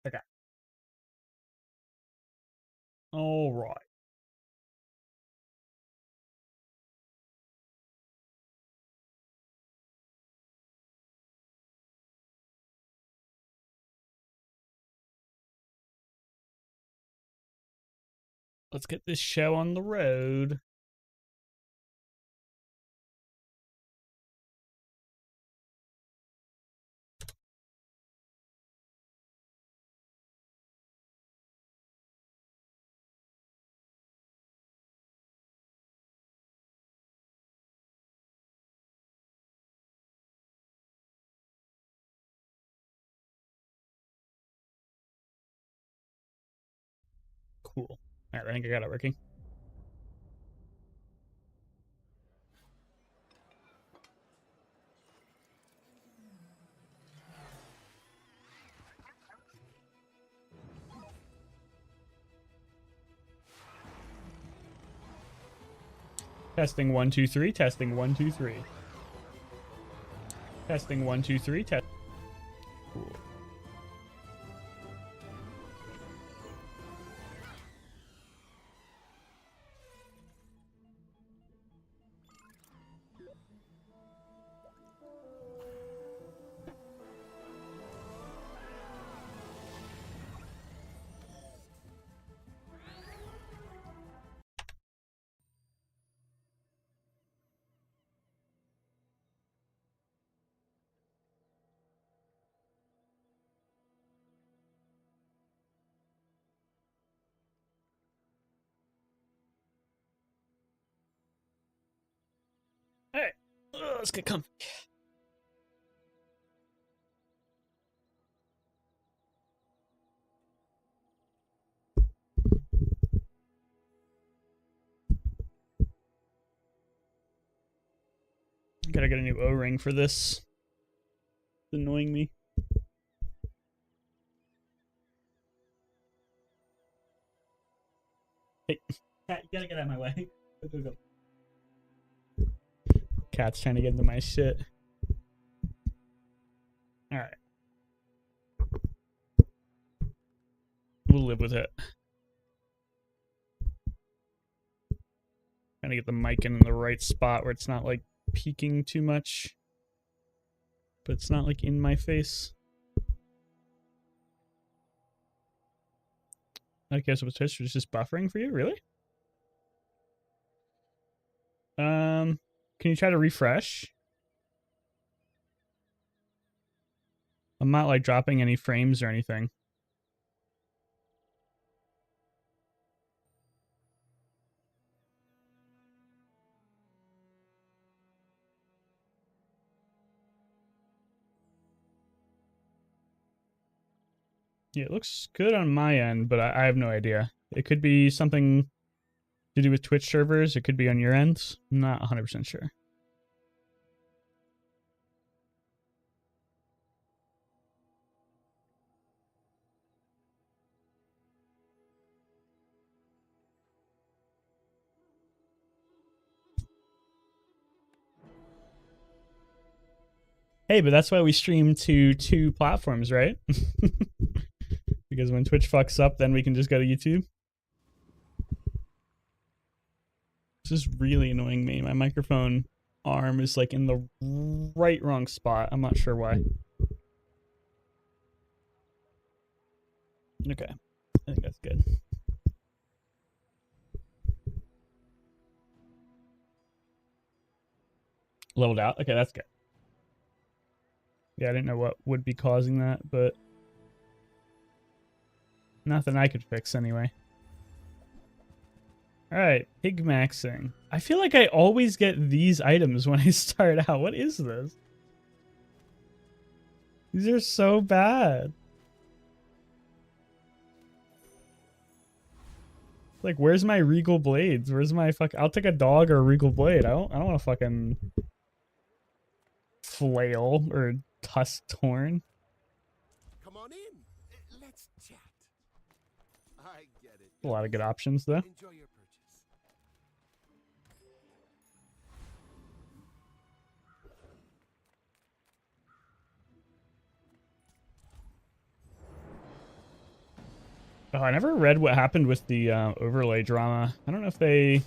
Okay. All right. Let's get this show on the road. Cool. All right, I think I got it working. Testing 1 2 3. Testing 1 2 3. Testing 1 2 3. Test. Cool. All right, let's get comfy. Gotta get a new O-ring for this. It's annoying me. Hey, cat, you gotta get out of my way. Go, go, go. Cat's trying to get into my shit. All right. We'll live with it. Trying to get the mic in the right spot where it's not like peaking too much, but it's not like in my face. Okay, so Twitch was just buffering for you, really? Can you try to refresh? I'm not like dropping any frames or anything. Yeah, it looks good on my end, but I have no idea. It could be something to do with Twitch servers. It could be on your end. I'm not 100% sure. Hey, but that's why we stream to 2 platforms, right? Because when Twitch fucks up, then we can just go to YouTube. This is really annoying me. My microphone arm is like in the wrong spot. I'm not sure why. Okay. I think that's good. Leveled out. Okay, that's good. Yeah, I didn't know what would be causing that, but nothing I could fix anyway. Alright, pig maxing. I feel like I always get these items when I start out. What is this? These are so bad. Like, where's my regal blades? Where's my fuck? I'll take a dog or a regal blade. I don't want to fucking flail or tusk torn. Come on in. Let's chat. I get it. A lot of good options though. Enjoy your purchase. Oh, I never read what happened with the overlay drama. I don't know if they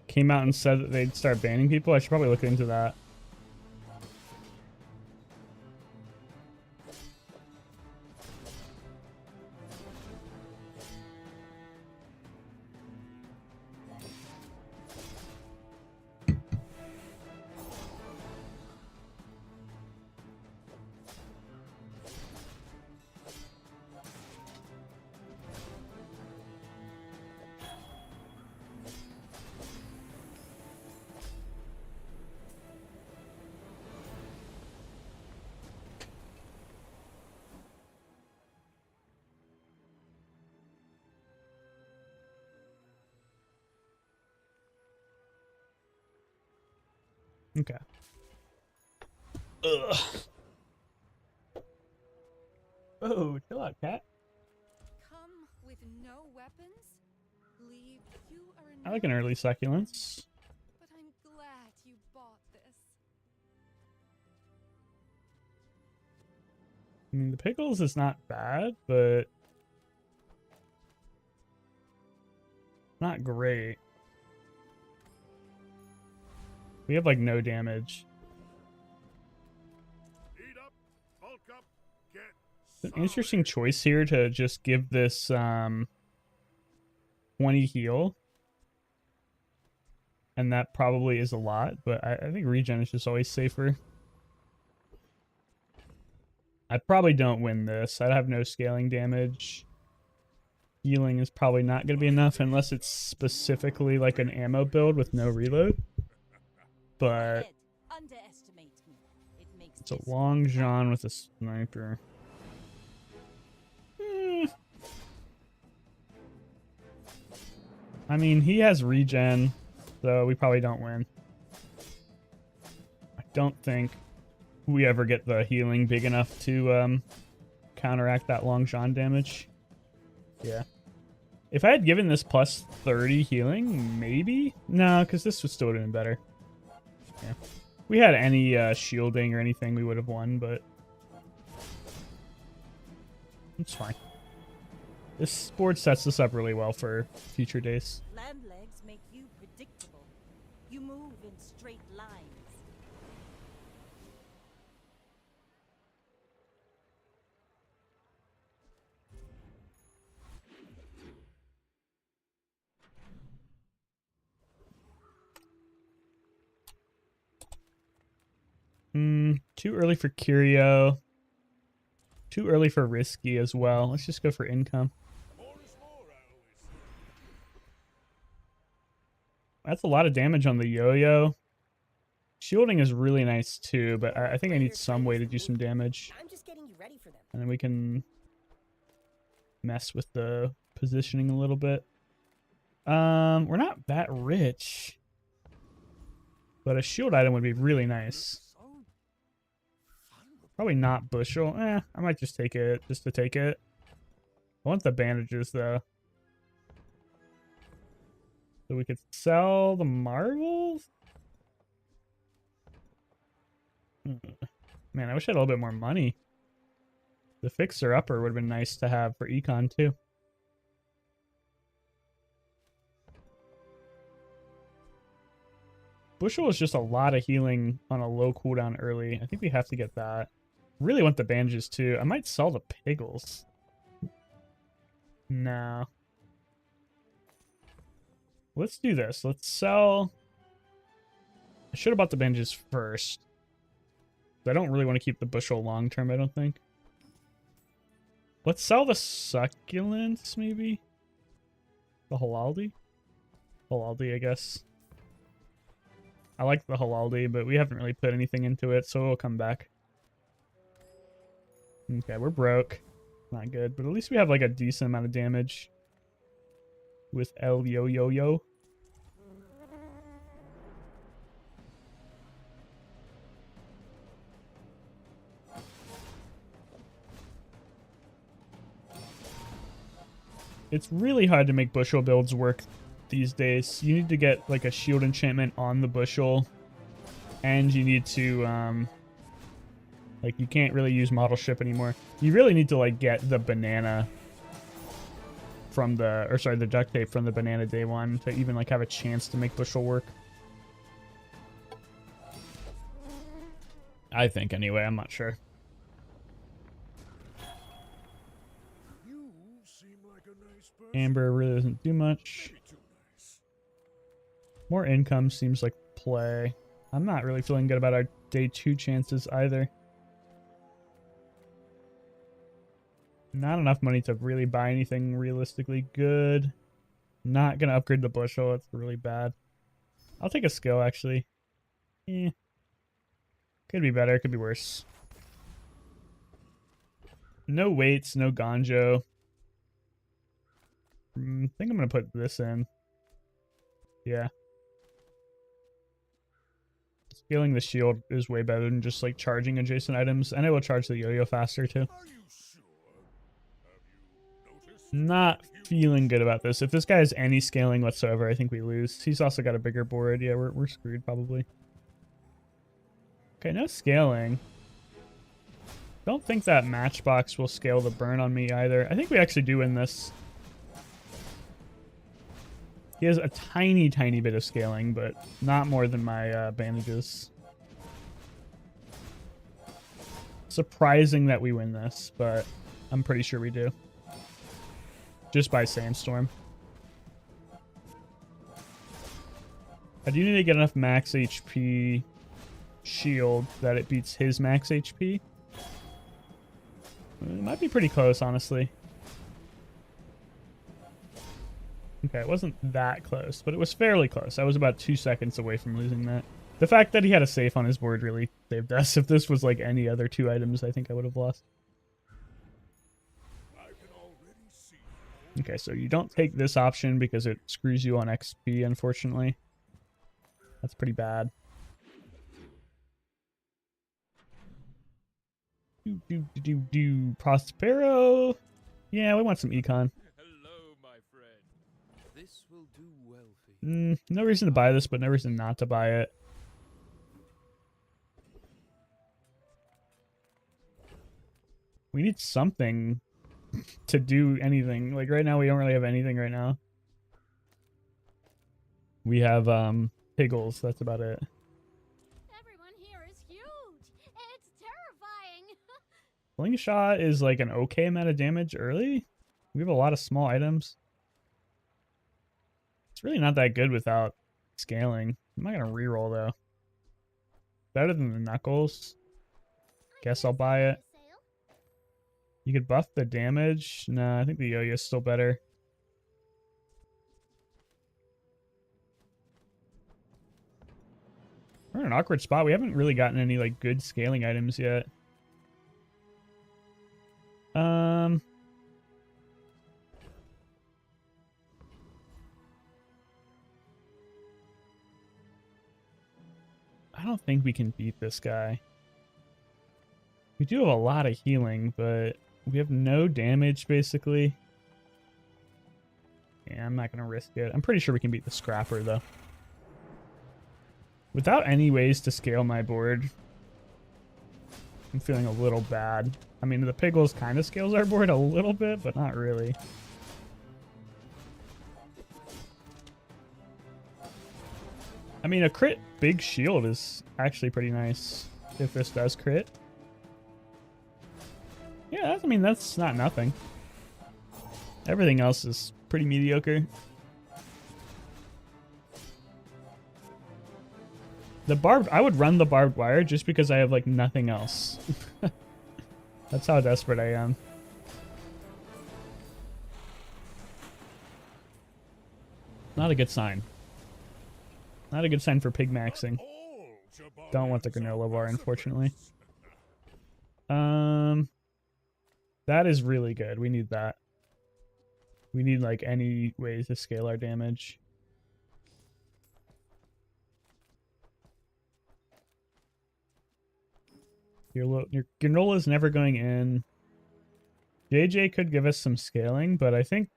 came out and said that they'd start banning people. I should probably look into that. Okay. Ugh. Oh, chill out, cat. Come with no weapons? Leave you are I like an early succulents. But I'm glad you bought this. I mean, the pickles is not bad, but not great. We have like no damage. Eat up, bulk up, get It's an interesting choice here to just give this 20 heal. And that probably is a lot, but I think regen is just always safer. I probably don't win this. I have no scaling damage. Healing is probably not going to be enough unless it's specifically like an ammo build with no reload. But it's a long Jean with a sniper. I mean, he has regen, so we probably don't win. I don't think we ever get the healing big enough to counteract that long Jean damage. Yeah. If I had given this plus 30 healing, maybe? No, because this would still have been better. Yeah. If we had any shielding or anything, we would have won, but it's fine. This board sets us up really well for future days. Land legs make you predictable. You move in straight lines. Too early for Curio. Too early for Risky as well. Let's just go for income. That's a lot of damage on the yo-yo. Shielding is really nice too, but I think I need some way to do some damage. I'm just getting you ready for them. And then we can mess with the positioning a little bit. We're not that rich, but a shield item would be really nice. Probably not bushel. I might just take it just to take it. I want the bandages though. So we could sell the marbles? Man, I wish I had a little bit more money. The fixer-upper would have been nice to have for econ too. Bushel is just a lot of healing on a low cooldown early. I think we have to get that. Really want the bandages too. I might sell the piggles. No. Let's do this. Let's sell... I should have bought the bandages first. I don't really want to keep the bushel long term, I don't think. Let's sell the succulents, maybe? The halaldi? Halaldi, I guess. I like the halaldi, but we haven't really put anything into it, so it'll come back. Okay, we're broke. Not good, but at least we have like a decent amount of damage with El Yo-Yo-Yo. It's really hard to make bushel builds work these days. You need to get like a shield enchantment on the bushel, and you need to like, you can't really use model ship anymore. You really need to like get the banana from the, or sorry, the duct tape from the banana day one to even like have a chance to make bushel work. I think anyway, I'm not sure. You seem like a nice person. Amber really doesn't do much. Maybe too nice. More income seems like play. I'm not really feeling good about our day 2 chances either. Not enough money to really buy anything realistically good. Not gonna upgrade the bushel. It's really bad. I'll take a skill actually. Eh. Could be better. Could be worse. No weights. No ganjo. I think I'm gonna put this in. Yeah. Scaling the shield is way better than just like charging adjacent items. And it will charge the yo-yo faster too. Are you sure? Have you noticed? Not feeling good about this. If this guy has any scaling whatsoever, I think we lose. He's also got a bigger board. Yeah, we're screwed probably. Okay, no scaling. Don't think that matchbox will scale the burn on me either. I think we actually do win this. He has a tiny, tiny bit of scaling, but not more than my bandages. Surprising that we win this, but I'm pretty sure we do. Just by Sandstorm. I do need to get enough max HP shield that it beats his max HP. It might be pretty close, honestly. Okay, it wasn't that close, but it was fairly close. I was about 2 seconds away from losing that. The fact that he had a safe on his board really saved us. If this was like any other 2 items, I think I would have lost. I can already see. Okay, so you don't take this option because it screws you on XP, unfortunately. That's pretty bad. Prospero. Yeah, we want some econ. Hello, my friend. This will do well for you. No reason to buy this, but no reason not to buy it. We need something to do anything. Like right now, we don't really have anything right now. We have Piggles. That's about it. Everyone here is huge. It's terrifying. Slingshot is like an okay amount of damage early. We have a lot of small items. It's really not that good without scaling. I'm not gonna reroll though. Better than the knuckles. Guess I'll buy it. You could buff the damage. Nah, I think the yo-yo is still better. We're in an awkward spot. We haven't really gotten any like good scaling items yet. I don't think we can beat this guy. We do have a lot of healing, but we have no damage, basically. Yeah, I'm not going to risk it. I'm pretty sure we can beat the Scrapper, though. Without any ways to scale my board, I'm feeling a little bad. I mean, the Piggles kind of scales our board a little bit, but not really. I mean, a crit big shield is actually pretty nice if this does crit. Yeah, I mean, that's not nothing. Everything else is pretty mediocre. The barbed, I would run the barbed wire just because I have like nothing else. That's how desperate I am. Not a good sign. Not a good sign for pig maxing. Don't want the granola bar, unfortunately. That is really good. We need that. We need like any ways to scale our damage. Your granola is never going in. JJ could give us some scaling, but I think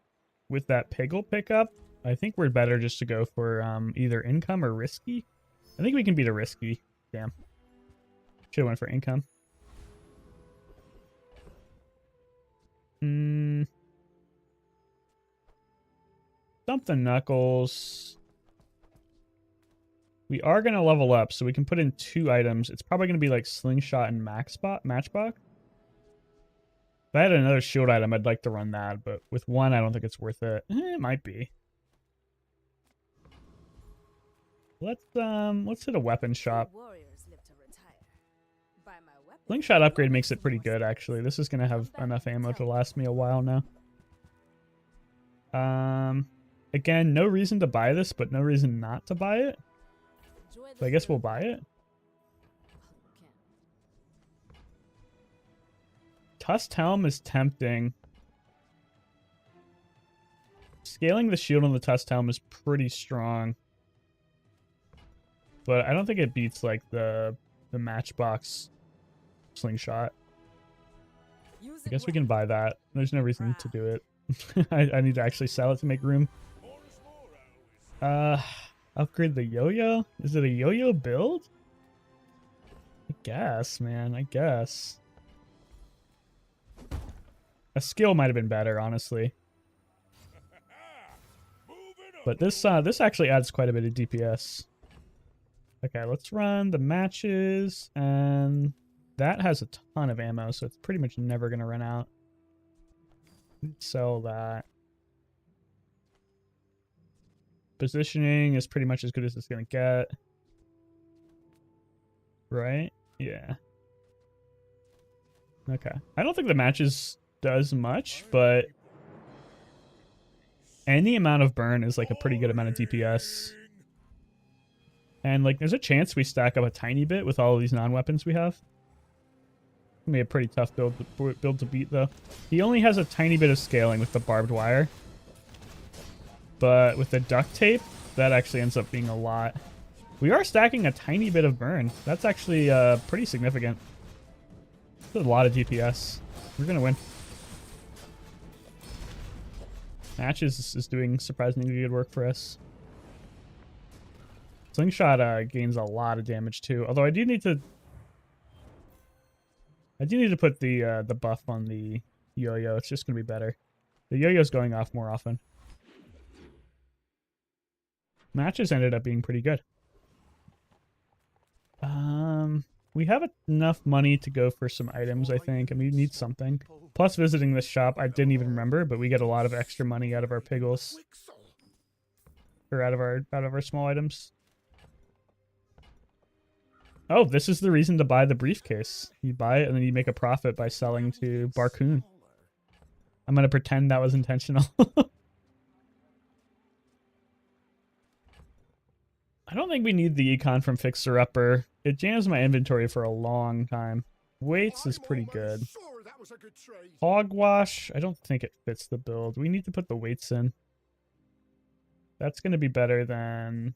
with that Piggle pickup, I think we're better just to go for either income or risky. I think we can beat a risky. Damn. Should have went for income. the knuckles. We are going to level up, so we can put in 2 items. It's probably going to be like slingshot and matchbox. If I had another shield item, I'd like to run that, but with 1, I don't think it's worth it. It might be. Let's hit a weapon shop. Slingshot upgrade makes it pretty good, actually. This is gonna have enough ammo to last me a while now. Again, no reason to buy this, but no reason not to buy it. So I guess we'll buy it. Tusked Helm is tempting. Scaling the shield on the Tusked Helm is pretty strong. But I don't think it beats like the matchbox slingshot. I guess we can buy that. There's no reason to do it. I need to actually sell it to make room. Upgrade the yo-yo? Is it a yo-yo build? I guess, man. I guess. A skill might have been better, honestly. But this actually adds quite a bit of DPS. Okay, let's run the matches, and that has a ton of ammo, so it's pretty much never going to run out. Sell that. Positioning is pretty much as good as it's going to get. Right? Yeah. Okay. I don't think the matches does much, but any amount of burn is like a pretty good amount of DPS. And like there's a chance we stack up a tiny bit with all of these non-weapons we have. It's gonna be a pretty tough build to beat though. He only has a tiny bit of scaling with the barbed wire. But with the duct tape, that actually ends up being a lot. We are stacking a tiny bit of burn. That's actually pretty significant. That's a lot of DPS. We're gonna win. Matches is doing surprisingly good work for us. Slingshot gains a lot of damage too. Although I do need to put the buff on the yo-yo. It's just gonna be better. The yo-yo's going off more often. Matches ended up being pretty good. We have enough money to go for some items, I think, and we need something. Plus visiting this shop, I didn't even remember, but we get a lot of extra money out of our piggles. Or out of our small items. Oh, this is the reason to buy the briefcase. You buy it and then you make a profit by selling to Barcoon. I'm gonna pretend that was intentional. I don't think we need the econ from Fixer Upper. It jams my inventory for a long time. Weights is pretty good. Hogwash, I don't think it fits the build. We need to put the weights in. That's going to be better than...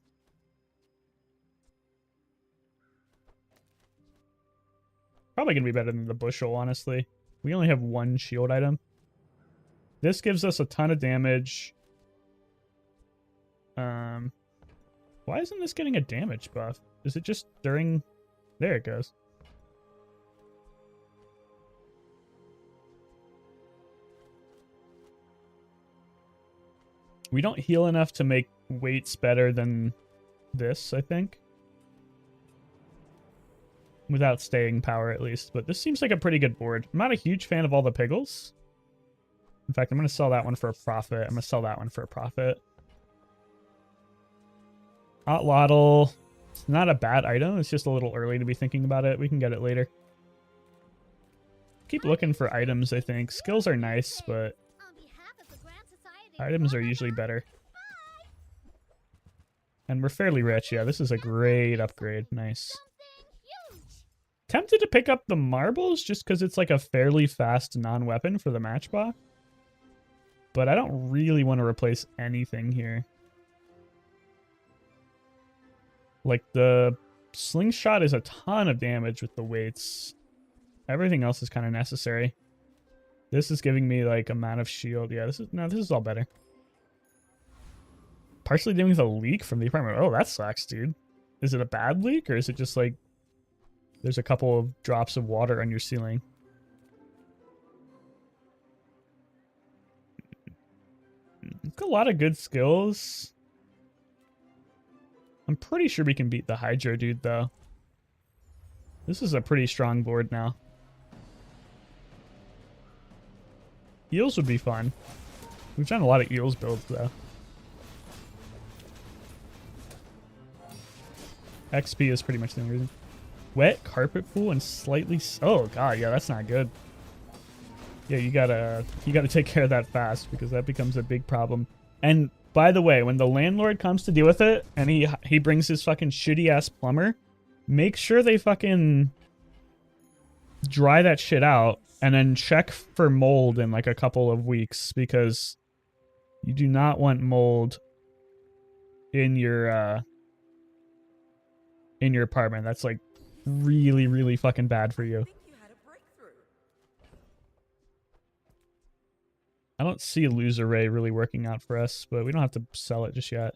Probably going to be better than the bushel, honestly. We only have 1 shield item. This gives us a ton of damage. Why isn't this getting a damage buff? Is it just during... There it goes. We don't heal enough to make weights better than this, I think. Without staying power, at least. But this seems like a pretty good board. I'm not a huge fan of all the piggles. In fact, I'm going to sell that one for a profit. I'm going to sell that one for a profit. Otlotl. It's not a bad item. It's just a little early to be thinking about it. We can get it later. Keep looking for items, I think. Skills are nice, but items are usually better. And we're fairly rich. Yeah, this is a great upgrade. Nice. Tempted to pick up the marbles just because it's like a fairly fast non-weapon for the matchbox. But I don't really want to replace anything here. Like, the slingshot is a ton of damage with the weights. Everything else is kind of necessary. This is giving me, like, amount of shield. Yeah, this is all better. Partially dealing with a leak from the apartment. Oh, that sucks, dude. Is it a bad leak, or is it just, like, there's a couple of drops of water on your ceiling? Let's go lot of good skills. I'm pretty sure we can beat the Hydro dude, though. This is a pretty strong board now. Eels would be fun. We've done a lot of eels builds, though. XP is pretty much the only reason. Wet carpet pool and slightly... Oh, God, yeah, that's not good. Yeah, you gotta take care of that fast because that becomes a big problem. And by the way, when the landlord comes to deal with it and he brings his fucking shitty-ass plumber, make sure they fucking dry that shit out and then check for mold in like a couple of weeks because you do not want mold in your apartment. That's like really, really fucking bad for you. I don't see Loser Ray really working out for us, but we don't have to sell it just yet.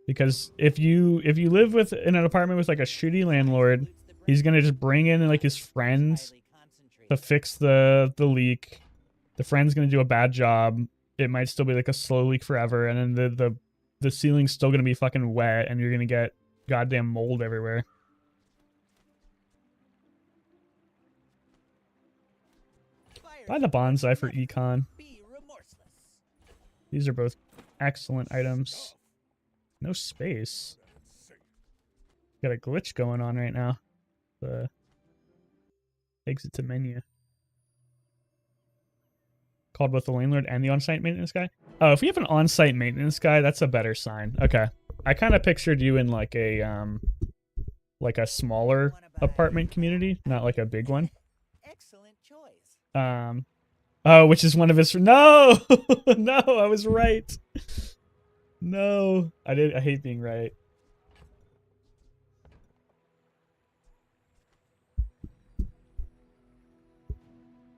Because if you live in an apartment with like a shitty landlord, he's gonna just bring in like his friends to fix the leak. The friend's gonna do a bad job. It might still be like a slow leak forever, and then the ceiling's still gonna be fucking wet, and you're gonna get goddamn mold everywhere. Buy the bonsai for econ. These are both excellent items. No space. Got a glitch going on right now. The exit to menu. Called both the landlord and the on-site maintenance guy? Oh, if we have an on-site maintenance guy, that's a better sign. Okay. I kind of pictured you in like a smaller apartment community, not like a big one. Excellent choice. Oh, which is one of his... No! No, I was right. No. I hate being right.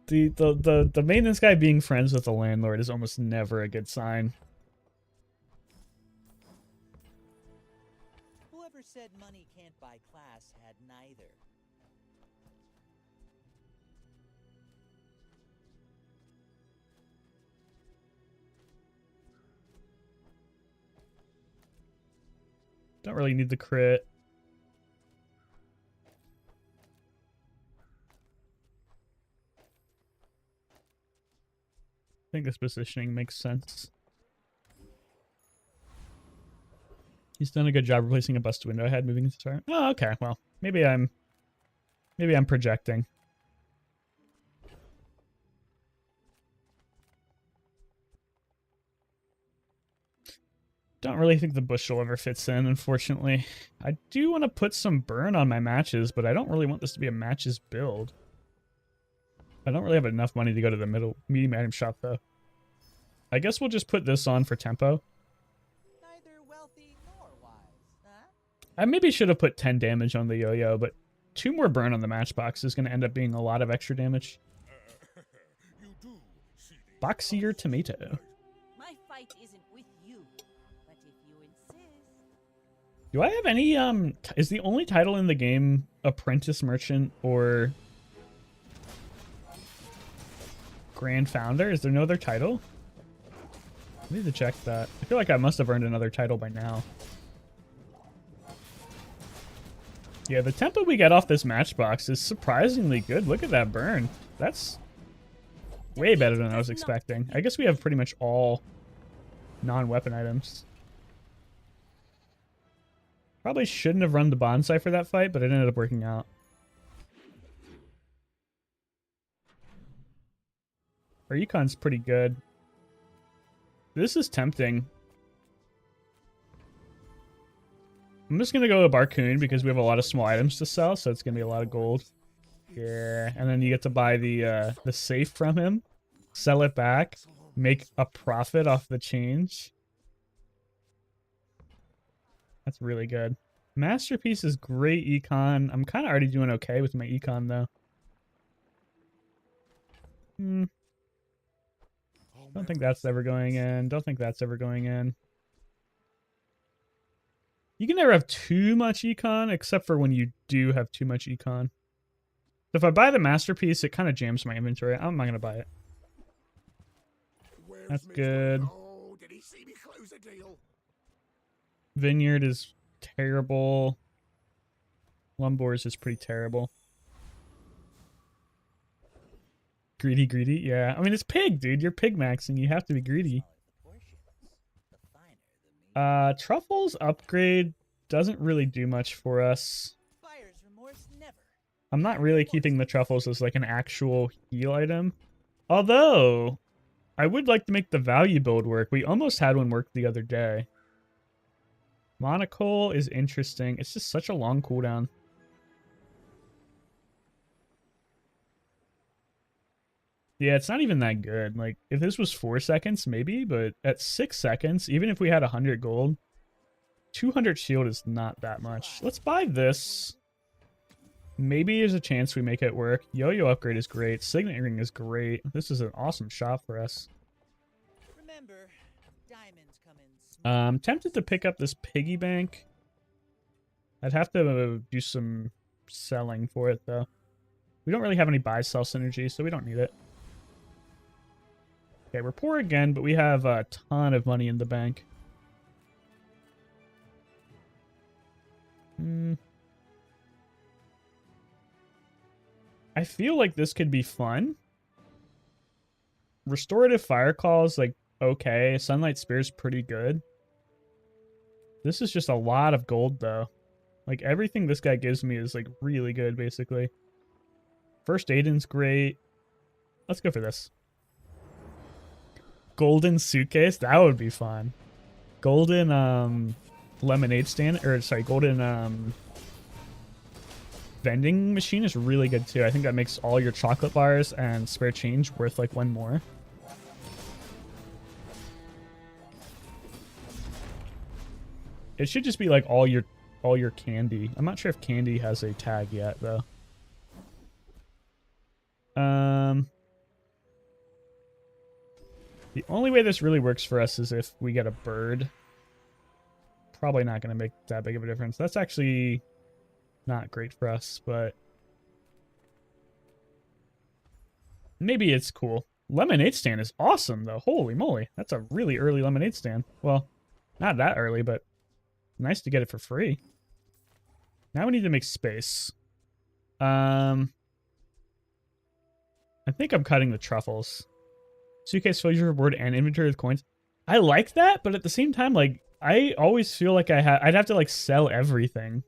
The maintenance guy being friends with the landlord is almost never a good sign. Whoever said money can't buy class had neither. Don't really need the crit. I think this positioning makes sense. He's done a good job replacing a busted window head, moving his start. Oh, okay. Well, maybe I'm projecting. Don't really think the bushel ever fits in, unfortunately. I do want to put some burn on my matches, but I don't really want this to be a matches build. I don't really have enough money to go to the medium item shop, though. I guess we'll just put this on for tempo. Neither wealthy nor wise, huh? I maybe should have put 10 damage on the yo-yo, but 2 more burn on the matchbox is going to end up being a lot of extra damage. Boxier tomato. My fight isn't with you, but if you insist. Do I have any, is the only title in the game Apprentice Merchant or Grand Founder? Is there no other title? I need to check that. I feel like I must have earned another title by now. Yeah, the tempo we get off this matchbox is surprisingly good. Look at that burn. That's way better than I was expecting. I guess we have pretty much all non-weapon items. Probably shouldn't have run the bonsai for that fight, but it ended up working out. Our econ's pretty good. This is tempting. I'm just gonna go to Barcoon because we have a lot of small items to sell, so it's gonna be a lot of gold. Yeah, and then you get to buy the safe from him, sell it back, make a profit off the change. That's really good. Masterpiece is great econ. I'm kind of already doing okay with my econ though. Don't think that's ever going in. Don't think that's ever going in. You can never have too much econ, except for when you do have too much econ. So if I buy the masterpiece, it kind of jams my inventory. I'm not going to buy it. Where That's mister. good. Oh, did he see me close a deal? Vineyard is terrible. Lumbors is pretty terrible. Greedy, greedy. Yeah. I mean, it's pig, dude. You're pig maxing. You have to be greedy. Truffles upgrade doesn't really do much for us. Buyer's remorse never. I'm not really keeping the truffles as like an actual heal item. Although, I would like to make the value build work. We almost had one work the other day. Monocle is interesting. It's just such a long cooldown. Yeah, it's not even that good. Like, if this was 4 seconds, maybe, but at 6 seconds, even if we had 100 gold, 200 shield is not that much. Let's buy this. Maybe there's a chance we make it work. Yo-yo upgrade is great. Signet ring is great. This is an awesome shop for us. Remember, diamonds come in small. I'm tempted to pick up this piggy bank. I'd have to do some selling for it, though. We don't really have any buy-sell synergy, so we don't need it. Okay, we're poor again, but we have a ton of money in the bank. I feel like this could be fun. Restorative Fire Call is like okay. Sunlight Spear is pretty good. This is just a lot of gold though. Like everything this guy gives me is like really good basically. First Aiden's great. Let's go for this. Golden suitcase, that would be fun. Golden lemonade stand, or sorry, golden vending machine is really good too. I think that makes all your chocolate bars and spare change worth like 1 more. It should just be like all your candy. I'm not sure if candy has a tag yet though. The only way this really works for us is if we get a bird. Probably not going to make that big of a difference. That's actually not great for us, but maybe it's cool. Lemonade stand is awesome, though. Holy moly. That's a really early lemonade stand. Well, not that early, but nice to get it for free. Now we need to make space. I think I'm cutting the truffles. Suitcase fills your reward and inventory with coins. I like that, but at the same time, like, I always feel like I'd have to, like, sell everything.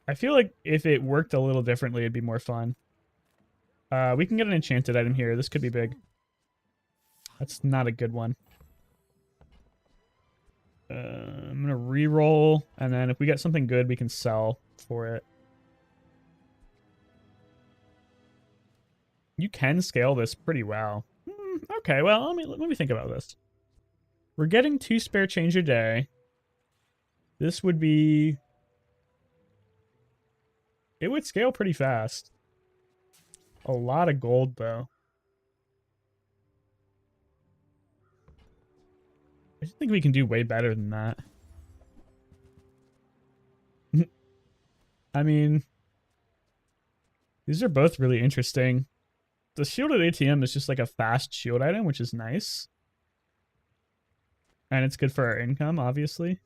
I feel like if it worked a little differently, it'd be more fun. We can get an enchanted item here. This could be big. That's not a good one. I'm gonna re-roll, and then if we get something good, we can sell for it. You can scale this pretty well. Okay, well, let me think about this. We're getting 2 spare change a day. This would be... It would scale pretty fast. A lot of gold, though. I think we can do way better than that. I mean... These are both really interesting. The shielded ATM is just like a fast shield item, which is nice. And it's good for our income, obviously.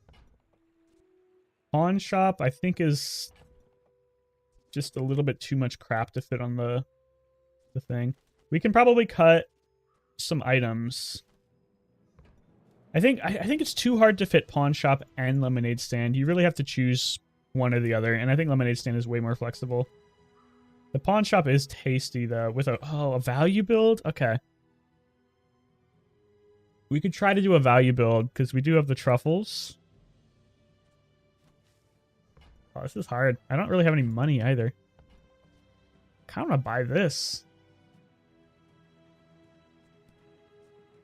Pawn shop, I think, is just a little bit too much crap to fit on the thing. We can probably cut some items. I think it's too hard to fit pawn shop and lemonade stand. You really have to choose one or the other, and I think lemonade stand is way more flexible. The pawn shop is tasty, though, with a value build? Okay. We could try to do a value build, because we do have the truffles. Oh, this is hard. I don't really have any money, either. I kind of want to buy this.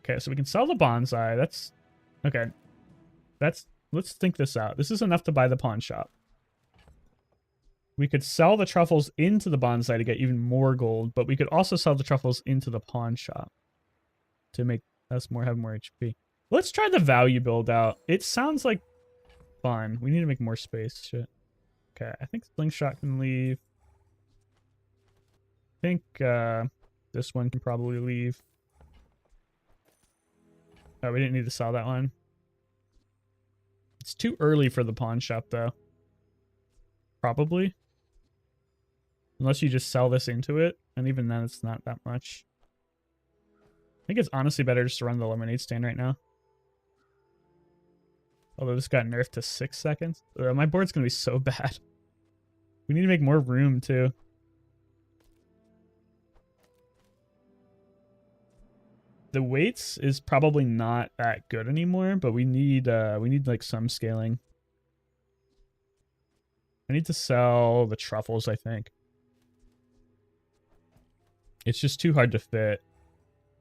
Okay, so we can sell the bonsai. That's... Okay. Let's think this out. This is enough to buy the pawn shop. We could sell the truffles into the bonsai to get even more gold, but we could also sell the truffles into the pawn shop to make us have more HP. Let's try the value build out. It sounds like fun. We need to make more space. Shit. Okay, I think Slingshot can leave. I think this one can probably leave. Oh, we didn't need to sell that one. It's too early for the pawn shop, though. Probably. Unless you just sell this into it, and even then it's not that much. I think it's honestly better just to run the lemonade stand right now. Although this got nerfed to 6 seconds. My board's gonna be so bad. We need to make more room, too. The weights is probably not that good anymore, but we need like some scaling. I need to sell the truffles, I think. It's just too hard to fit.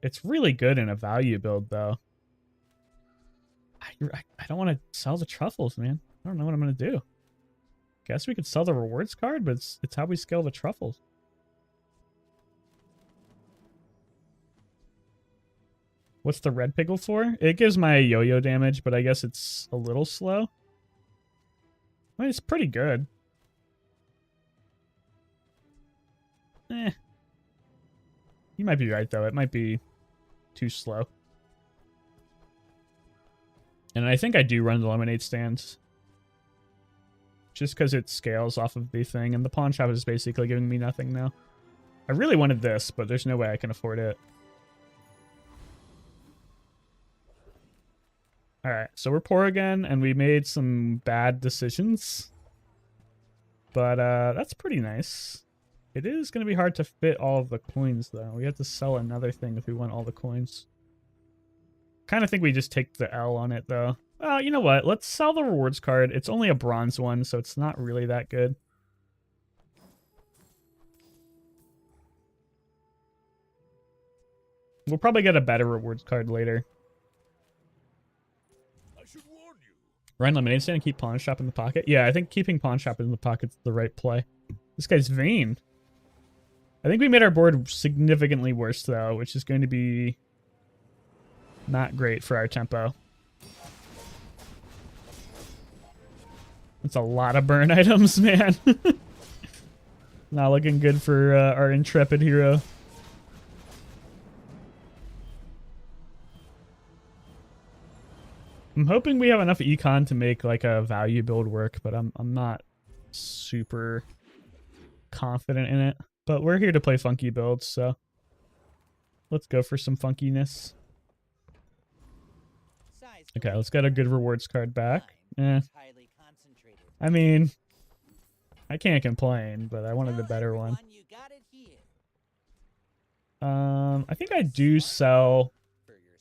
It's really good in a value build, though. I don't want to sell the truffles, man. I don't know what I'm going to do. Guess we could sell the rewards card, but it's how we scale the truffles. What's the red pickle for? It gives my yo-yo damage, but I guess it's a little slow. I mean, it's pretty good. Eh. You might be right, though. It might be too slow. And I think I do run the lemonade stands. Just because it scales off of the thing, and the pawn shop is basically giving me nothing now. I really wanted this, but there's no way I can afford it. Alright, so we're poor again, and we made some bad decisions. But that's pretty nice. It is going to be hard to fit all of the coins, though. We have to sell another thing if we want all the coins. Kind of think we just take the L on it, though. You know what? Let's sell the rewards card. It's only a bronze one, so it's not really that good. We'll probably get a better rewards card later. I should warn you. Run lemonade stand and keep pawn shop in the pocket. Yeah, I think keeping pawn shop in the pocket's the right play. This guy's vain. I think we made our board significantly worse, though, which is going to be not great for our tempo. That's a lot of burn items, man. Not looking good for our intrepid hero. I'm hoping we have enough econ to make like a value build work, but I'm not super confident in it. But we're here to play funky builds, so let's go for some funkiness. Okay, let's get a good rewards card back. I mean, I can't complain, but I wanted a better one. I think I do sell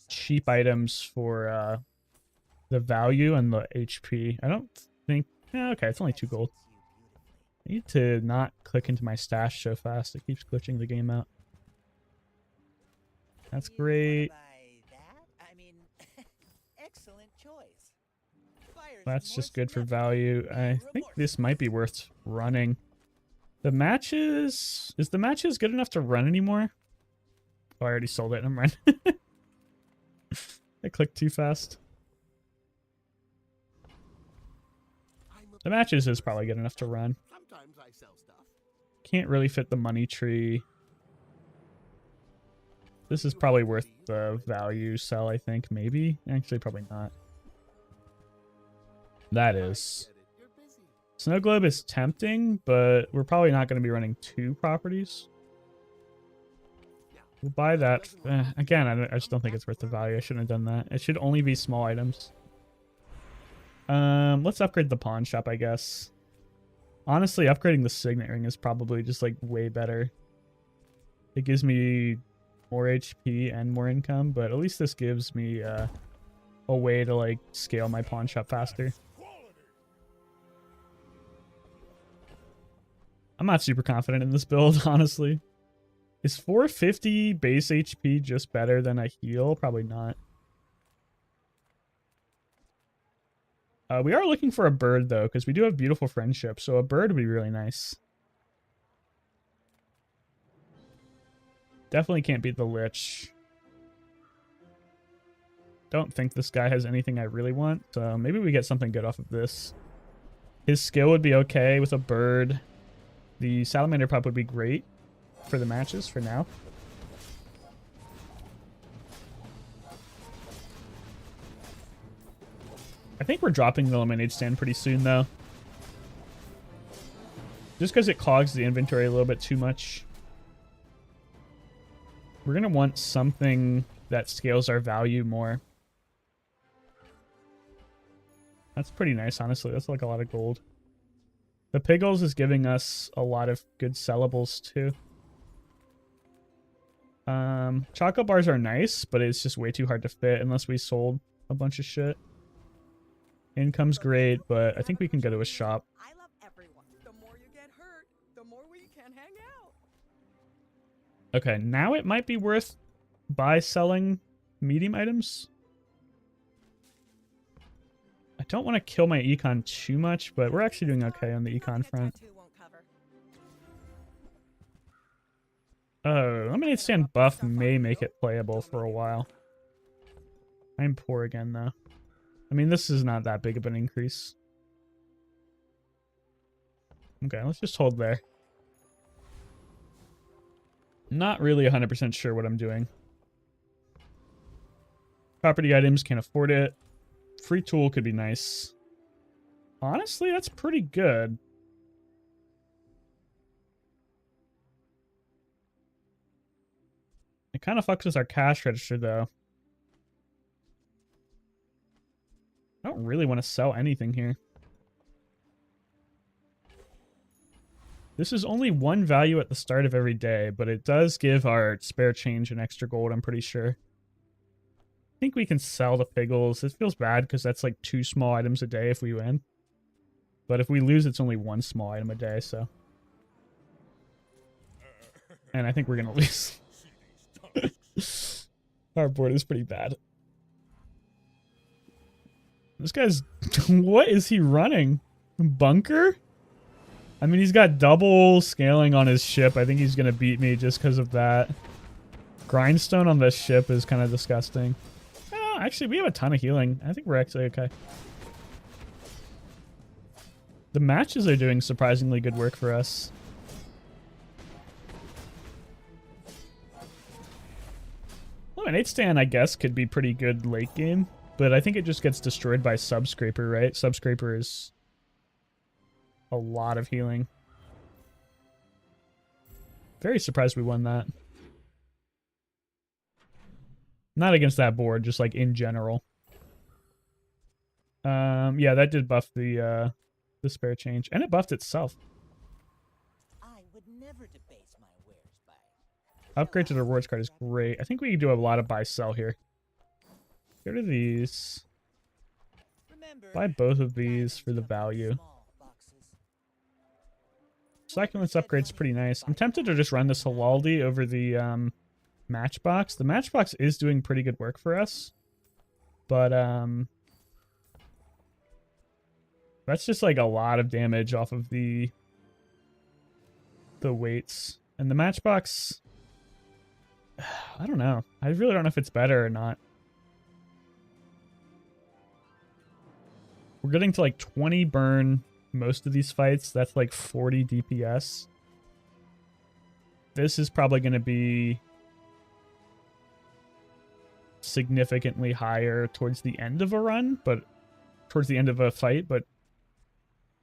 cheap items for the value and the HP. I don't think... okay, it's only 2 gold. I need to not click into my stash so fast. It keeps glitching the game out. That's great. That's just good for value. I think this might be worth running. The matches... Is the matches good enough to run anymore? Oh, I already sold it and I'm running. I clicked too fast. The matches is probably good enough to run. Sometimes I sell stuff. Can't really fit the money tree. This is probably worth the value sell, I think. Maybe? Actually, probably not. That is. Snow Globe is tempting, but we're probably not going to be running 2 properties. We'll buy that. Again, I just don't think it's worth the value. I shouldn't have done that. It should only be small items. Let's upgrade the pawn shop, I guess. Honestly, upgrading the signet ring is probably just like way better. It gives me more HP and more income, but at least this gives me a way to like scale my pawn shop faster. I'm not super confident in this build, honestly. Is 450 base HP just better than a heal? Probably not. We are looking for a bird, though, because we do have beautiful friendship, so a bird would be really nice. Definitely can't beat the Lich. Don't think this guy has anything I really want, so maybe we get something good off of this. His skill would be okay with a bird. The Salamander Pup would be great for the matches for now. think we're dropping the lemonade stand pretty soon, though. Just because it clogs the inventory a little bit too much. We're going to want something that scales our value more. That's pretty nice, honestly. That's like a lot of gold. The Piggles is giving us a lot of good sellables, too. Chocolate bars are nice, but it's just way too hard to fit unless we sold a bunch of shit. Income's great, but I think we can go to a shop. I love everyone. The more you get hurt, the more we can hang out. Okay, now it might be worth selling medium items. I don't want to kill my econ too much, but we're actually doing okay on the econ front. Oh, lemonade stand buff may make it playable for a while. I'm poor again, though. I mean, this is not that big of an increase. Okay, let's just hold there. Not really 100% sure what I'm doing. Property items, can't afford it. Free tool could be nice. Honestly, that's pretty good. It kind of fucks with our cash register, though. I don't really want to sell anything here. This is only one value at the start of every day, but it does give our spare change an extra gold, I'm pretty sure. I think we can sell the Piggles. It feels bad because that's like 2 small items a day if we win. But if we lose, it's only 1 small item a day, so. And I think we're going to lose. Our board is pretty bad. This guy's... What is he running? Bunker? I mean, he's got double scaling on his ship. I think he's going to beat me just because of that. Grindstone on this ship is kind of disgusting. Oh, actually, we have a ton of healing. I think we're actually okay. The matches are doing surprisingly good work for us. Lemonade stand, I guess, could be pretty good late game, but I think it just gets destroyed by Subscraper, right? Subscraper is a lot of healing. Very surprised we won that. Not against that board, just like in general. Yeah, that did buff the spare change, and it buffed itself. I would never debase my wares by. Upgrade to the rewards card is great. I think we can do a lot of buy-sell here. Get rid of these. Remember, Buy both of these for the value. small boxes. Succulents upgrade's pretty nice. I'm tempted to just run this Halaldi over the Matchbox. The Matchbox is doing pretty good work for us. But that's just like a lot of damage off of the weights. And the Matchbox, I don't know. I really don't know if it's better or not. We're getting to like 20 burn most of these fights. That's like 40 DPS. This is probably going to be significantly higher towards the end of a run, but towards the end of a fight, but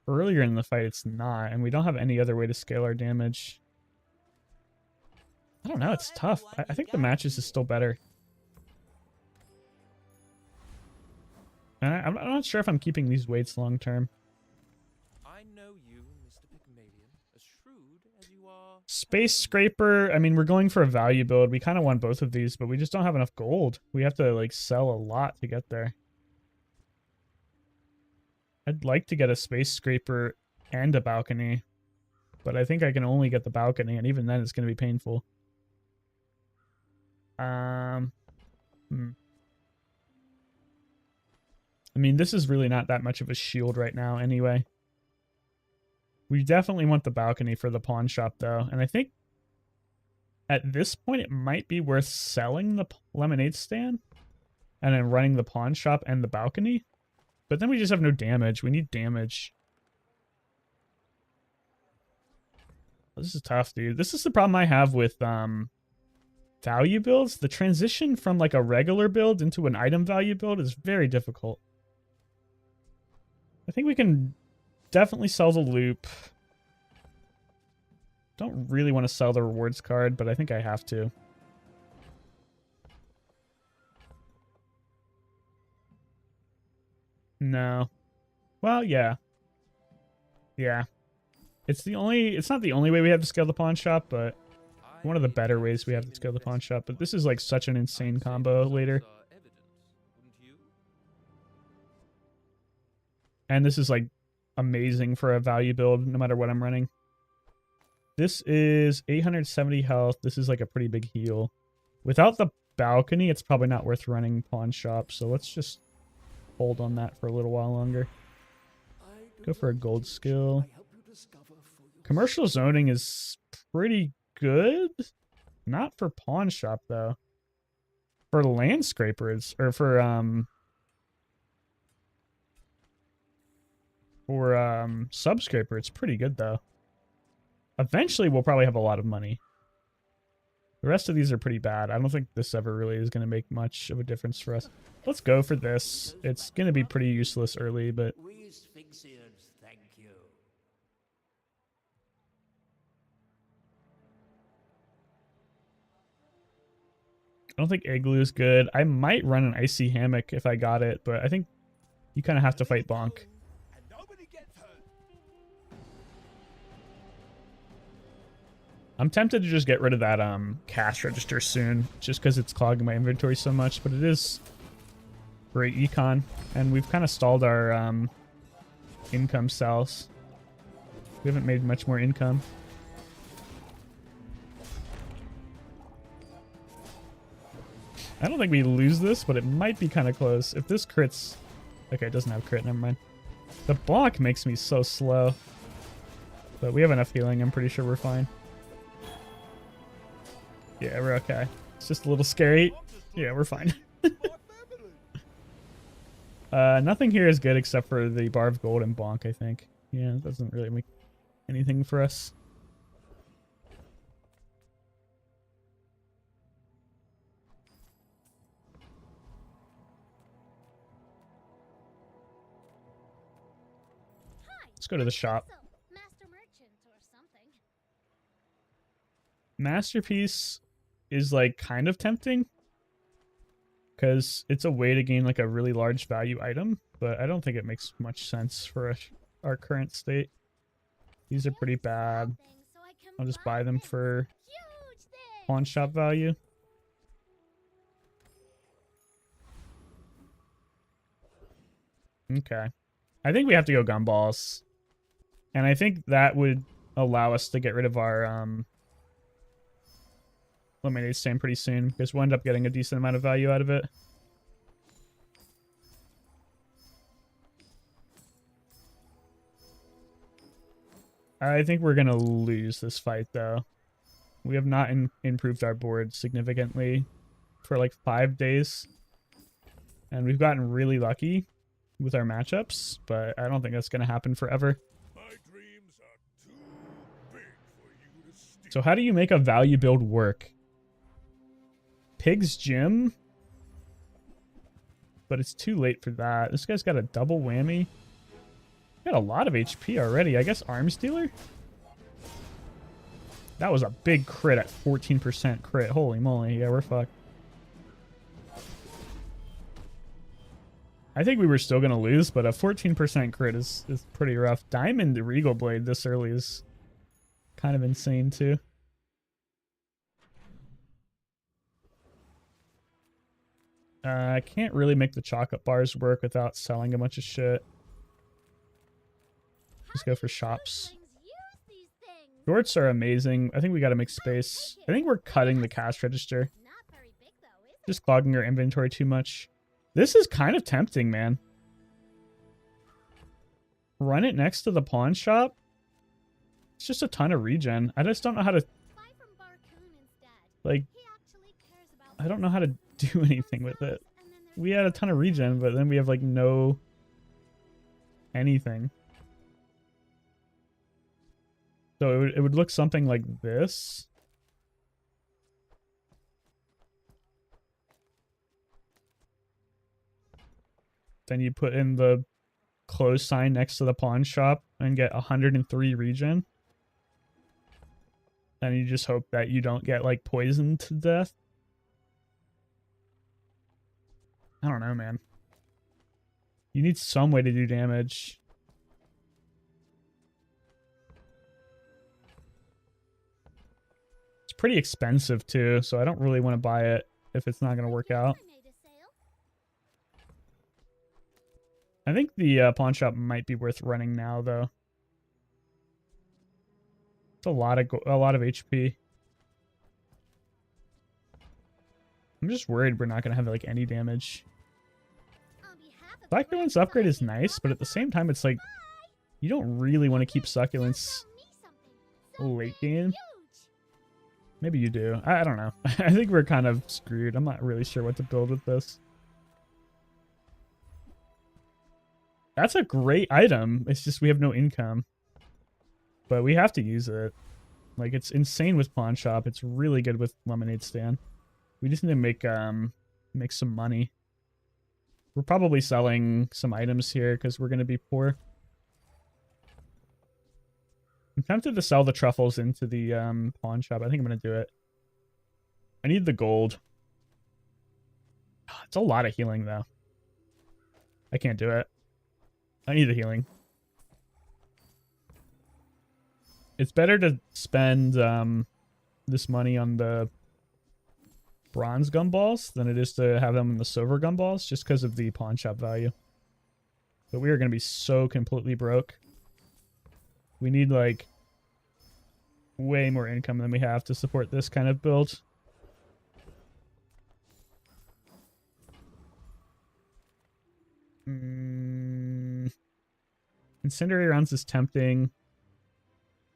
earlier in the fight it's not, and we don't have any other way to scale our damage. I don't know, it's tough. I think the matches is still better. And I'm not sure if I'm keeping these weights long term. I know you, Mr. Pygmalion, as shrewd as you are. Space Scraper, I mean, we're going for a value build. We kind of want both of these, but we just don't have enough gold. We have to, like, sell a lot to get there. I'd like to get a Space Scraper and a balcony, but I think I can only get the balcony, and even then it's going to be painful. I mean, this is really not that much of a shield right now anyway. We definitely want the balcony for the pawn shop, though. And I think at this point it might be worth selling the lemonade stand and then running the pawn shop and the balcony. But then we just have no damage. We need damage. This is tough, dude. This is the problem I have with value builds. The transition from like a regular build into an item value build is very difficult. I think we can definitely sell the loop. Don't really want to sell the rewards card, but I think I have to. No. Well, yeah. Yeah. It's not the only way we have to scale the pawn shop, but one of the better ways we have to scale the pawn shop. But this is like such an insane combo later. And this is like amazing for a value build no matter what I'm running. This is 870 health. This is like a pretty big heal. Without the balcony, it's probably not worth running pawn shop. So let's just hold on that for a little while longer. Go for a gold skill. Commercial zoning is pretty good. Not for pawn shop though. For land scrapers or for subscraper, it's pretty good though. Eventually we'll probably have a lot of money. The rest of these are pretty bad. I don't think this ever really is going to make much of a difference for us. Let's go for this. It's going to be pretty useless early, but We Sphinxians thank you. I don't think Igloo is good. I might run an Icy Hammock if I got it, but I think you kind of have to fight Bonk. And nobody gets hurt. I'm tempted to just get rid of that cash register soon, just because it's clogging my inventory so much, but it is great econ, and we've kind of stalled our income cells. We haven't made much more income. I don't think we lose this, but it might be kind of close. If this crits... Okay, it doesn't have crit, never mind. The block makes me so slow. But we have enough healing, I'm pretty sure we're fine. Yeah, we're okay. It's just a little scary. Yeah, we're fine. Nothing here is good except for the Bar of Gold and Bonk, I think. Yeah, it doesn't really make anything for us. Let's go to the shop. Master merchant or something. Masterpiece is like kind of tempting because it's a way to gain like a really large value item, but I don't think it makes much sense for our current state. These are pretty bad. I'll just buy them for pawn shop value. Okay. I think we have to go gumballs. And I think that would allow us to get rid of our lemonade stand pretty soon, because we'll end up getting a decent amount of value out of it. I think we're going to lose this fight, though. We have not improved our board significantly for like 5 days. And we've gotten really lucky with our matchups, but I don't think that's going to happen forever. So how do you make a value build work? Pig's Gym? But it's too late for that. This guy's got a double whammy. Got a lot of HP already. I guess Arms Dealer? That was a big crit at 14% crit. Holy moly. Yeah, we're fucked. I think we were still going to lose, but a 14% crit is pretty rough. Diamond Regal Blade this early is kind of insane too. I can't really make the chocolate bars work without selling a bunch of shit. Let's go for shops. Shorts are amazing. I think we got to make space. I think we're cutting the cash register. Just clogging our inventory too much. This is kind of tempting, man. Run it next to the pawn shop. It's just a ton of regen. I just don't know how to... Like, I don't know how to do anything with it. We had a ton of regen, but then we have, like, no... anything. So it would look something like this. Then you put in the close sign next to the pawn shop and get 103 regen. And you just hope that you don't get like poisoned to death. I don't know, man. You need some way to do damage. It's pretty expensive too, so I don't really want to buy it if it's not going to work out. I think the pawn shop might be worth running now, though. It's a lot of HP. I'm just worried we're not going to have like any damage. Succulent's upgrade is nice, but at the same time, it's like you don't really want to keep succulents late game. Maybe you do. I don't know. I think we're kind of screwed. I'm not really sure what to build with this. That's a great item. It's just we have no income. But we have to use it. Like, it's insane with pawn shop. It's really good with lemonade stand. We just need to make some money. We're probably selling some items here because we're going to be poor. I'm tempted to sell the truffles into the pawn shop. I think I'm going to do it. I need the gold. It's a lot of healing, though. I can't do it. I need the healing. It's better to spend this money on the bronze gumballs than it is to have them in the silver gumballs, just because of the pawn shop value. But we are going to be so completely broke. We need, like, way more income than we have to support this kind of build. Incendiary rounds is tempting.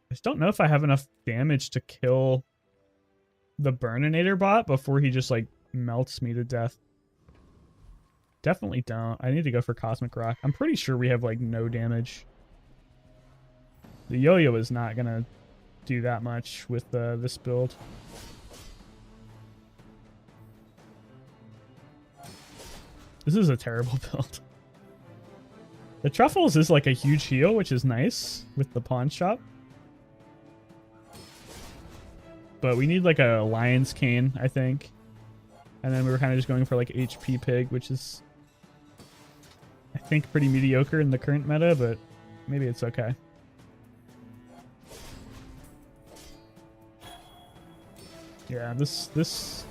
I just don't know if I have enough damage to kill the Burninator bot before he just, like, melts me to death. Definitely don't. I need to go for Cosmic Rock. I'm pretty sure we have, like, no damage. The Yo-Yo is not going to do that much with this build. This is a terrible build. The Truffles is like a huge heal, which is nice with the pawn shop. But we need like a Lion's Cane, I think. And then we were kind of just going for like HP Pig, which is, I think, pretty mediocre in the current meta, but maybe it's okay. Yeah, this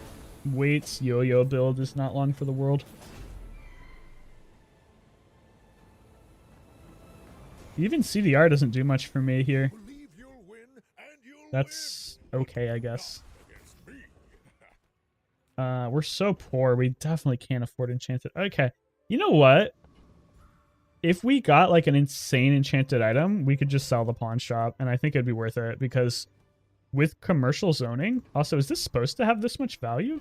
Waits Yo-Yo build is not long for the world. Even CDR doesn't do much for me here. That's okay, I guess. We're so poor, we definitely can't afford enchanted. Okay, you know what? If we got like an insane enchanted item, we could just sell the pawn shop, and I think it'd be worth it, because with commercial zoning... Also, is this supposed to have this much value?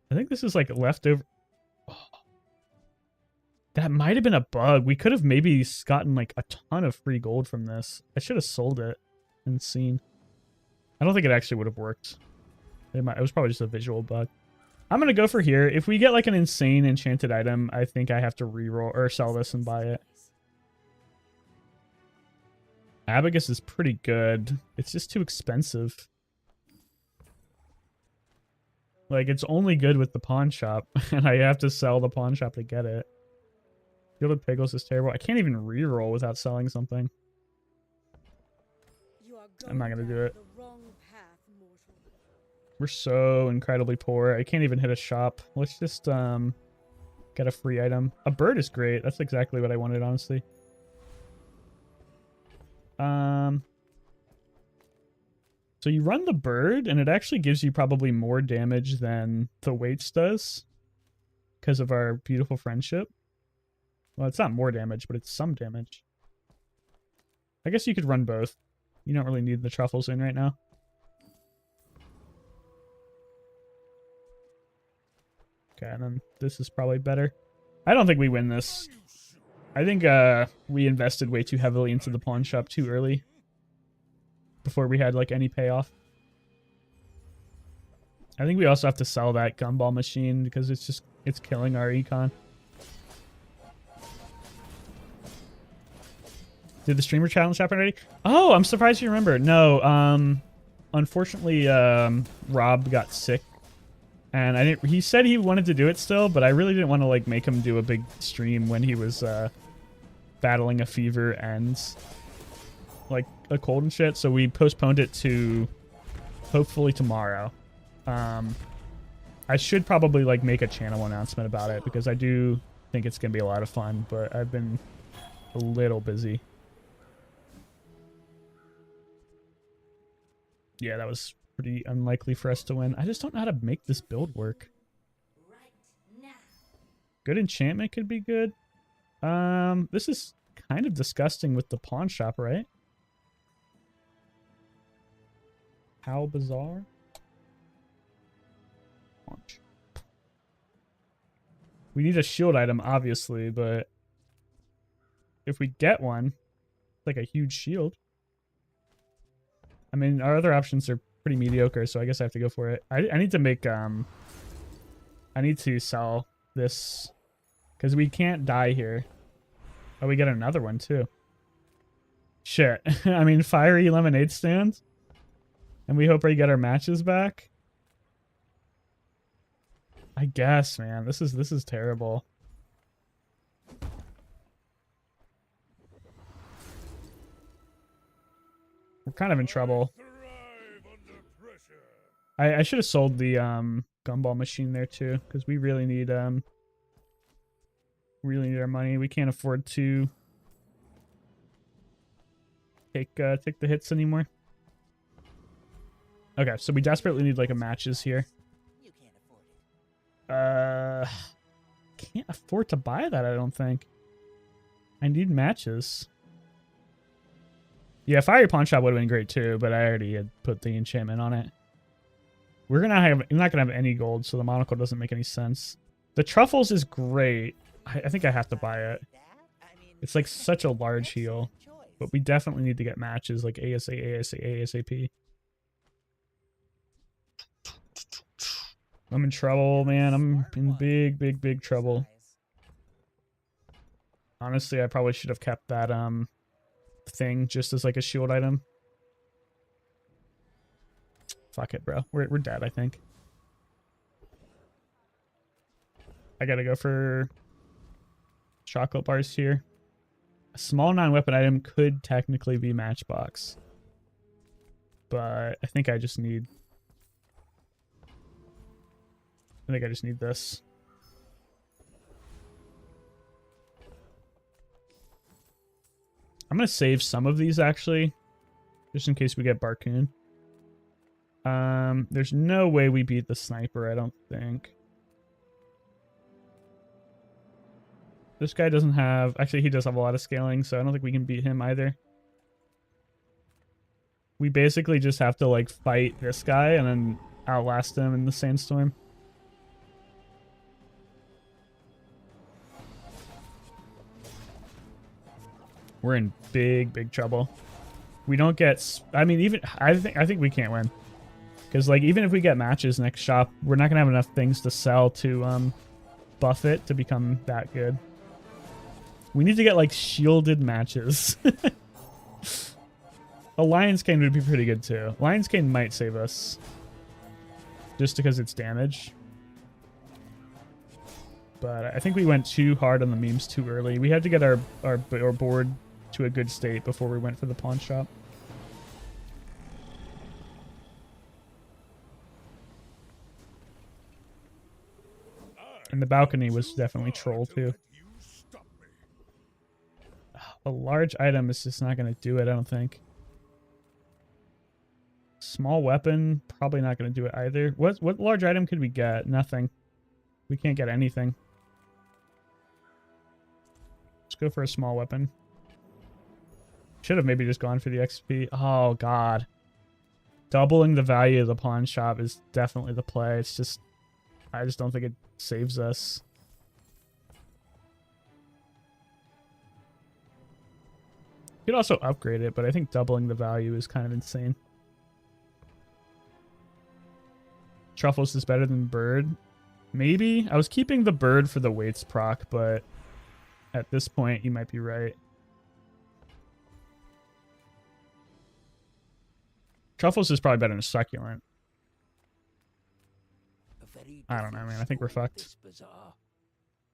I think this is like leftover... Oh. That might have been a bug. We could have maybe gotten like a ton of free gold from this. I should have sold it and seen. I don't think it actually would have worked. It was probably just a visual bug. I'm going to go for here. If we get like an insane enchanted item, I think I have to reroll or sell this and buy it. Abacus is pretty good. It's just too expensive. Like, it's only good with the pawn shop, and I have to sell the pawn shop to get it. Gilded Piggles is terrible. I can't even reroll without selling something. I'm not gonna do it. We're so incredibly poor. I can't even hit a shop. Let's just get a free item. A bird is great. That's exactly what I wanted, honestly. So you run the bird, and it actually gives you probably more damage than the Waits does because of our beautiful friendship. Well, it's not more damage, but it's some damage. I guess you could run both. You don't really need the truffles in right now. Okay, and then this is probably better. I don't think we win this. I think we invested way too heavily into the pawn shop too early. Before we had like any payoff. I think we also have to sell that gumball machine because it's killing our econ. Did the streamer challenge happen already? Oh, I'm surprised you remember. No, unfortunately, Rob got sick. And I didn't, he said he wanted to do it still, but I really didn't want to like make him do a big stream when he was battling a fever and like a cold and shit. So we postponed it to hopefully tomorrow. I should probably like make a channel announcement about it because I do think it's gonna be a lot of fun, but I've been a little busy. Yeah, that was pretty unlikely for us to win. I just don't know how to make this build work. Good enchantment could be good. This is kind of disgusting with the pawn shop, right? How bizarre. We need a shield item, obviously, but if we get one, it's like a huge shield. I mean, our other options are pretty mediocre, so I guess I have to go for it. I need to make, I need to sell this, because we can't die here. Oh, we get another one, too. Shit. I mean, fiery lemonade stand? And we hope we get our matches back? I guess, man. This is terrible. We're kind of in trouble. I should have sold the gumball machine there too, because we really need our money. We can't afford to take the hits anymore. Okay, so we desperately need like a matches here. You can't afford it. Can't afford to buy that, I don't think. I need matches. Yeah, Fiery Pawn Shop would have been great too, but I already had put the enchantment on it. We're not gonna have any gold, so the monocle doesn't make any sense. The truffles is great. I think I have to buy it. It's like such a large heal, but we definitely need to get matches like ASAP. I'm in trouble, man. I'm in big trouble. Honestly, I probably should have kept that thing just as like a shield item. Fuck it, bro. We're dead, I think. I gotta go for chocolate bars here. A small non-weapon item could technically be matchbox, but I think I just need this. I'm gonna save some of these actually, just in case we get Barcoon. There's no way we beat the sniper, I don't think. This guy doesn't have... Actually, he does have a lot of scaling, so I don't think we can beat him either. We basically just have to, like, fight this guy and then outlast him in the sandstorm. We're in big trouble. We don't get... I mean, even... I think we can't win. Because, like, even if we get matches next shop, we're not going to have enough things to sell to buff it to become that good. We need to get, like, shielded matches. A Lion's Cane would be pretty good, too. Lion's Cane might save us. Just because it's damage. But I think we went too hard on the memes too early. We had to get our board to a good state before we went for the pawn shop. And the balcony was definitely troll too. A large item is just not going to do it, I don't think. Small weapon, probably not going to do it either. What large item could we get? Nothing. We can't get anything. Let's go for a small weapon. Should have maybe just gone for the XP. Oh, God. Doubling the value of the pawn shop is definitely the play. It's just... I just don't think it saves us. You could also upgrade it, but I think doubling the value is kind of insane. Truffles is better than bird. Maybe? I was keeping the bird for the weights proc, but at this point, you might be right. Truffles is probably better than succulent. A very I don't know, different man. I think we're story, fucked. this Bazaar.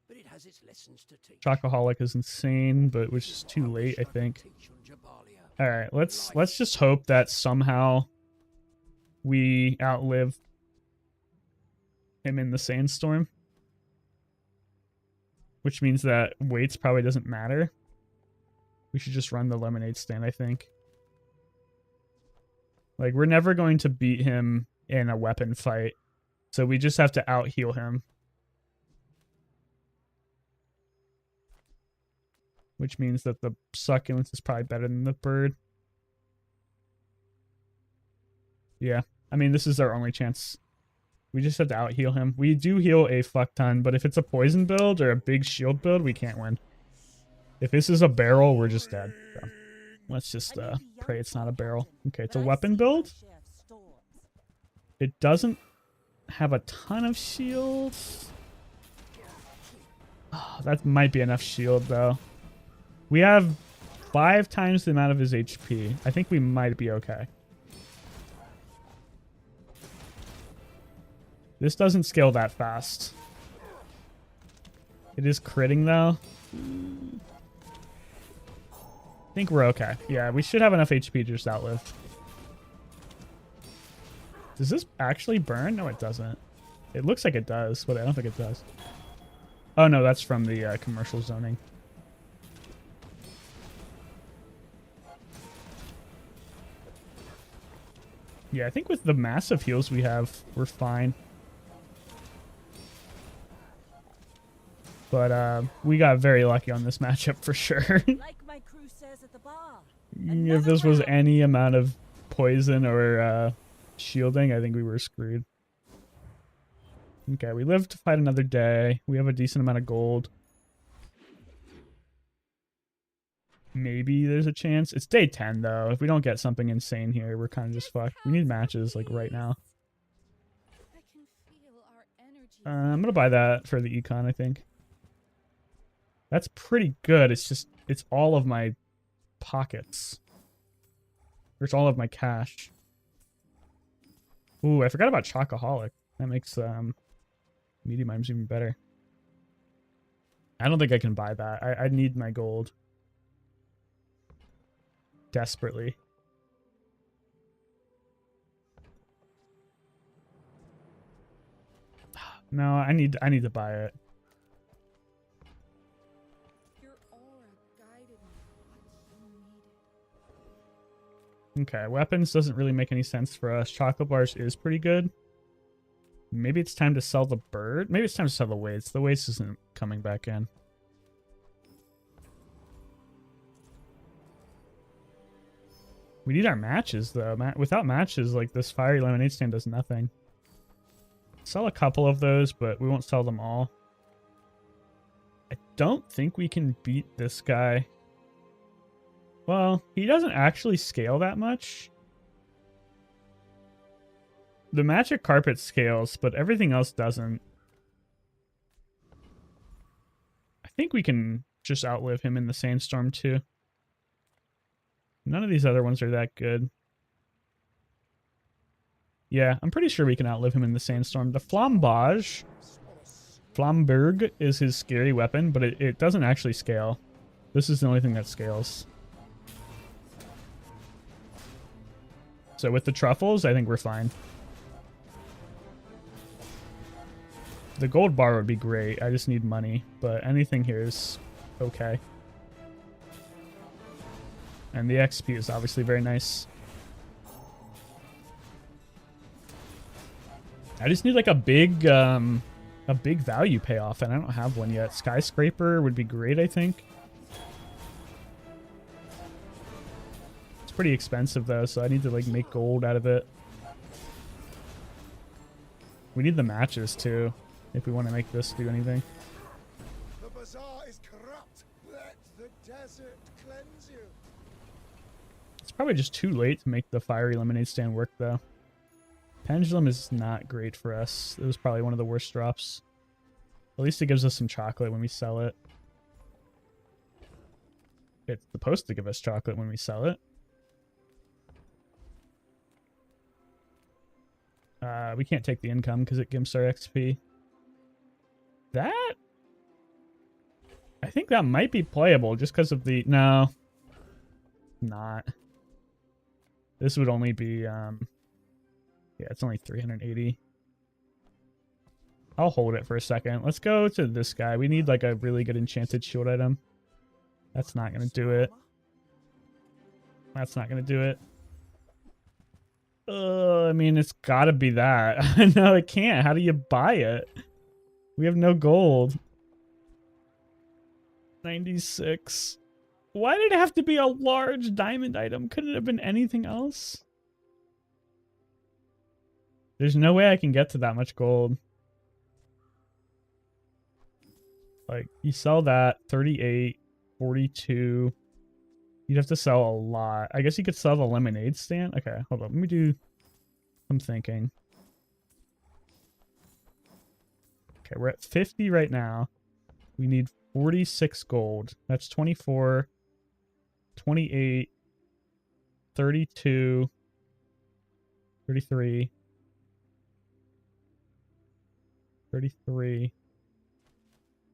But it has its lessons to teach. Chocoholic is insane, but which is too late, I think. All right, let's just hope that somehow we outlive him in the sandstorm, which means that weights probably doesn't matter. We should just run the lemonade stand, I think. Like, we're never going to beat him in a weapon fight, so we just have to out heal him. Which means that the succulence is probably better than the bird. Yeah, I mean, this is our only chance. We just have to out heal him. We do heal a fuck ton, but if it's a poison build or a big shield build, we can't win. If this is a barrel, we're just dead. So let's just pray it's not a barrel. Okay, it's a weapon build. It doesn't have a ton of shields. Oh, that might be enough shield, though. We have 5 times the amount of his HP. I think we might be okay. This doesn't scale that fast. It is critting, though. I think we're okay. Yeah, we should have enough HP to just outlive. Does this actually burn? No, it doesn't. It looks like it does, but I don't think it does. Oh, no, that's from the commercial zoning. Yeah, I think with the massive heals we have, we're fine. But we got very lucky on this matchup for sure. Like my crew says at the bar. If this was any amount of poison or shielding, I think we were screwed. Okay, we live to fight another day. We have a decent amount of gold. Maybe there's a chance. It's day 10, though. If we don't get something insane here, we're kind of just fucked. We need matches, like, right now. I can feel our energy. I'm gonna buy that for the econ, I think. That's pretty good. It's just, it's all of my pockets. Or it's all of my cash. Ooh, I forgot about Chocoholic. That makes medium items even better. I don't think I can buy that. I need my gold. Desperately. No, I need to buy it. Your aura guided me what you needed. Okay, weapons doesn't really make any sense for us. Chocolate bars is pretty good. Maybe it's time to sell the bird. Maybe it's time to sell the weights. The weights isn't coming back in. We need our matches, though. Without matches, like, this fiery lemonade stand does nothing. Sell a couple of those, but we won't sell them all. I don't think we can beat this guy. Well, he doesn't actually scale that much. The magic carpet scales, but everything else doesn't. I think we can just outlive him in the sandstorm, too. None of these other ones are that good. Yeah, I'm pretty sure we can outlive him in the sandstorm. The Flambage, Flamberg, is his scary weapon, but it doesn't actually scale. This is the only thing that scales. So with the truffles, I think we're fine. The gold bar would be great. I just need money, but anything here is okay. And the XP is obviously very nice. I just need like a big value payoff, and I don't have one yet. Skyscraper would be great, I think. It's pretty expensive though, so I need to like make gold out of it. We need the matches too, if we want to make this do anything. The bazaar is corrupt. Let the desert cleanse you. It's probably just too late to make the fiery lemonade stand work though. Pendulum is not great for us. It was probably one of the worst drops. At least it gives us some chocolate when we sell it. It's supposed to give us chocolate when we sell it. We can't take the income because it gives our XP. That? I think that might be playable just because of the... No. Not. This would only be... Yeah, it's only 380. I'll hold it for a second. Let's go to this guy. We need like a really good enchanted shield item. That's not going to do it. That's not going to do it. I mean, it's got to be that. No, it can't. How do you buy it? We have no gold. 96. Why did it have to be a large diamond item? Couldn't it have been anything else? There's no way I can get to that much gold. Like, you sell that, 38, 42. You'd have to sell a lot. I guess you could sell the lemonade stand. Okay, hold on. Let me do some thinking. Okay, we're at 50 right now. We need 46 gold. That's 24, 28, 32, 33, 33.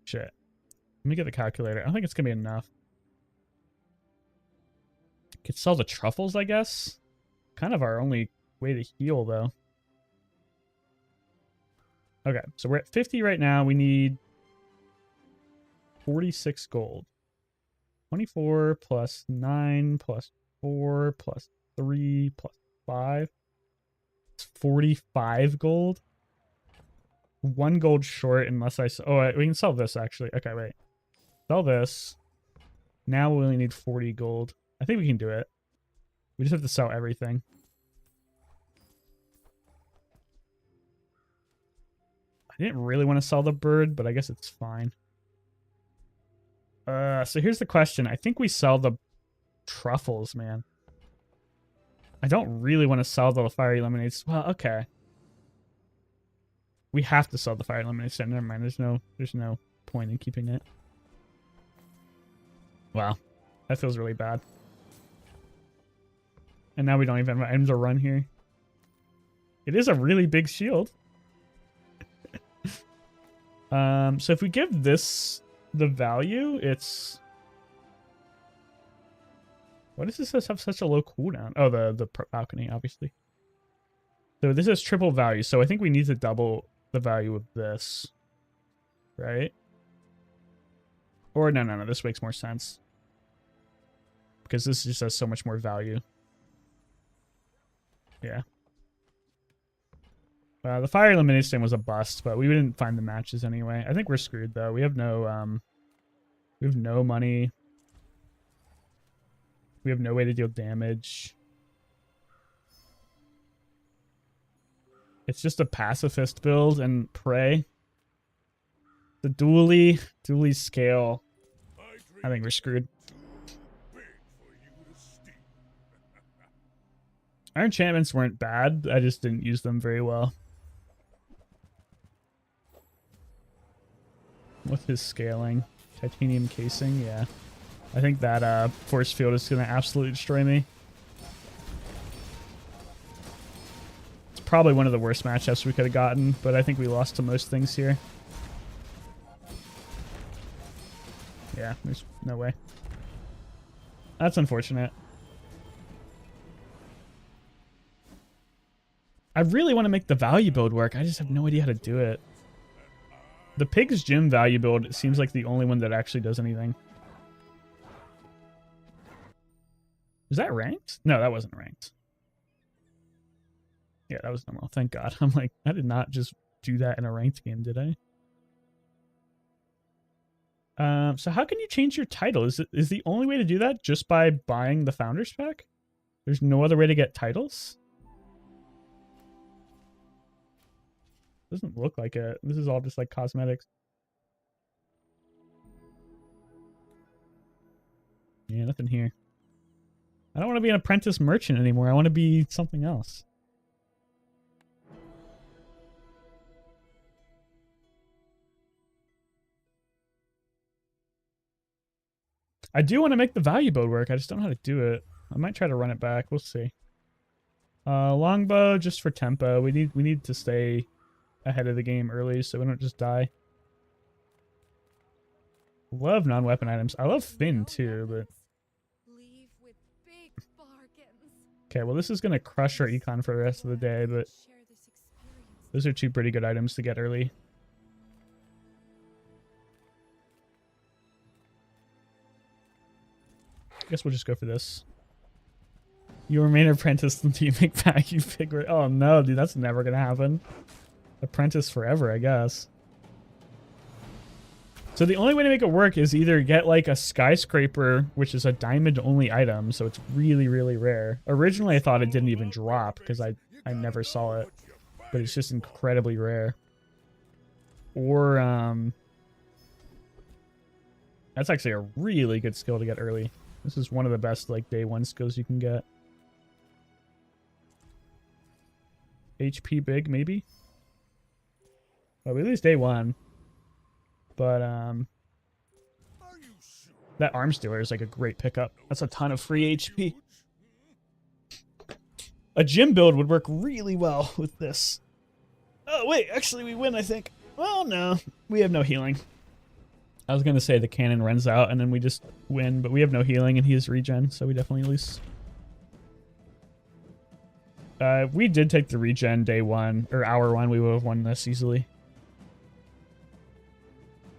Shit. Let me get the calculator. I don't think it's going to be enough. Could sell the truffles, I guess. Kind of our only way to heal, though. Okay, so we're at 50 right now. We need 46 gold. 24 plus 9 plus 4 plus 3 plus 5. It's 45 gold. 1 gold short unless I... Oh, wait, we can sell this, actually. Okay, wait. Sell this. Now we only need 40 gold. I think we can do it. We just have to sell everything. I didn't really want to sell the bird, but I guess it's fine. So here's the question. I think we sell the truffles, man. I don't really want to sell the fiery lemonades. Well, okay. We have to sell the fire lemonade stand. Never mind. There's no point in keeping it. Wow. That feels really bad. And now we don't even have items to run here. It is a really big shield. So if we give this the value, it's... Why does this have such a low cooldown? Oh, the balcony, obviously. So this is triple value. So I think we need to double the value of this. Right? Or no. This makes more sense. Because this just has so much more value. Yeah. The fire elimination was a bust, but we didn't find the matches anyway. I think we're screwed though. We have no money. We have no way to deal damage. It's just a pacifist build and pray. The dually scale. I think we're screwed. Our enchantments weren't bad. I just didn't use them very well. With his scaling. Titanium casing, yeah. I think that force field is going to absolutely destroy me. It's probably one of the worst matchups we could have gotten, but I think we lost to most things here. Yeah, there's no way. That's unfortunate. I really want to make the value build work. I just have no idea how to do it. The Pig's Gym value build, it seems like the only one that actually does anything. Is that ranked? No, that wasn't ranked. Yeah, that was normal. Thank God. I'm like, I did not just do that in a ranked game, did I? So how can you change your title? Is the only way to do that just by buying the Founders Pack? There's no other way to get titles? Doesn't look like it. This is all just like cosmetics. Yeah, nothing here. I don't want to be an apprentice merchant anymore. I want to be something else. I do want to make the value build work. I just don't know how to do it. I might try to run it back. We'll see. Longbow just for tempo. We need to stay ahead of the game early so we don't just die. Love non-weapon items. I love Finn too, but Leave with big bargains. okay, well this is gonna crush our econ for the rest of the day, but Share this experience. those are two pretty good items to get early. I guess we'll just go for this. You remain apprentice until you make back you figure. Oh no, dude, that's never gonna happen. Apprentice forever, I guess. So the only way to make it work is either get like a skyscraper, which is a diamond only item, so it's really, really rare. Originally I thought it didn't even drop because I never saw it. But it's just incredibly rare. Or that's actually a really good skill to get early. This is one of the best like day one skills you can get. HP big, maybe? Well, at least day one. But that arms dealer is like a great pickup. That's a ton of free HP. A gym build would work really well with this. Oh wait, actually we win, I think. Well, no, we have no healing. I was gonna say the cannon runs out and then we just win, but we have no healing and he has regen, so we definitely lose. If we did take the regen day one or hour one, we would have won this easily.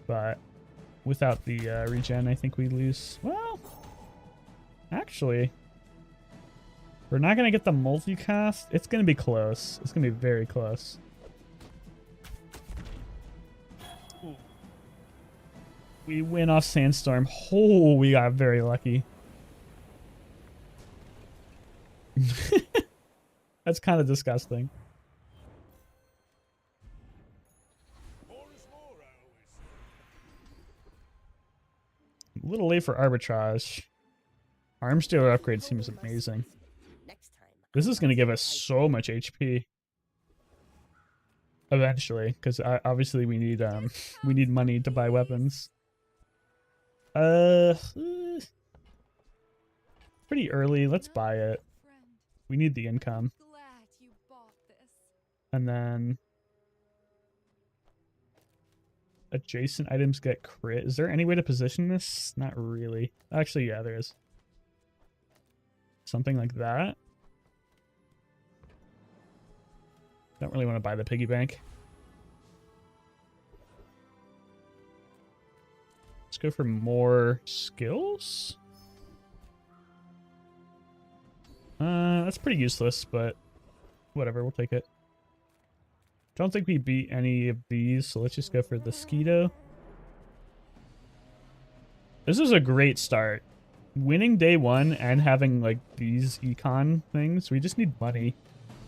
But without the regen, I think we lose. Well, actually, we're not going to get the multicast. It's going to be close. It's going to be very close. We win off Sandstorm. Oh, we got very lucky. That's kind of disgusting. A little late for arbitrage. Arms dealer upgrade seems amazing. This is going to give us so much HP. Eventually, because obviously we need money to buy weapons. Pretty early. Let's buy it. We need the income. Glad you bought this. And then adjacent items get crit. Is there any way to position this? Not really. Actually, yeah, there is. Something like that. Don't really want to buy the piggy bank. Let's go for more skills. That's pretty useless, but whatever, we'll take it. Don't think we beat any of these, so let's just go for the Skeeto. This is a great start. Winning day one and having like these econ things, we just need money.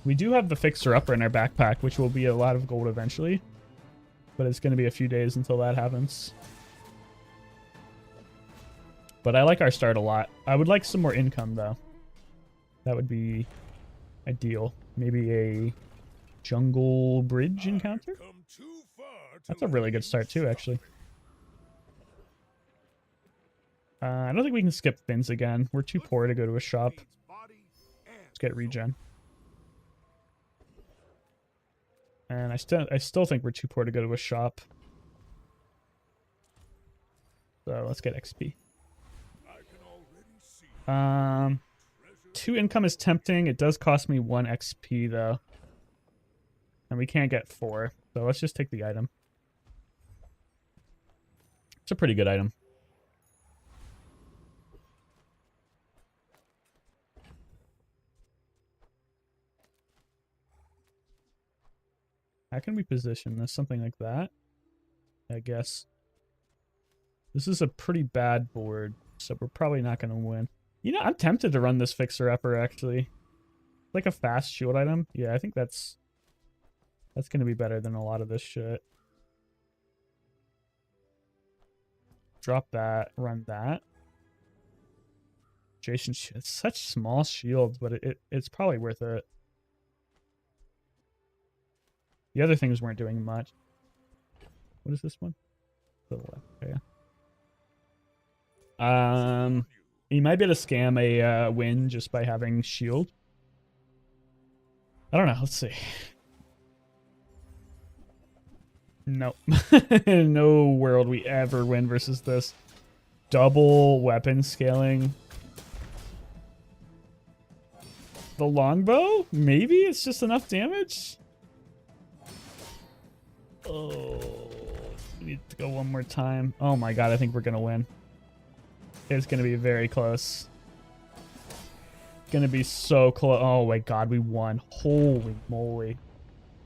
We do have the fixer-upper in our backpack, which will be a lot of gold eventually. But it's going to be a few days until that happens. But I like our start a lot. I would like some more income, though. That would be ideal. Maybe a jungle bridge encounter? That's a really good start, too, actually. I don't think we can skip Fins again. We're too poor to go to a shop. Let's get regen. And I still think we're too poor to go to a shop. So let's get XP. 2 income is tempting. It does cost me 1 XP though. And we can't get 4. So let's just take the item. It's a pretty good item. How can we position this? Something like that, I guess. This is a pretty bad board, so we're probably not going to win. You know, I'm tempted to run this fixer-upper, actually. Like a fast shield item. Yeah, I think that's going to be better than a lot of this shit. Drop that, run that. Jason, it's such small shields, but it's probably worth it. The other things weren't doing much. What is this one? To the left. Yeah. You might be able to scam a win just by having shield. I don't know. Let's see. Nope. No world we ever win versus this. Double weapon scaling. The longbow? Maybe it's just enough damage? Oh, we need to go one more time. Oh my god, I think we're gonna win. It's gonna be very close. Gonna be so close. Oh my god, we won. Holy moly.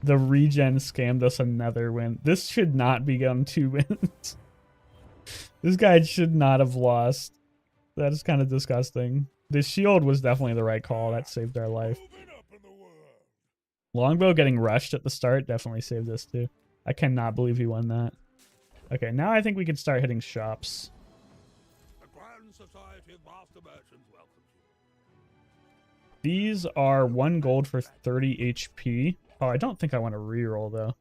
The regen scammed us another win. This should not be on 2 wins. This guy should not have lost. That is kind of disgusting. The shield was definitely the right call. That saved our life. Longbow getting rushed at the start definitely saved us too. I cannot believe he won that. Okay, now I think we can start hitting shops. The Grand Society of Master Merchants welcomes you. These are 1 gold for 30 HP. Oh, I don't think I want to reroll though.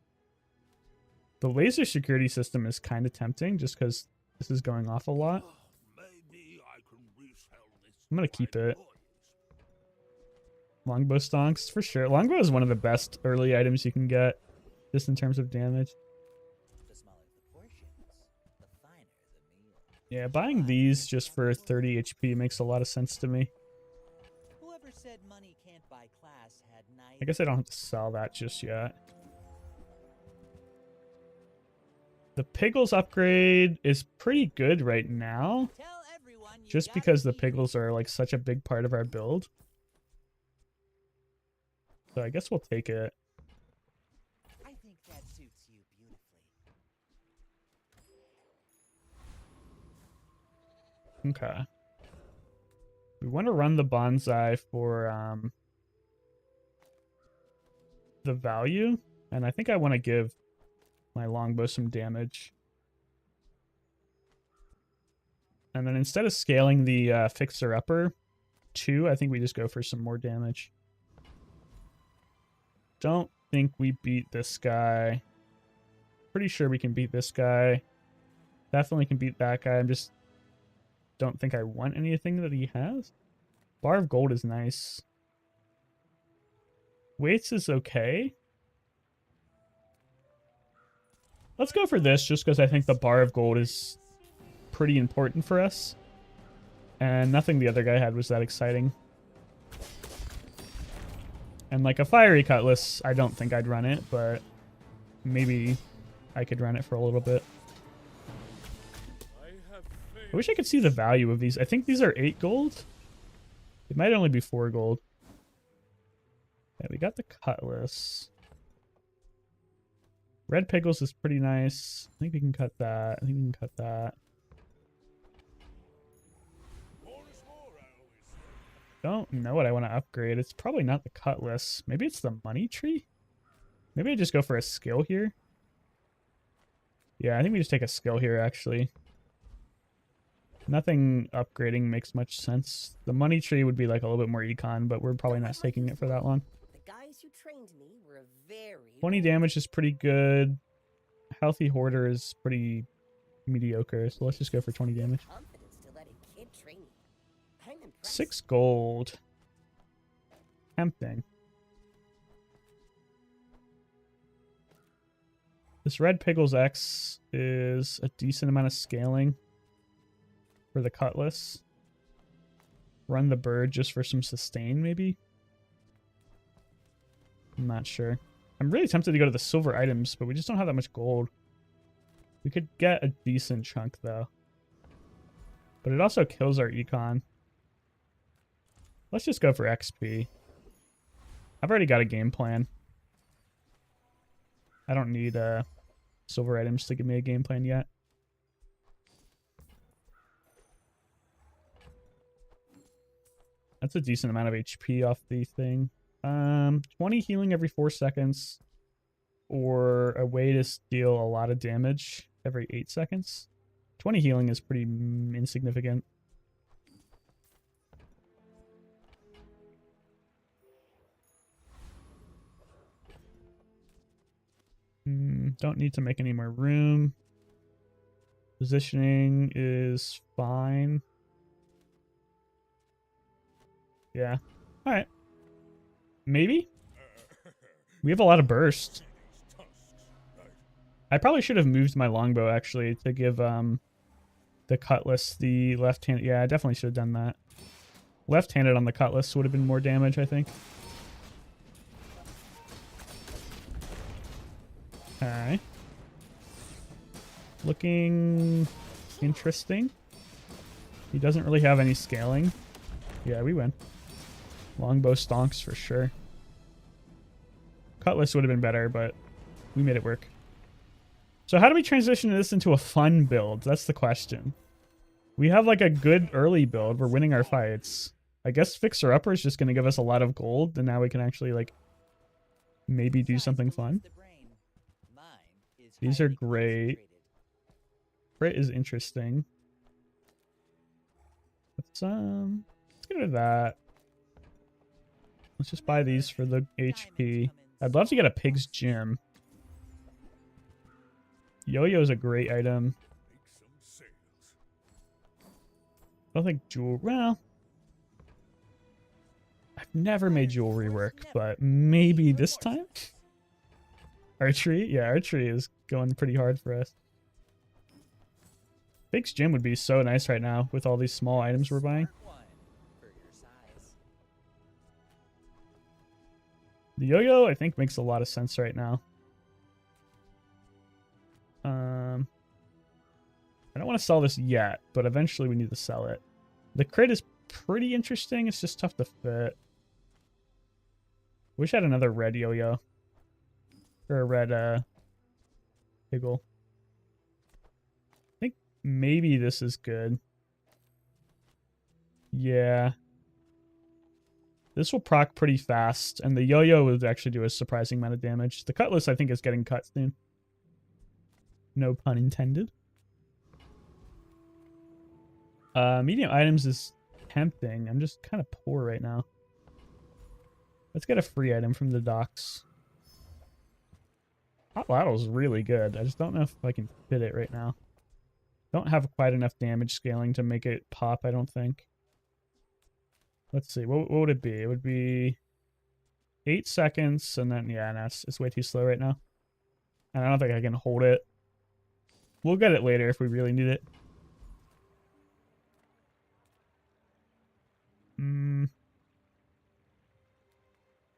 The laser security system is kind of tempting just because this is going off a lot. Maybe I can resell this. I'm going to keep to my it. boys. Longbow stonks for sure. Longbow is one of the best early items you can get just in terms of damage. The smaller the portions, the finer the meal. Yeah, buying these just for 30 HP makes a lot of sense to me. Whoever said money can't buy class had neither. I guess I don't have to sell that just yet. The Piggles upgrade is pretty good right now, Tell everyone you just gotta because the be- Piggles are like such a big part of our build. So I guess we'll take it. I think that suits you beautifully. Okay. We want to run the bonsai for the value, and I think I want to give my longbow some damage. And then instead of scaling the fixer-upper 2, I think we just go for some more damage. Don't think we beat this guy. Pretty sure we can beat this guy. Definitely can beat that guy. I'm just don't think I want anything that he has. Bar of gold is nice. Weights is okay. Let's go for this just because I think the bar of gold is pretty important for us. And nothing the other guy had was that exciting. And like a fiery cutlass, I don't think I'd run it, but maybe I could run it for a little bit. I wish I could see the value of these. I think these are 8 gold. It might only be 4 gold. Yeah, we got the cutlass. Red Piggles is pretty nice. I think we can cut that. I think we can cut that. Don't know what I want to upgrade. It's probably not the cutlass. Maybe it's the money tree? Maybe I just go for a skill here. Yeah, I think we just take a skill here, actually. Nothing upgrading makes much sense. The money tree would be like a little bit more econ, but we're probably not taking it for that long. The guys who trained me were very 20 damage is pretty good. Healthy Hoarder is pretty mediocre, so let's just go for 20 damage. confidence to let a kid train you. I'm impressed. 6 gold. Tempting. This Red Piggles X is a decent amount of scaling for the cutlass. Run the bird just for some sustain, maybe? I'm not sure. I'm really tempted to go to the silver items, but we just don't have that much gold. We could get a decent chunk, though. But it also kills our econ. Let's just go for XP. I've already got a game plan. I don't need silver items to give me a game plan yet. That's a decent amount of HP off the thing. 20 healing every 4 seconds. Or a way to deal a lot of damage every 8 seconds. 20 healing is pretty insignificant. Don't need to make any more room. Positioning is fine. Yeah. Alright. Maybe? We have a lot of burst. I probably should have moved my longbow actually to give the cutlass the left-handed. Yeah, I definitely should have done that. Left-handed on the cutlass would have been more damage, I think. Alright. Looking interesting. He doesn't really have any scaling. Yeah, we win. Longbow stonks for sure. Cutlass would have been better, but we made it work. So how do we transition this into a fun build? That's the question. We have like a good early build. We're winning our fights. I guess Fixer Upper is just going to give us a lot of gold, and now we can actually like maybe do something fun. These are great. Crit is interesting. Let's get rid of that. Let's just buy these for the HP. I'd love to get a pig's gym. Yo-yo is a great item. I don't think jewelry. Well, I've never made jewelry work, but maybe this time. Archery, yeah, archery is going pretty hard for us. Pig's gym would be so nice right now with all these small items we're buying. The yo-yo, I think, makes a lot of sense right now. I don't want to sell this yet, but eventually we need to sell it. The crit is pretty interesting. It's just tough to fit. Wish I had another red yo-yo. Or a red, piggle. I think maybe this is good. Yeah. This will proc pretty fast, and the yo-yo would actually do a surprising amount of damage. The cutlass, I think, is getting cut soon. No pun intended. Medium items is tempting. I'm just kind of poor right now. Let's get a free item from the docks. Hot Laddle's really good. I just don't know if I can fit it right now. Don't have quite enough damage scaling to make it pop, I don't think. Let's see. What would it be? It would be 8 seconds, and then, yeah, no, it's way too slow right now. And I don't think I can hold it. We'll get it later if we really need it.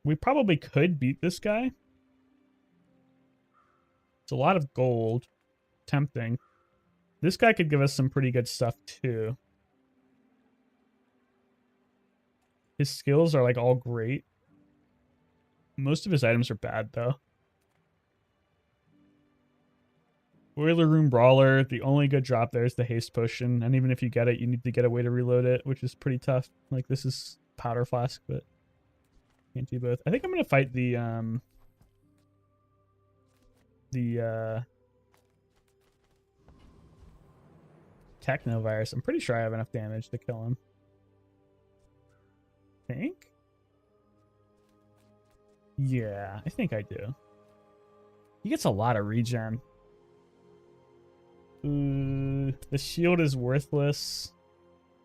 We probably could beat this guy. It's a lot of gold. Tempting. This guy could give us some pretty good stuff too. His skills are like all great. Most of his items are bad though. Boiler Room Brawler, the only good drop there is the haste potion, and even if you get it, you need to get a way to reload it, which is pretty tough. Like, this is powder flask, but can't do both. I think I'm gonna fight the Technovirus. I'm pretty sure I have enough damage to kill him. Think? Yeah, I think I do. He gets a lot of regen. The shield is worthless.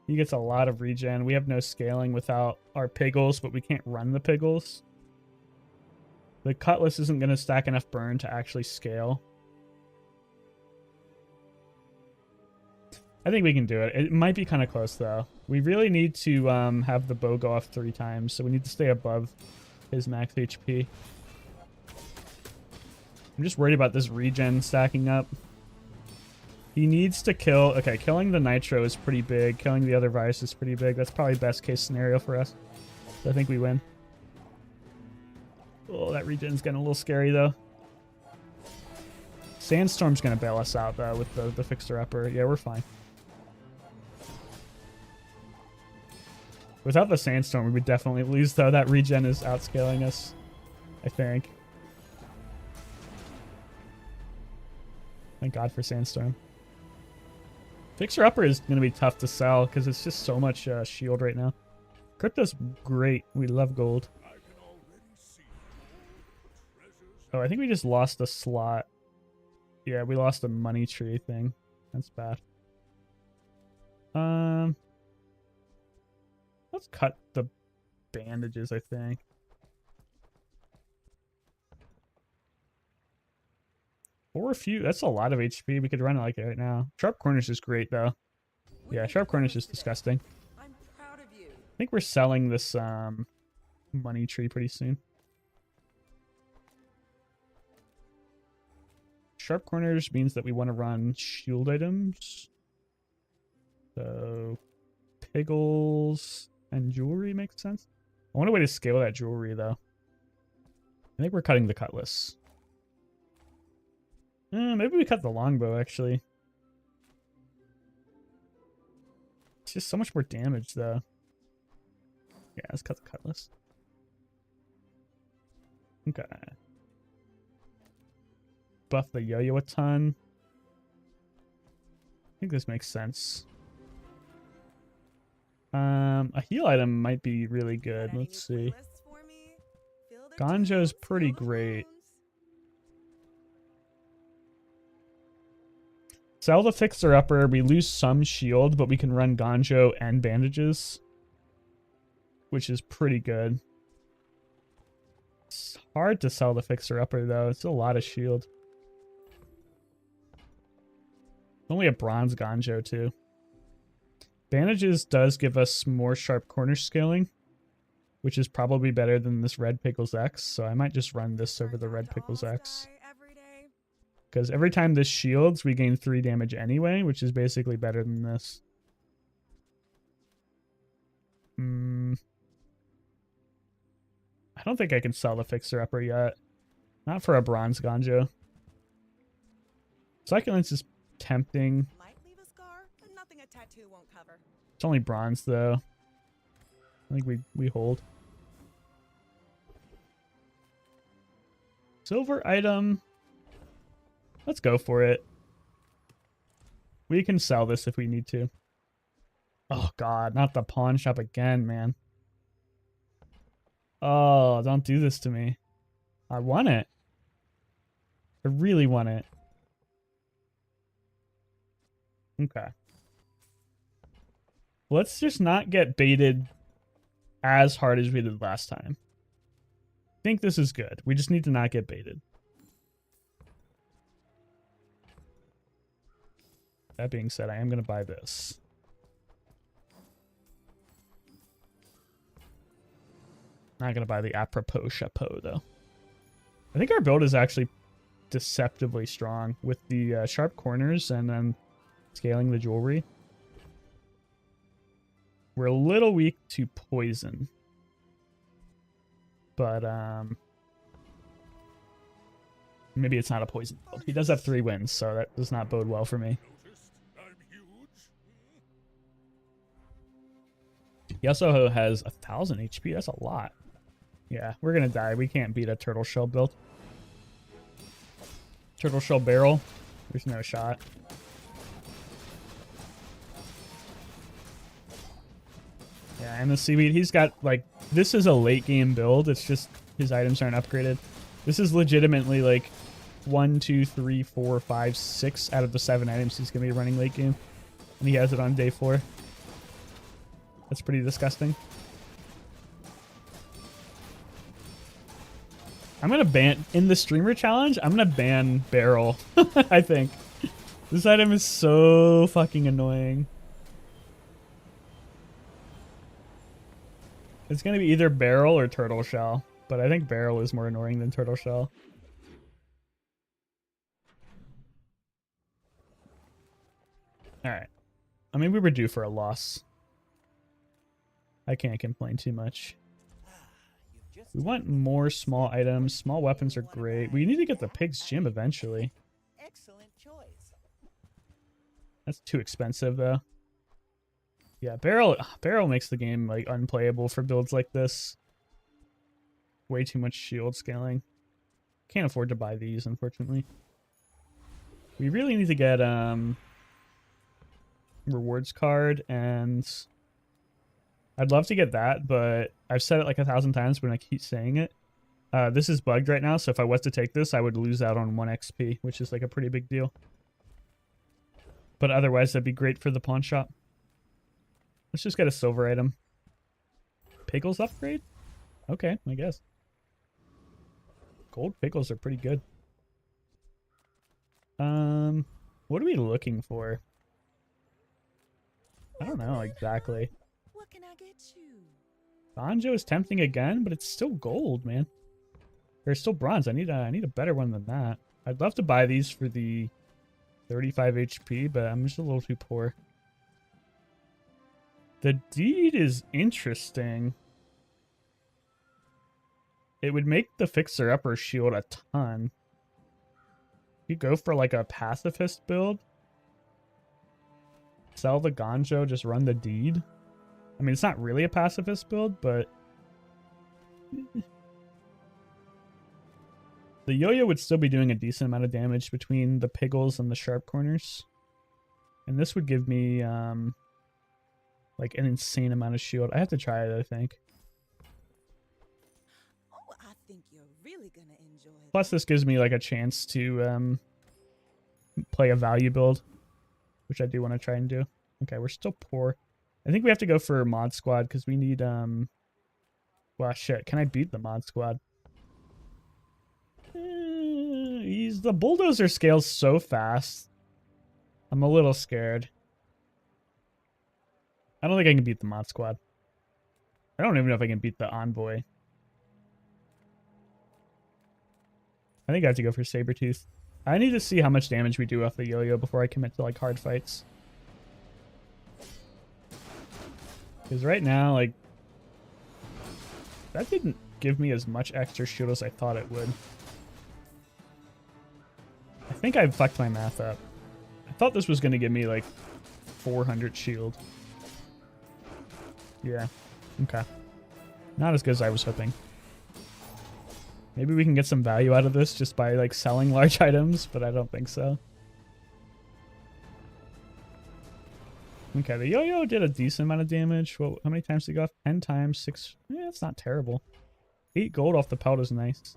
He gets a lot of regen. We have no scaling without our piggles, but we can't run the piggles. The cutlass isn't going to stack enough burn to actually scale. I think we can do it. It might be kind of close, though. We really need to have the bow go off 3 times, so we need to stay above his max HP. I'm just worried about this regen stacking up. He needs to kill... Okay, killing the Nitro is pretty big. Killing the other virus is pretty big. That's probably best case scenario for us. So I think we win. Oh, that regen's getting a little scary, though. Sandstorm's going to bail us out, though, with the fixer-upper. Yeah, we're fine. Without the Sandstorm, we would definitely lose, though. That regen is outscaling us, I think. Thank God for Sandstorm. Fixer Upper is going to be tough to sell because it's just so much shield right now. Crypto's great. We love gold. Oh, I think we just lost a slot. Yeah, we lost a money tree thing. That's bad. Let's cut the bandages, I think. For a few, that's a lot of HP. We could run it like it right now. Sharp Corners is great though. Yeah, Sharp Corners is disgusting. I'm proud of you. I think we're selling this money tree pretty soon. Sharp Corners means that we want to run shield items. So Piggles and jewelry makes sense. I want a way to scale that jewelry though. I think we're cutting the cutlass. Maybe we cut the longbow actually. It's just so much more damage though. Yeah, let's cut the cutlass. Okay. Buff the yo-yo a ton. I think this makes sense. A heal item might be really good. Let's see. Ganjo's pretty great. Sell the fixer upper. We lose some shield, but we can run Ganjo and bandages, which is pretty good. It's hard to sell the fixer upper though. It's a lot of shield. Only a bronze Ganjo too. Bandages does give us more sharp corner scaling, which is probably better than this red Pickles X. So I might just run this over the red Pickles X. Because every time this shields, we gain 3 damage anyway, which is basically better than this. I don't think I can sell the fixer upper yet. Not for a bronze Ganjo. Succulence is tempting. Might leave a scar, but nothing a tattoo won't cover. It's only bronze though. I think we hold. Silver item. Let's go for it. We can sell this if we need to. Oh god, not the pawn shop again, man. Oh, don't do this to me. I want it. I really want it. Okay. Let's just not get baited as hard as we did last time. I think this is good. We just need to not get baited. That being said, I am going to buy this. Not going to buy the apropos chapeau, though. I think our build is actually deceptively strong with the sharp corners and then scaling the jewelry. We're a little weak to poison. But, maybe it's not a poison build. He does have 3 wins, so that does not bode well for me. He also has 1,000 HP. That's a lot. Yeah, we're gonna die. We can't beat a turtle shell build. Turtle shell barrel. There's no shot. Yeah, and the seaweed, he's got, like, this is a late game build. It's just his items aren't upgraded. This is legitimately, like, 1, 2, 3, 4, 5, 6 out of the 7 items he's going to be running late game. And he has it on day 4. That's pretty disgusting. I'm going to ban, in the streamer challenge, I'm going to ban barrel, I think. This item is so fucking annoying. It's going to be either barrel or turtle shell, but I think barrel is more annoying than turtle shell. Alright. I mean, we were due for a loss. I can't complain too much. We want more small items. Small weapons are great. We need to get the pig's gym eventually. Excellent choice. That's too expensive though. Yeah, barrel makes the game like unplayable for builds like this. Way too much shield scaling. Can't afford to buy these, unfortunately. We really need to get rewards card, and I'd love to get that, but I've said it like 1,000 times, but I keep saying it. This is bugged right now, so if I was to take this, I would lose out on 1 XP, which is like a pretty big deal. But otherwise, that'd be great for the pawn shop. Let's just get a silver item. Pickles upgrade? Okay, I guess. Gold pickles are pretty good. What are we looking for? I don't know exactly. What can I get you? Banjo is tempting again, but it's still gold, man. There's still bronze. I need a better one than that. I'd love to buy these for the 35 HP, but I'm just a little too poor. The deed is interesting. It would make the fixer-upper shield a ton. You go for like a pacifist build. Sell the Ganjo, just run the deed. I mean, it's not really a pacifist build, but the yo-yo would still be doing a decent amount of damage between the piggles and the sharp corners. And this would give me like an insane amount of shield. I have to try it, I think. Oh, I think you're really gonna enjoy it. Plus, this gives me like a chance to play a value build, which I do want to try and do. Okay, we're still poor. I think we have to go for mod squad because we need well, shit. Can I beat the mod squad? The bulldozer scales so fast. I'm a little scared. I don't think I can beat the mod squad. I don't even know if I can beat the envoy. I think I have to go for Sabretooth. I need to see how much damage we do off the yo-yo before I commit to like hard fights. Because right now, like, that didn't give me as much extra shield as I thought it would. I think I fucked my math up. I thought this was going to give me like 400 shield. Yeah. Okay. Not as good as I was hoping. Maybe we can get some value out of this just by like selling large items, but I don't think so. Okay, the yo-yo did a decent amount of damage. Well, how many times did it go off? 10 times, 6. Yeah, it's not terrible. 8 gold off the pelt is nice.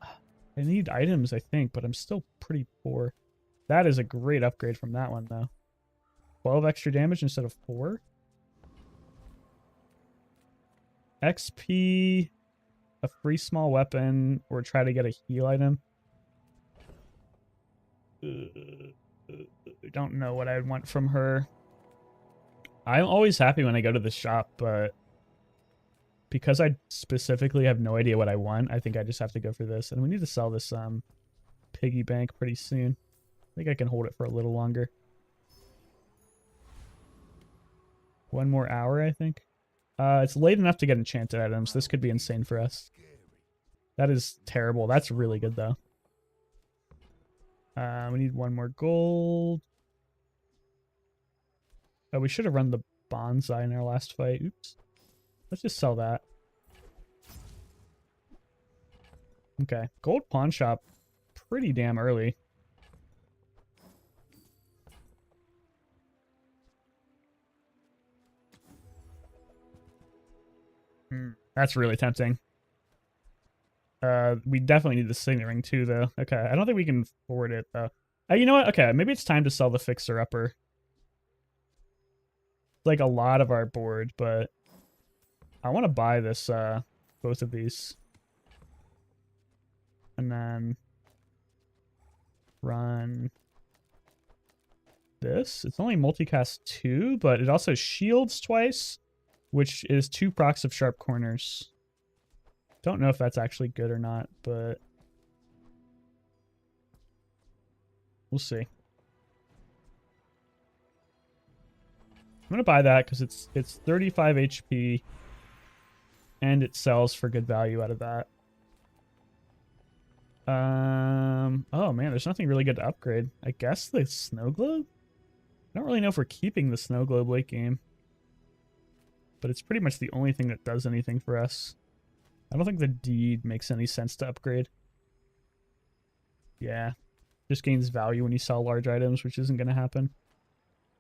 I need items, I think, but I'm still pretty poor. That is a great upgrade from that one, though. 12 extra damage instead of 4. XP, a free small weapon, or try to get a heal item. I don't know what I'd want from her. I'm always happy when I go to the shop, but because I specifically have no idea what I want, I think I just have to go for this. And we need to sell this piggy bank pretty soon. I think I can hold it for a little longer. 1 more hour, I think. It's late enough to get enchanted items. This could be insane for us. That is terrible. That's really good, though. We need 1 more gold. Oh, we should have run the bonsai in our last fight. Oops. Let's just sell that. Okay. Gold pawn shop. Pretty damn early. That's really tempting. We definitely need the signet ring too, though. Okay, I don't think we can afford it, though. You know what? Okay, maybe it's time to sell the fixer-upper. Like a lot of our board, but I want to buy this, both of these. And then run this. It's only multicast 2, but it also shields twice, which is 2 procs of sharp corners. Don't know if that's actually good or not, but we'll see. I'm gonna buy that because it's 35 HP and it sells for good value out of that. Oh man, there's nothing really good to upgrade. I guess the snow globe? I don't really know if we're keeping the snow globe late game, but it's pretty much the only thing that does anything for us. I don't think the deed makes any sense to upgrade. Yeah, just gains value when you sell large items, which isn't going to happen.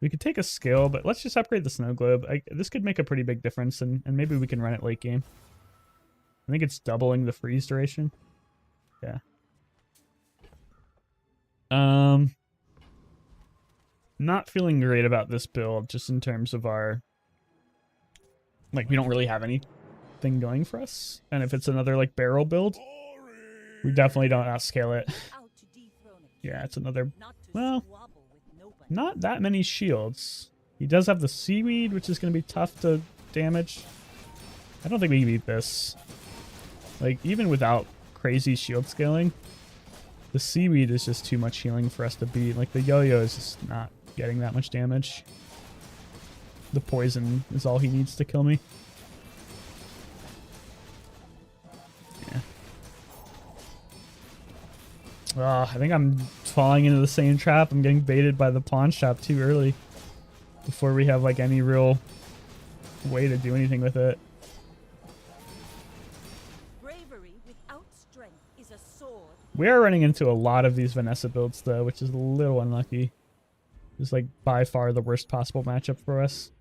We could take a skill, but let's just upgrade the snow globe. This could make a pretty big difference, and maybe we can run it late game. I think it's doubling the freeze duration. Yeah. Not feeling great about this build, just in terms of our... Like, we don't really have anything going for us. And if it's another, like, barrel build, we definitely don't outscale it. Out Yeah, it's another... Not to Well, squabble with nobody. not that many shields. He does have the seaweed, which is going to be tough to damage. I don't think we can beat this. Like, even without crazy shield scaling, the seaweed is just too much healing for us to beat. Like, the yo-yo is just not getting that much damage. The poison is all he needs to kill me. Yeah. I think I'm falling into the same trap. I'm getting baited by the pawn shop too early. Before we have, like, any real way to do anything with it. Bravery without strength is a sword. We are running into a lot of these Vanessa builds, though, which is a little unlucky. It's, like, by far the worst possible matchup for us.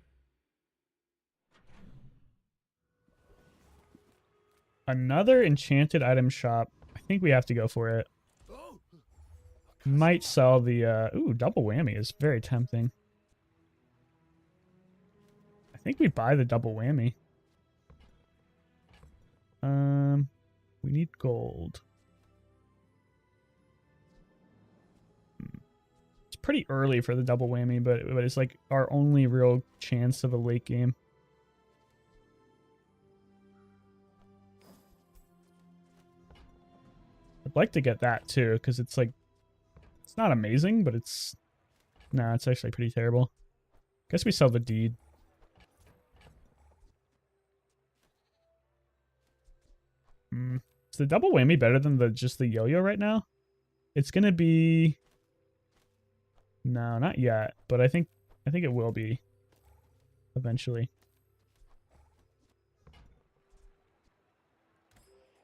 Another enchanted item shop. I think we have to go for it. Might sell the, ooh, double whammy is very tempting. I think we buy the double whammy. We need gold. It's pretty early for the double whammy, but it's like our only real chance of a late game. I'd like to get that too, because it's like, it's not amazing, but it's, nah, it's actually pretty terrible. Guess we sell the deed. Is the double whammy better than just the yo-yo right now? It's gonna be... No, not yet, but I think it will be eventually.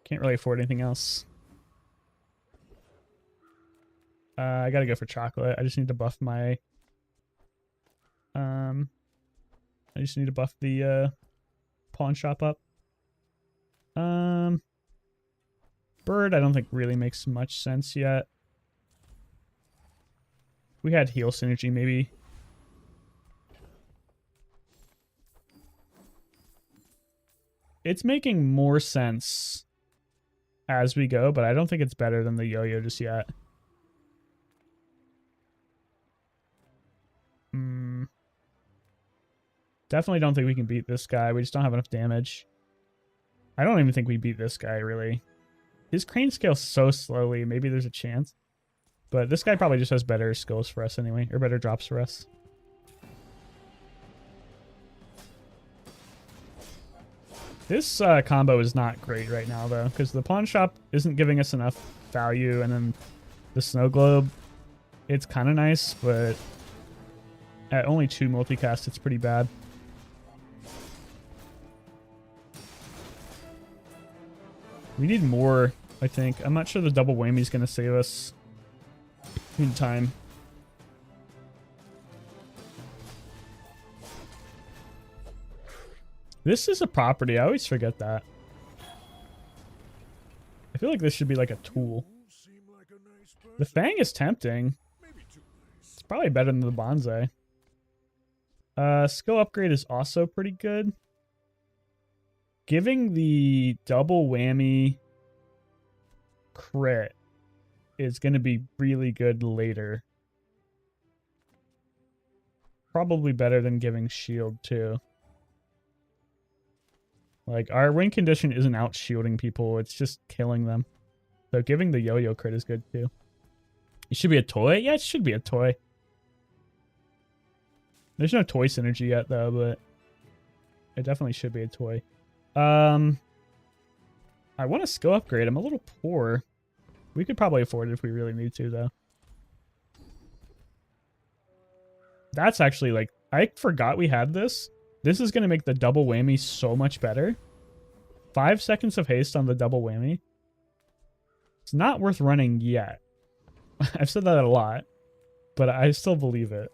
Can't really afford anything else. I gotta go for chocolate. I just need to buff my... I just need to buff the pawn shop up. Bird, I don't think really makes much sense yet. We had heal synergy, maybe. It's making more sense as we go, but I don't think it's better than the yo-yo just yet. Definitely don't think we can beat this guy. We just don't have enough damage. I don't even think we beat this guy, really. His crane scales so slowly. Maybe there's a chance. But this guy probably just has better skills for us anyway. Or better drops for us. This combo is not great right now, though. Because the pawn shop isn't giving us enough value. And then the snow globe, it's kind of nice. But at only 2 multicast, it's pretty bad. We need more, I think. I'm not sure the double whammy is going to save us in time. This is a property. I always forget that. I feel like this should be like a tool. The Fang is tempting. It's probably better than the Bonsai. Skill upgrade is also pretty good. Giving the double whammy crit is going to be really good later. Probably better than giving shield too. Like, our win condition isn't out shielding people, it's just killing them. So giving the yo-yo crit is good too. It should be a toy? Yeah, it should be a toy. There's no toy synergy yet though, but it definitely should be a toy. I want a skill upgrade. I'm a little poor. We could probably afford it if we really need to, though. That's actually, like, I forgot we had this. This is going to make the double whammy so much better. 5 seconds of haste on the double whammy. It's not worth running yet. I've said that a lot, but I still believe it.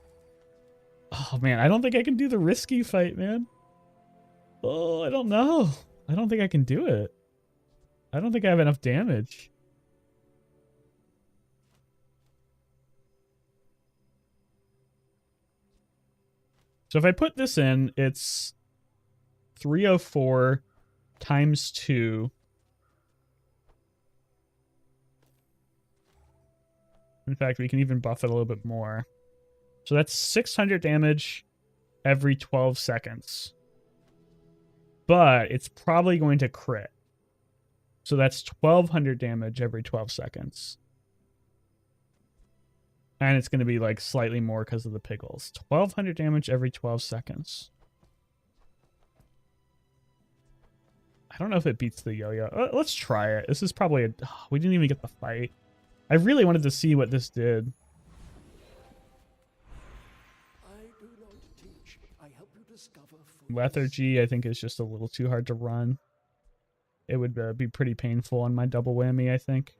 Oh, man, I don't think I can do the risky fight, man. Oh, I don't know. I don't think I can do it. I don't think I have enough damage. So if I put this in, it's 304 times 2. In fact, we can even buff it a little bit more. So that's 600 damage every 12 seconds. But it's probably going to crit. So that's 1200 damage every 12 seconds. And it's going to be like slightly more because of the pickles. 1200 damage every 12 seconds. I don't know if it beats the yo-yo. Let's try it. This is probably a... we didn't even get the fight. I really wanted to see what this did. I do not teach. I help you discover Lethargy, I think, is just a little too hard to run. It would be pretty painful on my double whammy, I think.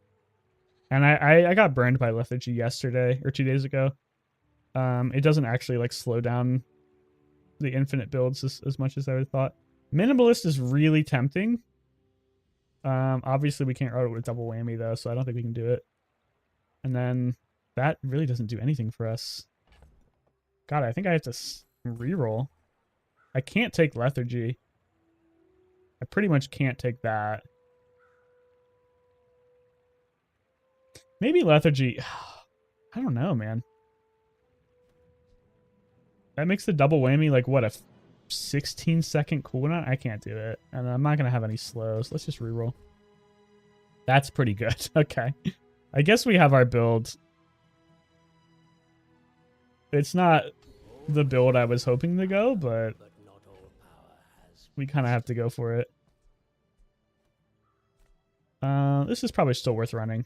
And I got burned by lethargy yesterday or 2 days ago. It doesn't actually like slow down the infinite builds as much as I would have thought. Minimalist is really tempting. Obviously we can't roll it with double whammy though, so I don't think we can do it. And then that really doesn't do anything for us. God, I think I have to reroll. I can't take lethargy. I pretty much can't take that. Maybe lethargy. I don't know, man. That makes the double whammy like what, a 16-second cooldown? I can't do it. And I'm not going to have any slows. Let's just reroll. That's pretty good. Okay. I guess we have our build. It's not the build I was hoping to go, but we kind of have to go for it. This is probably still worth running.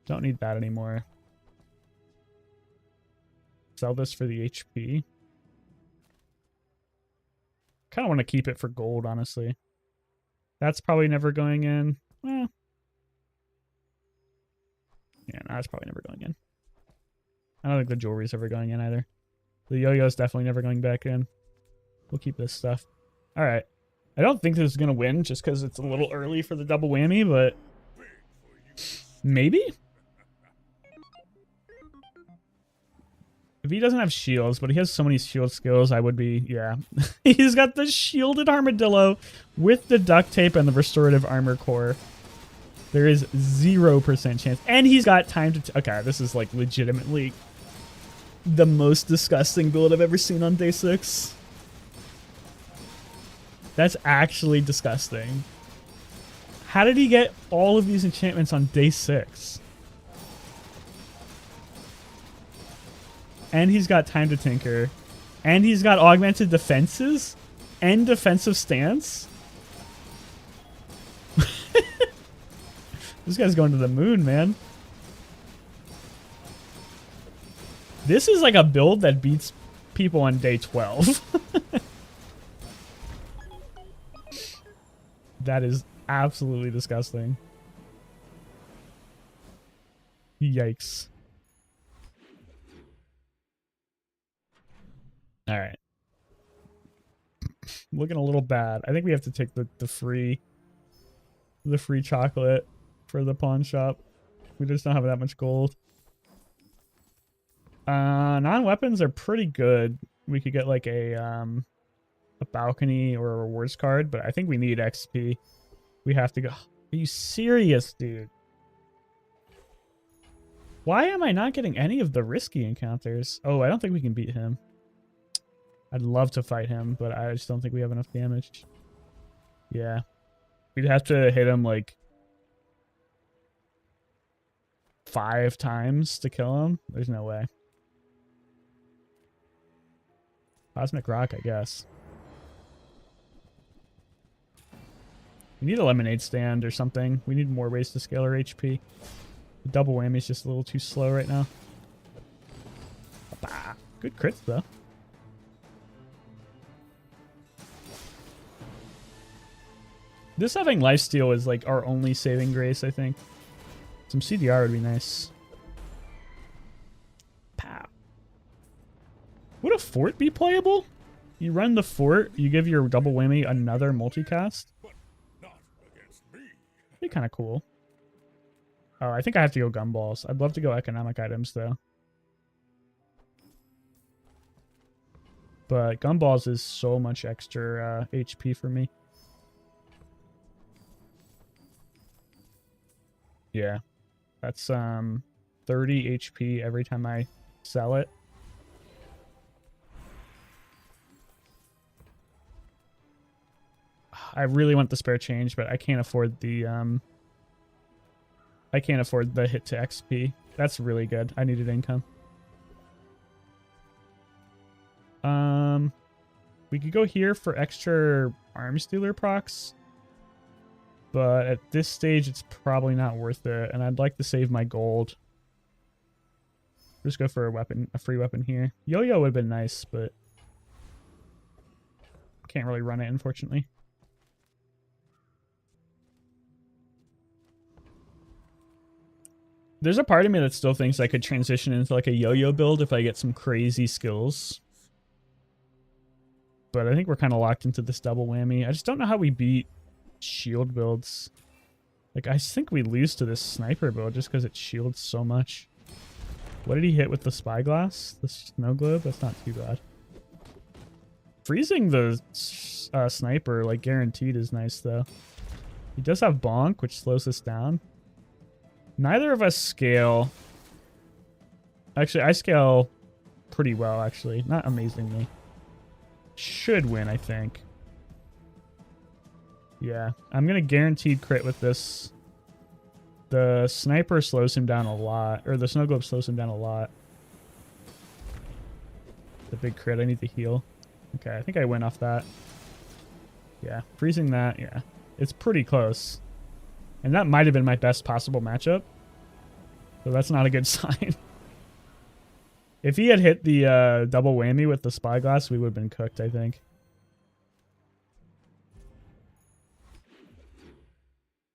Don't need that anymore. Sell this for the HP. Kind of want to keep it for gold, honestly. That's probably never going in. Well, yeah, no, that's probably never going in. I don't think the jewelry's ever going in either. The yo-yo's definitely never going back in. We'll keep this stuff. All right. I don't think this is going to win just because it's a little early for the double whammy, but maybe? If he doesn't have shields, but he has so many shield skills, I would be, yeah. He's got the shielded armadillo with the duct tape and the restorative armor core. There is 0% chance. And he's got time to... okay, this is like legitimately the most disgusting build I've ever seen on day 6. That's actually disgusting. How did he get all of these enchantments on day 6? And he's got time to tinker. And he's got augmented defenses and defensive stance. This guy's going to the moon, man. This is like a build that beats people on day 12. That is absolutely disgusting. Yikes. All right. Looking a little bad. I think we have to take the free chocolate for the pawn shop. We just don't have that much gold. Non-weapons are pretty good. We could get like a balcony or a rewards card, but I think we need XP. We have to go. Are you serious, dude? Why am I not getting any of the risky encounters? Oh, I don't think we can beat him. I'd love to fight him, but I just don't think we have enough damage. Yeah. We'd have to hit him like 5 times to kill him. There's no way. Cosmic Rock, I guess. We need a lemonade stand or something. We need more ways to scale our HP. The double whammy is just a little too slow right now. Good crits, though. This having lifesteal is like our only saving grace, I think. Some CDR would be nice. Pow. Would a fort be playable? You run the fort, you give your double whammy another multicast. Be kind of cool. Oh, I think I have to go gumballs. I'd love to go economic items though. But gumballs is so much extra HP for me. Yeah. That's 30 HP every time I sell it. I really want the spare change, but I can't afford the hit to XP. That's really good. I needed income. We could go here for extra arms dealer procs, but at this stage it's probably not worth it, and I'd like to save my gold. Just go for a free weapon here. Yo-yo would have been nice, but can't really run it, unfortunately. There's a part of me that still thinks I could transition into like a yo-yo build if I get some crazy skills. But I think we're kind of locked into this double whammy. I just don't know how we beat shield builds. Like, I think we lose to this sniper build just because it shields so much. What did he hit with the spyglass? The snow globe? That's not too bad. Freezing the sniper, like, guaranteed is nice, though. He does have bonk, which slows us down. Neither of us scale. Actually, I scale pretty well, actually. Not amazingly. Should win, I think. Yeah, I'm gonna guaranteed crit with this. The sniper slows him down a lot, or the snow globe slows him down a lot. The big crit, I need to heal. Okay, I think I win off that. Yeah, freezing that, yeah. It's pretty close. And that might have been my best possible matchup. So that's not a good sign. If he had hit the double whammy with the spyglass, we would have been cooked, I think.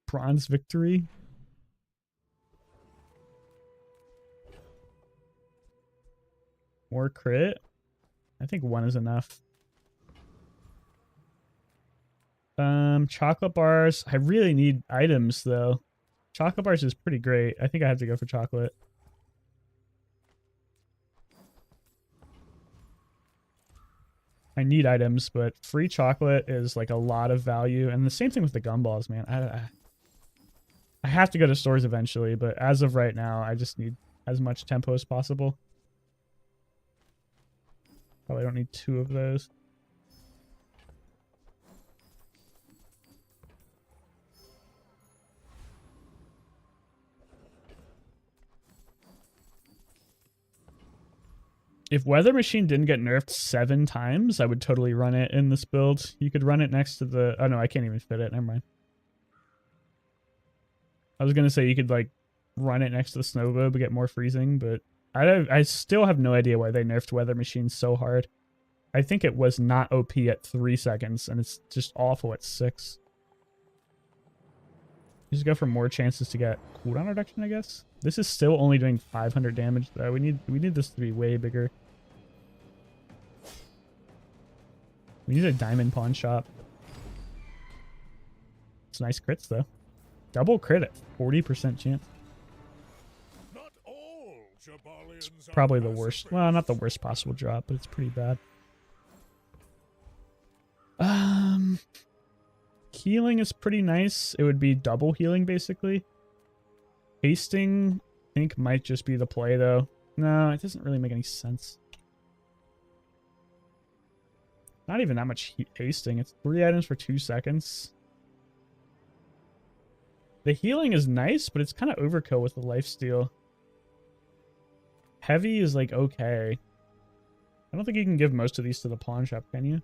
Bronze victory. More crit. I think one is enough. Chocolate bars. I really need items though. Chocolate bars is pretty great. I think I have to go for chocolate. I need items, but free chocolate is like a lot of value. And the same thing with the gumballs, man. I have to go to stores eventually, but as of right now, I just need as much tempo as possible. Probably don't need 2 of those. If Weather Machine didn't get nerfed 7 times, I would totally run it in this build. You could run it next to the... Oh, no, I can't even fit it. Never mind. I was going to say you could, like, run it next to the snow globe to get more freezing, but I still have no idea why they nerfed Weather Machine so hard. I think it was not OP at 3 seconds, and it's just awful at 6. Just go for more chances to get cooldown reduction, I guess. This is still only doing 500 damage, though. We need this to be way bigger. We need a diamond pawn shop. It's nice crits, though. Double crit at 40% chance. Not all It's probably the worst. Well, not the worst possible drop, but it's pretty bad. Healing is pretty nice. It would be double healing, basically. Hasting, I think, might just be the play, though. No, it doesn't really make any sense. Not even that much hasting. It's 3 items for 2 seconds. The healing is nice, but it's kind of overkill with the lifesteal. Heavy is, like, okay. I don't think you can give most of these to the pawn shop, can you?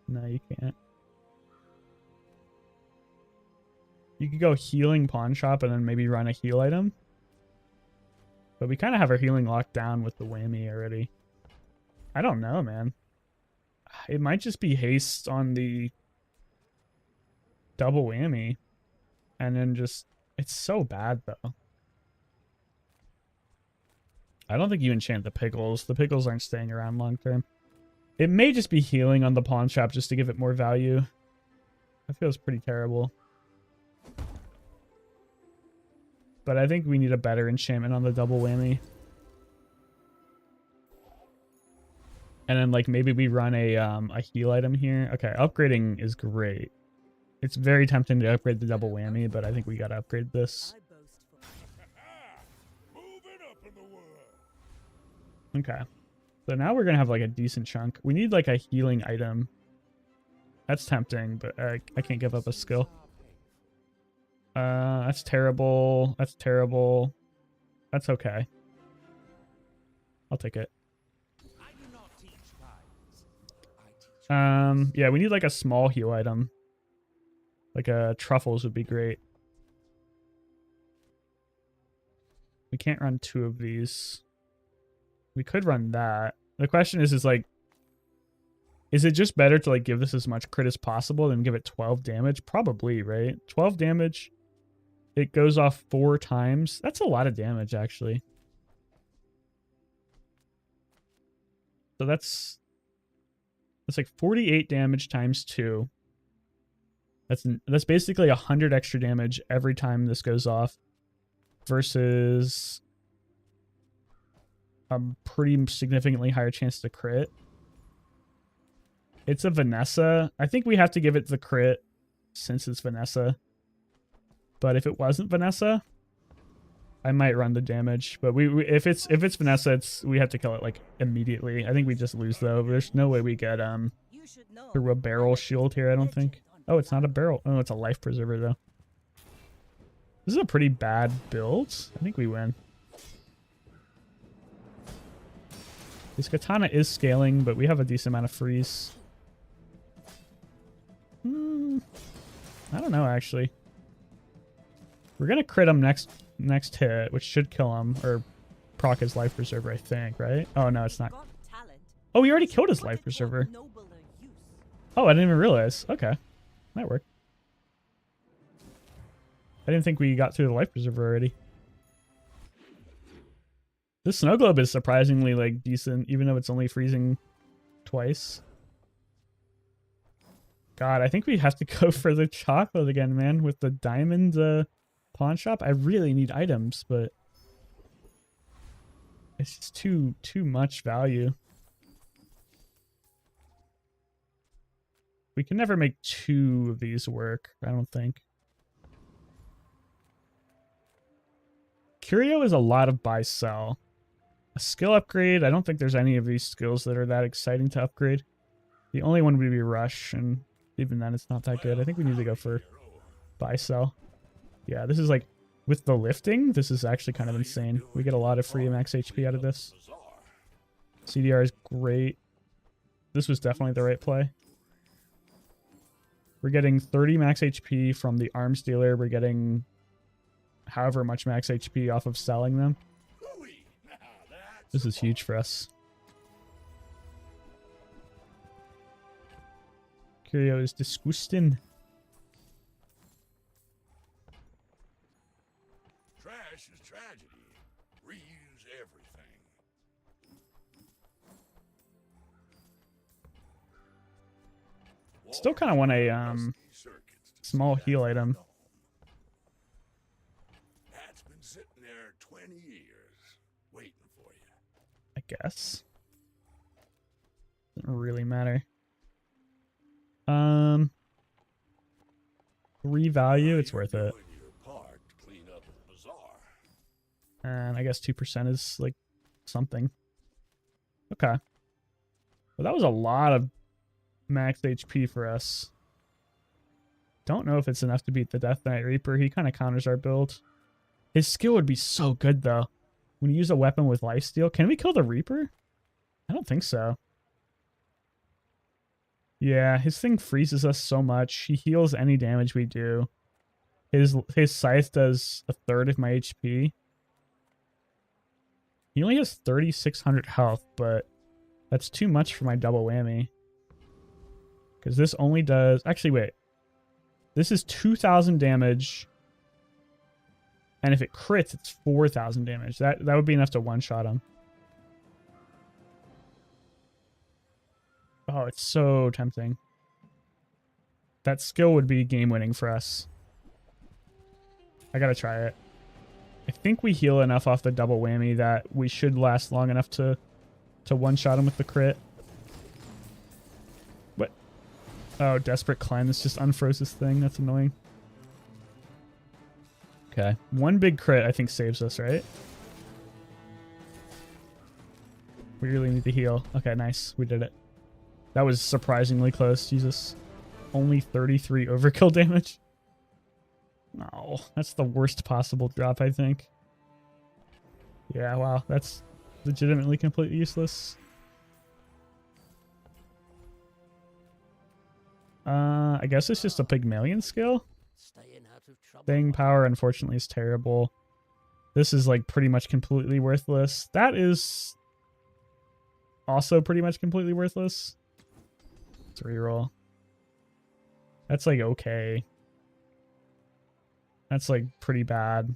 No, you can't. You could go healing pawn shop and then maybe run a heal item. But we kind of have our healing locked down with the whammy already. I don't know, man. It might just be haste on the double whammy. And then just... It's so bad, though. I don't think you enchant the pickles. The pickles aren't staying around long term. It may just be healing on the pawn shop just to give it more value. That feels pretty terrible. But I think we need a better enchantment on the double whammy. And then, like, maybe we run a heal item here. Okay, upgrading is great. It's very tempting to upgrade the double whammy, but I think we gotta upgrade this. Okay. So now we're gonna have like a decent chunk. We need like a healing item. That's tempting, but I can't give up a skill. That's terrible. That's terrible. That's okay. I'll take it. Yeah, we need like a small heal item. Like truffles would be great. We can't run 2 of these. We could run that. The question is like, is it just better to like give this as much crit as possible than give it 12 damage? Probably, right? 12 damage. It goes off 4 times. That's a lot of damage, actually. So that's like 48 damage times 2. That's basically 100 extra damage every time this goes off, versus a pretty significantly higher chance to crit. It's a Vanessa. I think we have to give it the crit since it's Vanessa. But if it wasn't Vanessa, I might run the damage. But if it's Vanessa, we have to kill it like immediately. I think we just lose though. There's no way we get through a barrel shield here, I don't think. Oh, it's not a barrel. Oh, it's a life preserver though. This is a pretty bad build. I think we win. This katana is scaling, but we have a decent amount of freeze. I don't know, actually. We're gonna crit him next hit, which should kill him, or proc his life preserver, I think, right? Oh, no, it's not. Oh, we already killed his life preserver. Oh, I didn't even realize. Okay. Might work. I didn't think we got through the life preserver already. This snow globe is surprisingly like decent, even though it's only freezing twice. God, I think we have to go for the chocolate again, man, with the diamond pawn shop. I really need items, but it's just too much value. We can never make 2 of these work, I don't think. Curio is a lot of buy sell. A skill upgrade, I don't think there's any of these skills that are that exciting to upgrade. The only one would be rush, and even then it's not that good. I think we need to go for buy sell. Yeah, this is like, with the lifting, this is actually kind of insane. We get a lot of free max HP out of this. CDR is great. This was definitely the right play. We're getting 30 max HP from the arms dealer. We're getting however much max HP off of selling them. This is huge for us. Curio is disgusting. Trash is tragedy. Reuse everything. Still kind of want a small heal item. That's been sitting there 20 years, waiting for you. I guess. Doesn't really matter. 3 value, it's worth it. Doing your part to clean up the bazaar. And I guess 2% is like something. Okay. Well, that was a lot of max HP for us. Don't know if it's enough to beat the Death Knight Reaper. He kind of counters our build. His skill would be so good though. When you use a weapon with lifesteal. Can we kill the Reaper? I don't think so. Yeah, his thing freezes us so much. He heals any damage we do. His scythe does 1/3 of my HP. He only has 3,600 health, but that's too much for my double whammy. Because this only does... Actually, wait. This is 2,000 damage. And if it crits, it's 4,000 damage. That would be enough to one-shot him. Oh, it's so tempting. That skill would be game-winning for us. I gotta try it. I think we heal enough off the double whammy that we should last long enough to one-shot him with the crit. What? Oh, Desperate Cleanse just unfroze this thing. That's annoying. Okay. 1 big crit, I think, saves us, right? We really need to heal. Okay, nice. We did it. That was surprisingly close. Jesus. Only 33 overkill damage. No, that's the worst possible drop, I think. Yeah, wow. That's legitimately completely useless. I guess it's just a Pygmalion skill. Staying out of trouble. Staying power, unfortunately, is terrible. This is, like, pretty much completely worthless. That is also pretty much completely worthless. Let's reroll. That's, like, okay. That's, like, pretty bad.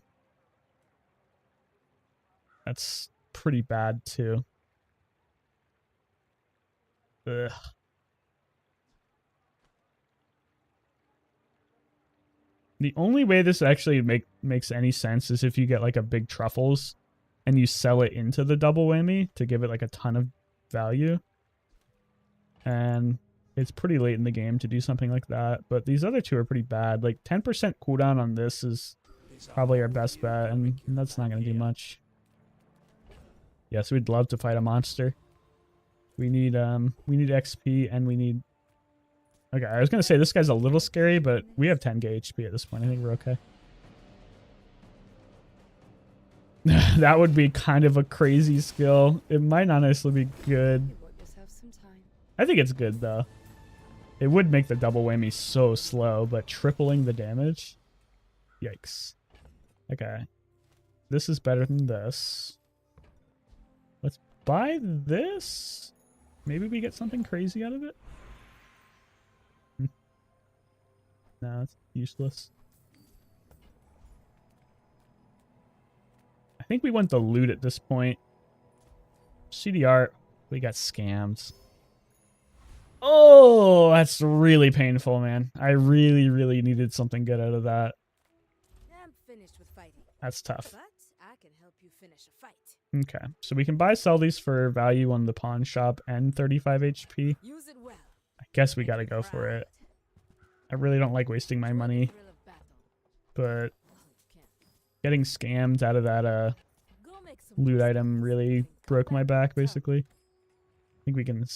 That's pretty bad, too. Ugh. The only way this actually makes any sense is if you get like a big truffles and you sell it into the double whammy to give it like a ton of value. And it's pretty late in the game to do something like that. But these other two are pretty bad. Like 10% cooldown on this is probably our best bet, and that's not going to do much. Yes, we'd love to fight a monster. We need XP and we need... Okay, I was going to say this guy's a little scary, but we have 10k HP at this point. I think we're okay. That would be kind of a crazy skill. It might not necessarily be good. I think it's good, though. It would make the double whammy so slow, but tripling the damage? Yikes. Okay. This is better than this. Let's buy this. Maybe we get something crazy out of it? No, it's useless. I think we want the loot at this point. CDR, we got scammed. Oh, that's really painful, man. I really, really needed something good out of that. I'm finished with fighting. That's tough. But I can help you finish a fight. Okay, so we can sell these for value on the pawn shop and 35 HP. Use it well. I guess we gotta go for it. I really don't like wasting my money, but getting scammed out of that loot item really broke my back, basically. I think we can...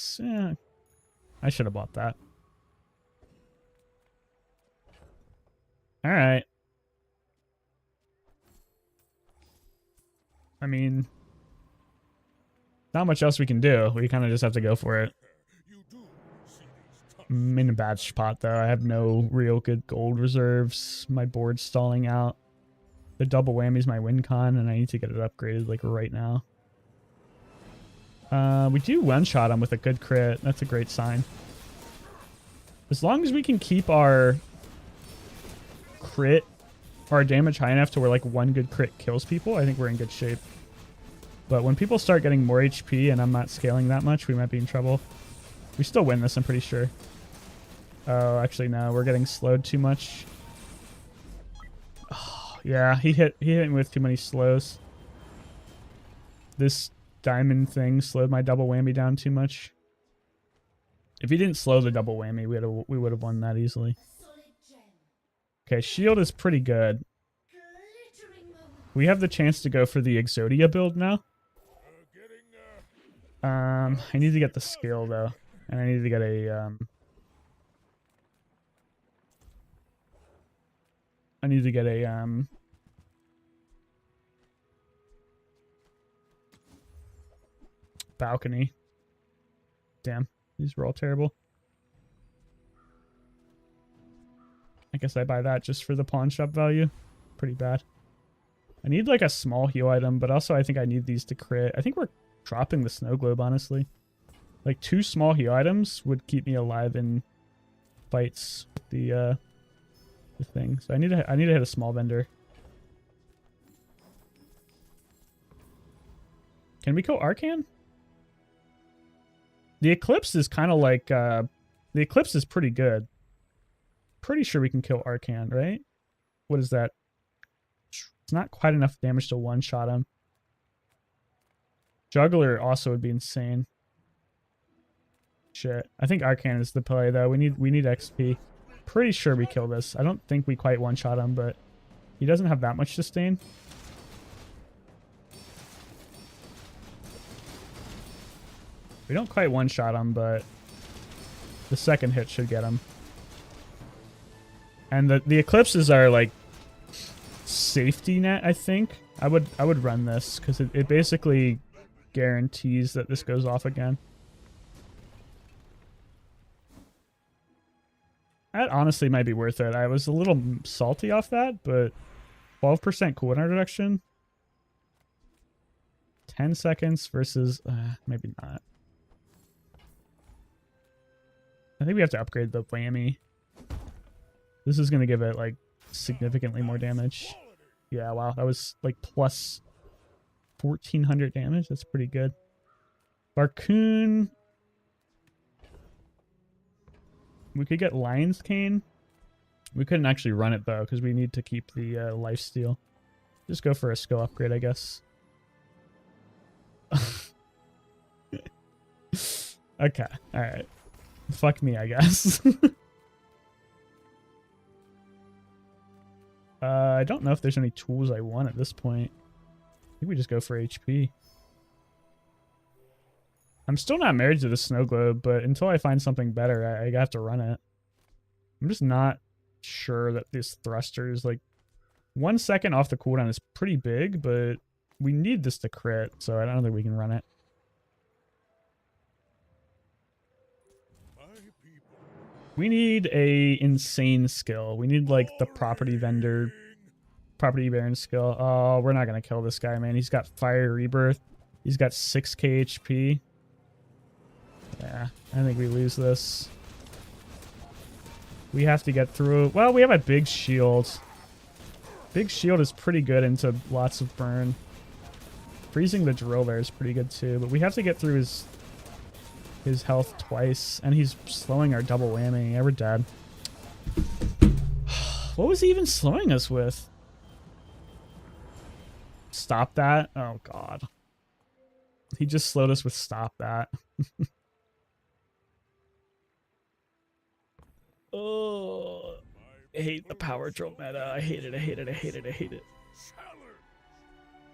I should have bought that. Alright. I mean... not much else we can do. We kind of just have to go for it. I'm in a bad spot, though. I have no real good gold reserves. My board's stalling out. The double whammy's my win con, and I need to get it upgraded, like, right now. We do one-shot him with a good crit. That's a great sign. As long as we can keep our crit, our damage high enough to where, like, one good crit kills people, I think we're in good shape. But when people start getting more HP and I'm not scaling that much, we might be in trouble. We still win this, I'm pretty sure. Oh, actually, no. We're getting slowed too much. Oh, yeah, he hit me with too many slows. This diamond thing slowed my double whammy down too much. If he didn't slow the double whammy, we would have won that easily. Okay, shield is pretty good. We have the chance to go for the Exodia build now. I need to get the skill, though. And I need to get a, balcony. Damn, these were all terrible. I guess I buy that just for the pawn shop value. Pretty bad. I need like a small heal item, but also I think I need these to crit. I think we're dropping the snow globe, honestly. Like 2 small heal items would keep me alive in fights with the thing. So I need to hit a small vendor. Can we go Arcan? The Eclipse is kind of like the Eclipse is pretty good. Pretty sure we can kill Arcan, right? What is that? It's not quite enough damage to one-shot him. Juggler also would be insane. Shit. I think Arcan is the play, though. We need XP. Pretty sure we kill this. I don't think we quite one-shot him, but he doesn't have that much sustain. We don't quite one-shot him, but the second hit should get him. And the eclipses are like safety net, I think. I would run this because it basically guarantees that this goes off again. That honestly might be worth it. I was a little salty off that, but 12% cooldown reduction. 10 seconds versus maybe not. I think we have to upgrade the whammy. This is going to give it like significantly more damage. Yeah, wow, that was like plus 1400 damage. That's pretty good. Barcoon. We could get Lion's Cane. We couldn't actually run it though because we need to keep the lifesteal. Just go for a skill upgrade, I guess. Okay, alright. Fuck me, I guess. I don't know if there's any tools I want at this point. I think we just go for HP. I'm still not married to the snow globe, but until I find something better, I have to run it. I'm just not sure that this thruster is like 1 second off the cooldown is pretty big, but we need this to crit, so I don't think we can run it. We need a insane skill. We need like the property vendor, property baron skill. Oh, we're not gonna kill this guy, man. He's got fire rebirth. He's got 6k HP. Yeah, I think we lose this. We have to get through. Well, we have a big shield. Big shield is pretty good into lots of burn. Freezing the drill there is pretty good too, but we have to get through his health twice, and he's slowing our double whammy. Yeah, we're dead. What was he even slowing us with? Stop that? Oh god. He just slowed us with stop that. Oh, I hate the power drill meta. I hate it, I hate it, I hate it, I hate it.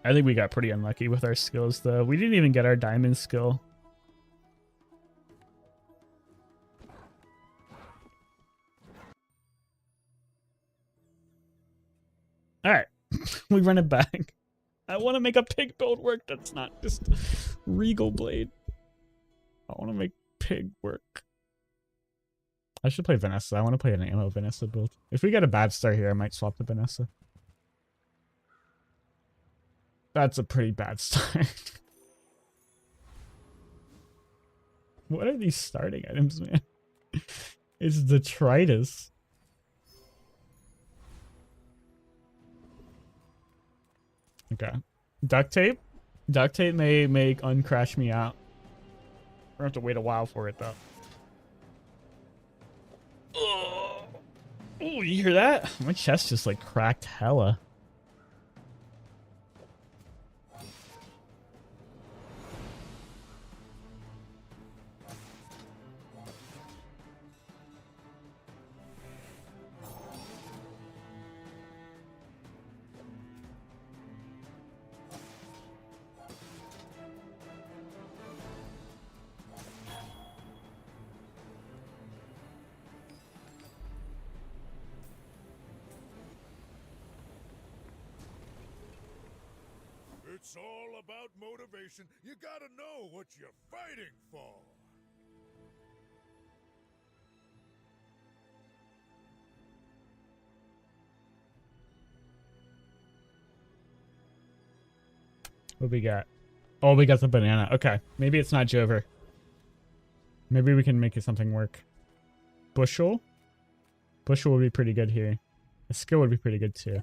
I think we got pretty unlucky with our skills though. We didn't even get our diamond skill. Alright, we run it back. I want to make a pig build work that's not just Regal Blade. I want to make pig work. I should play Vanessa. I want to play an ammo Vanessa build. If we get a bad start here, I might swap to Vanessa. That's a pretty bad start. What are these starting items, man? It's detritus. Okay. Duct tape? Duct tape may make uncrash me out. We're gonna have to wait a while for it though. Oh, you hear that? My chest just like cracked hella. It's all about motivation. You gotta know what you're fighting for. What we got? Oh, we got the banana. Okay. Maybe it's not Jover. Maybe we can make it something work. Bushel? Bushel would be pretty good here. A skill would be pretty good too.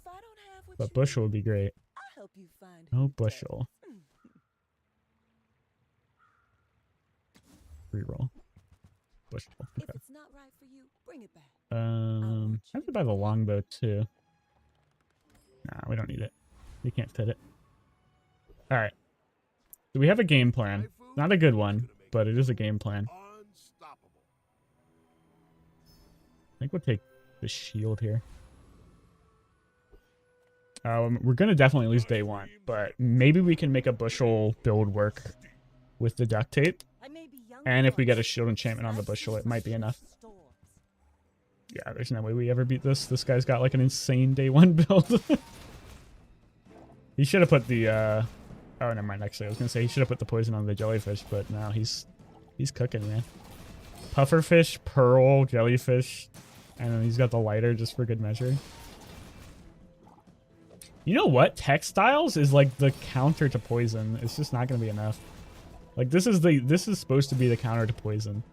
But Bushel would be great. Help you find No Bushel. Reroll. Bushel. If Okay. it's not right for you, bring it back. I have to buy the longbow too. Nah, we don't need it. We can't fit it. Alright. So we have a game plan. Not a good one, but it is a game plan. Unstoppable. I think we'll take the shield here. We're going to definitely lose day one, but maybe we can make a bushel build work with the duct tape. I may be And if we get a shield enchantment on the bushel, it might be enough. Yeah, there's no way we ever beat this. This guy's got like an insane day one build. He should have put the oh, never mind. Actually, I was gonna say he should have put the poison on the jellyfish, but now he's cooking, man. Pufferfish, pearl, jellyfish, and then he's got the lighter just for good measure. You know what? Textiles is like the counter to poison. It's just not gonna be enough. Like this is supposed to be the counter to poison,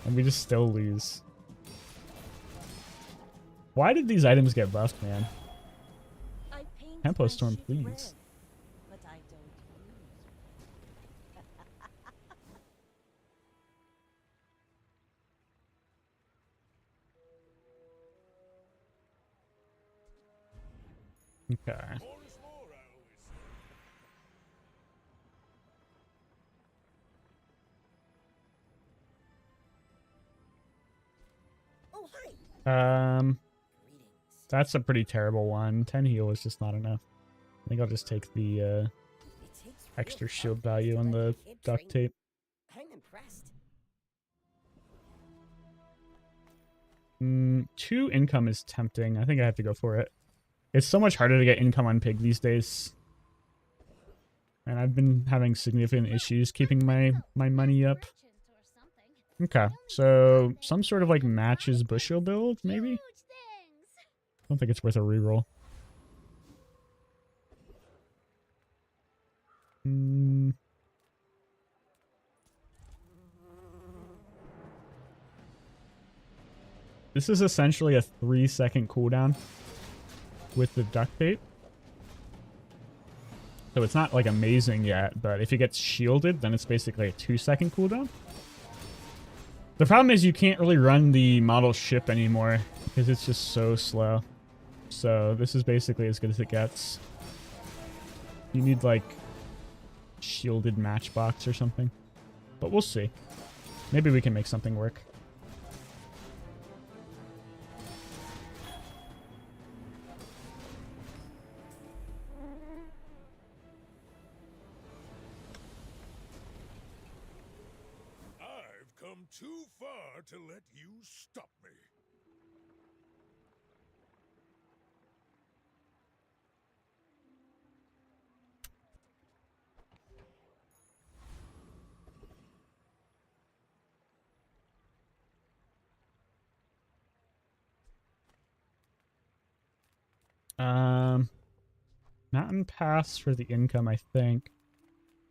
and we just still lose. Why did these items get buffed, man? Tempo Storm, please. But I don't use. Okay. Oh, hi. Um, Greetings. that's a pretty terrible one. 10 heal is just not enough. I think I'll just take the It takes extra real shield effort value to on let the a kid duct train you. tape. I'm impressed. 2 income is tempting. I think I have to go for it. It's so much harder to get income on pig these days. And I've been having significant issues keeping my money up. Okay, so some sort of like matches bushel build, maybe? I don't think it's worth a reroll. This is essentially a 3-second cooldown with the duct tape. So it's not like amazing yet, but if it gets shielded, then it's basically a 2-second cooldown. The problem is you can't really run the model ship anymore because it's just so slow. So this is basically as good as it gets. You need like shielded matchbox or something, but we'll see. Maybe we can make something work. I've come too far to let you stop me. Mountain Pass for the income, I think.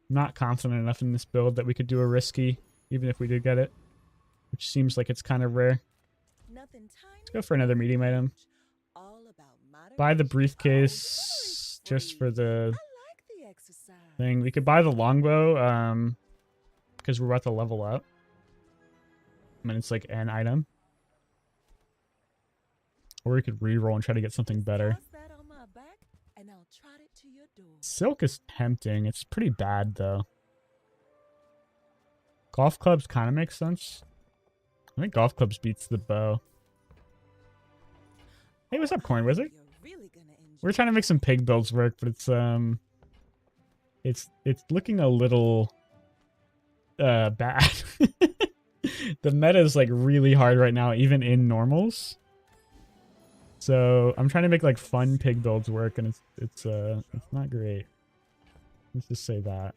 I'm not confident enough in this build that we could do a risky, even if we did get it, which seems like it's kind of rare. Nothing tiny. Let's go for another medium item. All about Buy the moderation. briefcase just for the I like the exercise. thing. We could buy the longbow, because we're about to level up. I mean, it's like an item. Or we could reroll and try to get something better. Toss that on my back, and I'll trot it to your door. Silk is tempting. It's pretty bad, though. Golf clubs kind of make sense. I think golf clubs beats the bow. Hey, what's up, Corn Wizard? You're really gonna enjoy We're trying to make some pig builds work, but it's looking a little bad. The meta is like really hard right now, even in normals. So I'm trying to make like fun pig builds work, and it's not great. Let's just say that.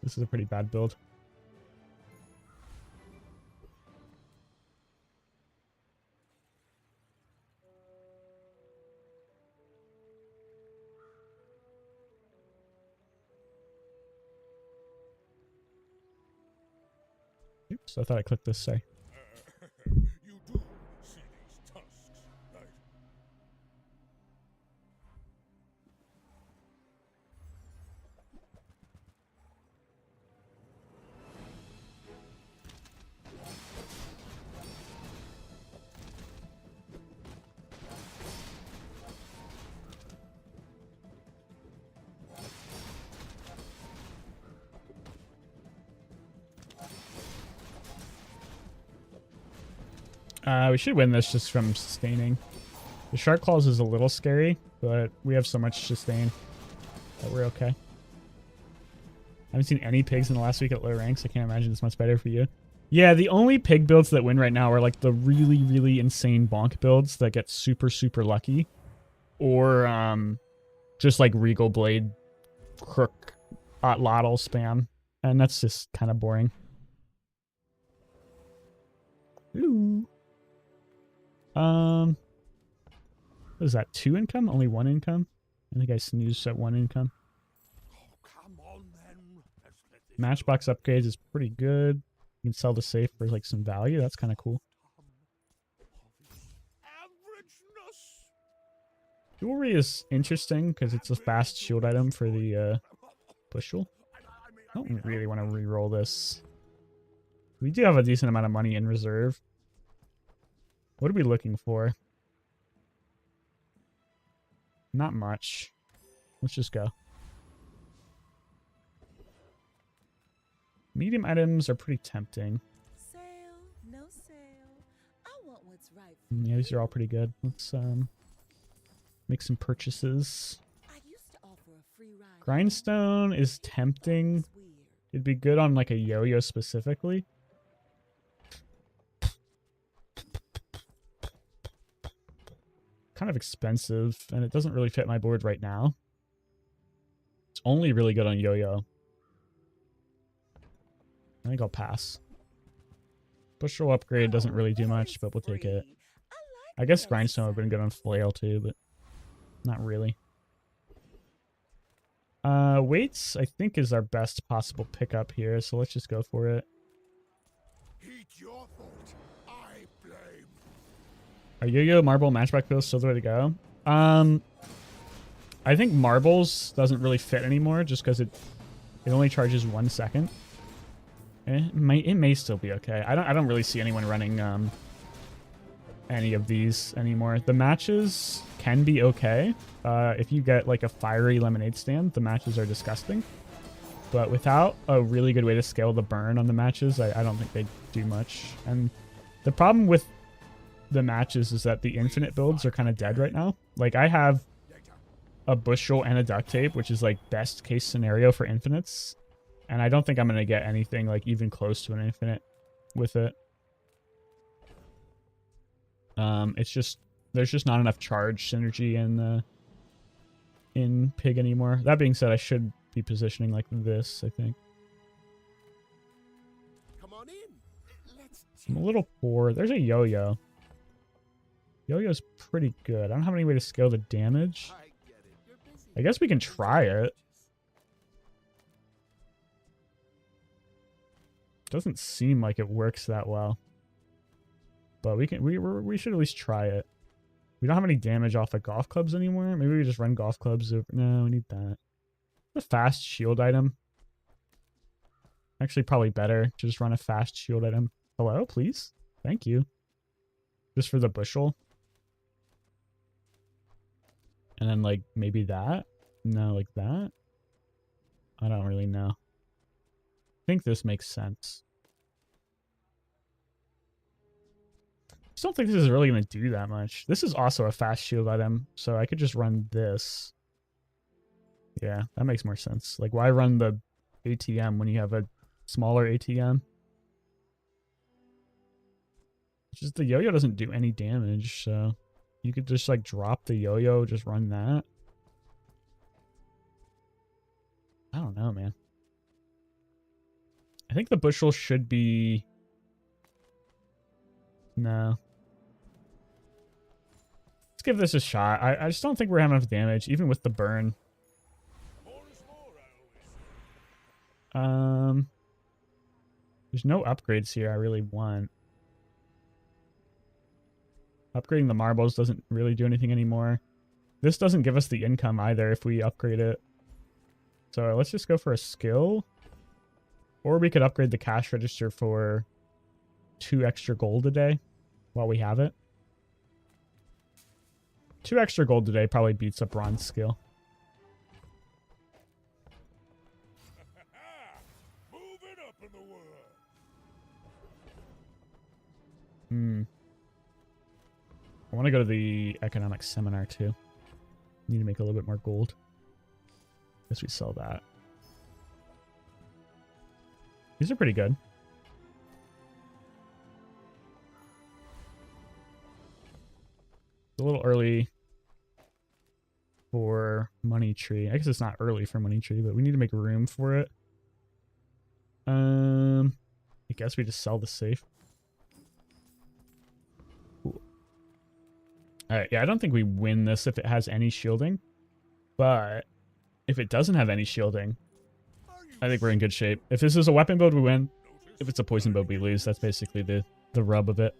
This is a pretty bad build. Oops, I thought I clicked this, sorry. You do see these tusks, right? We should win this just from sustaining. The Shark Claws is a little scary, but we have so much sustain that we're okay. haven't seen any pigs in the last week at low ranks. I can't imagine it's much better for you. Yeah, the only pig builds that win right now are like the really, really insane bonk builds that get super, super lucky. Or just like Regal Blade Crook Lottle spam. And that's just kind of boring. Ooh. What is that? 2 income? Only 1 income? I think I snoozed at 1 income. Come on then. Let's get this Matchbox upgrades is pretty good. You can sell the safe for like some value. That's kind of cool. averageness. Jewelry is interesting because it's a fast shield item for the bushel. I don't really want to re-roll this. We do have a decent amount of money in reserve. What are we looking for? Not much. Let's just go. Medium items are pretty tempting. Sale, no sale. I want what's right. Yeah, these are all pretty good. Let's make some purchases. I used to offer a free ride. Grindstone is tempting. It's weird. It'd be good on like a yo-yo specifically. Kind of expensive, and it doesn't really fit my board right now. It's only really good on yo-yo. I think I'll pass. Bushel upgrade doesn't really do much, but we'll take it. I guess Grindstone would have been good on Flail too, but not really. Weights, I think, is our best possible pickup here, so let's just go for it. Heed your thought. I blame. Are yo-yo, marble, matchback pills still the way to go? I think marbles doesn't really fit anymore just because it only charges 1 second. It may still be okay. I don't really see anyone running any of these anymore. The matches can be okay. If you get like a fiery lemonade stand, the matches are disgusting. But without a really good way to scale the burn on the matches, I don't think they do much. And the problem with the matches is that the infinite builds are kind of dead right now. Like I have a bushel and a duct tape, which is like best case scenario for infinites. And I don't think I'm going to get anything like even close to an infinite with it. It's just, there's just not enough charge synergy in Pig anymore. That being said, I should be positioning like this, I think. Come on in. Let's I'm a little poor. There's a yo-yo. Yo-yo's pretty good. I don't have any way to scale the damage. I get it. You're busy. I guess we can try it. Doesn't seem like it works that well. But we should at least try it. We don't have any damage off the golf clubs anymore. Maybe we just run golf clubs over. No, we need that. A fast shield item. Actually, probably better to just run a fast shield item. Hello, please? Thank you. Just for the bushel. And then, like, maybe that? No, like that? I don't really know. I think this makes sense. I just don't think this is really going to do that much. This is also a fast shield item, so I could just run this. Yeah, that makes more sense. Like, why run the ATM when you have a smaller ATM? It's just the yo-yo doesn't do any damage, so you could just, like, drop the yo-yo, just run that. I don't know, man. I think the bushel should be... No. Let's give this a shot. I just don't think we're having enough damage, even with the burn. There's no upgrades here I really want. Upgrading the marbles doesn't really do anything anymore. This doesn't give us the income either if we upgrade it. So let's just go for a skill. Or we could upgrade the cash register for 2 extra gold a day while we have it. 2 extra gold a day probably beats a bronze skill. Moving up in the world. I want to go to the economic seminar too. Need to make a little bit more gold. Guess we sell that. These are pretty good. It's a little early for money tree. I guess it's not early for money tree, but we need to make room for it. I guess we just sell the safe. Cool. All right, yeah, I don't think we win this if it has any shielding, but if it doesn't have any shielding, I think we're in good shape. If this is a weapon build, we win. If it's a poison build, we lose. That's basically the rub of it.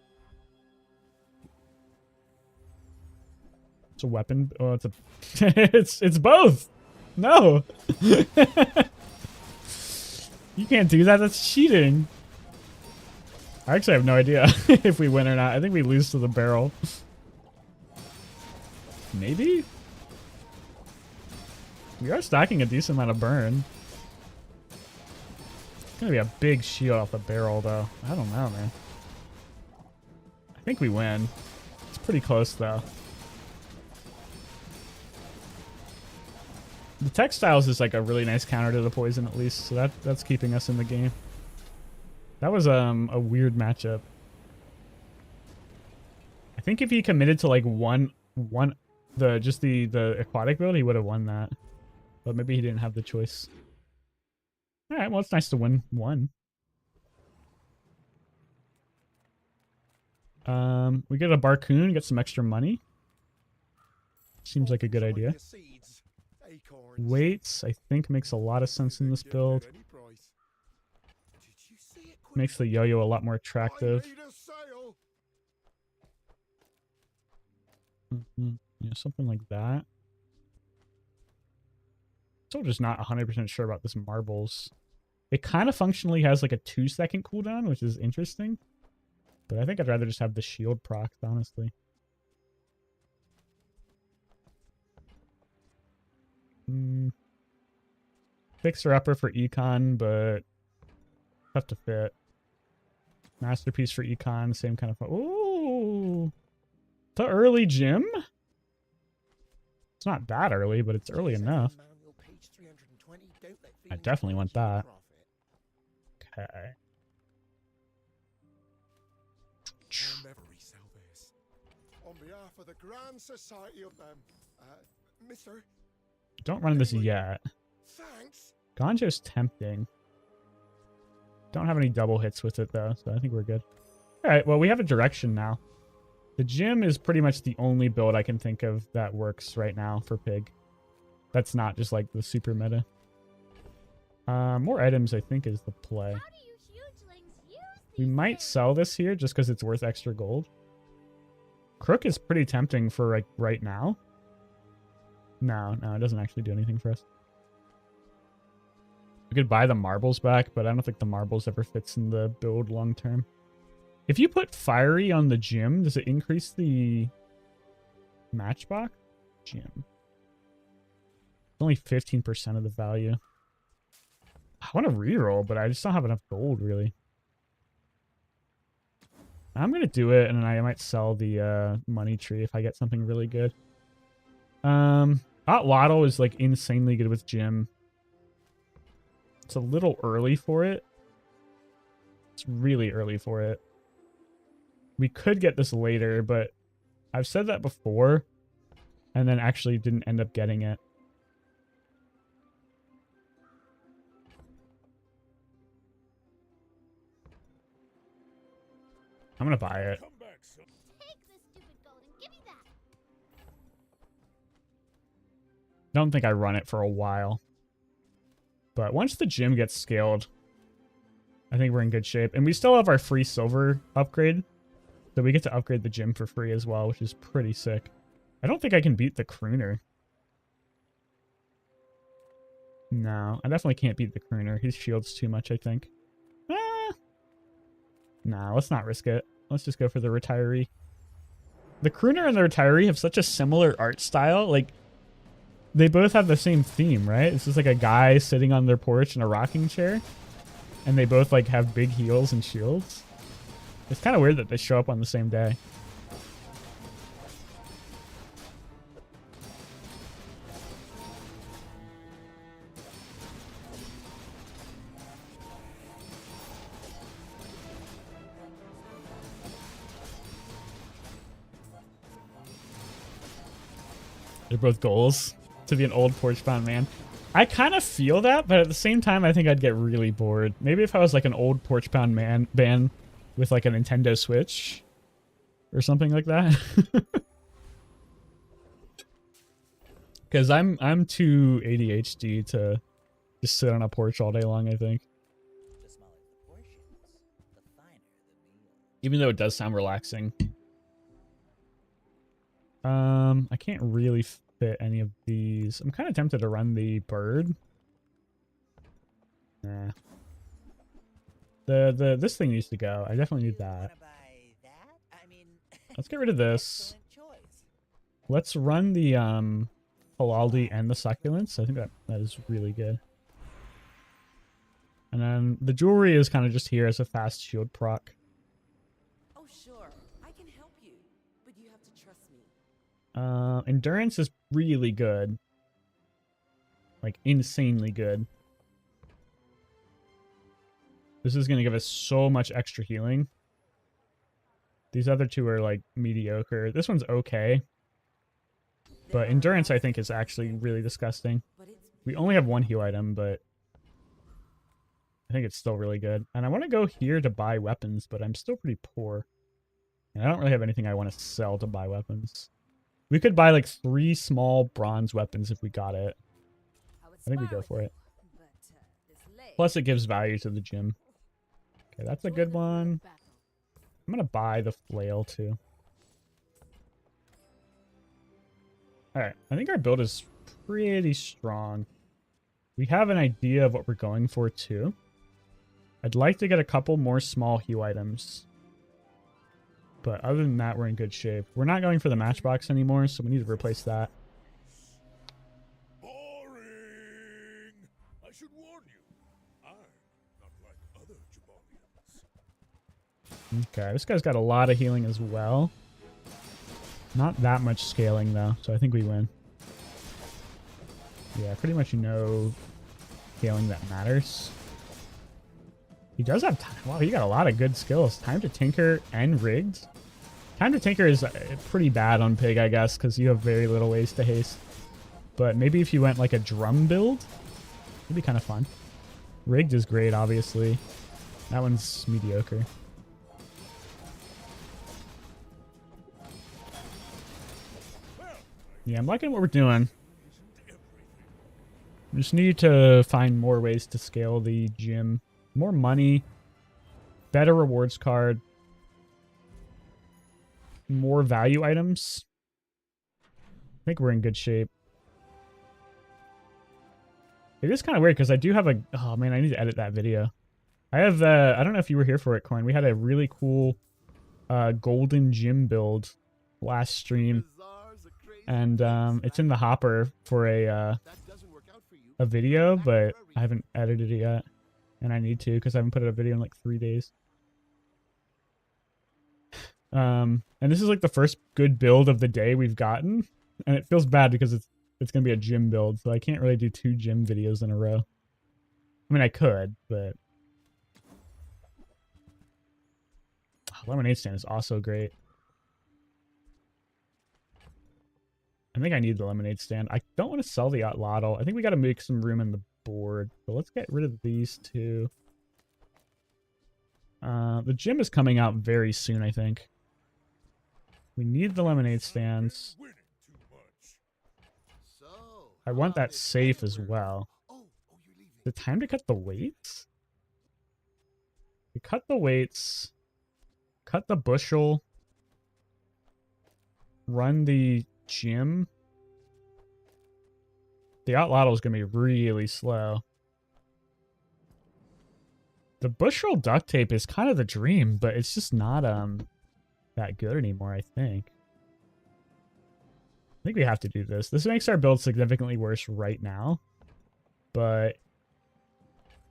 It's a weapon. Oh, it's a. it's both. No. You can't do that. That's cheating. I actually have no idea if we win or not. I think we lose to the barrel. Maybe? We are stacking a decent amount of burn. It's gonna be a big shield off the barrel, though. I don't know, man. I think we win. It's pretty close, though. The textiles is like a really nice counter to the poison, at least, so that's keeping us in the game. That was a weird matchup. I think if he committed to like the aquatic build, he would have won that. But maybe he didn't have the choice. All right, well, it's nice to win one. We get a Barcoon, get some extra money. Seems like a good idea. Weights, I think, makes a lot of sense in this build. Makes the yo-yo a lot more attractive. Yeah, something like that. Still just not 100% sure about this marbles. It kind of functionally has like a 2-second cooldown, which is interesting. But I think I'd rather just have the shield proc, honestly. Fixer-upper for econ, but tough to fit. Masterpiece for econ, same kind of... Ooh! The early gym? It's not that early, but it's early enough. I definitely want that. Okay. I'll never resell this. On behalf of the Grand Society of them, Mister. Don't run this yet. Thanks. Ganjo's tempting. Don't have any double hits with it though, so I think we're good. Alright, well we have a direction now. The gym is pretty much the only build I can think of that works right now for Pig. That's not just like the super meta. More items I think is the play. We might sell this here just because it's worth extra gold. Crook is pretty tempting for like right now. No, it doesn't actually do anything for us. We could buy the marbles back, but I don't think the marbles ever fits in the build long term. If you put fiery on the gym, does it increase the matchbox? Gym. It's only 15% of the value. I want to reroll, but I just don't have enough gold, really. I'm going to do it, and then I might sell the money tree if I get something really good. Lotto is like insanely good with gym. It's a little early for it. It's really early for it. We could get this later, but I've said that before and then actually didn't end up getting it. I'm gonna buy it. Don't think I run it for a while. But once the gym gets scaled, I think we're in good shape. And we still have our free silver upgrade. So we get to upgrade the gym for free as well, which is pretty sick. I don't think I can beat the crooner. No, I definitely can't beat the crooner. He shields too much, I think. Nah, let's not risk it. Let's just go for the retiree. The crooner and the retiree have such a similar art style. Like, they both have the same theme, right? It's just like a guy sitting on their porch in a rocking chair. And they both like have big heels and shields. It's kind of weird that they show up on the same day. They're both goals to be an old porch-bound man. I kind of feel that, but at the same time, I think I'd get really bored. Maybe if I was like an old porch-bound man with like a Nintendo Switch or something like that. Because I'm too ADHD to just sit on a porch all day long, I think. The smaller the portions, the finer the meal. Even though it does sound relaxing. I can't really fit any of these. I'm kind of tempted to run the bird. Nah. This thing needs to go. I definitely need that. Wanna buy that? I mean, Let's get rid of this. excellent choice. Let's run the Halaldi and the succulents. I think that is really good. And then the jewelry is kind of just here as a fast shield proc. Oh, sure. I can help you, but you have to trust me. Endurance is really good. Like, insanely good. This is going to give us so much extra healing. These other two are, like, mediocre. This one's okay. But endurance, I think, is actually really disgusting. But it's We only have one heal item, but I think it's still really good. And I want to go here to buy weapons, but I'm still pretty poor. And I don't really have anything I want to sell to buy weapons. We could buy like 3 small bronze weapons if we got it. I think we go for it. Plus it gives value to the gym. Okay, that's a good one. I'm going to buy the flail too. Alright, I think our build is pretty strong. We have an idea of what we're going for too. I'd like to get a couple more small heal items. But other than that, we're in good shape. We're not going for the matchbox anymore, so we need to replace that. Boring! I should warn you, I'm not like other Jabalians. Okay, this guy's got a lot of healing as well. Not that much scaling though, so I think we win. Yeah, pretty much no scaling that matters. He does have time. Wow, he got a lot of good skills. Time to tinker and rigged. Time to tinker is pretty bad on pig, I guess, because you have very little ways to haste. But maybe if you went like a drum build, it'd be kind of fun. Rigged is great, obviously. That one's mediocre. Yeah, I'm liking what we're doing. We just need to find more ways to scale the gym. More money. Better rewards card. More value items. I think we're in good shape. It is kind of weird because I do have a... Oh man, I need to edit that video. I have I don't know if you were here for it, Coin. We had a really cool golden gym build last stream. And it's in the hopper for a video, but I haven't edited it yet. And I need to because I haven't put out a video in like 3 days. And this is like the first good build of the day we've gotten. And it feels bad because it's going to be a gym build, so I can't really do 2 gym videos in a row. I mean, I could, but... Lemonade stand is also great. I think I need the lemonade stand. I don't want to sell the Atlatl. I think we got to make some room in the board. So let's get rid of these 2. The gym is coming out very soon, I think. We need the lemonade stands. I want that safe as well. The time to cut the weights? We cut the weights. Cut the bushel. Run the gym. The Atlatl is going to be really slow. The bushel duct tape is kind of the dream, but it's just not that good anymore, I think. I think we have to do this. This makes our build significantly worse right now, but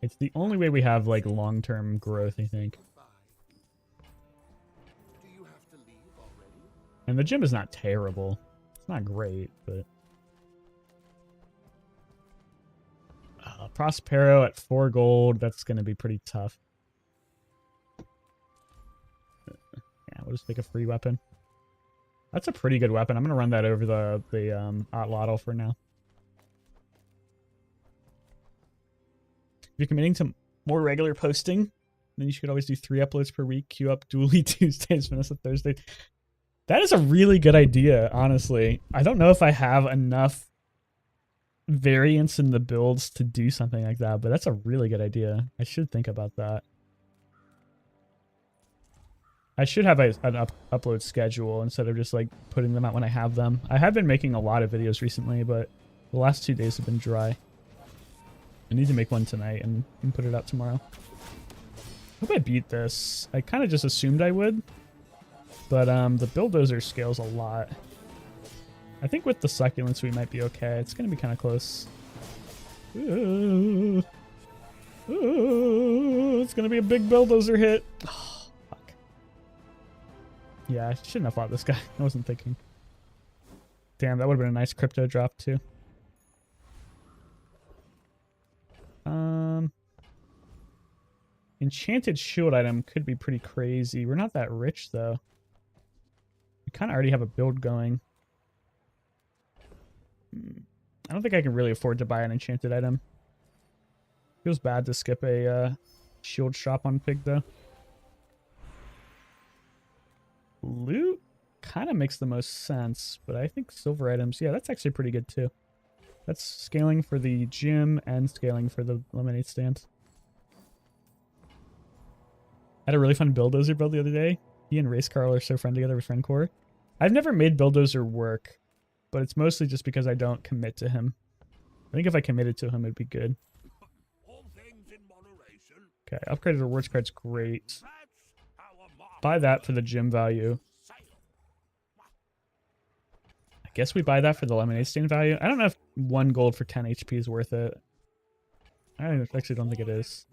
it's the only way we have like long-term growth, I think. And the gym is not terrible. It's not great, but... Prospero at 4 gold. That's going to be pretty tough. Yeah, we'll just take a free weapon. That's a pretty good weapon. I'm gonna run that over the Otlotl for now. If you're committing to more regular posting, then you should always do 3 uploads per week. Queue up Dually Tuesdays, Vanessa Thursday. That is a really good idea, honestly. I don't know if I have enough variance in the builds to do something like that, but that's a really good idea. I should think about that. I should have an upload schedule instead of just like putting them out when I have them. I have been making a lot of videos recently, but the last 2 days have been dry. I need to make one tonight and put it out tomorrow. I hope I beat this. I kind of just assumed I would, but the bulldozer scales a lot. I think with the succulents we might be okay. It's going to be kind of close. Ooh. Ooh, it's going to be a big bulldozer hit. Oh, fuck. Yeah, I shouldn't have fought this guy. I wasn't thinking. Damn, that would have been a nice crypto drop too. Enchanted shield item could be pretty crazy. We're not that rich though. We kind of already have a build going. I don't think I can really afford to buy an enchanted item. Feels bad to skip a shield shop on Pig though. Loot kind of makes the most sense, but I think silver items, yeah, that's actually pretty good too. That's scaling for the gym and scaling for the lemonade stand. I had a really fun bulldozer build the other day. He and Race Carl are so fun together with Friendcore. I've never made bulldozer work, but it's mostly just because I don't commit to him. I think if I committed to him, it'd be good. Okay, upgraded rewards card's great. Buy that for the gym value. I guess we buy that for the lemonade stand value. I don't know if 1 gold for 10 HP is worth it. I actually don't think it is.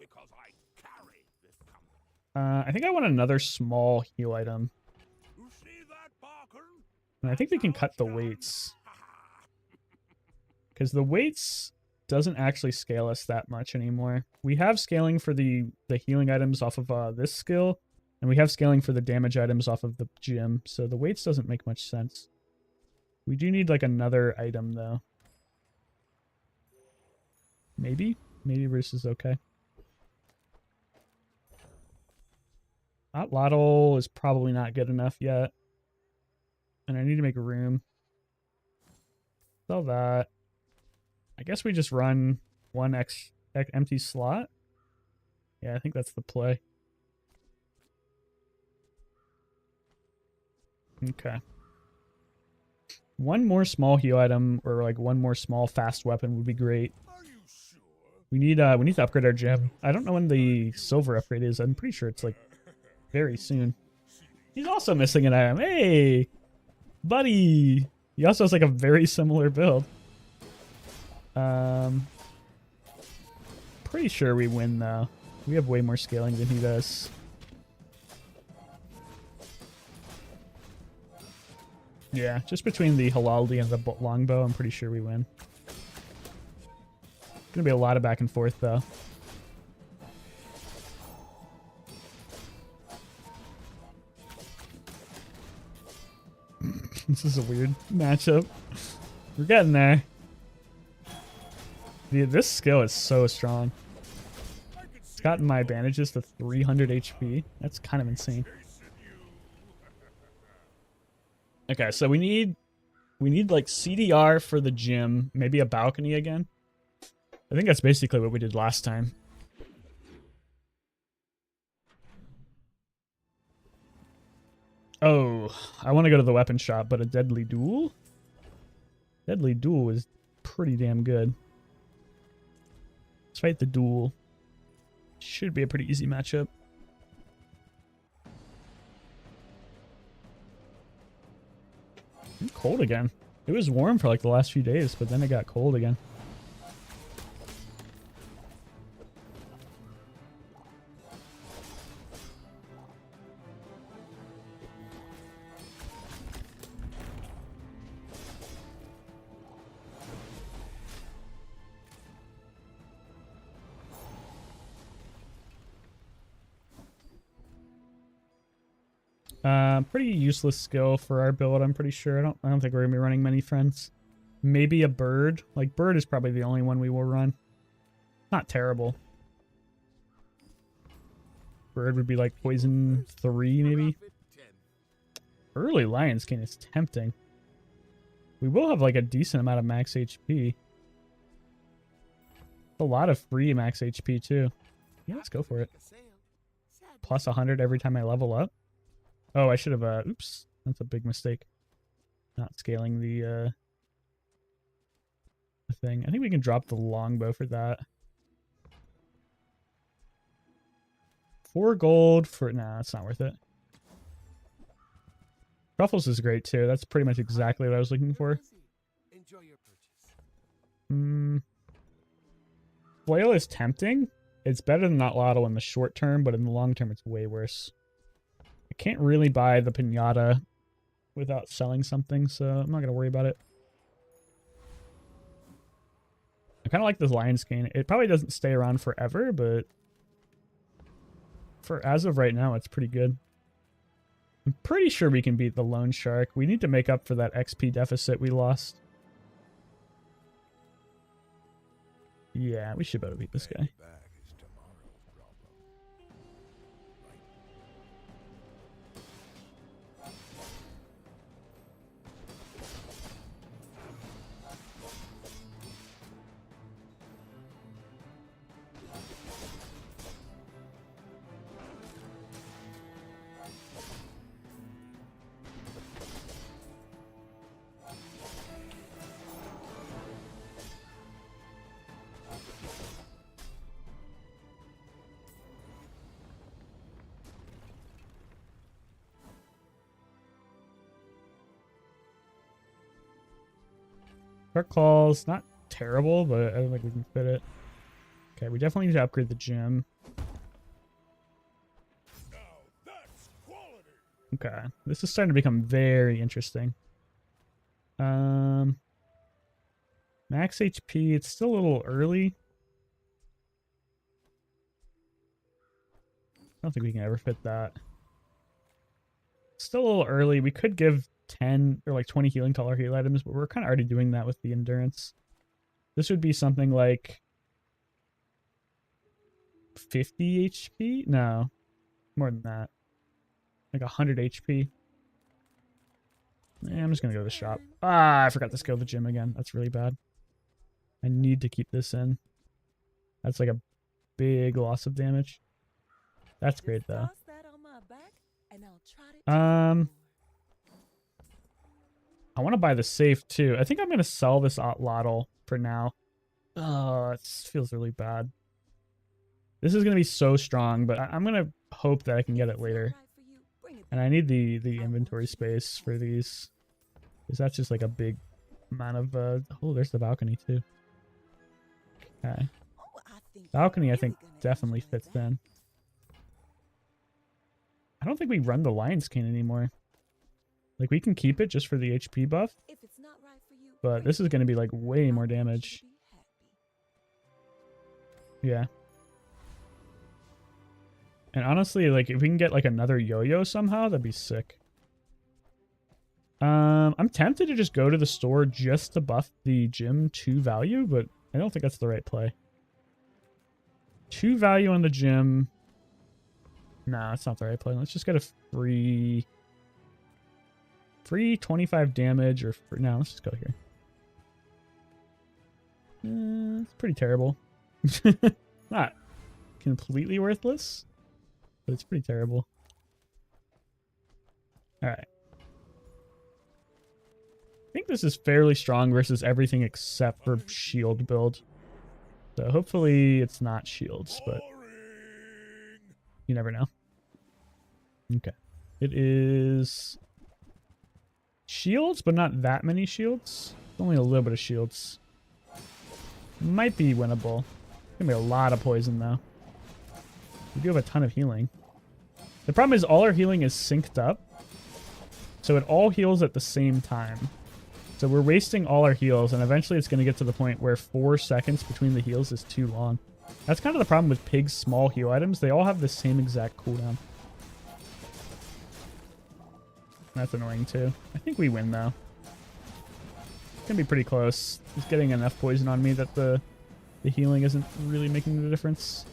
I think I want another small heal item. And I think we can cut the weights. Because the weights doesn't actually scale us that much anymore. We have scaling for the healing items off of this skill. And we have scaling for the damage items off of the gym. So the weights doesn't make much sense. We do need like another item though. Maybe? Maybe Bruce is okay. Otlotl is probably not good enough yet. And I need to make room. Sell that. I guess we just run 1 empty slot. Yeah, I think that's the play. Okay. 1 more small heal item or like 1 more small fast weapon would be great. We need to upgrade our gym. I don't know when the silver upgrade is. I'm pretty sure it's like very soon. He's also missing an item. Hey, buddy. He also has like a very similar build. Pretty sure we win though. We have way more scaling than he does. Yeah, just between the Halaldi and the longbow, I'm pretty sure we win. Gonna be a lot of back and forth though. This is a weird matchup. We're getting there. Dude, this skill is so strong. It's gotten my bandages to 300 HP. That's kind of insane. Okay, so we need like CDR for the gym, maybe a balcony again. I think that's basically what we did last time. Oh, I want to go to the weapon shop, but a deadly duel? Deadly duel is pretty damn good. Let's fight the duel. Should be a pretty easy matchup. It's cold again. It was warm for like the last few days, but then it got cold again. Pretty useless skill for our build, I'm pretty sure. I don't think we're gonna be running many friends. Maybe a bird. Like, bird is probably the only one we will run. Not terrible. Bird would be like poison 3, maybe. Early Lion's King is tempting. We will have like a decent amount of max HP. A lot of free max HP too. Yeah, let's go for it. Plus 100 every time I level up. Oh, I should have, oops. That's a big mistake. Not scaling the thing. I think we can drop the longbow for that. 4 gold for... Nah, that's not worth it. Truffles is great too. That's pretty much exactly what I was looking for. Flail is tempting. It's better than not lotto in the short term, but in the long term it's way worse. I can't really buy the pinata without selling something, so I'm not going to worry about it. I kind of like this Lion's Cane. It probably doesn't stay around forever, but for as of right now, it's pretty good. I'm pretty sure we can beat the Lone Shark. We need to make up for that XP deficit we lost. Yeah, we should be able to beat this guy. Dark Claw's not terrible, but I don't think we can fit it. Okay, we definitely need to upgrade the gym. Okay, this is starting to become very interesting. Max HP, it's still a little early. I don't think we can ever fit that. Still a little early. We could give 10 or like 20 healing to all our heal items, but we're kind of already doing that with the endurance. This would be something like 50 HP? No, more than that. Like 100 HP. Yeah, I'm just gonna go to the shop. Ah, I forgot to scale the gym again. That's really bad. I need to keep this in. That's like a big loss of damage. That's great though. I want to buy the safe too. I think I'm gonna sell this Lottle for now. Oh, it feels really bad. This is gonna be so strong, but I'm gonna hope that I can get it later. And I need the inventory space for these, because that's just like a big amount of. Oh, there's the balcony too. Okay, balcony I think definitely fits in. I don't think we run the Lion's Cane anymore. Like, we can keep it just for the HP buff, but this is going to be like way more damage. Yeah. And honestly, like, if we can get like another yo-yo somehow, that'd be sick. I'm tempted to just go to the store just to buff the gym 2 value, but I don't think that's the right play. 2 value on the gym. Nah, that's not the right play. Let's just get a free 25 damage or free, no, let's just go here. It's pretty terrible. Not completely worthless, but it's pretty terrible. Alright. I think this is fairly strong versus everything except for shield build. So hopefully it's not shields, but you never know. Okay. It is shields, but not that many shields. Only a little bit of shields. Might be winnable. Gonna be a lot of poison though. We do have a ton of healing. The problem is all our healing is synced up, so it all heals at the same time. So we're wasting all our heals, and eventually it's going to get to the point where 4 seconds between the heals is too long. That's kind of the problem with Pig's small heal items. They all have the same exact cooldown. That's annoying too. I think we win though. It's gonna be pretty close. He's getting enough poison on me that the healing isn't really making the difference.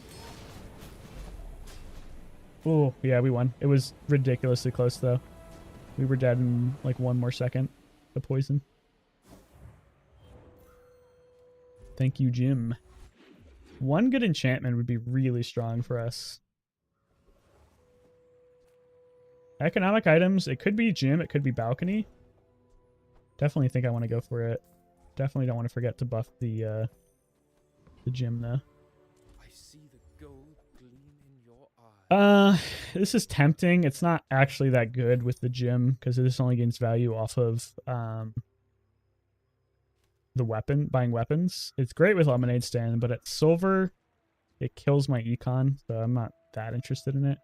Oh, yeah, we won. It was ridiculously close though. We were dead in like 1 more second. The poison. Thank you, Jim. 1 good enchantment would be really strong for us. Economic items. It could be gym. It could be balcony. Definitely think I want to go for it. Definitely don't want to forget to buff the gym though. I see the gold gleam in your eye. This is tempting. It's not actually that good with the gym because this only gains value off of the buying weapons. It's great with lemonade stand, but at silver, it kills my econ, so I'm not that interested in it.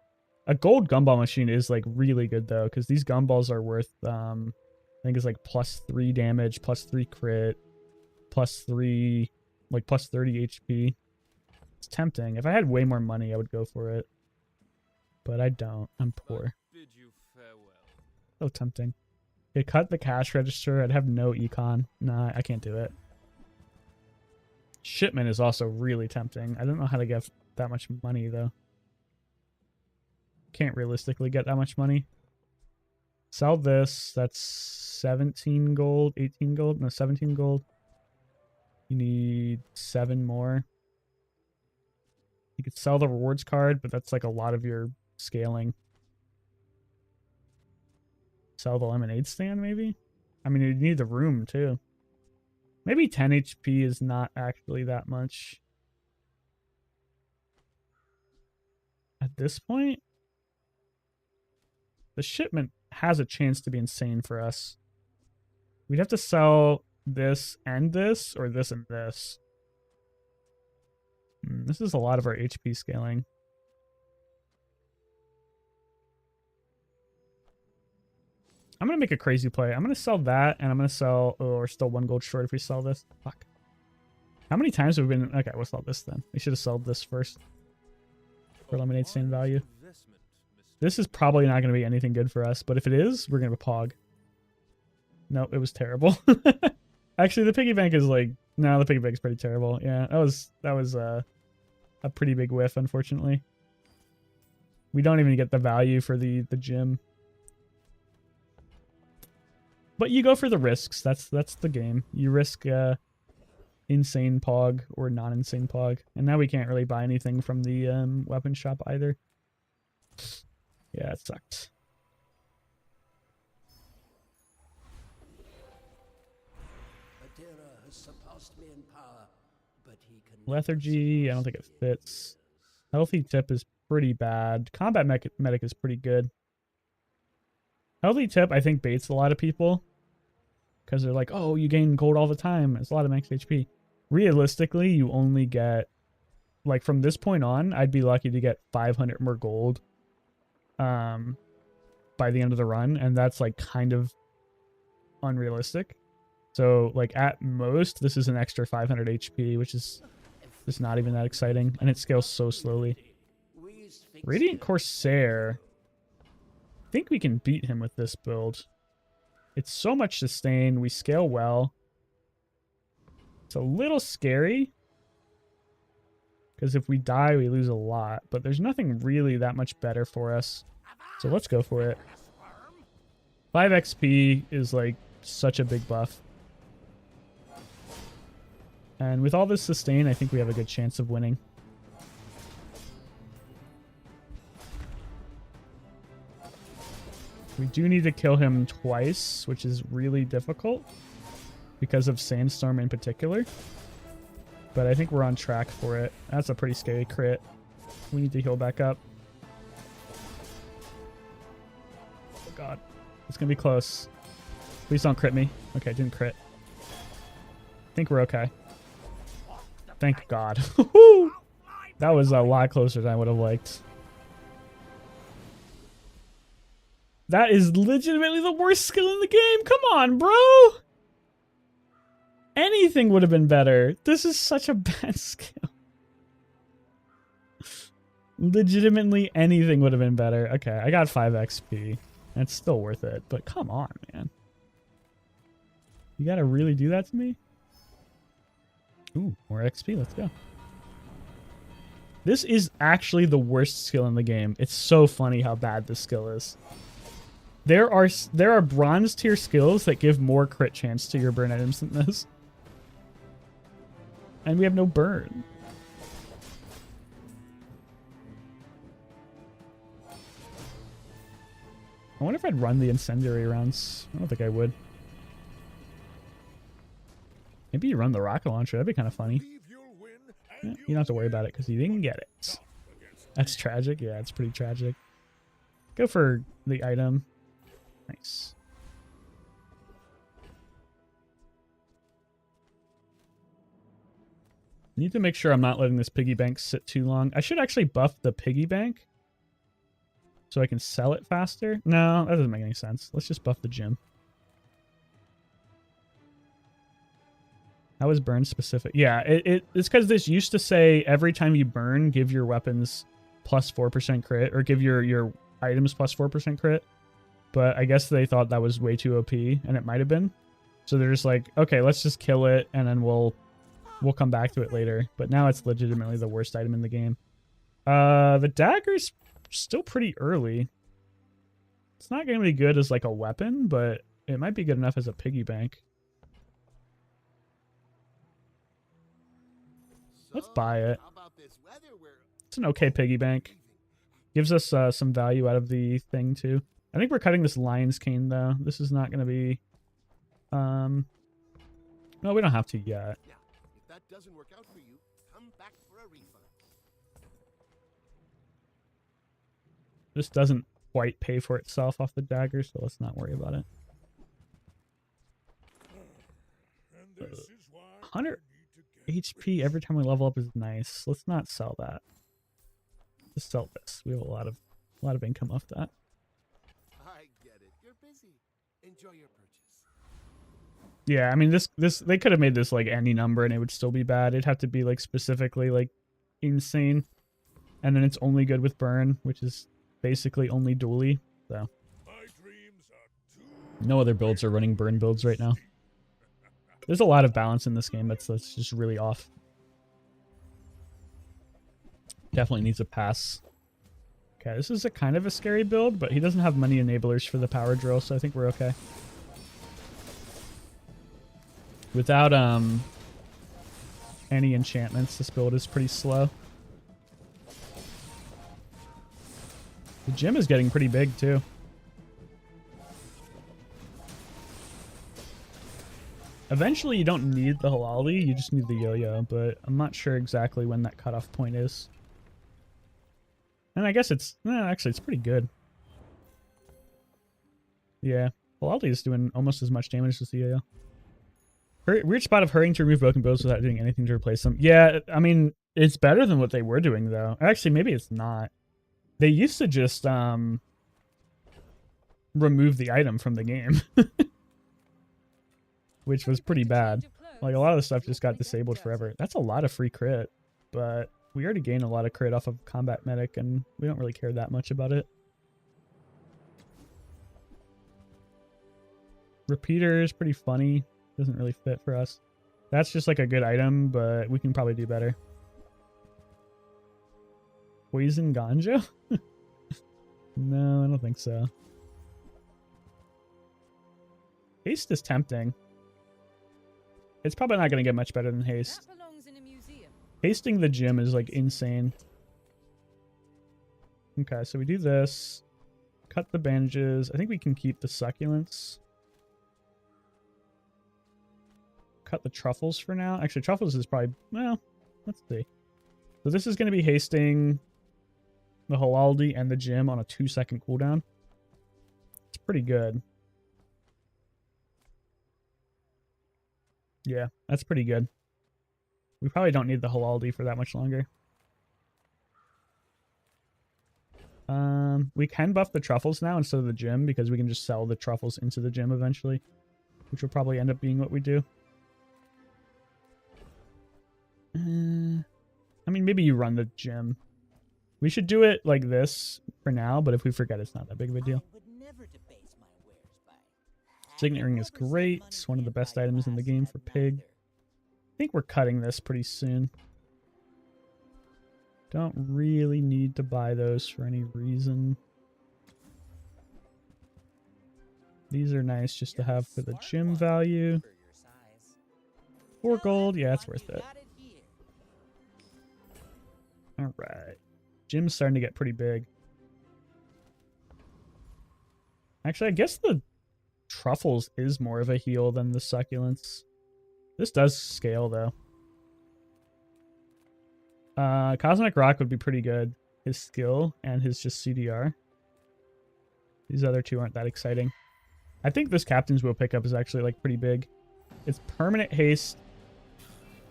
A gold gumball machine is like really good though, because these gumballs are worth I think it's like +3 damage, +3 crit, +3, like +30 HP. It's tempting. If I had way more money, I would go for it. But I don't. I'm poor. Bid you farewell. So tempting. It cut the cash register. I'd have no econ. Nah, I can't do it. Shipment is also really tempting. I don't know how to get that much money though. Can't realistically get that much money. Sell this. That's 17 gold, 18 gold. No, 17 gold. You need 7 more. You could sell the rewards card, but that's like a lot of your scaling. Sell the lemonade stand, maybe? I mean, you need the room, too. Maybe 10 HP is not actually that much. At this point, the shipment has a chance to be insane for us. We'd have to sell this and this, or this and this. This is a lot of our HP scaling. I'm going to make a crazy play. I'm going to sell that, and I'm going to sell... Oh, we're still 1 gold short if we sell this. Fuck. How many times have we been... Okay, we'll sell this then. We should have sold this first. For lemonade stand value. This is probably not going to be anything good for us, but if it is, we're going to have a pog. No, it was terrible. Actually, the piggy bank is like... No, the piggy bank is pretty terrible. Yeah, that was a pretty big whiff, unfortunately. We don't even get the value for the gym. But you go for the risks. That's the game. You risk insane pog or non-insane pog. And now we can't really buy anything from the weapon shop either. Yeah, it sucked. Has surpassed me in power, but he can Lethargy, I don't think it fits. Healthy tip is pretty bad. Combat medic is pretty good. Healthy tip, I think, baits a lot of people. Because they're like, oh, you gain gold all the time. It's a lot of max HP. Realistically, you only get... Like, from this point on, I'd be lucky to get 500 more gold. By the end of the run. And that's, like, kind of unrealistic. So, like, at most, this is an extra 500 HP, which is just not even that exciting. And it scales so slowly. Radiant Corsair... I think we can beat him with this build. It's so much sustain. We scale well. It's a little scary. Because if we die, we lose a lot. But there's nothing really that much better for us. So let's go for it. 5 XP is like such a big buff. And with all this sustain, I think we have a good chance of winning. We do need to kill him twice, which is really difficult because of Sandstorm in particular. But I think we're on track for it. That's a pretty scary crit. We need to heal back up. Oh god. It's going to be close. Please don't crit me. Okay, didn't crit. I think we're okay. Thank god. That was a lot closer than I would have liked. That is legitimately the worst skill in the game. Come on, bro. Anything would have been better. This is such a bad skill. Legitimately anything would have been better. Okay, I got 5 XP. And it's still worth it, but come on, man. You gotta really do that to me? Ooh, more XP, let's go. This is actually the worst skill in the game. It's so funny how bad this skill is. There are bronze tier skills that give more crit chance to your burn items than this. And we have no burn. I wonder if I'd run the incendiary rounds. I don't think I would. Maybe you run the rocket launcher. That'd be kind of funny. Yeah, you don't have to worry about it because you didn't get it. That's tragic. Yeah, it's pretty tragic. Go for the item. Nice. Need to make sure I'm not letting this piggy bank sit too long. I should actually buff the piggy bank so I can sell it faster. No, that doesn't make any sense. Let's just buff the gym. How is burn specific? Yeah, it's because this used to say every time you burn, give your weapons plus 4% crit, or give your items plus 4% crit. But I guess they thought that was way too OP, and it might have been. So they're just like, okay, let's just kill it, and then we'll come back to it later. But now it's legitimately the worst item in the game. The dagger's still pretty early. It's not going to be good as like a weapon, but it might be good enough as a piggy bank. Let's buy it. It's an okay piggy bank. Gives us some value out of the thing too. I think we're cutting this lion's cane though. This is not going to be... No, we don't have to yet. Now, if that doesn't work out for you, come back for a refund. This doesn't quite pay for itself off the dagger, so let's not worry about it. 100 HP every time we level up is nice. Let's not sell that. Just sell this. We have a lot of income off that. I get it. You're busy. Enjoy your purchase. Yeah, I mean this they could have made this like any number and it would still be bad. It'd have to be like specifically like insane. And then it's only good with burn, which is basically only dually. So no other builds are running burn builds right now. There's a lot of balance in this game that's just really off. Definitely needs a pass. Okay, this is a kind of a scary build, but he doesn't have many enablers for the power drill, so I think we're okay. Without any enchantments, this build is pretty slow. The gym is getting pretty big too. Eventually, you don't need the halali, you just need the yo-yo, but I'm not sure exactly when that cutoff point is. And I guess it's... actually, it's pretty good. Yeah, halali is doing almost as much damage as the yo-yo. Weird spot of hurrying to remove broken builds without doing anything to replace them. Yeah, I mean, it's better than what they were doing, though. Actually, maybe it's not. They used to just remove the item from the game. Which was pretty bad. Like, a lot of the stuff just got disabled forever. That's a lot of free crit, but we already gained a lot of crit off of Combat Medic, and we don't really care that much about it. Repeater is pretty funny. Doesn't really fit for us. That's just like a good item, but we can probably do better. Poison Ganja? No, I don't think so. Haste is tempting. It's probably not going to get much better than haste. Hasting the gym is like insane. Okay, so we do this. Cut the bandages. I think we can keep the succulents. Cut the truffles for now. Actually, truffles is probably... Well, let's see. So this is going to be hasting the halaldi and the gym on a 2-second cooldown. It's pretty good. Yeah, that's pretty good. We probably don't need the halaldi for that much longer. We can buff the truffles now instead of the gym because we can just sell the truffles into the gym eventually, which will probably end up being what we do. I mean, maybe you run the gym. We should do it like this for now, but if we forget, it's not that big of a deal. I would never debate Signet ring is great. It's one of the best items in the game for pig. I think we're cutting this pretty soon. Don't really need to buy those for any reason. These are nice just to have for the gym value. 4 gold, yeah, it's worth it. Alright. Gym's starting to get pretty big. Actually, I guess the truffles is more of a heal than the succulents. This does scale, though. Cosmic Rock would be pretty good. His skill and his just CDR. These other two aren't that exciting. I think this Captain's Wheel pickup is actually, like, pretty big. It's permanent haste,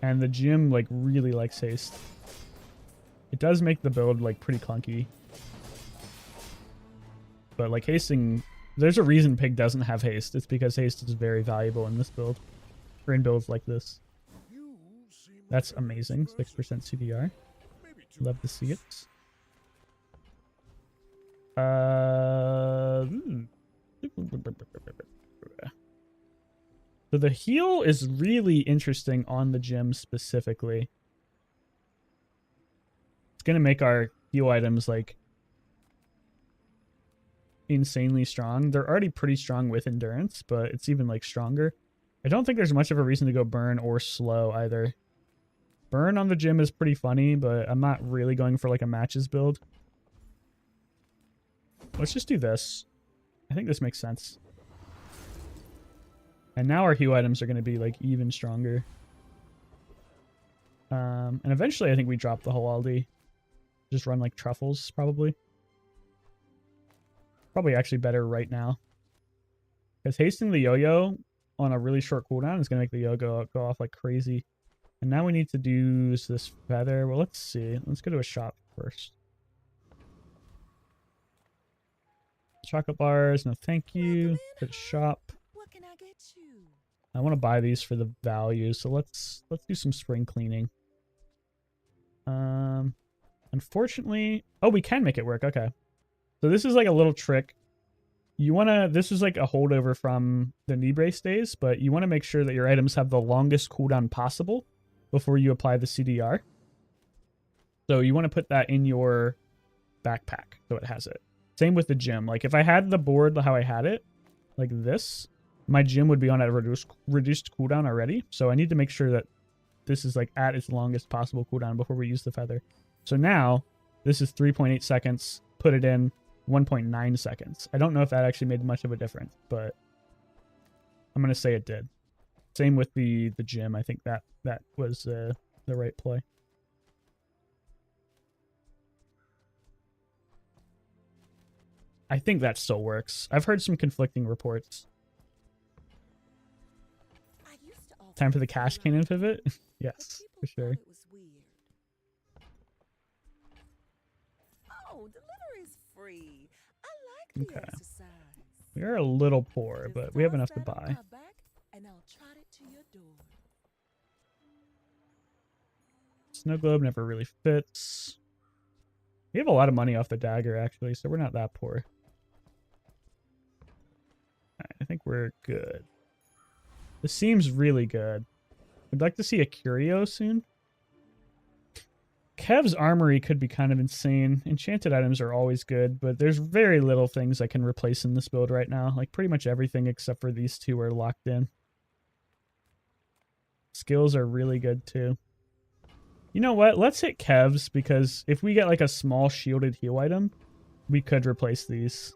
and the gym, like, really likes haste. It does make the build, like, pretty clunky. But, like, hasting... There's a reason Pig doesn't have haste. It's because haste is very valuable in this build. Or in builds like this. That's amazing. 6% CDR. Love to see it. So the heal is really interesting on the gym specifically. It's going to make our heal items, like, insanely strong. They're already pretty strong with endurance, but it's even, like, stronger. I don't think there's much of a reason to go burn or slow either. Burn on the gym is pretty funny, but I'm not really going for, like, a matches build. Let's just do this. I think this makes sense. And now our heal items are going to be, like, even stronger. And eventually I think we drop the Halaldi. Just run, like, truffles, probably. Probably actually better right now. Because hasting the yo-yo on a really short cooldown is going to make the yo-yo go off like crazy. And now we need to do this feather. Well, let's see. Let's go to a shop first. Chocolate bars, no thank you. Go to shop. What can I get you? I want to buy these for the value, so let's do some spring cleaning. Unfortunately, oh, we can make it work. Okay. So this is like a little trick. You want to, this is like a holdover from the knee brace days, but you want to make sure that your items have the longest cooldown possible before you apply the CDR. So you want to put that in your backpack so it has it. Same with the gym. Like if I had the board how I had it, like this, my gym would be on a reduced cooldown already. So I need to make sure that this is like at its longest possible cooldown before we use the feather. So now this is 3.8 seconds. Put it in 1.9 seconds. I don't know if that actually made much of a difference, but I'm going to say it did. Same with the gym. I think that was the right play. I think that still works. I've heard some conflicting reports. Time for the cash cannon pivot? Yes, for sure. Oh, delivery's free. I like the exercise. We are a little poor, but we have enough to buy. And I'll trot it to your door. Snow globe never really fits. We have a lot of money off the dagger, actually, so we're not that poor. I think we're good. This seems really good. I'd like to see a curio soon. Kev's armory could be kind of insane. Enchanted items are always good, but there's very little things I can replace in this build right now. Like pretty much everything except for these two are locked in. Skills are really good too. You know what? Let's hit Kev's because if we get like a small shielded heal item, we could replace these.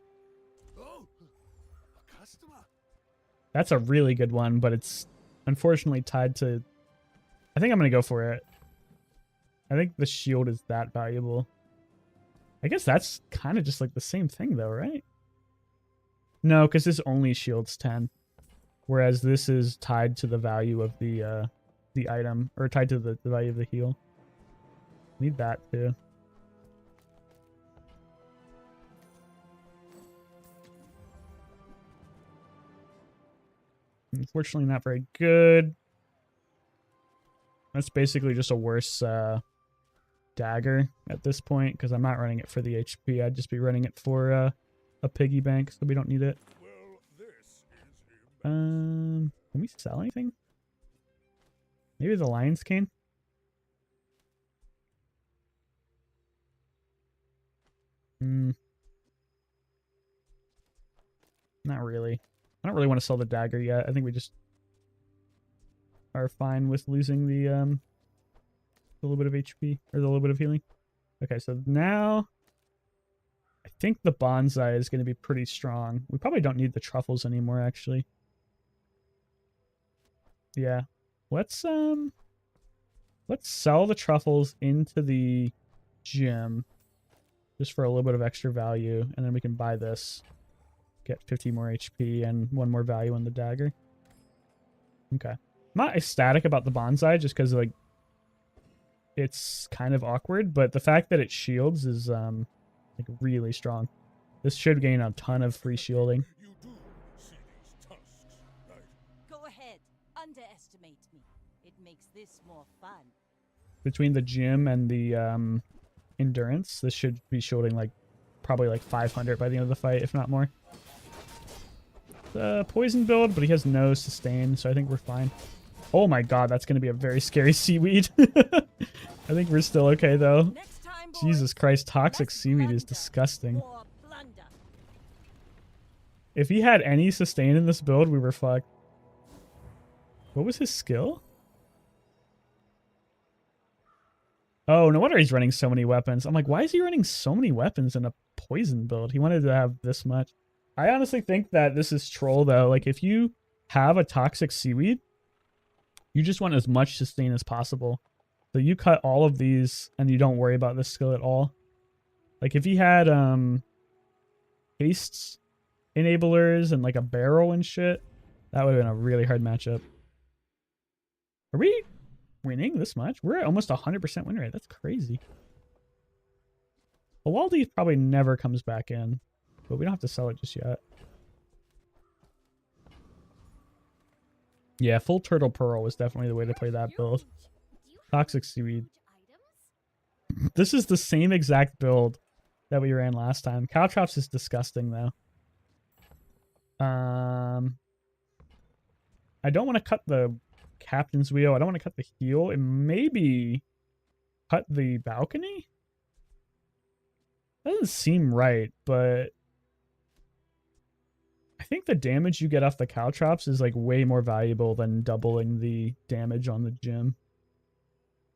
That's a really good one, but it's unfortunately tied to... I think I'm going to go for it. I think the shield is that valuable. I guess that's kind of just like the same thing though, right? No, because this only shields 10. Whereas this is tied to the value of the item, or tied to the value of the heal. Need that too. Unfortunately not very good. That's basically just a worse dagger at this point, because I'm not running it for the HP. I'd just be running it for a piggy bank, so we don't need it. Can we sell anything? Maybe the lion's cane? Not really. I don't really want to sell the dagger yet. I think we just are fine with losing the little bit of HP or the little bit of healing. Okay, so now I think the bonsai is going to be pretty strong. We probably don't need the truffles anymore, actually. Yeah. Let's sell the truffles into the gym just for a little bit of extra value, and then we can buy this. Get 50 more HP and 1 more value on the dagger. Okay. I'm not ecstatic about the bonsai just because, like, it's kind of awkward, but the fact that it shields is, like, really strong. This should gain a ton of free shielding. You do see these tusks, right? Go ahead. Underestimate me. It makes this more fun. Between the gym and the endurance, this should be shielding, like, probably, like, 500 by the end of the fight, if not more. Poison build, but he has no sustain, so I think we're fine. Oh my god, that's going to be a very scary seaweed. I think we're still okay, though. Next time, boys, Jesus Christ, toxic less seaweed is plunder, disgusting. more plunder. If he had any sustain in this build, we were fucked. What was his skill? Oh, no wonder he's running so many weapons. I'm like, why is he running so many weapons in a poison build? He wanted to have this much. I honestly think that this is troll, though. Like, if you have a toxic seaweed, you just want as much sustain as possible. So you cut all of these, and you don't worry about this skill at all. Like, if he had haste enablers and, like, a barrel and shit, that would have been a really hard matchup. Are we winning this much? We're at almost 100% win rate. That's crazy. Waldi probably never comes back in, but we don't have to sell it just yet. Yeah, full turtle pearl was definitely the way to play that build. Toxic seaweed. This is the same exact build that we ran last time. Caltrops is disgusting, though. I don't want to cut the captain's wheel. I don't want to cut the heel. And maybe cut the balcony? Doesn't seem right, but I think the damage you get off the caltrops is like way more valuable than doubling the damage on the gym.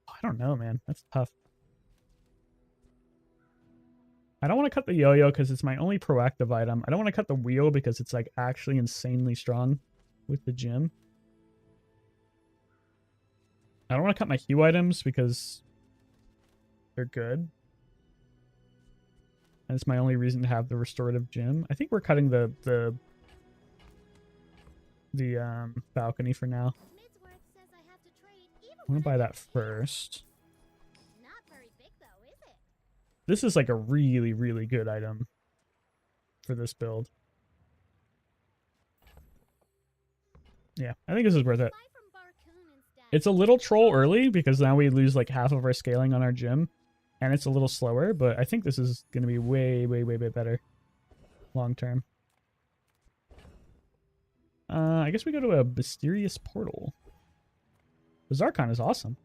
I don't know, man. That's tough. I don't want to cut the yo-yo because it's my only proactive item. I don't want to cut the wheel because it's like actually insanely strong with the gym. I don't want to cut my hue items because they're good. And it's my only reason to have the restorative gym. I think we're cutting the balcony for now. I want to buy that first. This is like a really, really good item for this build. Yeah, I think this is worth it. It's a little troll early because now we lose like half of our scaling on our gym. And it's a little slower, but I think this is going to be way, way, way, way better long term. I guess we go to a mysterious portal. The Zarkon is awesome.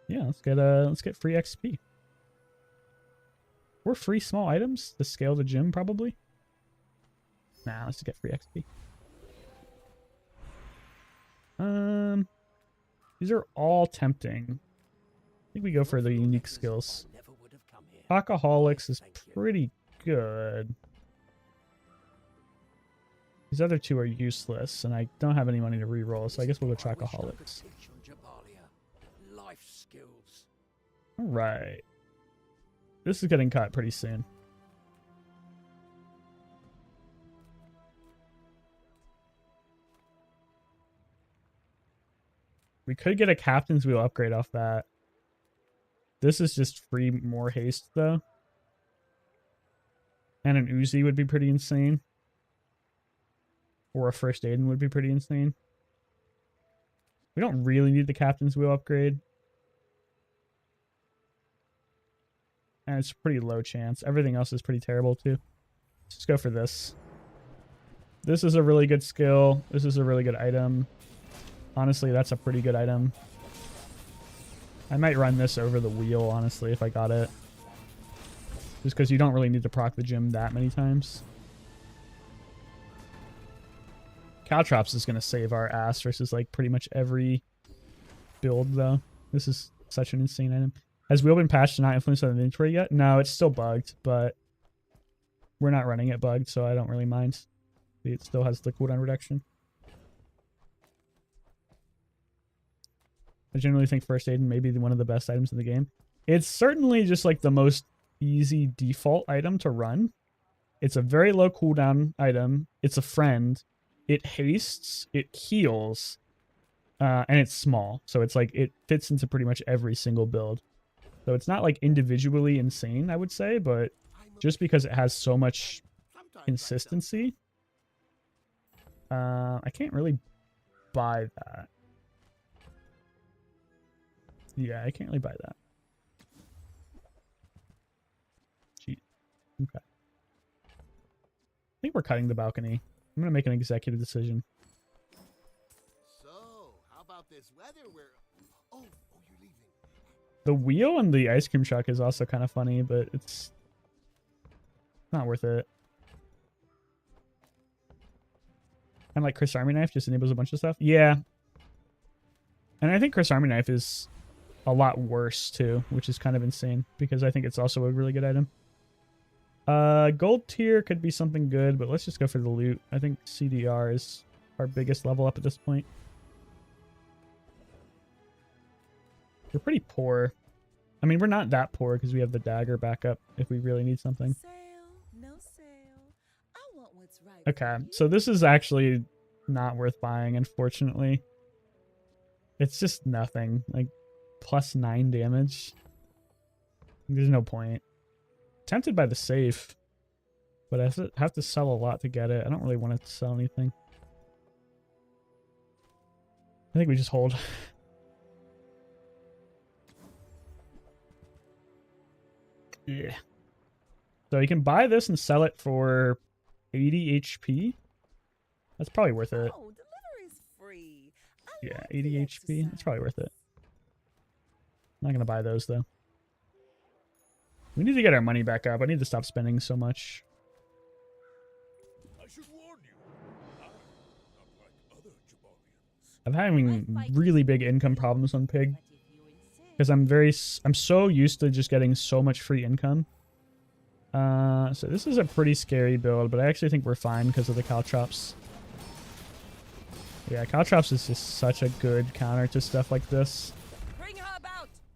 Yeah, let's get free XP. Or free small items to scale the gym, probably. Nah, let's get free XP. These are all tempting. I think we go for the unique skills. Alcoholics is pretty good. These other two are useless, and I don't have any money to reroll, so I guess we'll go Trackaholics. Alright. This is getting cut pretty soon. We could get a Captain's Wheel upgrade off that. This is just free more haste, though. And an Uzi would be pretty insane. Or a First Aid would be pretty insane. We don't really need the Captain's Wheel upgrade. And it's pretty low chance. Everything else is pretty terrible, too. Let's just go for this. This is a really good skill. This is a really good item. Honestly, that's a pretty good item. I might run this over the wheel, honestly, if I got it. Just because you don't really need to proc the gym that many times. Caltrops is going to save our ass versus like pretty much every build, though. This is such an insane item. Has wheel been patched to not influence on the inventory yet? No, it's still bugged, but we're not running it bugged, so I don't really mind. It still has the cooldown reduction. I generally think First Aid may be one of the best items in the game. It's certainly just like the most easy default item to run. It's a very low cooldown item. It's a friend. It hastes. It heals. And it's small. So it's like it fits into pretty much every single build. So it's not like individually insane, I would say, but just because it has so much consistency, I can't really buy that. Yeah, I can't really buy that. Gee. Okay. I think we're cutting the balcony. I'm going to make an executive decision. So, how about this weather where... Oh, you're leaving. The wheel and the ice cream truck is also kind of funny, but it's not worth it. And like Chris Army Knife just enables a bunch of stuff. Yeah. And I think Chris Army Knife is a lot worse too, which is kind of insane because I think it's also a really good item. Gold tier could be something good, but let's just go for the loot. I think CDR is our biggest level up at this point. We're pretty poor. I mean, we're not that poor because we have the dagger backup if we really need something. Sale, no sale. I want what's right. Okay, so this is actually not worth buying, unfortunately. It's just nothing. Like, +9 damage. There's no point. Tempted by the safe, but I have to sell a lot to get it. I don't really want to sell anything. I think we just hold. Yeah. So you can buy this and sell it for 80 HP. That's probably worth it. Oh, delivery's free. Yeah, 80 HP. That's probably worth it. I'm not going to buy those, though. We need to get our money back up. I need to stop spending so much. I should warn you. I'm not like other Jabalians. I'm having really big income problems on Pig. Because I'm so used to just getting so much free income. So this is a pretty scary build, but I actually think we're fine because of the Caltrops. Yeah, Caltrops is just such a good counter to stuff like this.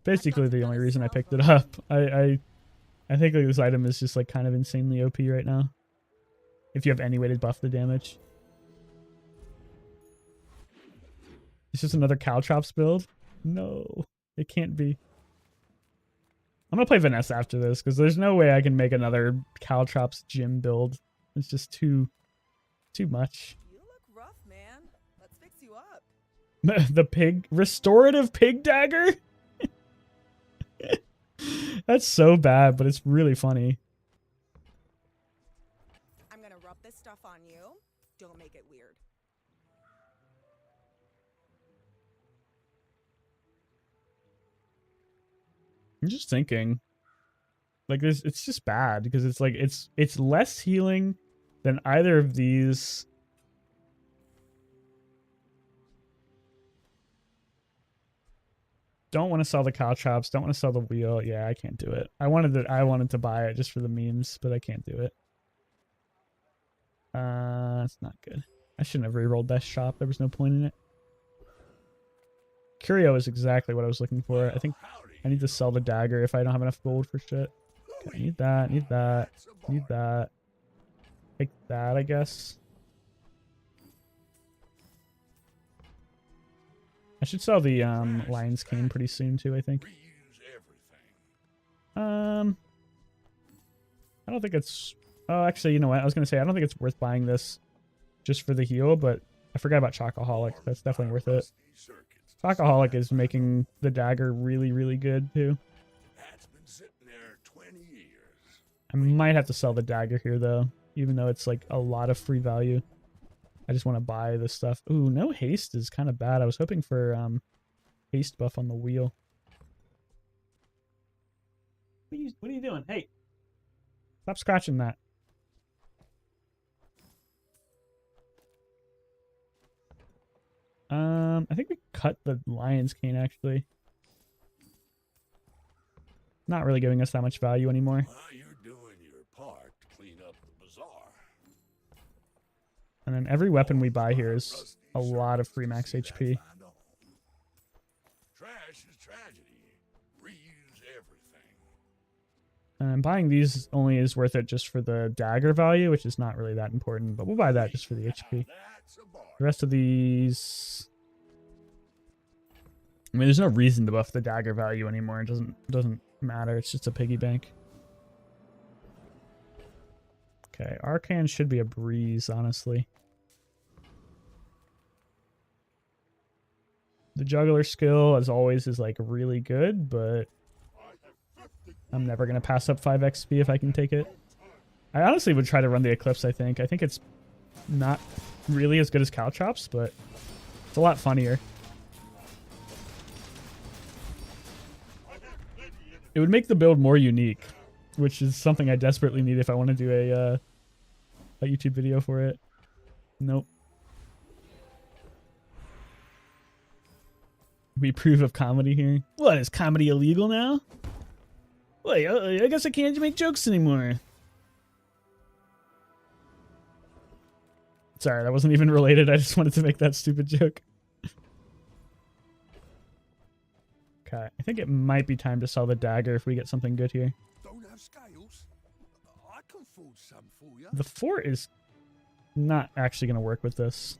Basically the only reason I picked it up. I think like this item is just like kind of insanely OP right now. If you have any way to buff the damage. It's just another Caltrops build? No, it can't be. I'm gonna play Vanessa after this because there's no way I can make another Caltrops gym build. It's just too much. You look rough, man. Let's fix you up. The pig restorative pig dagger? That's so bad, but it's really funny. I'm gonna rub this stuff on you. Don't make it weird. I'm just thinking, like this, it's just bad because it's like it's less healing than either of these. Don't want to sell the Caltrops. Don't want to sell the wheel. Yeah, I can't do it. I wanted to buy it just for the memes, but I can't do it. It's not good. I shouldn't have re-rolled that shop. There was no point in it. Curio is exactly what I was looking for. I think I need to sell the dagger if I don't have enough gold for shit. Okay, need that, need that, need that. Take that, I guess. I should sell the Lion's Cane pretty soon too, I think. I don't think it's... Oh, actually, you know what? I was going to say, I don't think it's worth buying this just for the heal, but I forgot about Chocoholic. That's definitely worth it. Chocoholic is making the dagger really, really good too. I might have to sell the dagger here though, even though it's like a lot of free value. I just want to buy this stuff. Ooh, no haste is kind of bad. I was hoping for haste buff on the wheel. What are you doing? Hey, stop scratching that. I think we cut the lion's cane actually. Not really giving us that much value anymore. Well, you're doing your part to clean up the bazaar. And then every weapon we buy here is a lot of free max HP. Trash is tragedy. Reuse everything. And buying these only is worth it just for the dagger value, which is not really that important, but we'll buy that just for the HP. That's a bar. The rest of these, I mean, there's no reason to buff the dagger value anymore. It doesn't matter. It's just a piggy bank. Okay, Arcane should be a breeze, honestly. The juggler skill, as always, is like really good, but I'm never gonna pass up 5 XP if I can take it. I honestly would try to run the Eclipse. I think it's not really as good as Caltrops, but it's a lot funnier. It would make the build more unique, which is something I desperately need if I want to do a YouTube video for it. Nope. We approve of comedy here. What, is comedy illegal now? Wait, I guess I can't make jokes anymore. Sorry, that wasn't even related. I just wanted to make that stupid joke. Okay, I think it might be time to sell the dagger if we get something good here. Don't have scales? I can forge some for you. The fort is not actually going to work with this.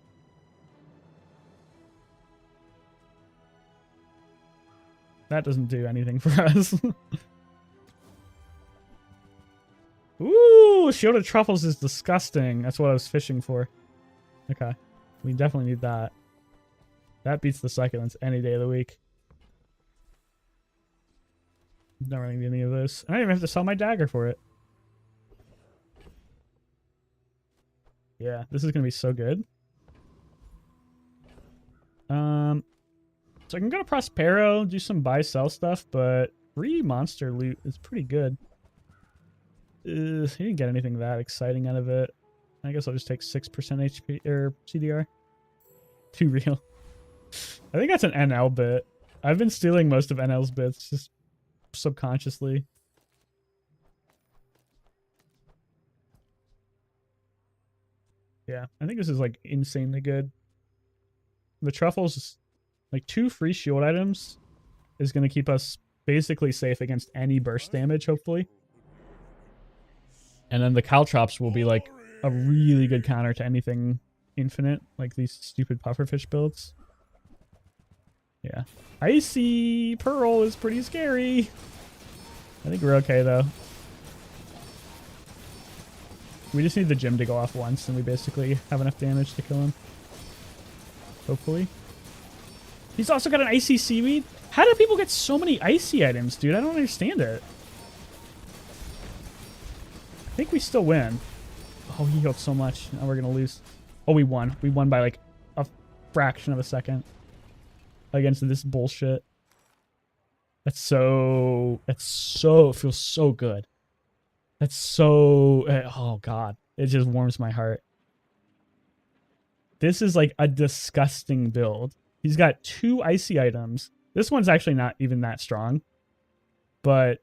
That doesn't do anything for us. Ooh, Shield of Truffles is disgusting. That's what I was fishing for. Okay, we definitely need that. That beats the succulents any day of the week. Not really need any of this. I don't even have to sell my dagger for it. Yeah, this is gonna be so good. So I can go to Prospero, do some buy-sell stuff, but free monster loot is pretty good. He didn't get anything that exciting out of it. I guess I'll just take 6% HP or CDR. Too real. I think that's an NL bit. I've been stealing most of NL's bits just subconsciously. Yeah, I think this is like insanely good. The truffles, like 2 free shield items, is going to keep us basically safe against any burst damage, hopefully. And then the caltrops will be like a really good counter to anything infinite, like these stupid pufferfish builds. Yeah. Icy Pearl is pretty scary. I think we're okay, though. We just need the gym to go off once, and we basically have enough damage to kill him. Hopefully. He's also got an icy seaweed. How do people get so many icy items, dude? I don't understand it. I think we still win. Oh, he healed so much. Now we're going to lose. Oh, we won. We won by like a fraction of a second against this bullshit. It feels so good. That's so, oh God. It just warms my heart. This is like a disgusting build. He's got 2 icy items. This one's actually not even that strong. But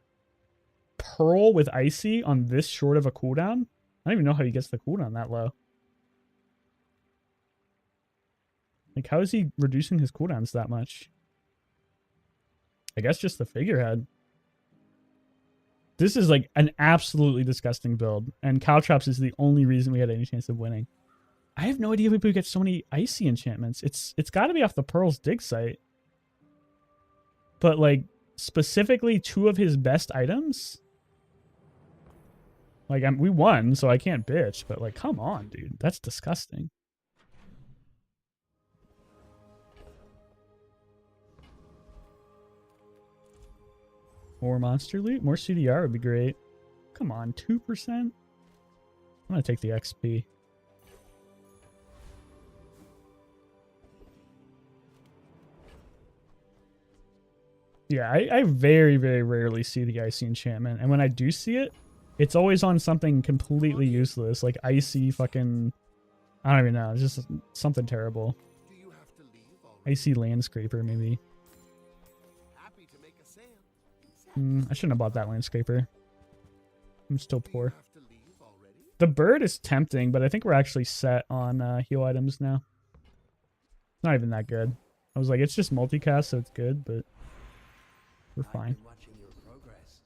Pearl with icy on this short of a cooldown? I don't even know how he gets the cooldown that low. Like, how is he reducing his cooldowns that much? I guess just the figurehead. This is like an absolutely disgusting build. And Caltrops is the only reason we had any chance of winning. I have no idea people get so many icy enchantments. It's got to be off the Pearl's dig site. But like, specifically 2 of his best items? Like, we won, so I can't bitch. But like, come on, dude. That's disgusting. More monster loot? More CDR would be great. Come on, 2%? I'm going to take the XP. Yeah, I very, very rarely see the icy enchantment. And when I do see it, it's always on something completely useless. Like icy fucking... I don't even know. It's just something terrible. Do you have to leave already? Icy landscraper, maybe. Happy to make a sale. I shouldn't have bought that landscraper. I'm still Do you poor. have to leave already? The bird is tempting, but I think we're actually set on heal items now. Not even that good. I was like, it's just multicast, so it's good, but we're I've fine. been watching your progress.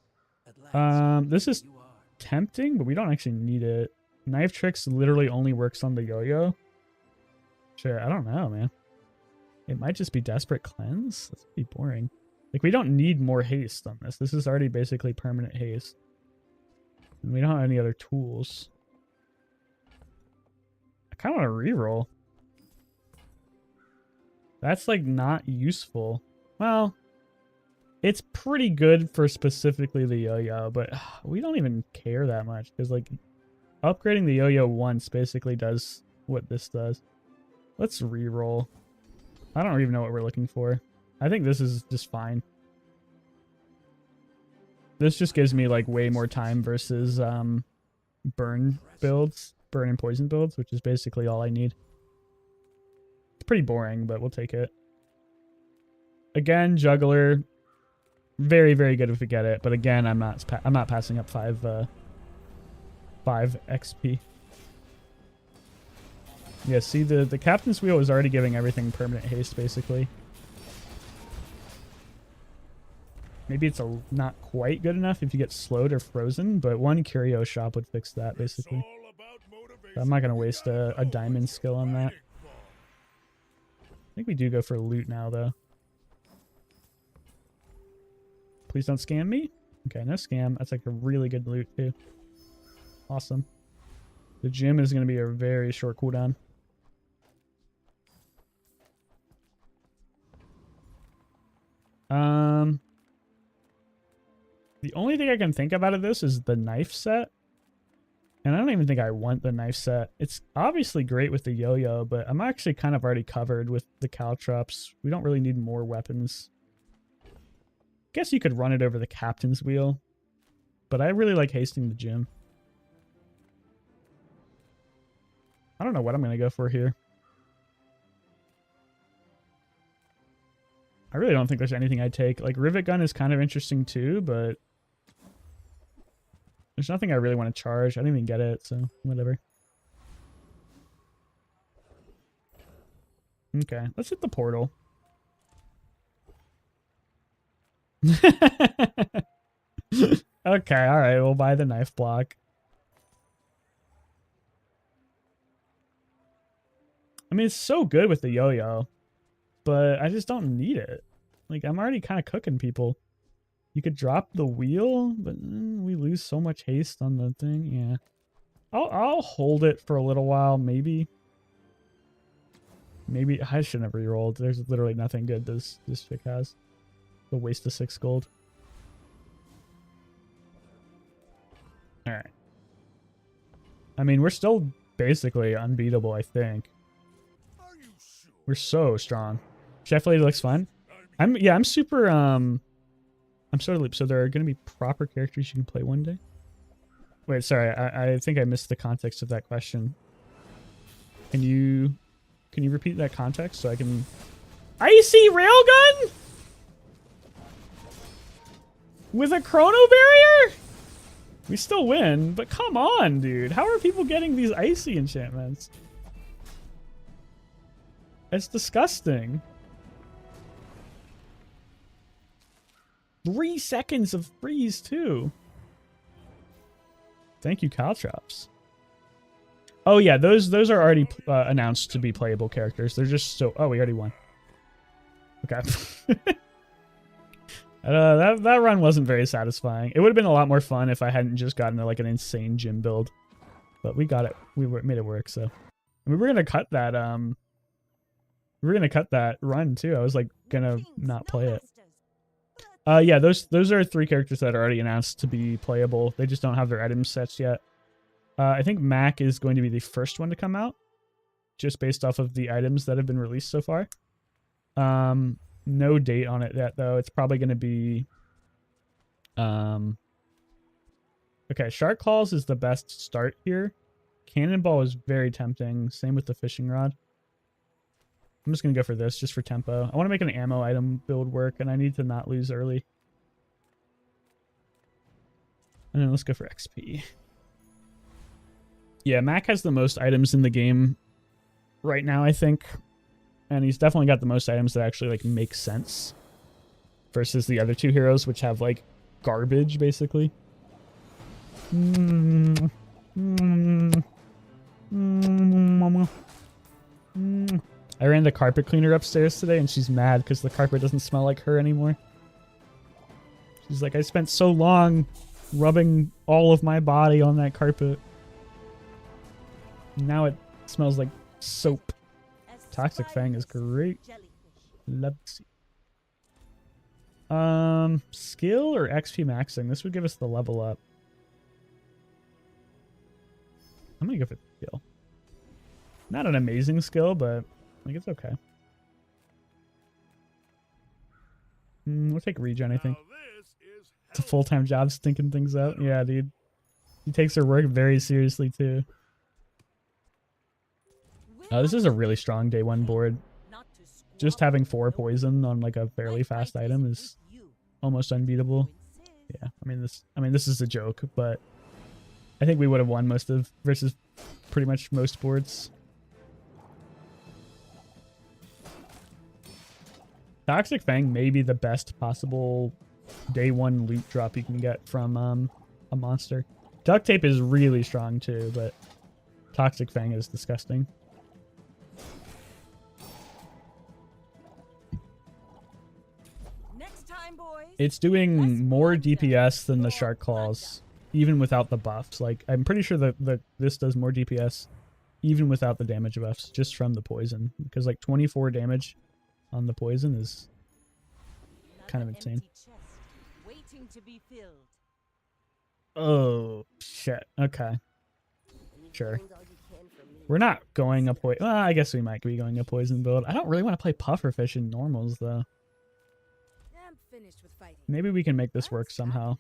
At last, This is you are. tempting, but we don't actually need it. Knife tricks literally only works on the yo-yo. Sure, I don't know, man. It might just be desperate cleanse. That's pretty boring. Like, we don't need more haste on this. This is already basically permanent haste. And we don't have any other tools. I kind of want to reroll. That's, like, not useful. Well, it's pretty good for specifically the yo-yo, but we don't even care that much. Because, like, upgrading the yo-yo once basically does what this does. Let's reroll. I don't even know what we're looking for. I think this is just fine. This just gives me, like, way more time versus burn builds. Burn and poison builds, which is basically all I need. It's pretty boring, but we'll take it. Again, juggler. Very, very good if we get it. But again, I'm not passing up 5 XP. Yeah, see, the captain's wheel is already giving everything permanent haste, basically. Maybe it's not quite good enough if you get slowed or frozen, but one curio shop would fix that, basically. So I'm not going to waste a diamond skill on that. I think we do go for loot now, though. Please don't scam me. Okay, no scam. That's like a really good loot, too. Awesome. The gym is going to be a very short cooldown. The only thing I can think of out of this is the knife set. And I don't even think I want the knife set. It's obviously great with the yo-yo, but I'm actually kind of already covered with the caltrops. We don't really need more weapons. Guess you could run it over the captain's wheel. But I really like hasting the gym. I don't know what I'm going to go for here. I really don't think there's anything I'd take. Like, Rivet Gun is kind of interesting too, but there's nothing I really want to charge. I didn't even get it, so whatever. Okay, let's hit the portal. Okay, alright, we'll buy the knife block. I mean, it's so good with the yo-yo, but I just don't need it. Like, I'm already kind of cooking people. You could drop the wheel, but we lose so much haste on the thing. Yeah, I'll hold it for a little while, maybe. Maybe I shouldn't have rerolled. There's literally nothing good this chick has. The waste of 6 gold. All right. I mean, we're still basically unbeatable, I think. Are you sure? We're so strong. Chef Lady looks fun. I'm super I'm sort of loop. So there are going to be proper characters you can play one day. Wait, sorry. I think I missed the context of that question. Can you repeat that context so I can... Icy railgun? With a chrono barrier? We still win, but come on, dude. How are people getting these icy enchantments? It's disgusting. 3 seconds of freeze, too. Thank you, Caltrops. Oh, yeah, those are already announced to be playable characters. They're just so... Oh, we already won. Okay. That run wasn't very satisfying. It would have been a lot more fun if I hadn't just gotten like an insane gym build. But we got it. Made it work, so... I mean, we're gonna cut that, we're gonna cut that run, too. I was, like, gonna not play it. Yeah, those are 3 characters that are already announced to be playable. They just don't have their item sets yet. I think Mac is going to be the first one to come out, just based off of the items that have been released so far. No date on it yet, though. It's probably going to be... Okay, Shark Claws is the best start here. Cannonball is very tempting. Same with the fishing rod. I'm just going to go for this, just for tempo. I want to make an ammo item build work, and I need to not lose early. And then let's go for XP. Yeah, Mac has the most items in the game right now, I think. And he's definitely got the most items that actually, like, make sense. Versus the other two heroes, which have, like, garbage, basically. I ran the carpet cleaner upstairs today, and she's mad because the carpet doesn't smell like her anymore. She's like, I spent so long rubbing all of my body on that carpet. Now it smells like soap. Toxic Fang is great. Love to see. Skill or XP maxing? This would give us the level up. I'm gonna go for skill. Not an amazing skill, but like it's okay. We'll take regen, I think. It's a full-time job stinking things out. Yeah, dude. He takes her work very seriously, too. Oh, this is a really strong day one board. Just having 4 poison on like a fairly fast item is almost unbeatable. Yeah, I mean this is a joke, but I think we would have won most of versus pretty much most boards. Toxic Fang may be the best possible day one loot drop you can get from a monster. Duct Tape is really strong too, but Toxic Fang is disgusting. It's doing more DPS than the Shark Claws, even without the buffs. Like, I'm pretty sure that this does more DPS, even without the damage buffs, just from the poison. Because, like, 24 damage on the poison is kind of insane. Oh, shit. Okay. Sure. We're not going a poison. Well, I guess we might be going a poison build. I don't really want to play Pufferfish in normals, though. Maybe we can make this work somehow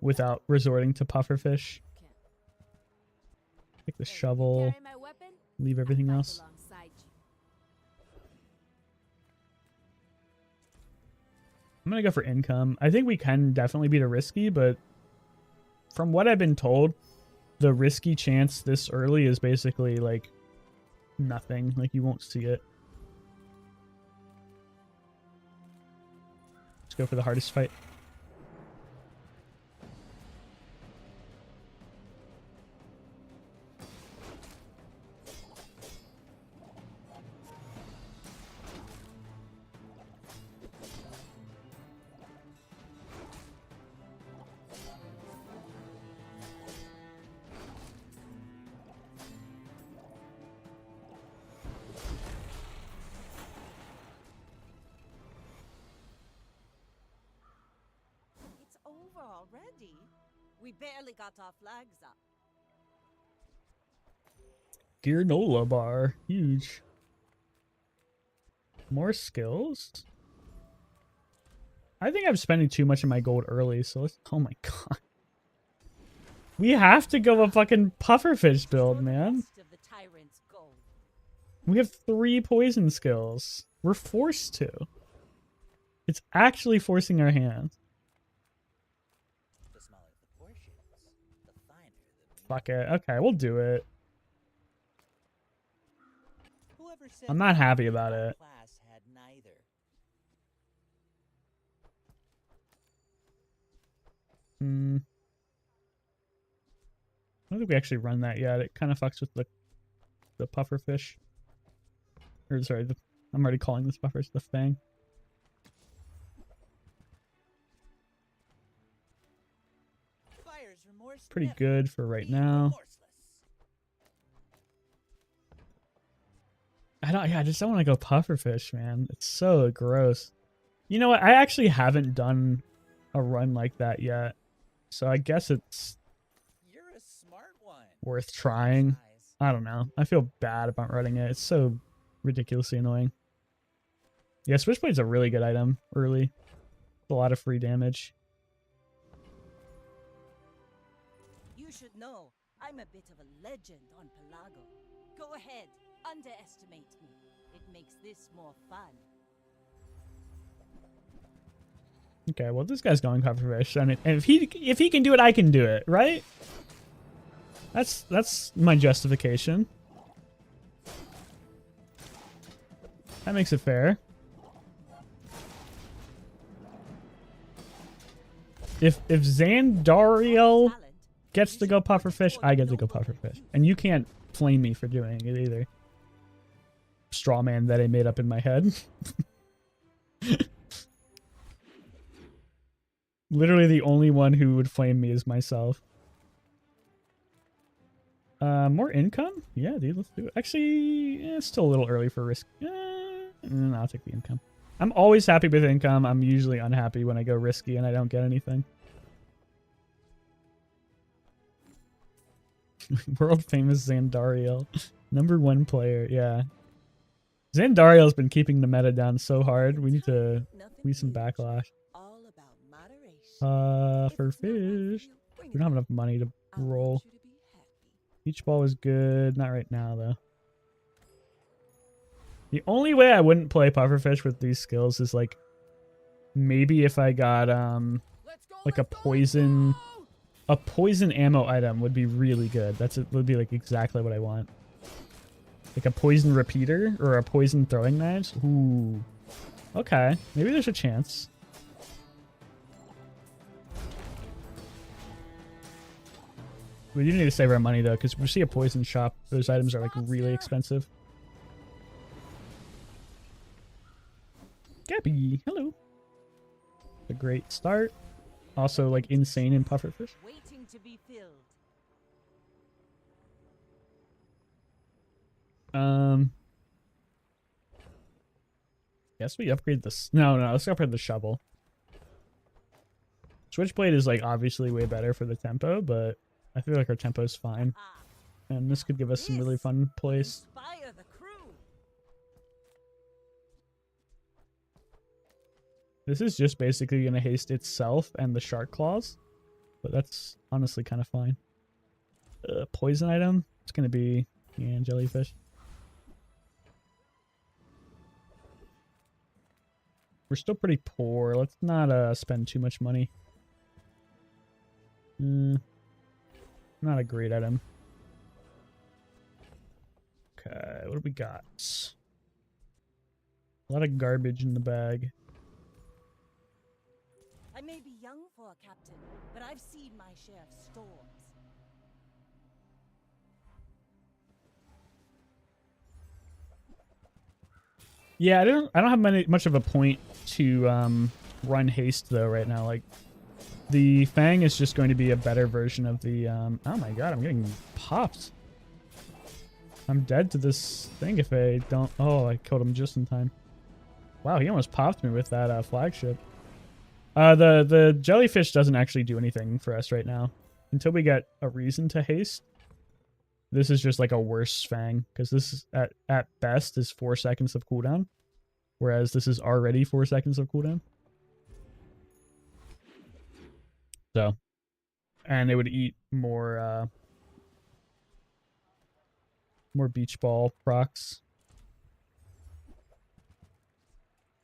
without resorting to Pufferfish. Take the shovel, leave everything else. I'm gonna go for income. I think we can definitely beat a risky, but from what I've been told, the risky chance this early is basically like nothing. Like you won't see it. Let's go for the hardest fight. Already? We barely got our flags up. Granola bar. Huge. More skills? I think I'm spending too much of my gold early, so let's... Oh my god. We have to go a fucking Pufferfish build, man. We have 3 poison skills. We're forced to. It's actually forcing our hand. Fuck it. Okay, we'll do it. I'm not happy about it. I don't think we actually run that yet. It kind of fucks with the Pufferfish. Or sorry, I'm already calling this Pufferfish the Fang. Pretty good for right now. I just don't want to go Pufferfish, man. It's so gross. You know what? I actually haven't done a run like that yet. So I guess it's worth trying. I don't know. I feel bad about running it. It's so ridiculously annoying. Yeah, Switchblade's a really good item early. A lot of free damage. You should know, I'm a bit of a legend on Pelago. Go ahead, underestimate me. It makes this more fun. Okay, well this guy's going pufferfish, and if he can do it, I can do it, right? That's my justification. That makes it fair. If Xandariel gets to go pufferfish, I get to go pufferfish, and you can't flame me for doing it either. Straw man that I made up in my head. Literally the only one who would flame me is myself. More income? Yeah, dude, let's do it. Actually, it's still a little early for risk. I'll take the income. I'm always happy with income. I'm usually unhappy when I go risky and I don't get anything. World famous Xandariel. #1 player, yeah. Xandariel's been keeping the meta down so hard. We need some backlash. For fish. We don't have enough money to roll. Beach ball was good. Not right now, though. The only way I wouldn't play pufferfish with these skills is, like, maybe if I got, like a poison ammo item would be really good. Would be, like, exactly what I want. Like a poison repeater or a poison throwing knives. Ooh. Okay. Maybe there's a chance. We do need to save our money, though, because if we see a poison shop, those items are, like, really expensive. Gabby, hello. A great start. Also, like, insane in pufferfish. Waiting to be filled. Guess we upgrade this. No, let's upgrade the shovel. Switchblade is, like, obviously way better for the tempo, but I feel like our tempo is fine. And this could give us some really fun plays. Inspire the crew. This is just basically going to haste itself and the shark claws. But that's honestly kind of fine. Poison item. It's going to be jellyfish. We're still pretty poor. Let's not spend too much money. Not a great item. Okay, what do we got? A lot of garbage in the bag. I may be young for a captain, but I've seen my share of storms. Yeah, I don't have much of a point to run haste though right now. Like, the Fang is just going to be a better version of the oh my god, I'm getting popped. I'm dead to this thing if I don't. Oh, I killed him just in time. Wow, he almost popped me with that flagship. The jellyfish doesn't actually do anything for us right now until we get a reason to haste. This is just like a worse Fang, because this is at best is 4 seconds of cooldown, whereas this is already 4 seconds of cooldown. So, and it would eat more beach ball procs.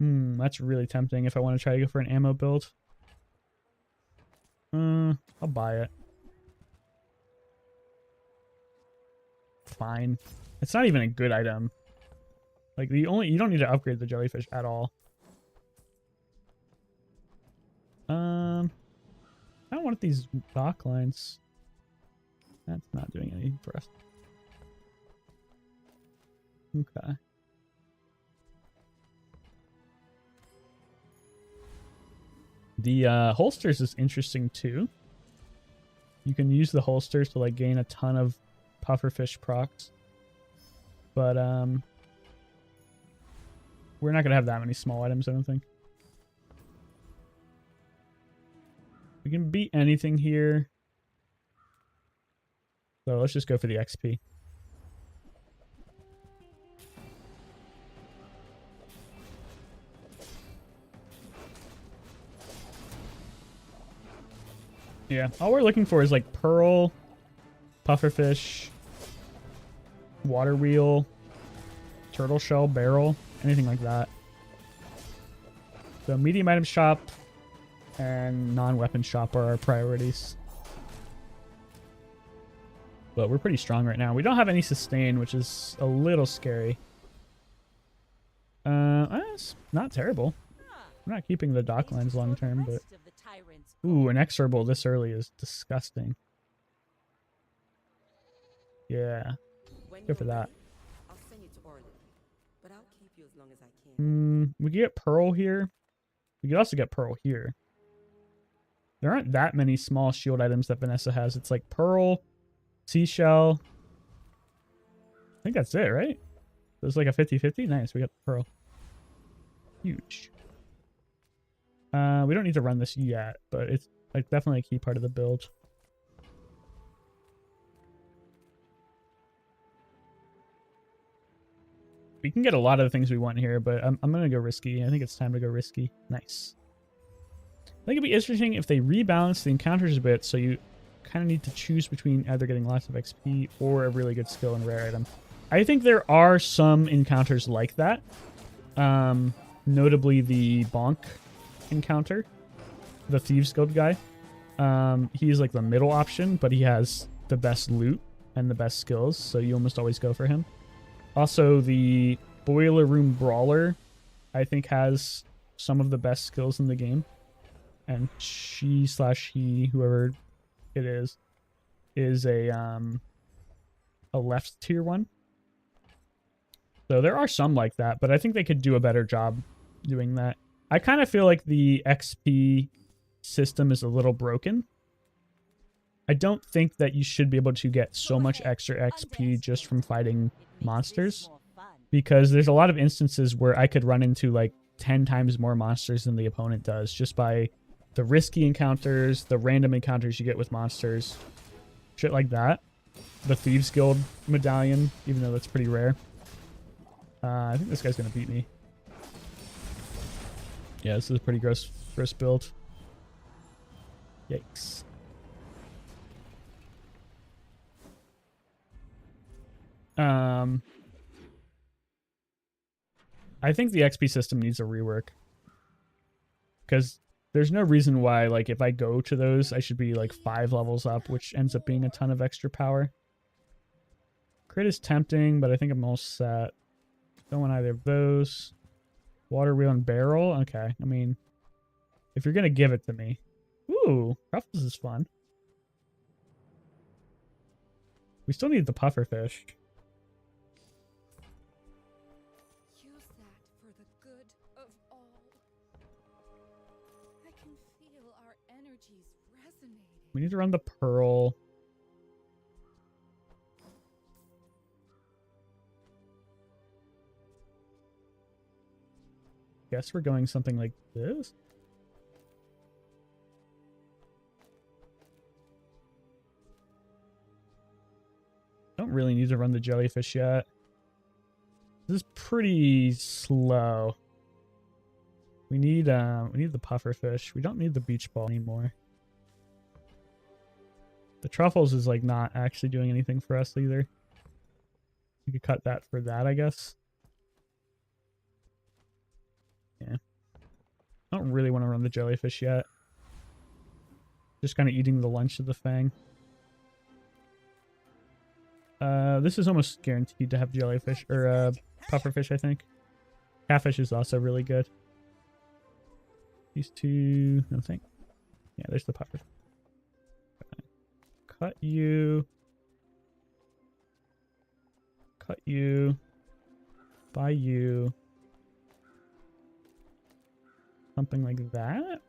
That's really tempting if I want to try to go for an ammo build. I'll buy it. Fine. It's not even a good item. Like, you don't need to upgrade the jellyfish at all. I don't want these dock lines. That's not doing anything for us. Okay. The holsters is interesting too. You can use the holsters to like gain a ton of pufferfish procs. But we're not gonna have that many small items, I don't think. We can beat anything here. So let's just go for the XP. Yeah, all we're looking for is like pearl, pufferfish, water wheel, turtle shell, barrel, anything like that. So medium item shop and non-weapon shop are our priorities. But we're pretty strong right now. We don't have any sustain, which is a little scary. It's not terrible. I'm not keeping the dock lines long term, but... Ooh, an exorable this early is disgusting. Yeah. Good for that. I'll send you to Orlin, but I'll keep you as long as I can. We could get pearl here. We could also get pearl here. There aren't that many small shield items that Vanessa has. It's like pearl, seashell. I think that's it, right? It's like a 50-50. Nice, we got the pearl. Huge. We don't need to run this yet, but it's like definitely a key part of the build. We can get a lot of the things we want here, but I'm gonna go risky. I think it's time to go risky. Nice. I think it'd be interesting if they rebalance the encounters a bit, so you kind of need to choose between either getting lots of XP or a really good skill and rare item. I think there are some encounters like that. Notably the Bonk encounter, the Thieves Guild guy. He's like the middle option, but he has the best loot and the best skills, so you almost always go for him. Also, the Boiler Room Brawler, I think, has some of the best skills in the game. And she/he, whoever it is a left tier one. So there are some like that, but I think they could do a better job doing that. I kind of feel like the XP system is a little broken. I don't think that you should be able to get so much extra XP just from fighting monsters, because there's a lot of instances where I could run into like 10 times more monsters than the opponent does just by the risky encounters, the random encounters you get with monsters, shit like that. The Thieves Guild medallion, even though that's pretty rare. I think this guy's gonna beat me. Yeah, this is a pretty gross build. Yikes. I think the XP system needs a rework, because there's no reason why, like, if I go to those, I should be like 5 levels up, which ends up being a ton of extra power. Crit is tempting, but I think I'm all set. Don't want either of those. Water wheel and barrel. Okay, I mean, if you're gonna give it to me. Ooh, Ruffles is fun. We still need the pufferfish. Use that for the good of all. I can feel our energies resonating. We need to run the pearl. Guess we're going something like this. Don't really need to run the jellyfish yet. This is pretty slow. We need the pufferfish. We don't need the beach ball anymore. The truffles is like not actually doing anything for us either. We could cut that for that, I guess. Yeah. I don't really want to run the jellyfish yet. Just kind of eating the lunch of the fang. This is almost guaranteed to have jellyfish or pufferfish, I think. Catfish is also really good. These two, nothing. Yeah, there's the puffer. Cut you. Cut you. Buy you. Something like that.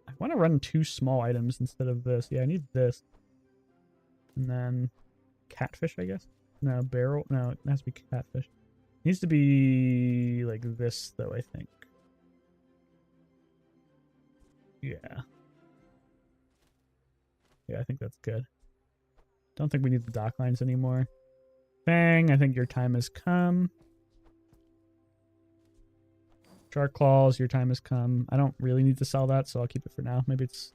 I want to run 2 small items instead of this. Yeah, I need this. And then catfish, I guess. No, barrel. No, it has to be catfish. It needs to be like this, though, I think. Yeah. Yeah, I think that's good. Don't think we need the dock lines anymore. Bang, I think your time has come. Shark Claws, your time has come. I don't really need to sell that, so I'll keep it for now. Maybe it's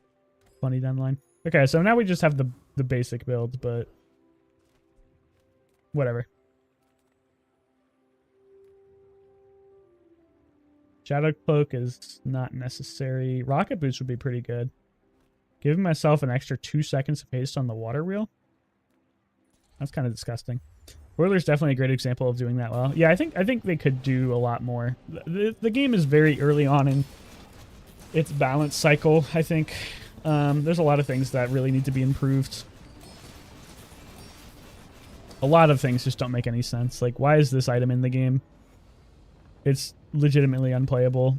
funny down the line. Okay, so now we just have the basic build, but whatever. Shadow Cloak is not necessary. Rocket Boots would be pretty good. Giving myself an extra 2 seconds of haste on the water wheel. That's kind of disgusting. Boiler's definitely a great example of doing that well. Yeah, I think they could do a lot more. The game is very early on in its balance cycle, I think. There's a lot of things that really need to be improved. A lot of things just don't make any sense. Like, why is this item in the game? It's legitimately unplayable.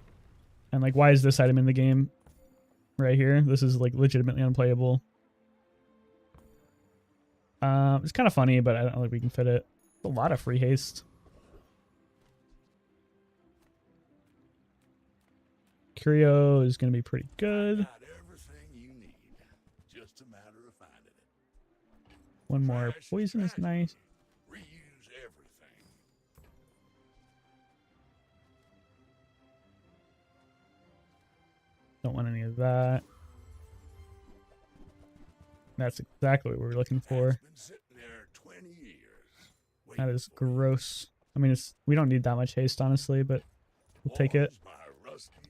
And, like, why is this item in the game? Right here. This is, like, legitimately unplayable. It's kind of funny, but I don't think we can fit it. A lot of free haste. Curio is going to be pretty good. Got everything you need. Just a matter of finding it. One more poison is nice. Reuse everything. Don't want any of that. That's exactly what we were looking for. Been sitting there 20 years. That is gross. I mean, we don't need that much haste, honestly, but we'll take it.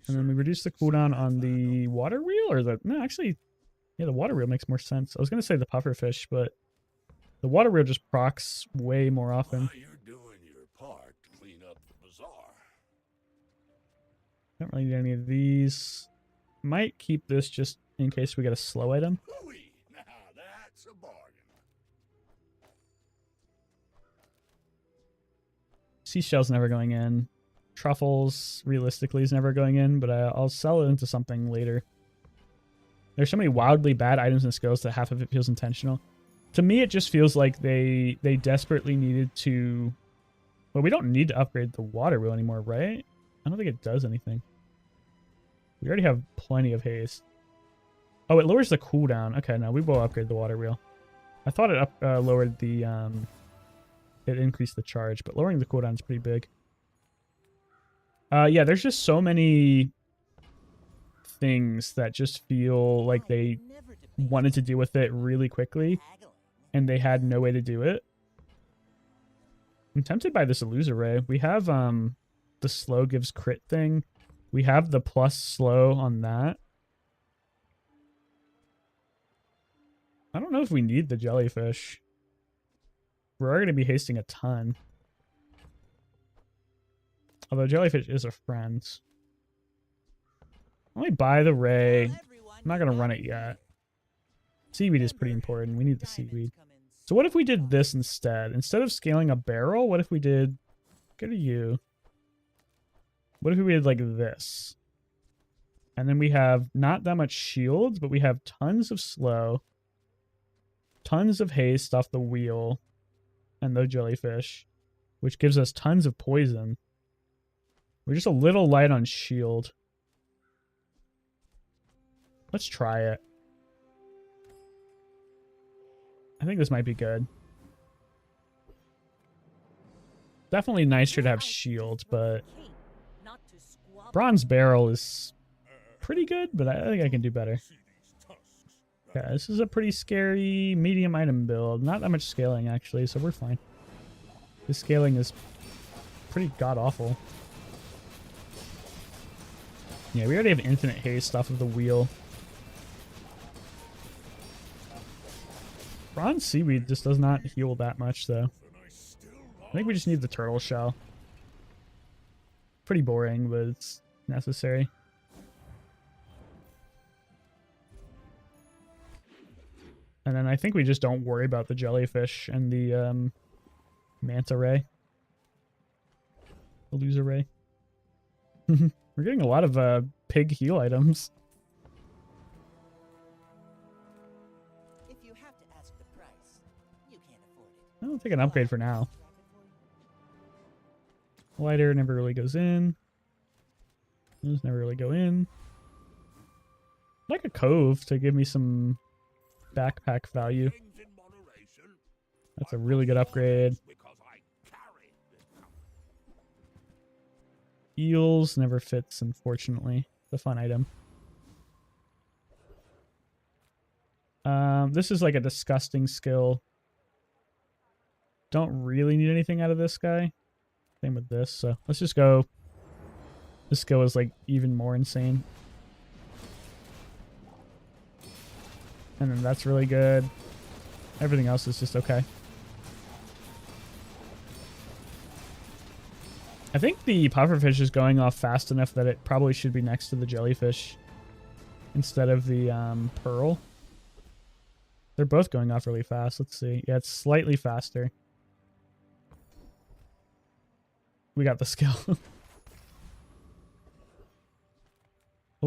And then we reduce the cooldown on the water wheel, or no, actually, yeah, the water wheel makes more sense. I was gonna say the pufferfish, but the water wheel just procs way more often. While you're doing your part to clean up the bazaar. Don't really need any of these. Might keep this just in case we get a slow item. Hooey! Now that's a bargain. Seashell's never going in. Truffles, realistically, is never going in, but I'll sell it into something later. There's so many wildly bad items and skills that half of it feels intentional. To me, it just feels like they desperately needed to... Well, we don't need to upgrade the water wheel anymore, right? I don't think it does anything. We already have plenty of haste. Oh, it lowers the cooldown. Okay, no, we will upgrade the water wheel. I thought it lowered the... It increased the charge, but lowering the cooldown is pretty big. Yeah, there's just so many things that just feel like they wanted to deal with it really quickly, and they had no way to do it. I'm tempted by this illusory. We have the slow gives crit thing. We have the plus slow on that. I don't know if we need the jellyfish. We're going to be hasting a ton. Although jellyfish is a friend. Let me buy the ray. I'm not going to run it yet. Seaweed is pretty important. We need the seaweed. So what if we did this instead? Instead of scaling a barrel, what if we did... Go to you. What if we did like this? And then we have not that much shields, but we have tons of slow. Tons of haste off the wheel. And the jellyfish. Which gives us tons of poison. We're just a little light on shield. Let's try it. I think this might be good. Definitely nicer to have shield, but bronze barrel is pretty good, but I think I can do better. Yeah, this is a pretty scary medium item build. Not that much scaling, actually, so we're fine. The scaling is pretty god-awful. Yeah, we already have infinite haste off of the wheel. Bronze seaweed just does not heal that much, though. I think we just need the turtle shell. Pretty boring, but it's necessary. And then I think we just don't worry about the jellyfish and the manta ray. The loser ray. We're getting a lot of pig heal items. If you have to ask the price, you can't afford it. I'll take an upgrade for now. Lighter never really goes in. Those never really go in. I'd like a cove to give me some backpack value. That's a really good upgrade. Eels never fits, unfortunately. It's a fun item. This is like a disgusting skill. Don't really need anything out of this guy. Same with this, so let's just go. This skill is like even more insane. And then that's really good. Everything else is just okay. I think the pufferfish is going off fast enough that it probably should be next to the jellyfish instead of the pearl. They're both going off really fast. Let's see. Yeah, it's slightly faster. We got the skill.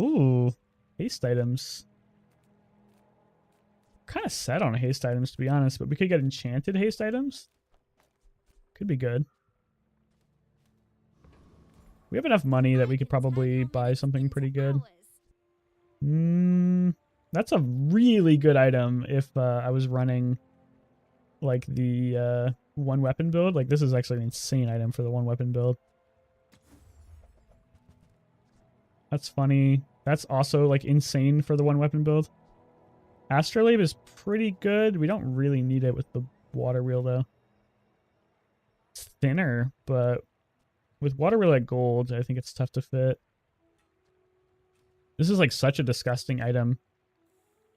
Ooh, haste items. Kind of set on haste items, to be honest, but we could get enchanted haste items. Could be good. We have enough money that we could probably buy something pretty good. That's a really good item if I was running like the one weapon build. Like, this is actually an insane item for the one weapon build. That's funny. That's also like insane for the one weapon build. Astrolabe is pretty good. We don't really need it with the water wheel though. It's thinner, but with water wheel at gold, I think it's tough to fit. This is like such a disgusting item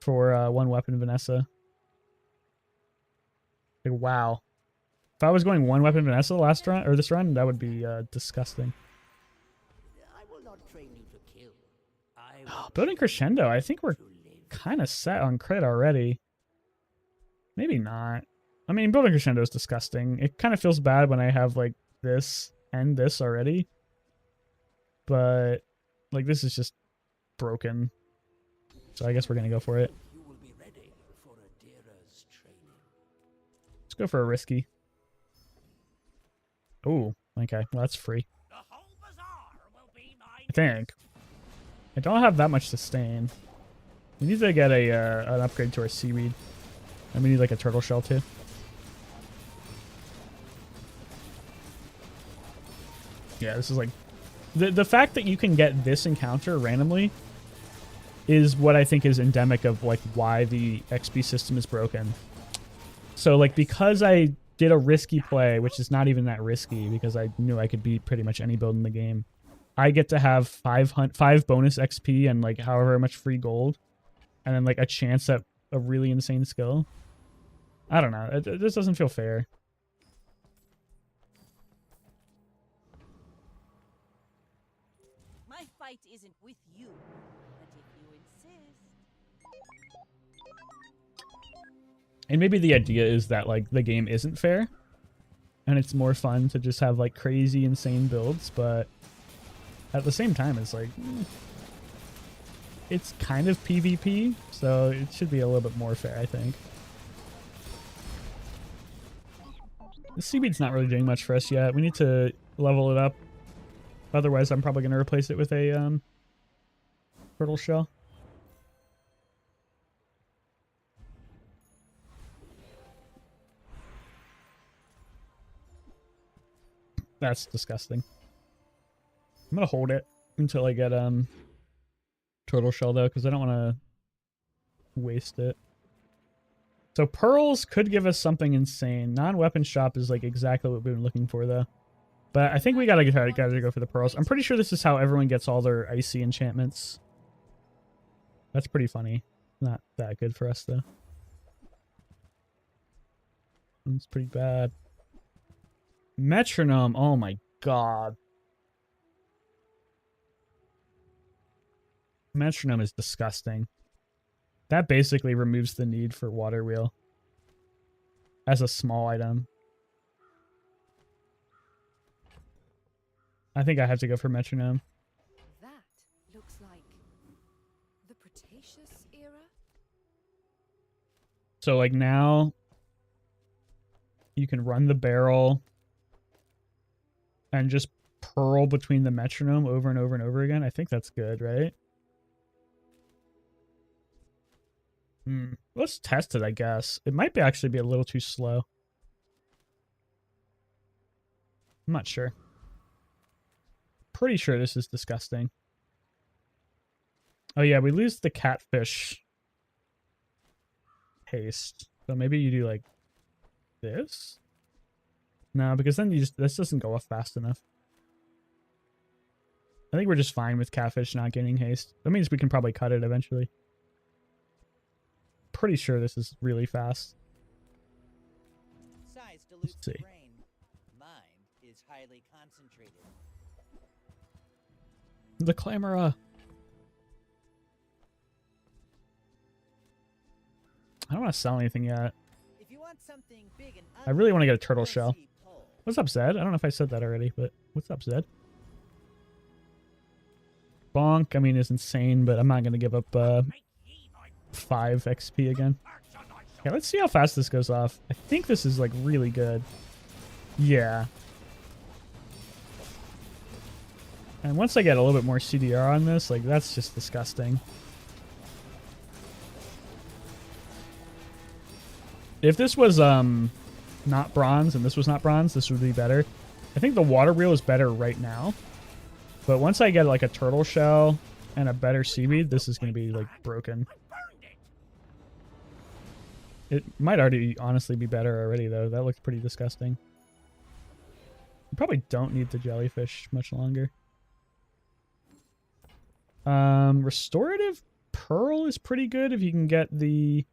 for one weapon Vanessa. Like, wow. If I was going one weapon Vanessa last run or this run, that would be disgusting. I will not train you to kill. Building Crescendo, I think we're kind of set on crit already. Maybe not. I mean, Building Crescendo is disgusting. It kind of feels bad when I have like this and this already. But like, this is just broken. So I guess we're going to go for it. You will be ready for Adira's training. Let's go for a risky. Oh, okay. Well, that's free. The whole bazaar will be my I think. I don't have that much sustain. We need to get a an upgrade to our seaweed. And we need like a turtle shell too. Yeah, this is like... The fact that you can get this encounter randomly is what I think is endemic of like why the XP system is broken. So like, because I did a risky play, which is not even that risky because I knew I could beat pretty much any build in the game, I get to have 5 bonus XP and like however much free gold, and then like a chance at a really insane skill. I don't know. It just doesn't feel fair. My fight isn't with you, but if you insist. And maybe the idea is that like the game isn't fair and it's more fun to just have like crazy insane builds, but at the same time it's like it's kind of PvP, so it should be a little bit more fair, I think. The seaweed's not really doing much for us yet. We need to level it up. Otherwise, I'm probably going to replace it with a turtle shell. That's disgusting. I'm going to hold it until I get turtle shell, though, because I don't want to waste it. So pearls could give us something insane. Non-weapon shop is like exactly what we've been looking for, though. But I think we gotta go for the pearls. I'm pretty sure this is how everyone gets all their icy enchantments. That's pretty funny. Not that good for us, though. It's pretty bad. Metronome. Oh my god. Metronome is disgusting. That basically removes the need for water wheel as a small item. I think I have to go for metronome. That looks like the Cretaceous era. So like now you can run the barrel and just pearl between the metronome over and over and over again. I think that's good, right? Let's test it, I guess. It might actually be a little too slow. I'm not sure. Pretty sure this is disgusting. Oh yeah, we lose the catfish haste. So maybe you do like this? No, because then this doesn't go off fast enough. I think we're just fine with catfish not getting haste. That means we can probably cut it eventually. Pretty sure this is really fast. Size dilutes see. the brain. Mind is highly concentrated. The Clamora. I don't want to sell anything yet. If you want something big and I really want to get a turtle ugly, shell. see pole. What's up, Zed? I don't know if I said that already, but what's up, Zed? Bonk, I mean, is insane, but I'm not going to give up 5 XP again. Okay, let's see how fast this goes off. I think this is, like, really good. Yeah. And once I get a little bit more CDR on this, like, that's just disgusting. If this was, not bronze and this was not bronze, this would be better. I think the water wheel is better right now. But once I get, like, a turtle shell and a better seaweed, this is going to be, like, broken. It might already honestly be better already, though. That looks pretty disgusting. You probably don't need the jellyfish much longer. Restorative pearl is pretty good if you can get the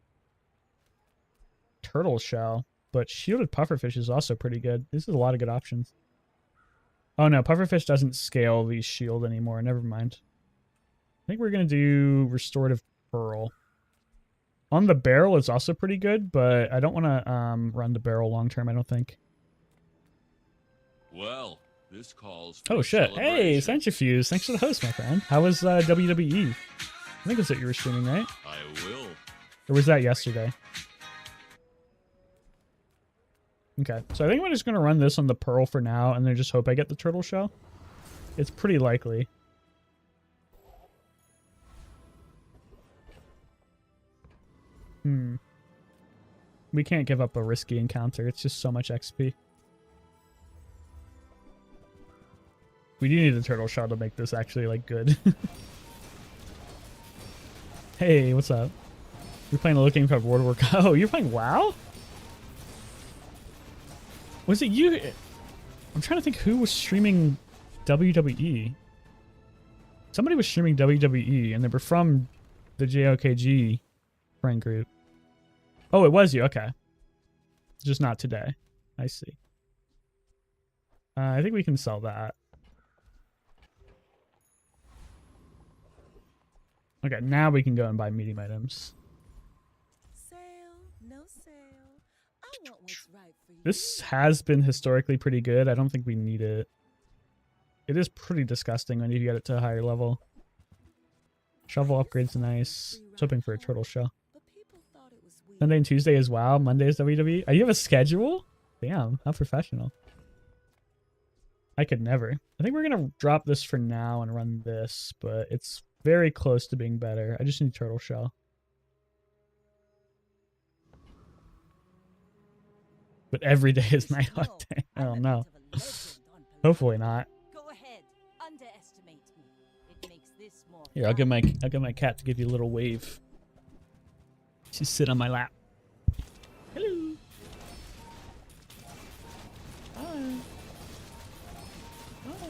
turtle shell. But shielded pufferfish is also pretty good. This is a lot of good options. Oh no, pufferfish doesn't scale the shield anymore. Never mind. I think we're going to do restorative pearl. On the barrel, it's also pretty good, but I don't want to run the barrel long term, I don't think. Well, this calls Oh shit. Hey, Centrifuge. Thanks for the host, my friend. How was WWE? I think that's what you were streaming, right? I will. Or was that yesterday? Okay, so I think I'm just going to run this on the pearl for now, and then just hope I get the turtle shell. It's pretty likely. We can't give up a risky encounter. It's just so much XP. We do need a turtle shell to make this actually, like, good. Hey, what's up? You're playing Looking for World War. Oh, you're playing WoW? Was it you? I'm trying to think who was streaming WWE. Somebody was streaming WWE, and they were from the JOKG friend group. Oh, it was you. Okay. Just not today. I see. I think we can sell that. Okay, now we can go and buy medium items. Sale, no sale. I want what's right for you. This has been historically pretty good. I don't think we need it. It is pretty disgusting when you get it to a higher level. Shovel upgrade's nice. I was hoping for a turtle shell. But people thought it was weird. Sunday and Tuesday as well. Monday is WWE. You have a schedule? Damn, how professional. I could never. I think we're going to drop this for now and run this, but it's very close to being better. I just need turtle shell. But every day is night hawk day. Oh no. Hopefully not. Go ahead, underestimate me. It makes this more Here, I'll get my cat to give you a little wave. Just sit on my lap. Hello. Hi. Hi.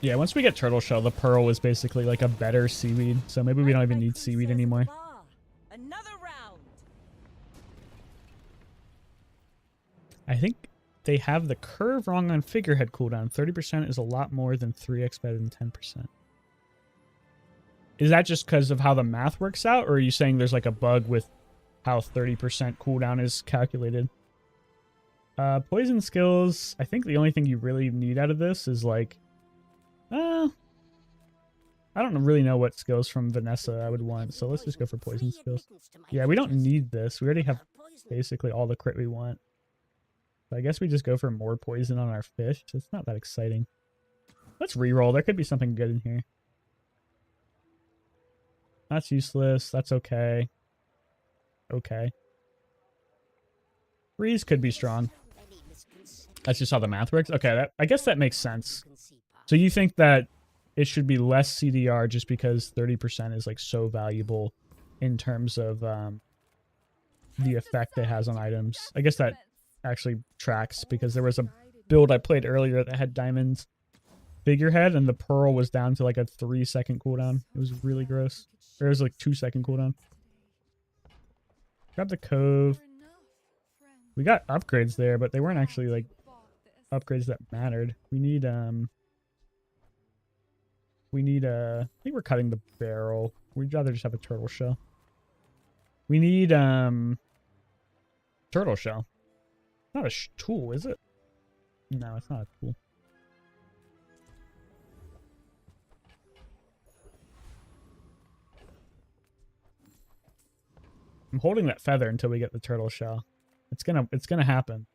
Yeah, once we get turtle shell, the pearl is basically like a better seaweed. So maybe we don't even need seaweed anymore. Another round. I think they have the curve wrong on figurehead cooldown. 30% is a lot more than 3x better than 10%. Is that just because of how the math works out? Or are you saying there's like a bug with how 30% cooldown is calculated? Poison skills. I think the only thing you really need out of this is like... I don't really know what skills from Vanessa I would want, so let's just go for poison skills. Yeah, we don't need this. We already have basically all the crit we want. So I guess we just go for more poison on our fish. It's not that exciting. Let's reroll. There could be something good in here. That's useless. That's okay. Okay. freeze could be strong. That's just how the math works. Okay, I guess that makes sense. So you think that it should be less CDR just because 30% is like so valuable in terms of the effect it has on items. I guess that actually tracks because there was a build I played earlier that had diamonds figurehead and the pearl was down to like a 3-second cooldown. It was really gross. Or it was like 2-second cooldown. Grab the cove. We got upgrades there, but they weren't actually like upgrades that mattered. We need I think we're cutting the barrel. We'd rather just have a turtle shell. We need turtle shell. Not a tool, is it? No, it's not a tool. I'm holding that feather until we get the turtle shell. It's gonna happen.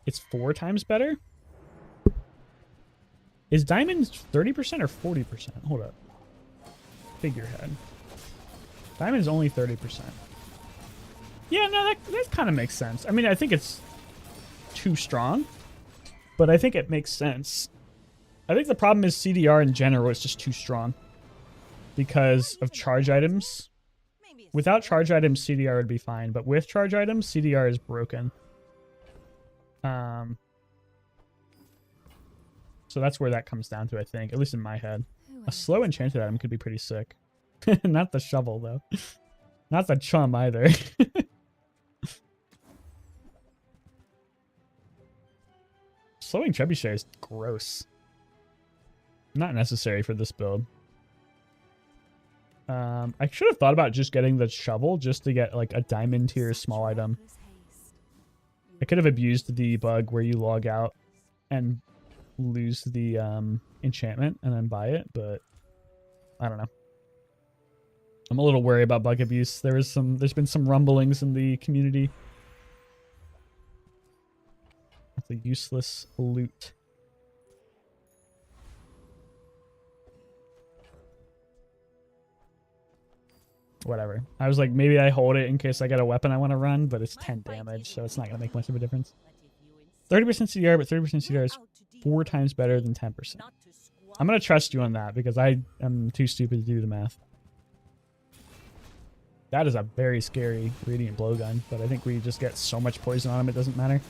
It's 4 times better? Is diamonds 30% or 40%? Hold up. Figurehead. Diamond's only 30%. Yeah, no, that kind of makes sense. I mean, I think it's too strong, but I think it makes sense. I think the problem is CDR in general is just too strong because of charge items. Without charge items, CDR would be fine, but with charge items, CDR is broken. So that's where that comes down to, I think, at least in my head. A slow enchanted item could be pretty sick. Not the shovel, though. Not the chum, either. Slowing trebuchet is gross. Not necessary for this build. I should have thought about just getting the shovel just to get like a diamond tier small item. I could have abused the bug where you log out and lose the enchantment and then buy it, but I don't know. I'm a little worried about bug abuse. There's been some rumblings in the community. That's a useless loot. Whatever. I was like, maybe I hold it in case I get a weapon I want to run, but it's 10 damage, so it's not going to make much of a difference. 30% CDR, but 30% CDR is 4 times better than 10%. I'm going to trust you on that because I am too stupid to do the math. That is a very scary radiant blowgun, but I think we just get so much poison on him it doesn't matter.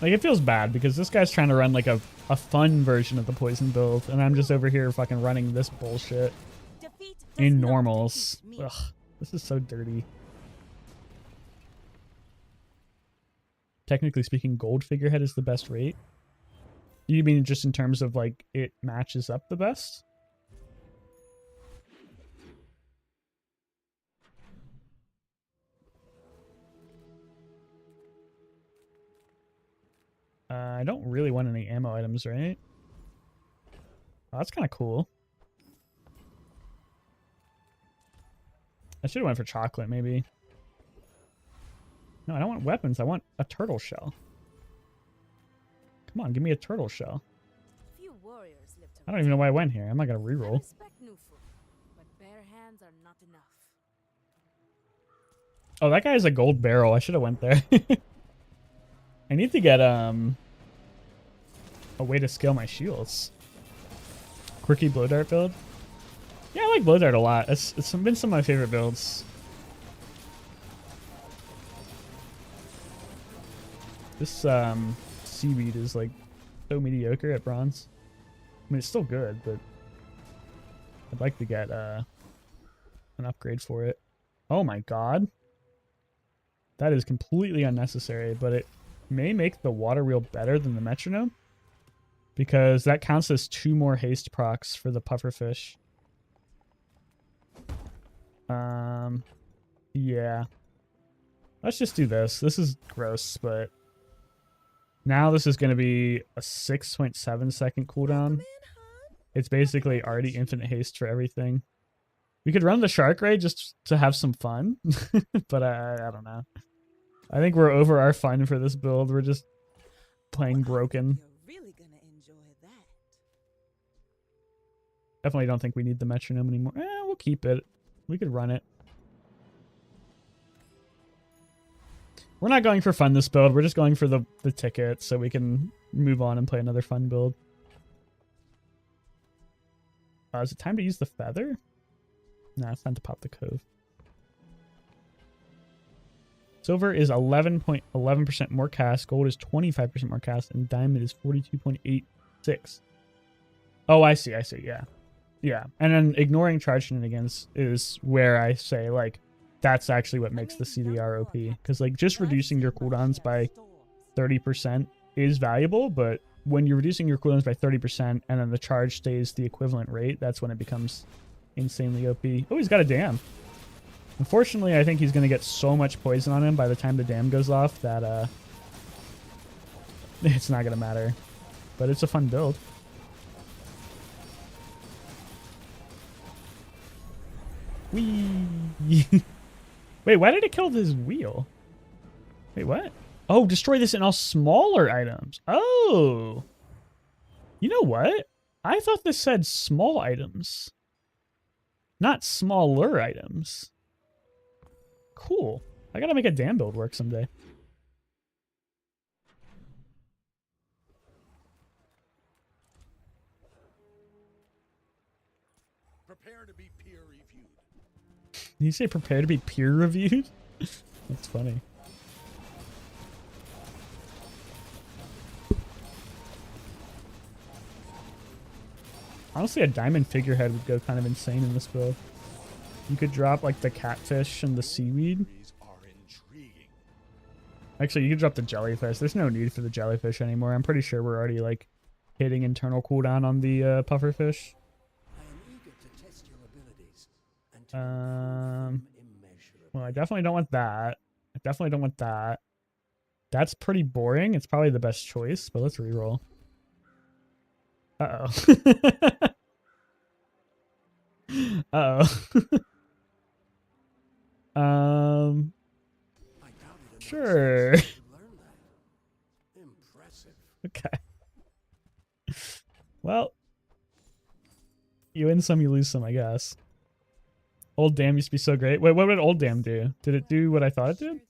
Like, it feels bad because this guy's trying to run like a fun version of the poison build, and I'm just over here fucking running this bullshit in normals. Ugh, this is so dirty. Technically speaking, gold figurehead is the best rate. You mean just in terms of like it matches up the best? I don't really want any ammo items, right? Oh, that's kind of cool. I should have went for chocolate, maybe. No, I don't want weapons. I want a turtle shell. Come on, give me a turtle shell. I don't even know why I went here. I'm not going to reroll. Oh, that guy has a gold barrel. I should have went there. I need to get a way to scale my shields. Quirky blow dart build. Yeah, I like blow dart a lot. It's been some of my favorite builds. This seaweed is like so mediocre at bronze. I mean, it's still good, but I'd like to get an upgrade for it. Oh my god. That is completely unnecessary, but it may make the water wheel better than the metronome because that counts as 2 more haste procs for the pufferfish. Yeah. Let's just do this. This is gross, but now this is going to be a 6.7 second cooldown. It's basically already infinite haste for everything. We could run the shark ray just to have some fun, but I don't know. I think we're over our fun for this build. We're just playing broken. You're really gonna enjoy that. Definitely don't think we need the metronome anymore. We'll keep it. We could run it. We're not going for fun this build. We're just going for the ticket so we can move on and play another fun build. Is it time to use the feather? No, it's time to pop the cove. Silver is 11.11% more cast. Gold is 25% more cast. And diamond is 42.86. Oh, I see. Yeah. Yeah. And then ignoring charge shenanigans is where I say, like, that's actually what makes the CDR OP. Because, like, just reducing your cooldowns by 30% is valuable, but when you're reducing your cooldowns by 30% and then the charge stays the equivalent rate, that's when it becomes insanely OP. Oh, he's got a dam. Unfortunately, I think he's going to get so much poison on him by the time the dam goes off that it's not going to matter. But it's a fun build. Whee! Wait, why did it kill his wheel? Wait, what? Oh, destroy this in all smaller items. Oh! You know what? I thought this said small items. Not smaller items. Cool. I gotta make a dam build work someday. Prepare to be peer reviewed. Did you say prepare to be peer reviewed? That's funny. Honestly, a diamond figurehead would go kind of insane in this build. You could drop like the catfish and the seaweed. Actually, you could drop the jellyfish. There's no need for the jellyfish anymore. I'm pretty sure we're already like hitting internal cooldown on the pufferfish. Well, I definitely don't want that. I definitely don't want that. That's pretty boring. It's probably the best choice, but let's reroll. Uh-oh. Uh-oh. Sure. Okay. Well, you win some, you lose some, I guess. Old Dam used to be so great. Wait, what did Old Dam do? Did it do what I thought it did?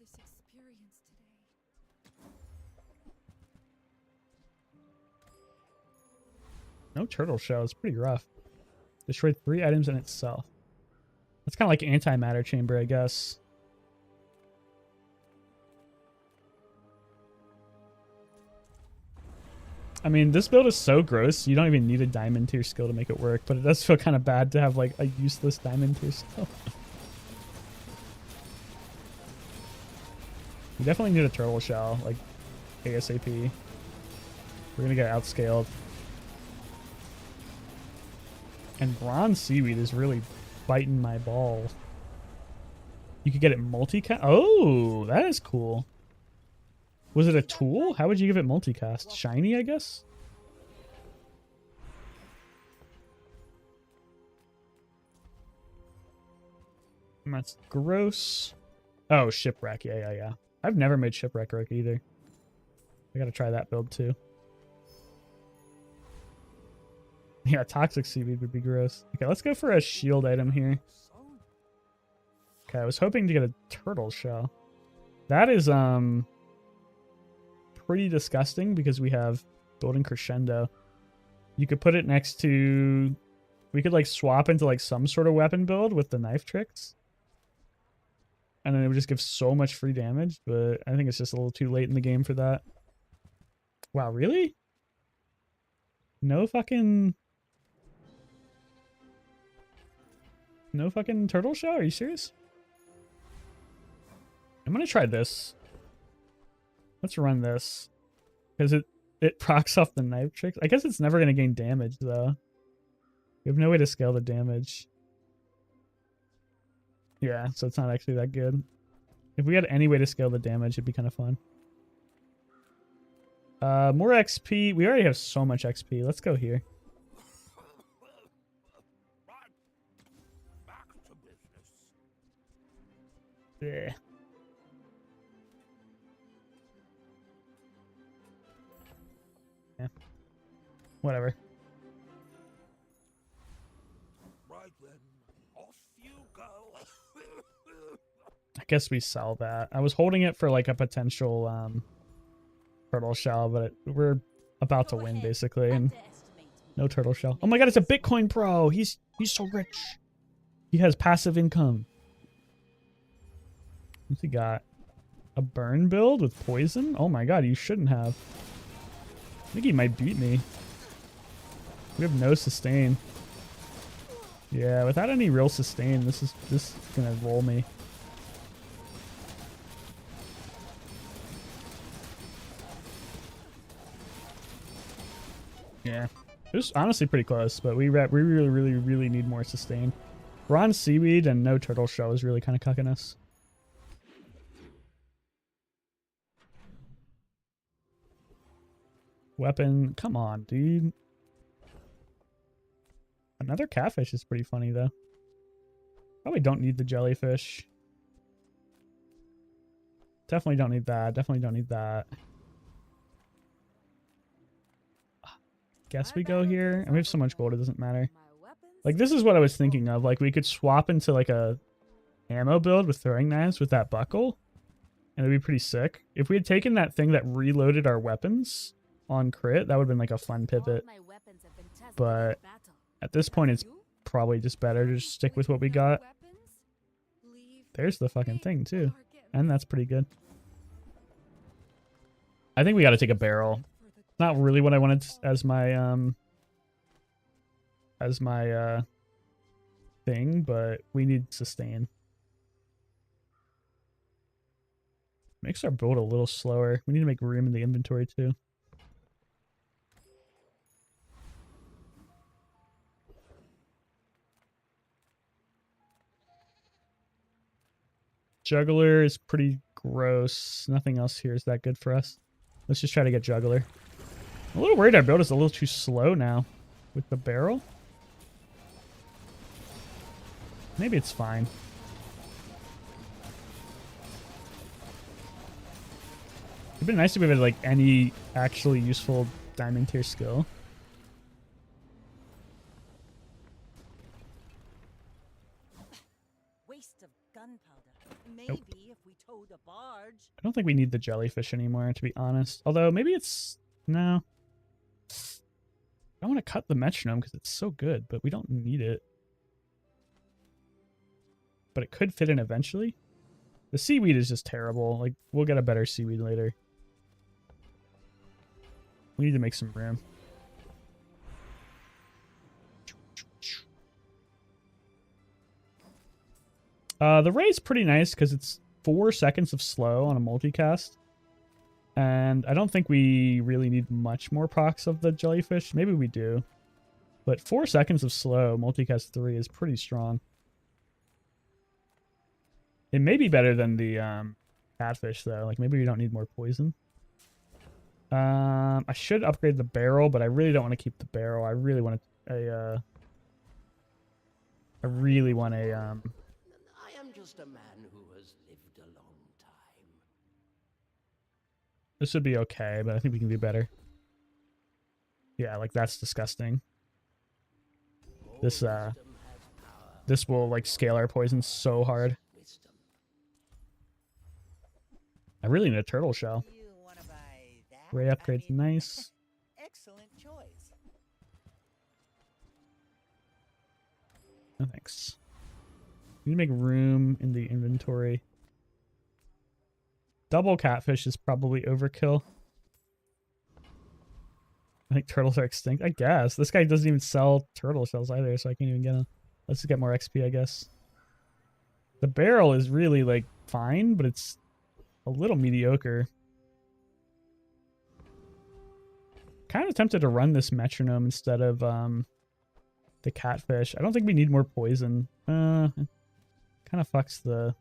No turtle shell. It's pretty rough. Destroyed 3 items in itself. That's kind of like antimatter chamber, I guess. I mean, this build is so gross, you don't even need a diamond tier skill to make it work, but it does feel kind of bad to have like a useless diamond tier skill. You definitely need a turtle shell, like ASAP. We're gonna get outscaled. And bronze seaweed is really biting my ball. You could get it multicast. Oh, that is cool. Was it a tool? How would you give it multicast? Shiny, I guess? That's gross. Oh, shipwreck. Yeah. I've never made shipwreck either. I gotta try that build too. Yeah, toxic seaweed would be gross. Okay, let's go for a shield item here. Okay, I was hoping to get a turtle shell. That is pretty disgusting because we have building crescendo. You could put it next to... We could like swap into like some sort of weapon build with the knife tricks. And then it would just give so much free damage, but I think it's just a little too late in the game for that. Wow, really? No fucking turtle shell? Are you serious? I'm gonna try this. Let's run this. Because it procs off the knife tricks. I guess it's never gonna gain damage though. We have no way to scale the damage. Yeah, so it's not actually that good. If we had any way to scale the damage, it'd be kind of fun. More XP. We already have so much XP. Let's go here. Back to business. Yeah. Yeah. Whatever. Right then, off you go. I guess we sell that. I was holding it for like a potential turtle shell, but we're about to Go win ahead, basically, and underestimate me. no turtle It shell. Oh my makes god, it's a this Bitcoin pro. He's so rich. He has passive income. What's he got? A burn build with poison? Oh my god, you shouldn't have. I think he might beat me. We have no sustain. Yeah, without any real sustain, this is gonna roll me. Yeah, it was honestly pretty close, but we really need more sustain. We're on seaweed and no turtle shell is really kind of cucking us. Weapon, come on, dude. Another catfish is pretty funny though. Probably don't need the jellyfish. Definitely don't need that. Definitely don't need that. Guess we go here. And we have so much gold, it doesn't matter. Like, this is what I was thinking of. Like, we could swap into, like, a ammo build with throwing knives with that buckle. And it'd be pretty sick. If we had taken that thing that reloaded our weapons on crit, that would have been, like, a fun pivot. But at this point, it's probably just better to just stick with what we got. There's the fucking thing, too. And that's pretty good. I think we got to take a barrel. Not really what I wanted as my thing, but we need sustain. Makes our build a little slower. We need to make room in the inventory too. Juggler is pretty gross. Nothing else here is that good for us. Let's just try to get Juggler. I'm a little worried our build is a little too slow now with the barrel. Maybe it's fine. It'd be nice if we had like any actually useful diamond tier skill. Waste of gunpowder. Maybe Nope. if we towed a barge. I don't think we need the jellyfish anymore, to be honest. Although maybe it's no. I want to cut the metronome because it's so good, but we don't need it. But it could fit in eventually. The seaweed is just terrible. Like, we'll get a better seaweed later. We need to make some room. The ray's pretty nice because it's 4 seconds of slow on a multicast. And I don't think we really need much more procs of the jellyfish. Maybe we do. But 4 seconds of slow, multicast 3 is pretty strong. It may be better than the catfish, though. Like, maybe we don't need more poison. I should upgrade the barrel, but I really don't want to keep the barrel. I really want a... I really want a... I am just a man who has lived a long time. This would be okay, but I think we can do better. Yeah, like, that's disgusting. This, this will, like, scale our poison so hard. I really need a turtle shell. You wanna buy that? Ray upgrade's nice. Excellent choice. No thanks. We need to make room in the inventory. Double catfish is probably overkill. I think turtles are extinct. I guess. This guy doesn't even sell turtle shells either, so I can't even get them. Let's just get more XP, I guess. The barrel is really, like, fine, but it's a little mediocre. Kind of tempted to run this metronome instead of the catfish. I don't think we need more poison. Kind of fucks the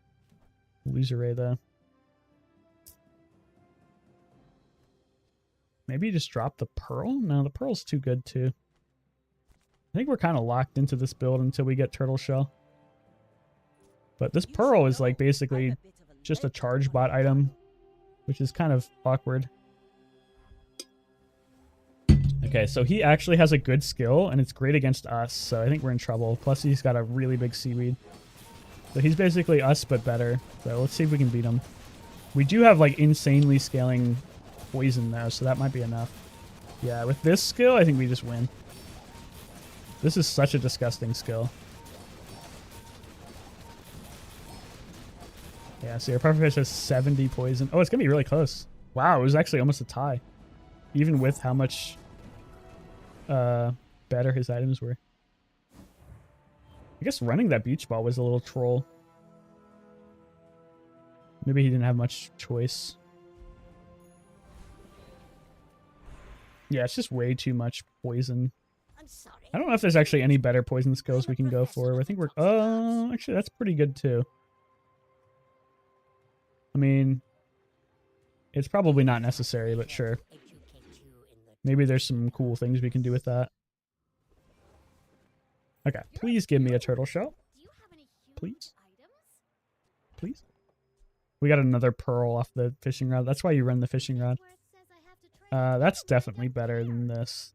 loser ray though. Maybe just drop the pearl? No, the pearl's too good too. I think we're kind of locked into this build until we get turtle shell. But this pearl is like basically just a charge bot item, which is kind of awkward. Okay, so he actually has a good skill, and it's great against us, so I think we're in trouble. Plus, he's got a really big seaweed. So he's basically us, but better. So let's see if we can beat him. We do have, like, insanely scaling poison, though, so that might be enough. Yeah, with this skill, I think we just win. This is such a disgusting skill. Yeah, see, our pufferfish has 70 poison. Oh, it's going to be really close. Wow, it was actually almost a tie. Even with how much better his items were. I guess running that beach ball was a little troll. Maybe he didn't have much choice. Yeah, it's just way too much poison. I'm sorry. I don't know if there's actually any better poison skills we can go for. I think we're... Oh, actually, that's pretty good, too. I mean, it's probably not necessary, but sure. Maybe there's some cool things we can do with that. Okay, please give me a turtle shell. Please. Please. We got another pearl off the fishing rod. That's why you run the fishing rod. That's definitely better than this.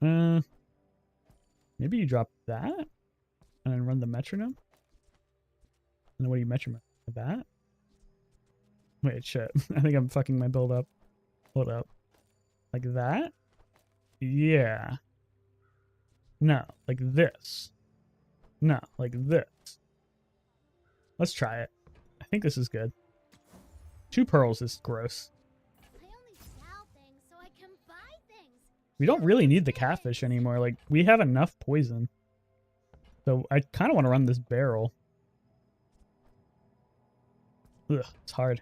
Maybe you drop that and then run the metronome. And then what do you metronome? That? Wait, shit. I think I'm fucking my build up. Hold up. Like that? Yeah. No, like this. No, like this. Let's try it. I think this is good. 2 pearls is gross. We don't really need the catfish anymore. Like, we have enough poison. So I kind of want to run this barrel. Ugh, it's hard.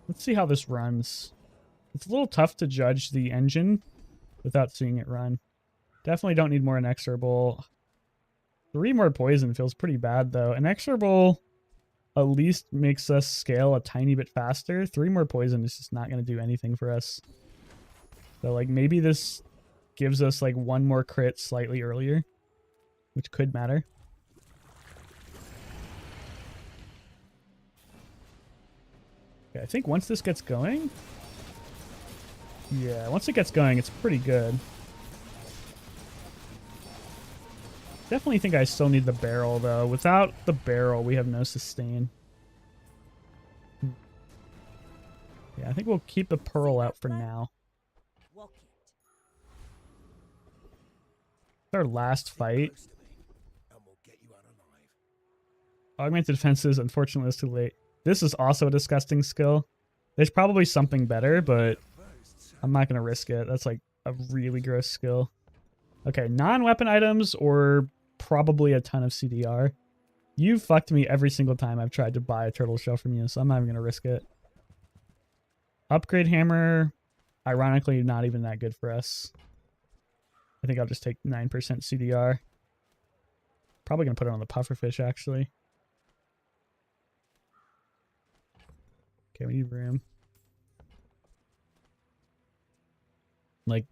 Let's see how this runs. It's a little tough to judge the engine without seeing it run. Definitely don't need more inexorable. 3 more poison feels pretty bad, though. Inexorable at least makes us scale a tiny bit faster. 3 more poison is just not going to do anything for us. So, like, maybe this gives us, like, 1 more crit slightly earlier, which could matter. Okay, I think once this gets going... Yeah, once it gets going, it's pretty good. Definitely think I still need the barrel, though. Without the barrel, we have no sustain. Yeah, I think we'll keep the pearl out for now. It's our last fight. Augmented defenses, unfortunately, it's too late. This is also a disgusting skill. There's probably something better, but I'm not going to risk it. That's like a really gross skill. Okay, non-weapon items or probably a ton of CDR. You fucked me every single time I've tried to buy a turtle shell from you, so I'm not even going to risk it. Upgrade hammer, ironically, not even that good for us. I think I'll just take 9% CDR. Probably going to put it on the pufferfish, actually. Okay, we need room. Like,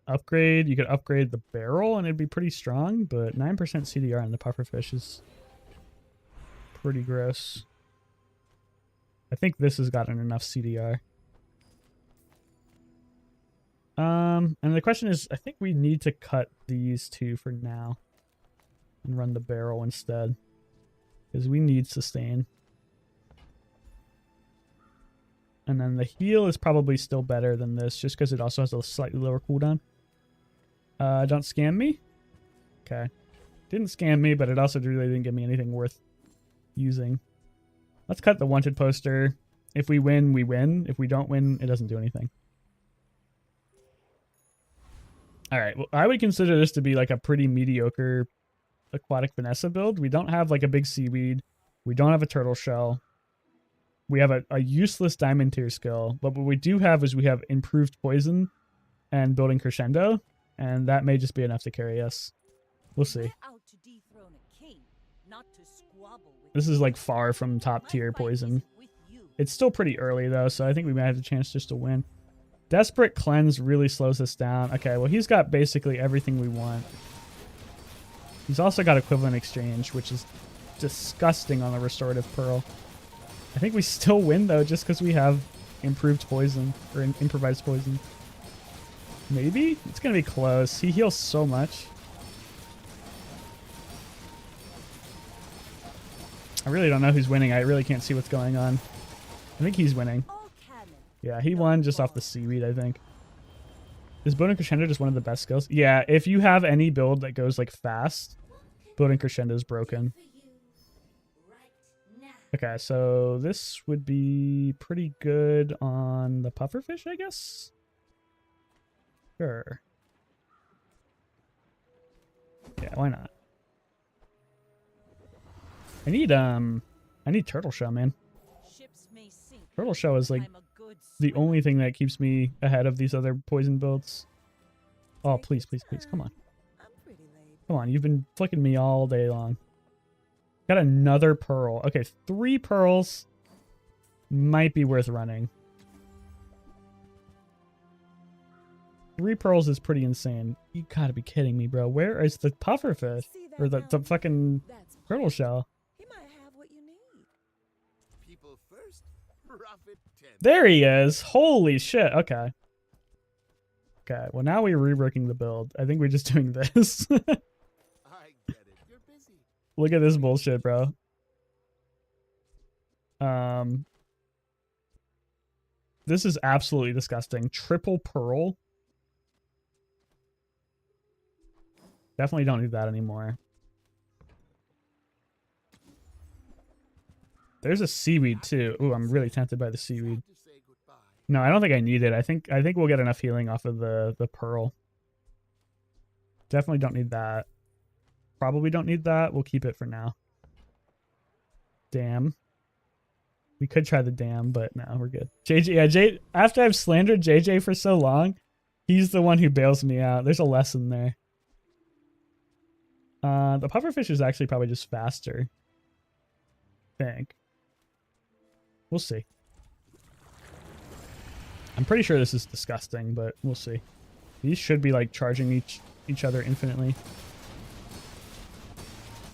upgrade, you could upgrade the barrel and it'd be pretty strong, but 9% CDR on the pufferfish is pretty gross. I think this has gotten enough CDR. And the question is, I think we need to cut these 2 for now and run the barrel instead, because we need sustain. And then the heal is probably still better than this, just because it also has a slightly lower cooldown. Don't scam me. Okay. Didn't scam me, but it also really didn't give me anything worth using. Let's cut the wanted poster. If we win, we win. If we don't win, it doesn't do anything. Alright, well, I would consider this to be like a pretty mediocre aquatic Vanessa build. We don't have like a big seaweed. We don't have a turtle shell. We have a useless diamond tier skill, but what we do have is we have improved poison and building crescendo, and that may just be enough to carry us. We'll see. This is like far from top tier poison. It's still pretty early though, so I think we might have a chance just to win. Desperate Cleanse really slows us down. Okay, well he's got basically everything we want. He's also got Equivalent Exchange, which is disgusting on the Restorative Pearl. I think we still win, though, just because we have improved poison, or improvised poison. Maybe? It's going to be close. He heals so much. I really don't know who's winning. I really can't see what's going on. I think he's winning. All cannon. Yeah, he won just off the seaweed, I think. Is Building Crescendo just one of the best skills? Yeah, if you have any build that goes like fast, Building Crescendo is broken. Okay, so this would be pretty good on the pufferfish, I guess? Sure. Yeah, why not? I need turtle shell, man. Ships may sink. Turtle shell is like I'm a good the swimmer. only thing that keeps me ahead of these other poison builds. Oh, please, please, please, come on. I'm pretty late. Come on, you've been flicking me all day long. Got another pearl. Okay, 3 pearls might be worth running. 3 pearls is pretty insane. You gotta be kidding me, bro. Where is the pufferfish? See that Or the now? fucking That's turtle shell? He might have what you need. People first, profit 10. There he is. Holy shit. Okay. Okay, well now we're reworking the build. I think we're just doing this. I get it. You're busy. Look at this bullshit, bro. This is absolutely disgusting. Triple pearl. Definitely don't need that anymore. There's a seaweed too. Ooh, I'm really tempted by the seaweed. To say goodbye. No, I don't think I need it. I think we'll get enough healing off of the pearl. Definitely don't need that. Probably don't need that. We'll keep it for now. Dam. We could try the dam, but no, we're good. JJ, yeah, after I've slandered JJ for so long, he's the one who bails me out. There's a lesson there. The pufferfish is actually probably just faster. I think. We'll see. I'm pretty sure this is disgusting, but we'll see. These should be like charging each other infinitely.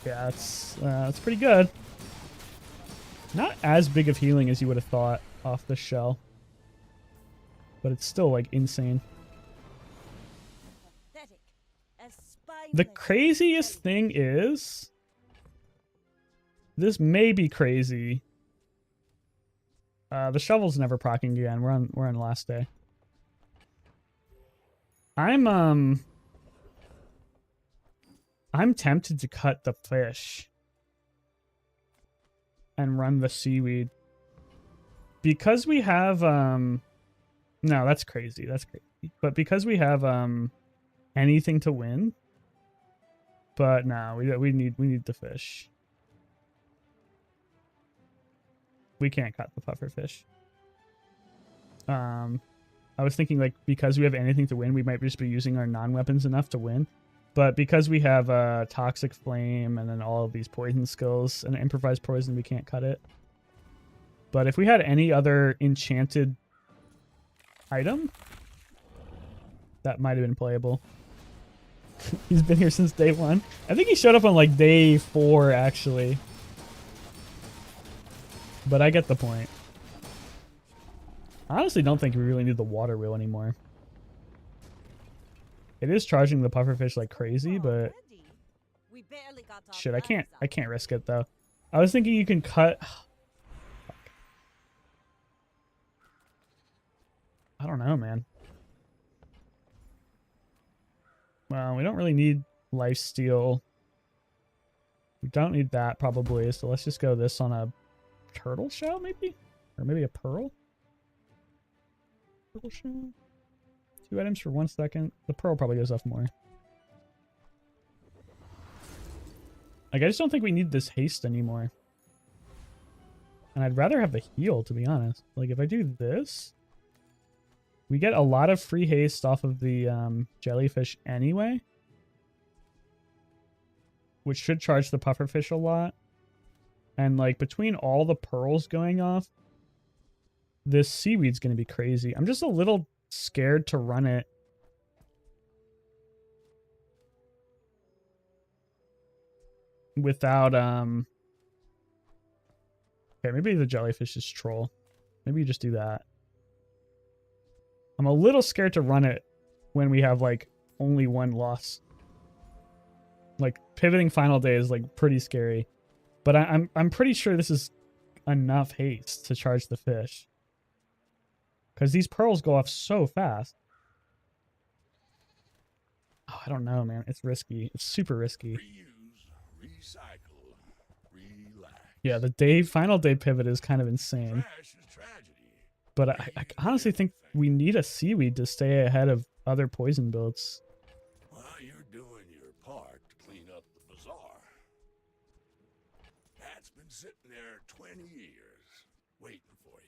Yeah, that's pretty good. Not as big of healing as you would have thought off the shell, but it's still like insane. Pathetic. As The spineless craziest as thing is, this may be crazy. The shovel's never proccing again. We're on the last day. I'm tempted to cut the fish and run the seaweed because we have no, that's crazy. That's crazy. But because we have anything to win, but no, we need the fish. We can't cut the puffer fish. I was thinking like because we have anything to win, we might just be using our non-weapons enough to win. But because we have toxic flame and then all of these poison skills and improvised poison, we can't cut it. But if we had any other enchanted item, that might have been playable. He's been here since day 1. I think he showed up on like day 4 actually. But I get the point. I honestly don't think we really need the water wheel anymore. It is charging the pufferfish like crazy, but already. We barely got our shit, I plans can't risk it though. I was thinking you can cut. Fuck. I don't know, man. Well, we don't really need lifesteal. We don't need that probably, so let's just go this on a turtle shell maybe? Or maybe a pearl? Turtle shell? 2 items for 1 second. The pearl probably goes off more. Like, I just don't think we need this haste anymore. And I'd rather have the heal, to be honest. Like, if I do this, we get a lot of free haste off of the jellyfish anyway. Which should charge the pufferfish a lot. And, like, between all the pearls going off, this seaweed's going to be crazy. I'm just a little scared to run it. Without, okay, maybe the jellyfish is troll. Maybe you just do that. I'm a little scared to run it when we have, like, only 1 loss. Like, pivoting final day is, like, pretty scary. But I'm pretty sure this is enough haste to charge the fish. Because these pearls go off so fast. Oh, I don't know, man. It's risky. It's super risky. Reuse, recycle, relax. Yeah, the final day pivot is kind of insane. Trash is tragedy. But I honestly think we need a seaweed to stay ahead of other poison builds. Well, you're doing your part to clean up the bazaar. That's been sitting there 20 years, waiting for you.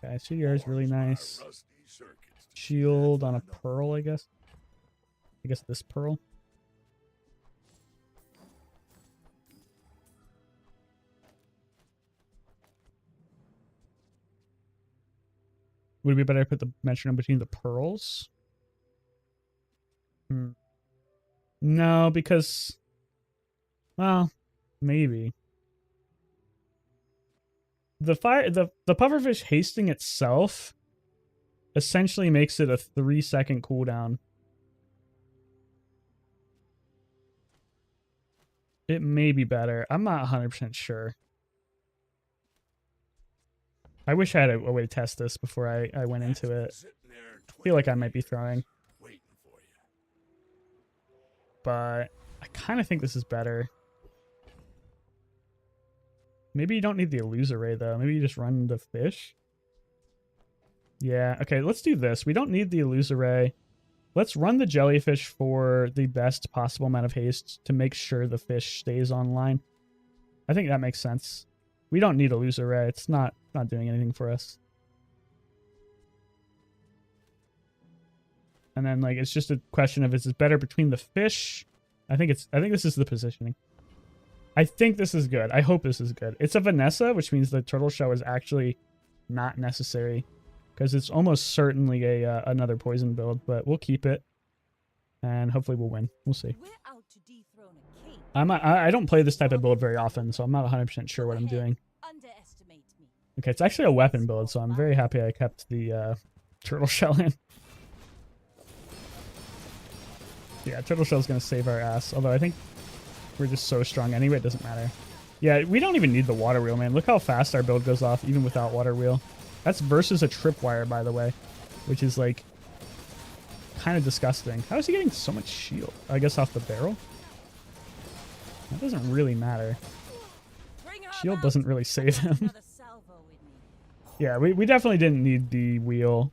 Okay, CDR is really nice. Rusty circuits to Shield on a pearl, I guess. I guess this pearl. Would it be better to put the metronome between the pearls? No, because... Well, maybe. The pufferfish hasting itself essentially makes it a 3-second cooldown. It may be better. I'm not 100% sure. I wish I had a way to test this before I went into it. I feel like I might be throwing. But I kind of think this is better. Maybe you don't need the Illusoray, though. Maybe you just run the fish. Yeah, okay, let's do this. We don't need the Illusoray. Let's run the jellyfish for the best possible amount of haste to make sure the fish stays online. I think that makes sense. We don't need Illusoray. It's not doing anything for us. And then, like, it's just a question of, is it better between the fish? I think this is the positioning. I think this is good. I hope this is good. It's a Vanessa, which means the turtle shell is actually not necessary, because it's almost certainly a another poison build, but we'll keep it, and hopefully we'll win. We'll see. We're out to dethrone a king. I don't play this type of build very often, so I'm not 100% sure what I'm doing. Underestimate me. Okay, it's actually a weapon build, so I'm very happy I kept the turtle shell in. Yeah, turtle shell's gonna save our ass, although I think we're just so strong anyway, it doesn't matter. Yeah, we don't even need the water wheel, man. Look how fast our build goes off, even without water wheel. That's versus a tripwire, by the way, which is, like, kind of disgusting. How is he getting so much shield? I guess off the barrel? That doesn't really matter. Shield doesn't really save him. Yeah, we definitely didn't need the wheel.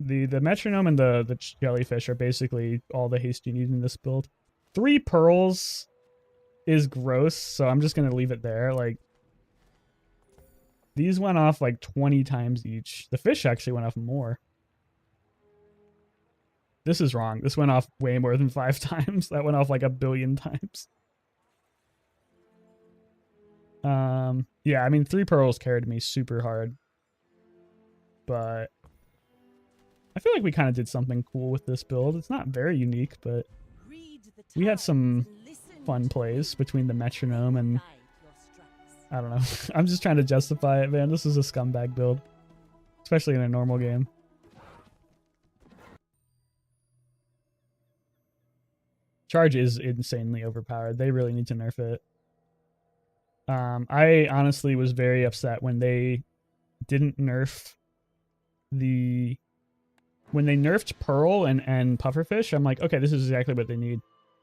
The metronome and the jellyfish are basically all the haste you need in this build. 3 pearls is gross, so I'm just gonna leave it there. Like, these went off like 20 times each. The fish actually went off more. This is wrong. This went off way more than 5 times. That went off like 1 billion times. Yeah, I mean, 3 pearls carried me super hard. But I feel like we kind of did something cool with this build. It's not very unique, but we had some fun plays between the metronome and... I don't know. I'm just trying to justify it, man. This is a scumbag build. Especially in a normal game. Charge is insanely overpowered. They really need to nerf it. I honestly was very upset when they didn't nerf the... When they nerfed Pearl and Pufferfish, I'm like, okay, this is exactly what they need.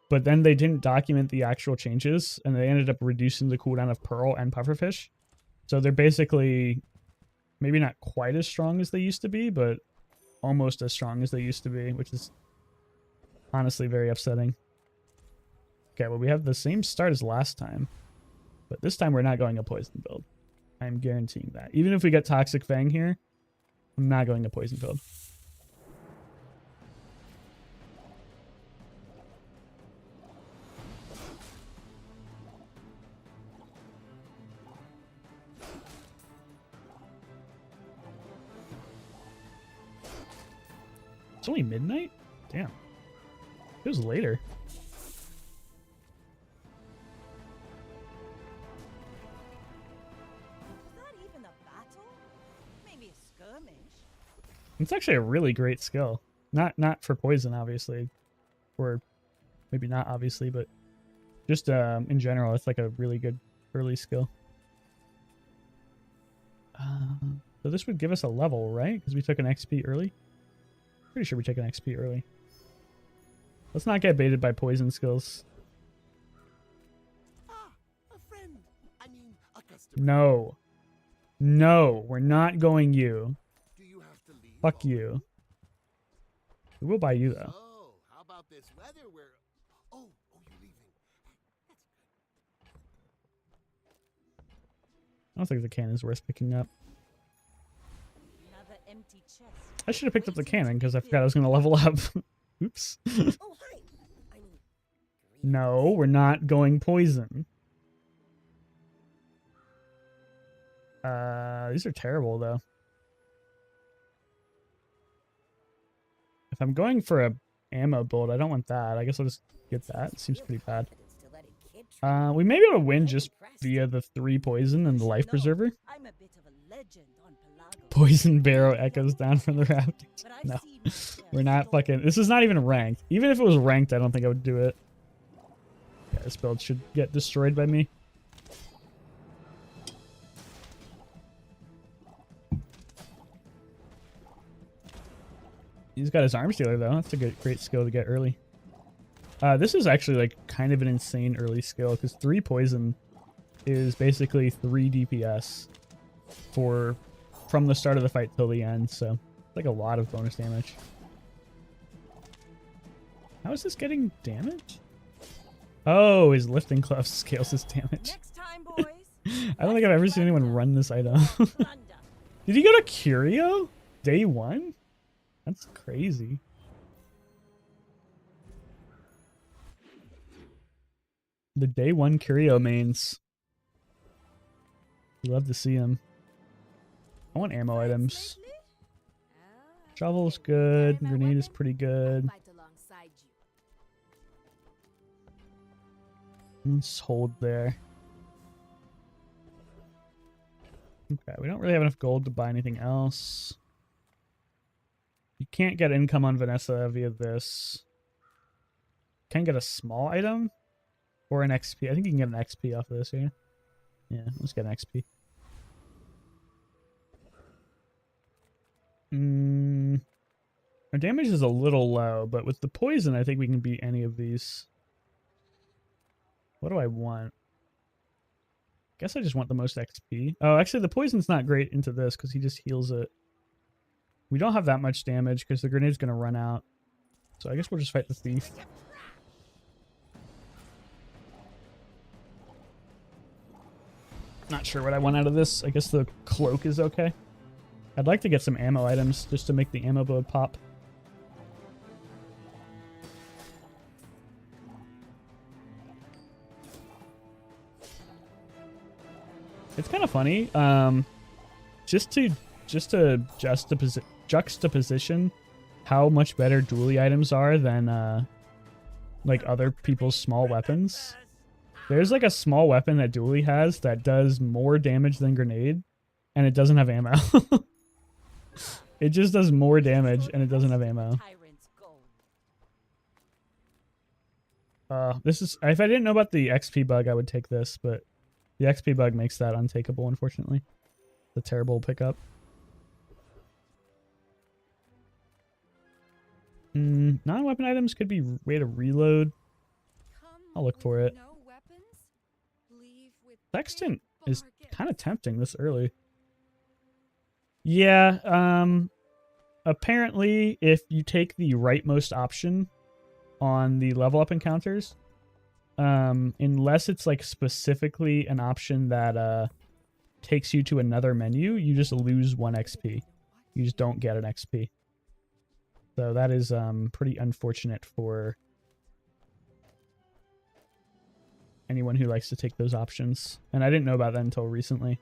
But then they didn't document the actual changes, and they ended up reducing the cooldown of Pearl and Pufferfish. So they're basically maybe not quite as strong as they used to be, but almost as strong as they used to be, which is honestly very upsetting. Okay, well, we have the same start as last time, but this time we're not going a poison build. I'm guaranteeing that. Even if we get Toxic Fang here, I'm not going a poison build. It's only midnight? Damn. It was later. Was that even a battle? Maybe a skirmish. It's actually a really great skill. Not for poison, obviously. For maybe not obviously, but just in general, it's like a really good early skill. So this would give us a level, right? Because we took an XP early. Pretty sure we took an XP early. Let's not get baited by poison skills. Ah, a friend. I mean, a customer. No. No, we're not going you. Do you have to leave? Fuck you. We will buy you though. Oh, how about this weather where... Oh, you're leaving. I don't think the cannon's worth picking up. Another empty chest. I should have picked up the cannon because I forgot I was going to level up. Oops. Oh, hi. I mean, No, we're not going poison. These are terrible though. If I'm going for a ammo build, I don't want that. I guess I'll just get that. It seems pretty bad. to let a kid try. We may be able to win just via the 3 poison and the life preserver. I'm a bit of a legend on Pelago. Poison barrow echoes down from the raftings. But I've No, seen my share we're of not stories. fucking. This is not even ranked. Even if it was ranked, I don't think I would do it. Yeah, this build should get destroyed by me. He's got his arms dealer though. That's a great skill to get early. This is actually like kind of an insane early skill because 3 poison is basically 3 DPS from the start of the fight till the end. So it's like a lot of bonus damage. How is this getting damage? Oh, his lifting glove scales his damage. Next time, boys. I don't think I've ever seen anyone run this item. Plunder. Did he go to Curio? Day 1? That's crazy. The day 1 Curio mains. You love to see them. I want ammo items. Shovel's good. Grenade is pretty good. Let's hold there. Okay, we don't really have enough gold to buy anything else. You can't get income on Vanessa via this. Can get a small item or an XP. I think you can get an XP off of this, yeah? Yeah, let's get an XP. Our damage is a little low, but with the poison, I think we can beat any of these. What do I want? Guess I just want the most XP. Oh, actually, the poison's not great into this because he just heals it. We don't have that much damage because the grenade's going to run out. So I guess we'll just fight the thief. Not sure what I want out of this. I guess the cloak is okay. I'd like to get some ammo items just to make the ammo bow pop. It's kind of funny. Just to juxtaposition how much better dually items are than like other people's small weapons. There's like a small weapon that dually has that does more damage than grenade, and it doesn't have ammo. It just does more damage and it doesn't have ammo. This is, if I didn't know about the XP bug, I would take this, but the XP bug makes that untakeable, unfortunately. The terrible pickup. Non-weapon items could be way to reload. I'll look for it. Sextant is kind of tempting this early. Yeah, apparently if you take the rightmost option on the level up encounters, unless it's like specifically an option that takes you to another menu, you just lose 1 XP. You just don't get an XP. So that is pretty unfortunate for anyone who likes to take those options. And I didn't know about that until recently.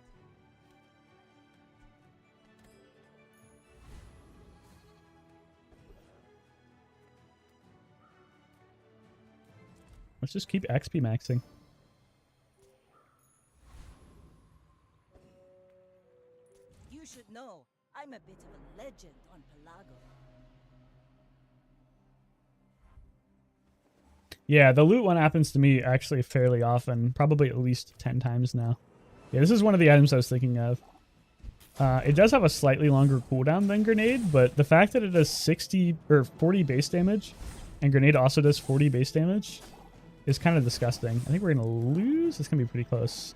Let's just keep XP maxing. You should know, I'm a bit of a legend on Pelago. Yeah, the loot one happens to me actually fairly often, probably at least 10 times now. Yeah, this is one of the items I was thinking of. It does have a slightly longer cooldown than Grenade, but the fact that it does 60 or 40 base damage, and Grenade also does 40 base damage, is kind of disgusting. I think we're gonna lose. It's gonna be pretty close.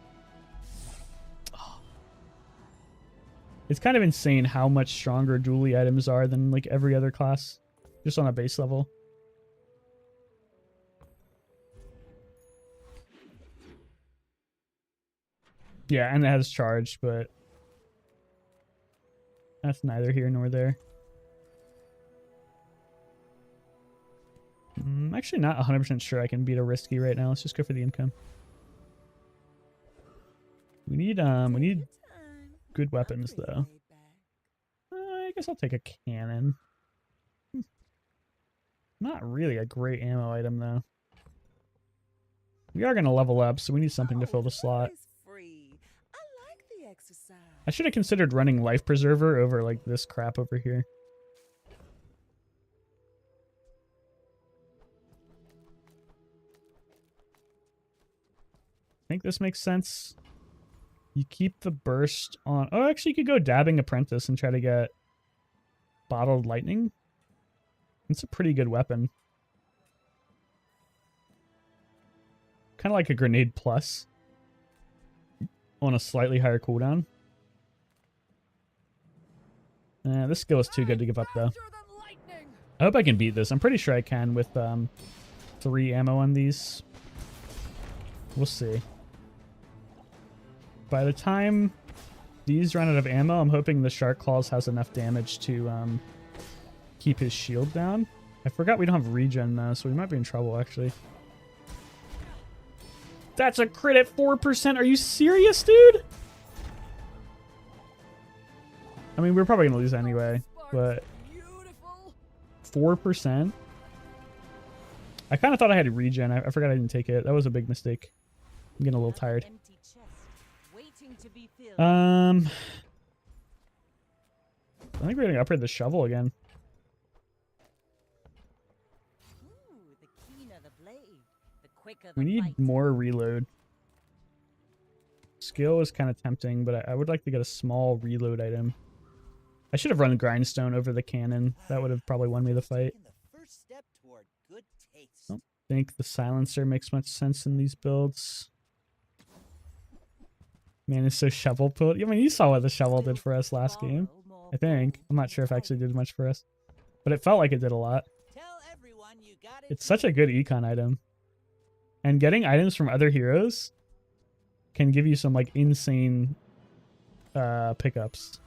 It's kind of insane how much stronger dually items are than like every other class, just on a base level. Yeah, and it has charge, but that's neither here nor there. I'm actually not 100% sure I can beat a risky right now. Let's just go for the income. We need good weapons though. I guess I'll take a cannon. Not really a great ammo item though. We are gonna level up, so we need something to fill the slot. I should have considered running Life Preserver over like this crap over here. I think this makes sense. You keep the burst on. Oh, actually, you could go Dabbing Apprentice and try to get Bottled Lightning. It's a pretty good weapon. Kind of like a Grenade Plus on a slightly higher cooldown. This skill is too good to give up, though. I hope I can beat this. I'm pretty sure I can with 3 ammo on these. We'll see. By the time these run out of ammo, I'm hoping the Shark Claws has enough damage to keep his shield down. I forgot we don't have regen, though, so we might be in trouble, actually. That's a crit at 4%. Are you serious, dude? I mean, we're probably going to lose anyway, but 4%? I kind of thought I had regen. I forgot I didn't take it. That was a big mistake. I'm getting a little tired. I think we're going to upgrade the shovel again. We need more reload. Skill is kind of tempting, but I would like to get a small reload item. I should have run the grindstone over the cannon. That would have probably won me the fight. I don't think the silencer makes much sense in these builds. Man, it's so shovel pulled. I mean, you saw what the shovel did for us last game. I think. I'm not sure if it actually did much for us, but it felt like it did a lot. It's such a good econ item. And getting items from other heroes can give you some like insane pickups.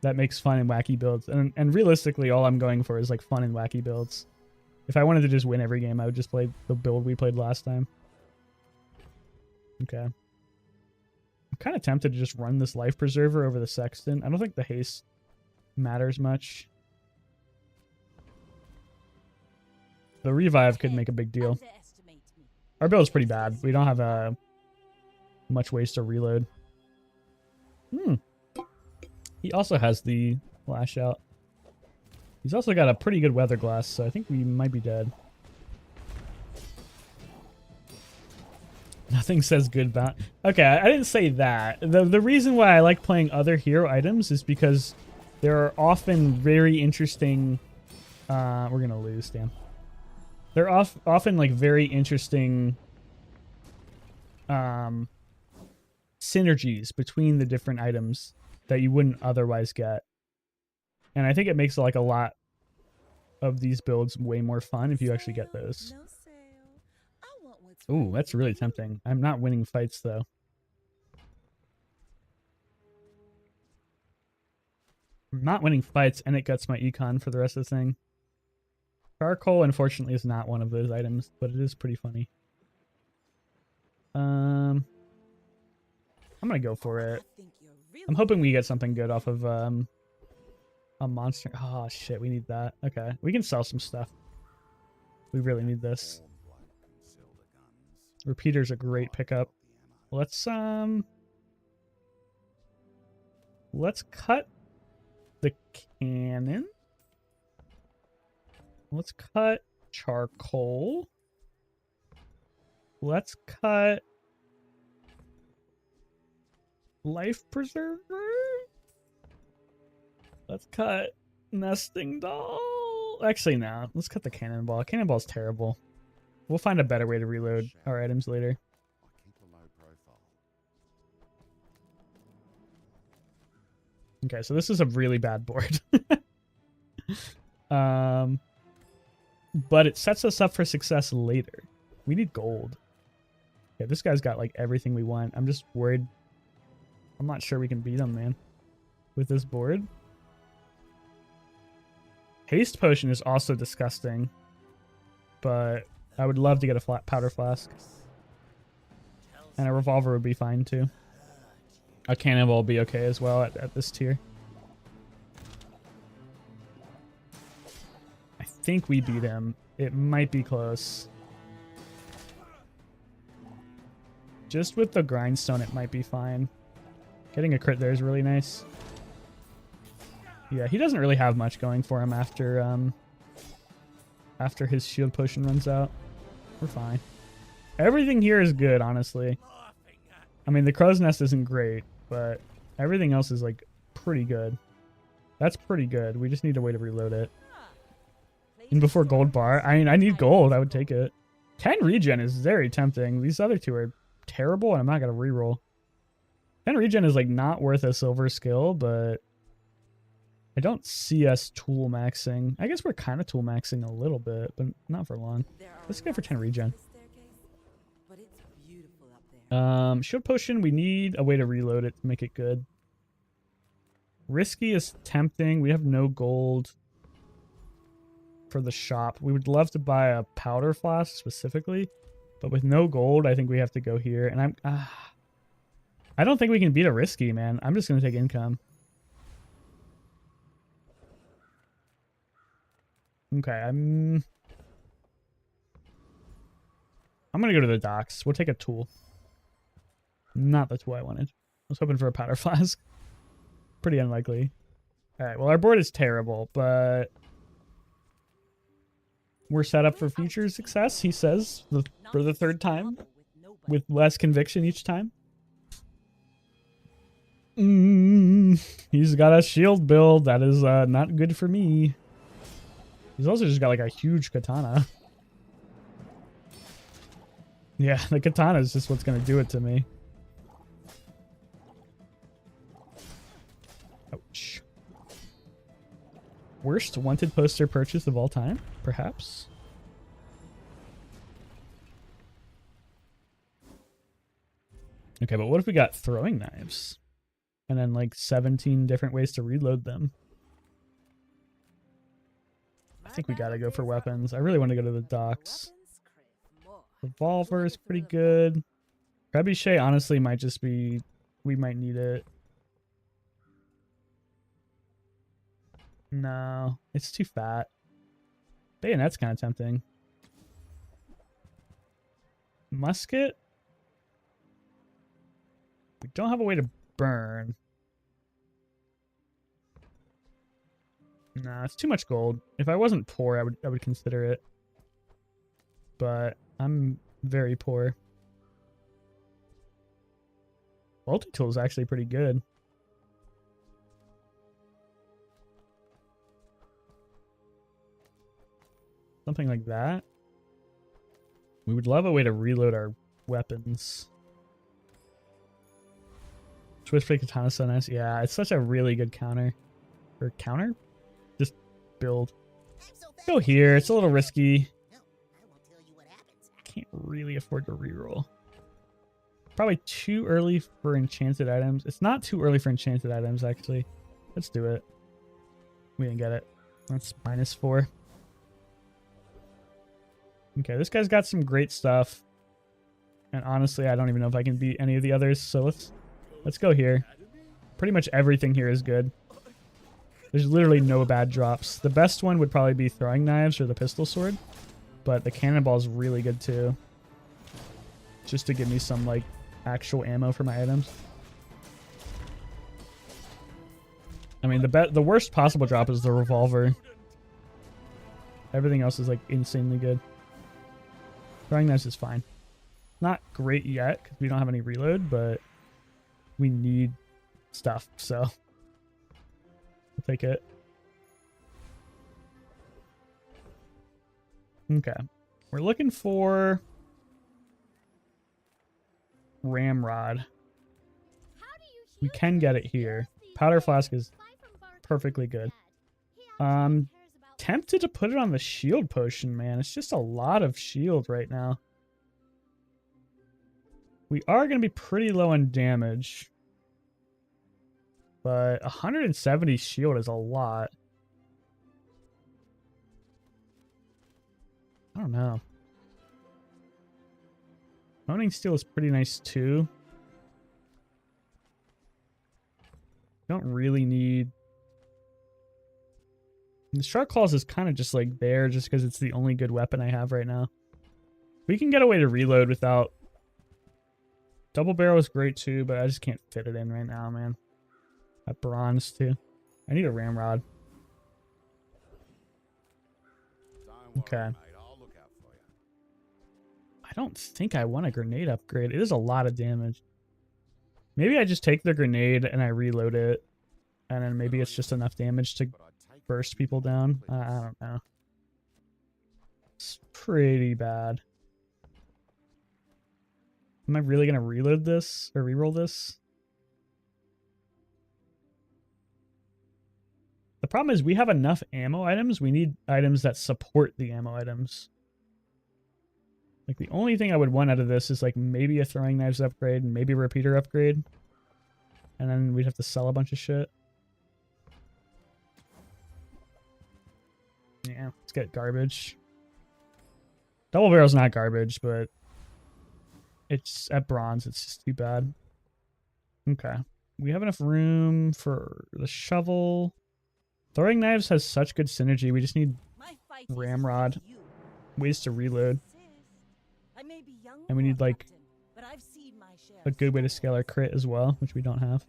That makes fun and wacky builds. And realistically, all I'm going for is like fun and wacky builds. If I wanted to just win every game, I would just play the build we played last time. Okay. I'm kind of tempted to just run this Life Preserver over the Sexton. I don't think the haste matters much. The revive could make a big deal. Our build is pretty bad. We don't have much waste to reload. He also has the lash out. He's also got a pretty good weather glass, so I think we might be dead. Nothing says good about. Okay, I didn't say that. The reason why I like playing other hero items is because there are often very interesting. We're gonna lose, damn. They're often like very interesting synergies between the different items that you wouldn't otherwise get. And I think it makes like a lot of these builds way more fun if you actually get those. Ooh, that's really tempting. I'm not winning fights though. I'm not winning fights and it guts my econ for the rest of the thing. Charcoal, unfortunately, is not one of those items, but it is pretty funny. I'm gonna go for it. I'm hoping we get something good off of a monster. Oh shit, we need that. Okay, we can sell some stuff. We really need this. Repeater's a great pickup. Let's cut the cannon. Let's cut charcoal. Let's cut life preserver. Let's cut nesting doll. Actually, no. Let's cut the cannonball. Cannonball's terrible. We'll find a better way to reload our items later. I keep a low profile. Okay, so this is a really bad board. But it sets us up for success later. We need gold. Yeah, this guy's got like everything we want. I'm just worried. I'm not sure we can beat him, man, with this board. Haste potion is also disgusting, but I would love to get a flat powder flask. And a revolver would be fine too. A cannonball would be okay as well at this tier. I think we beat him. It might be close. Just with the grindstone, it might be fine. Getting a crit there is really nice. Yeah, he doesn't really have much going for him after his shield potion runs out. We're fine. Everything here is good, honestly. I mean, the crow's nest isn't great, but everything else is like pretty good. That's pretty good. We just need a way to reload it. And before gold bar, I mean, I need gold. I would take it. 10 regen is very tempting. These other two are terrible, and I'm not gonna reroll. 10 regen is like not worth a silver skill, but I don't see us tool maxing. I guess we're kind of tool maxing a little bit, but not for long. Let's go for 10 regen. But it's beautiful up there. Shield potion, we need a way to reload it to make it good. Risky is tempting. We have no gold for the shop. We would love to buy a powder flask specifically, but with no gold, I think we have to go here. And I don't think we can beat a risky, man. I'm just gonna take income. Okay, I'm gonna go to the docks. We'll take a tool. Not the tool I wanted. I was hoping for a powder flask. Pretty unlikely. Alright, well our board is terrible, but we're set up for future success, he says, for the third time. With less conviction each time. He's got a shield build. That is not good for me. He's also just got like a huge katana. Yeah, the katana is just what's going to do it to me. Ouch. Worst wanted poster purchase of all time, perhaps? Okay, but what if we got throwing knives? And then like 17 different ways to reload them. I think we gotta go for weapons. I really want to go to the docks. Revolver is pretty good. Trebuchet honestly might just be... we might need it. No, it's too fat. Bayonet's kind of tempting. Musket? We don't have a way to burn. Nah, it's too much gold. If I wasn't poor, I would consider it. But I'm very poor. Multi-tool is actually pretty good. Something like that. We would love a way to reload our weapons. Switchblade katana so nice. Yeah, it's such a really good counter. Or counter? Just build. Go here. It's a little risky. Can't really afford to reroll. Probably too early for enchanted items. It's not too early for enchanted items, actually. Let's do it. We didn't get it. That's -4. Okay, this guy's got some great stuff. And honestly, I don't even know if I can beat any of the others, so let's go here. Pretty much everything here is good. There's literally no bad drops. The best one would probably be throwing knives or the pistol sword, but the cannonball is really good too. Just to give me some like actual ammo for my items. I mean, the worst possible drop is the revolver. Everything else is like insanely good. Throwing knives is fine. Not great yet because we don't have any reload, but we need stuff, so I'll take it. Okay. We're looking for ramrod. We can get it here. Powder flask is perfectly good. Tempted to put it on the shield potion, man. It's just a lot of shield right now. We are going to be pretty low on damage. But 170 shield is a lot. I don't know. Owning steel is pretty nice too. Don't really need... The shark claws is kind of just like there just because it's the only good weapon I have right now. We can get a way to reload without... Double barrel is great too, but I just can't fit it in right now, man. That bronze too. I need a ramrod. Okay. I don't think I want a grenade upgrade. It is a lot of damage. Maybe I just take the grenade and I reload it. And then maybe it's just enough damage to burst people down. I don't know. It's pretty bad. Am I really going to reload this or reroll this? The problem is we have enough ammo items. We need items that support the ammo items. Like the only thing I would want out of this is like maybe a throwing knives upgrade and maybe a repeater upgrade. And then we'd have to sell a bunch of shit. Yeah, let's get garbage. Double barrel's not garbage, but it's at bronze. It's just too bad. Okay. We have enough room for the shovel. Throwing knives has such good synergy. We just need ramrod. Ways to reload. And we need like a good way to scale our crit as well, which we don't have.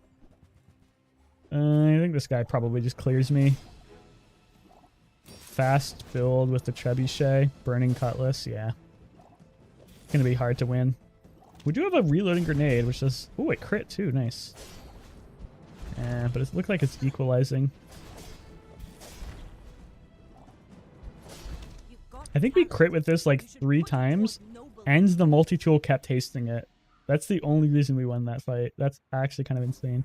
I think this guy probably just clears me. Fast build with the trebuchet. Burning cutlass, yeah. It's gonna be hard to win. We do have a reloading grenade, which does... Oh, it crit too, nice. But it looks like it's equalizing. I think we crit with this like 3 times, and the multi-tool kept tasting it. That's the only reason we won that fight. That's actually kind of insane.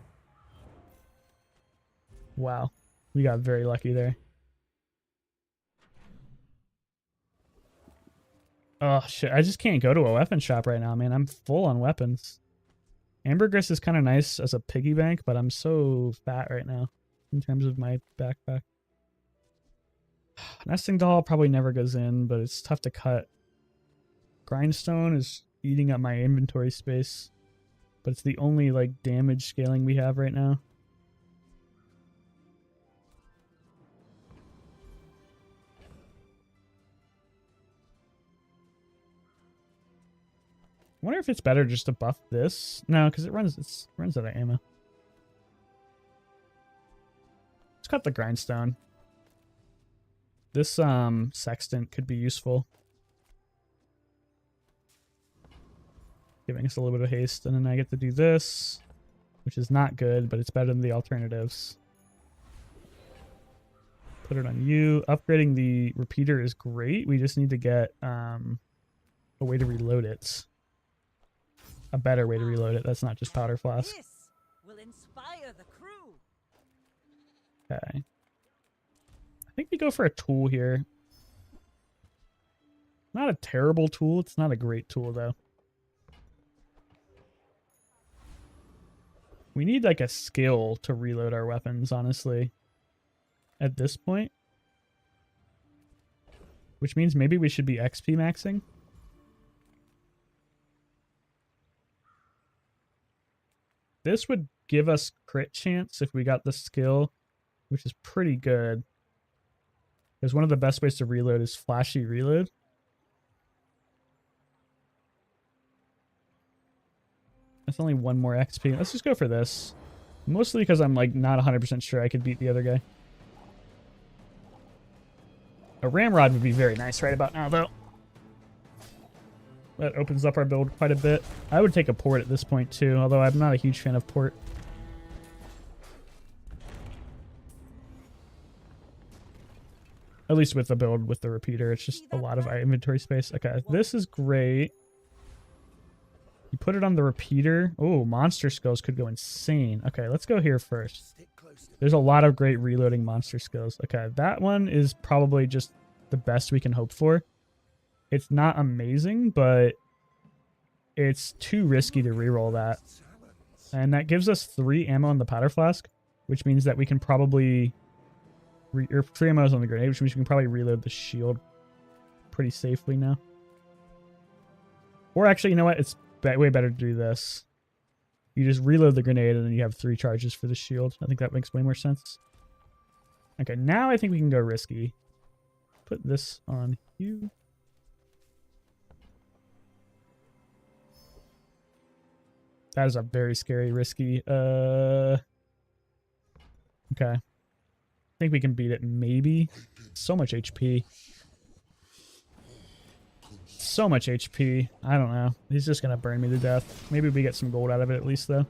Wow. We got very lucky there. Oh shit, I just can't go to a weapon shop right now, man. I'm full on weapons. Ambergris is kind of nice as a piggy bank, but I'm so fat right now in terms of my backpack. Nesting doll probably never goes in, but it's tough to cut. Grindstone is eating up my inventory space, but it's the only like damage scaling we have right now. I wonder if it's better just to buff this. No, because it runs out of ammo. Let's cut the grindstone. This sextant could be useful. Giving us a little bit of haste, and then I get to do this, which is not good, but it's better than the alternatives. Put it on you. Upgrading the repeater is great. We just need to get a way to reload it. A better way to reload it. That's not just powder flask. This will inspire the crew. Okay. I think we go for a tool here. Not a terrible tool. It's not a great tool, though. We need, like, a skill to reload our weapons, honestly. At this point. Which means maybe we should be XP maxing. This would give us crit chance if we got the skill, which is pretty good. Because one of the best ways to reload is flashy reload. That's only 1 more XP. Let's just go for this. Mostly because I'm like not 100% sure I could beat the other guy. A ramrod would be very nice right about now, though. That opens up our build quite a bit. I would take a port at this point, too, although I'm not a huge fan of port. At least with the build with the repeater, it's just a lot of inventory space. Okay, this is great. You put it on the repeater. Oh, monster skills could go insane. Okay, let's go here first. There's a lot of great reloading monster skills. Okay, that one is probably just the best we can hope for. It's not amazing, but it's too risky to reroll that. And that gives us 3 ammo on the powder flask, which means that we can probably... or 3 ammo on the grenade, which means we can probably reload the shield pretty safely now. Or actually, you know what? It's way better to do this. You just reload the grenade and then you have 3 charges for the shield. I think that makes way more sense. Okay, now I think we can go risky. Put this on you. That is a very scary risky. Okay. I think we can beat it, maybe. So much HP. So much HP. I don't know. He's just gonna burn me to death. Maybe we get some gold out of it at least, though.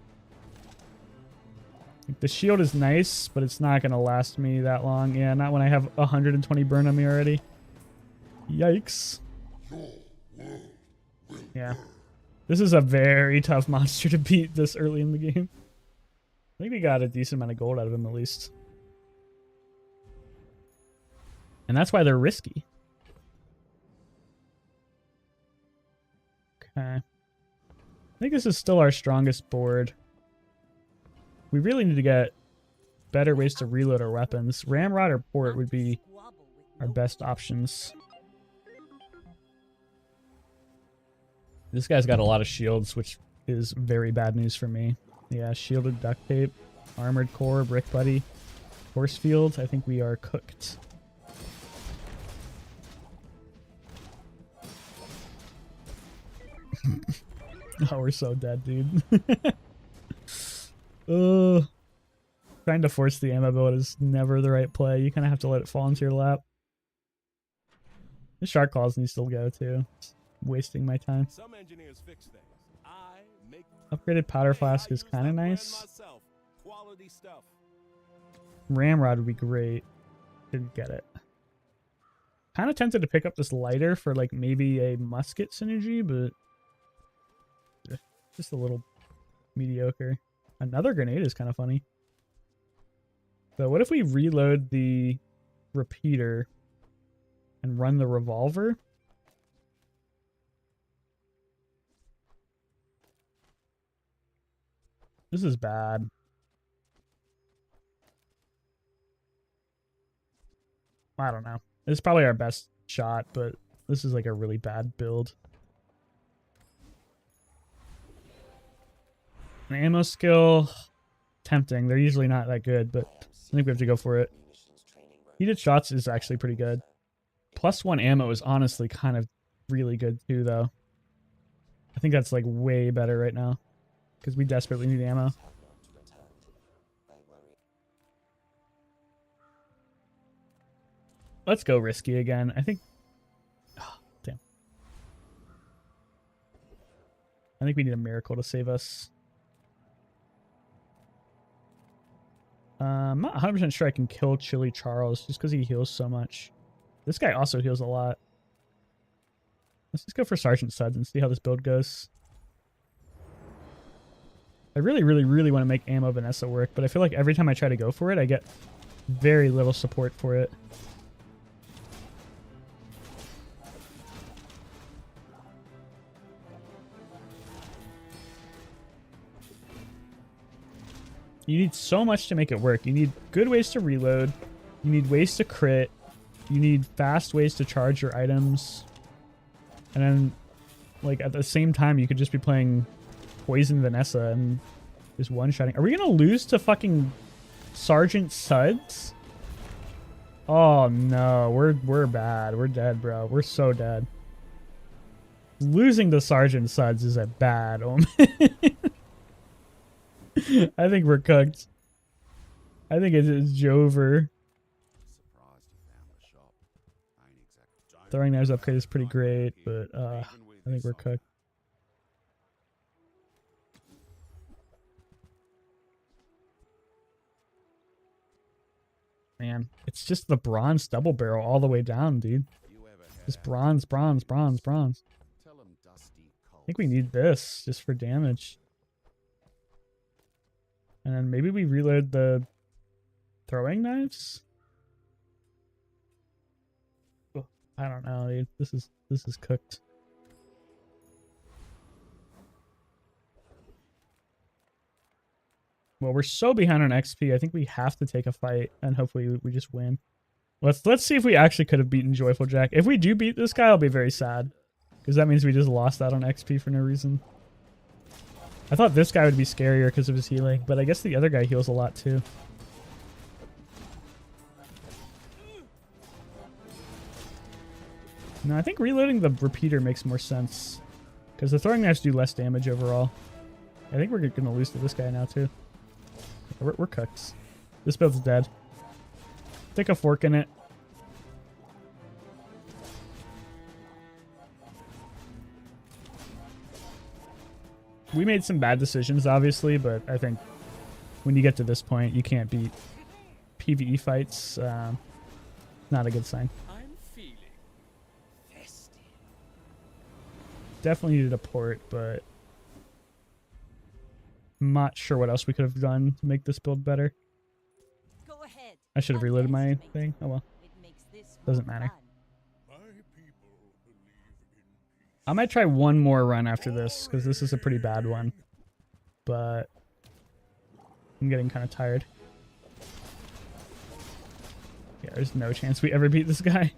The shield is nice, but it's not gonna last me that long. Yeah, not when I have 120 burn on me already. Yikes. Yeah. This is a very tough monster to beat this early in the game. I think we got a decent amount of gold out of him at least. And that's why they're risky. Okay. I think this is still our strongest board. We really need to get better ways to reload our weapons. Ramrod or port would be our best options. This guy's got a lot of shields, which is very bad news for me. Yeah, shielded duct tape, armored core, brick buddy, force field. I think we are cooked. Oh, we're so dead, dude. Trying to force the ammo build is never the right play. You kind of have to let it fall into your lap. The shark claws needs to go too. It's wasting my time. Some engineers fix things. I make Upgraded powder flask is kind of nice. myself. Quality stuff. Ramrod would be great. Didn't get it. Kind of tempted to pick up this lighter for like maybe a musket synergy, but just a little mediocre. Another grenade is kind of funny. So what if we reload the repeater and run the revolver? This is bad. I don't know. It's probably our best shot, but this is like a really bad build. An ammo skill, tempting. They're usually not that good, but I think we have to go for it. Heated shots is actually pretty good. +1 ammo is honestly kind of really good too, though. I think that's like way better right now because we desperately need ammo. Let's go risky again. I think... Oh, damn. I think we need a miracle to save us. I'm not 100% sure I can kill Chili Charles just because he heals so much. This guy also heals a lot. Let's just go for Sergeant Suds and see how this build goes. I really want to make Ammo Vanessa work, but I feel like every time I try to go for it, I get very little support for it. You need so much to make it work. You need good ways to reload. You need ways to crit. You need fast ways to charge your items. And then, like, at the same time, you could just be playing Poison Vanessa and just one-shotting. Are we gonna lose to fucking Sergeant Suds? Oh, no. We're bad. We're dead, bro. We're so dead. Losing to Sergeant Suds is a bad omen. I think we're cooked. I think it's Jover. Surprised you found the shop. I Throwing knives upgrade is pretty great, but I think we're cooked. Man, it's just the bronze double barrel all the way down, dude. Just bronze, bronze, bronze, bronze. I think we need this just for damage. And then maybe we reload the throwing knives? Oh, I don't know, dude. This is cooked. Well, we're so behind on XP. I think we have to take a fight and hopefully we just win. Let's see if we actually could have beaten Joyful Jack. If we do beat this guy, I'll be very sad. Because that means we just lost out on XP for no reason. I thought this guy would be scarier because of his healing, but I guess the other guy heals a lot too. No, I think reloading the repeater makes more sense. Because the throwing knives do less damage overall. I think we're going to lose to this guy now too. We're cooked. This build's dead. Stick a fork in it. We made some bad decisions, obviously, but I think when you get to this point, you can't beat PvE fights. Not a good sign. I'm feeling festive. Definitely needed a port, but I'm not sure what else we could have done to make this build better. Go ahead. I should have reloaded my thing. Oh well. It makes this Doesn't more matter. fun. My people believe in peace. I might try one more run after this, because this is a pretty bad one. But I'm getting kind of tired. Yeah, there's no chance we ever beat this guy.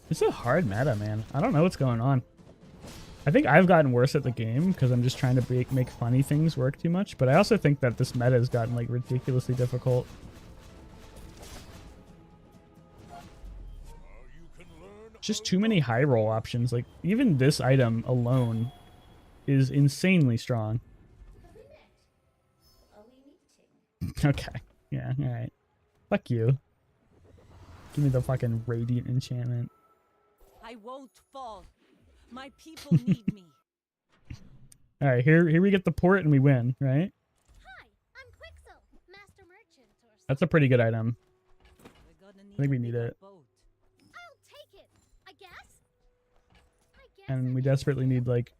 It's a hard meta, man. I don't know what's going on. I think I've gotten worse at the game because I'm just trying to make funny things work too much. But I also think that this meta has gotten like ridiculously difficult. Just too many high roll options. Like even this item alone is insanely strong. Okay. Yeah, alright. Fuck you. Give me the fucking radiant enchantment. I won't fall. My people need me. Alright, here we get the port and we win, right? Hi, I'm Quixel, Master Merchant or That's a pretty good item. We're gonna I think we a need bigger it. boat. I'll take it, I guess. And we desperately need like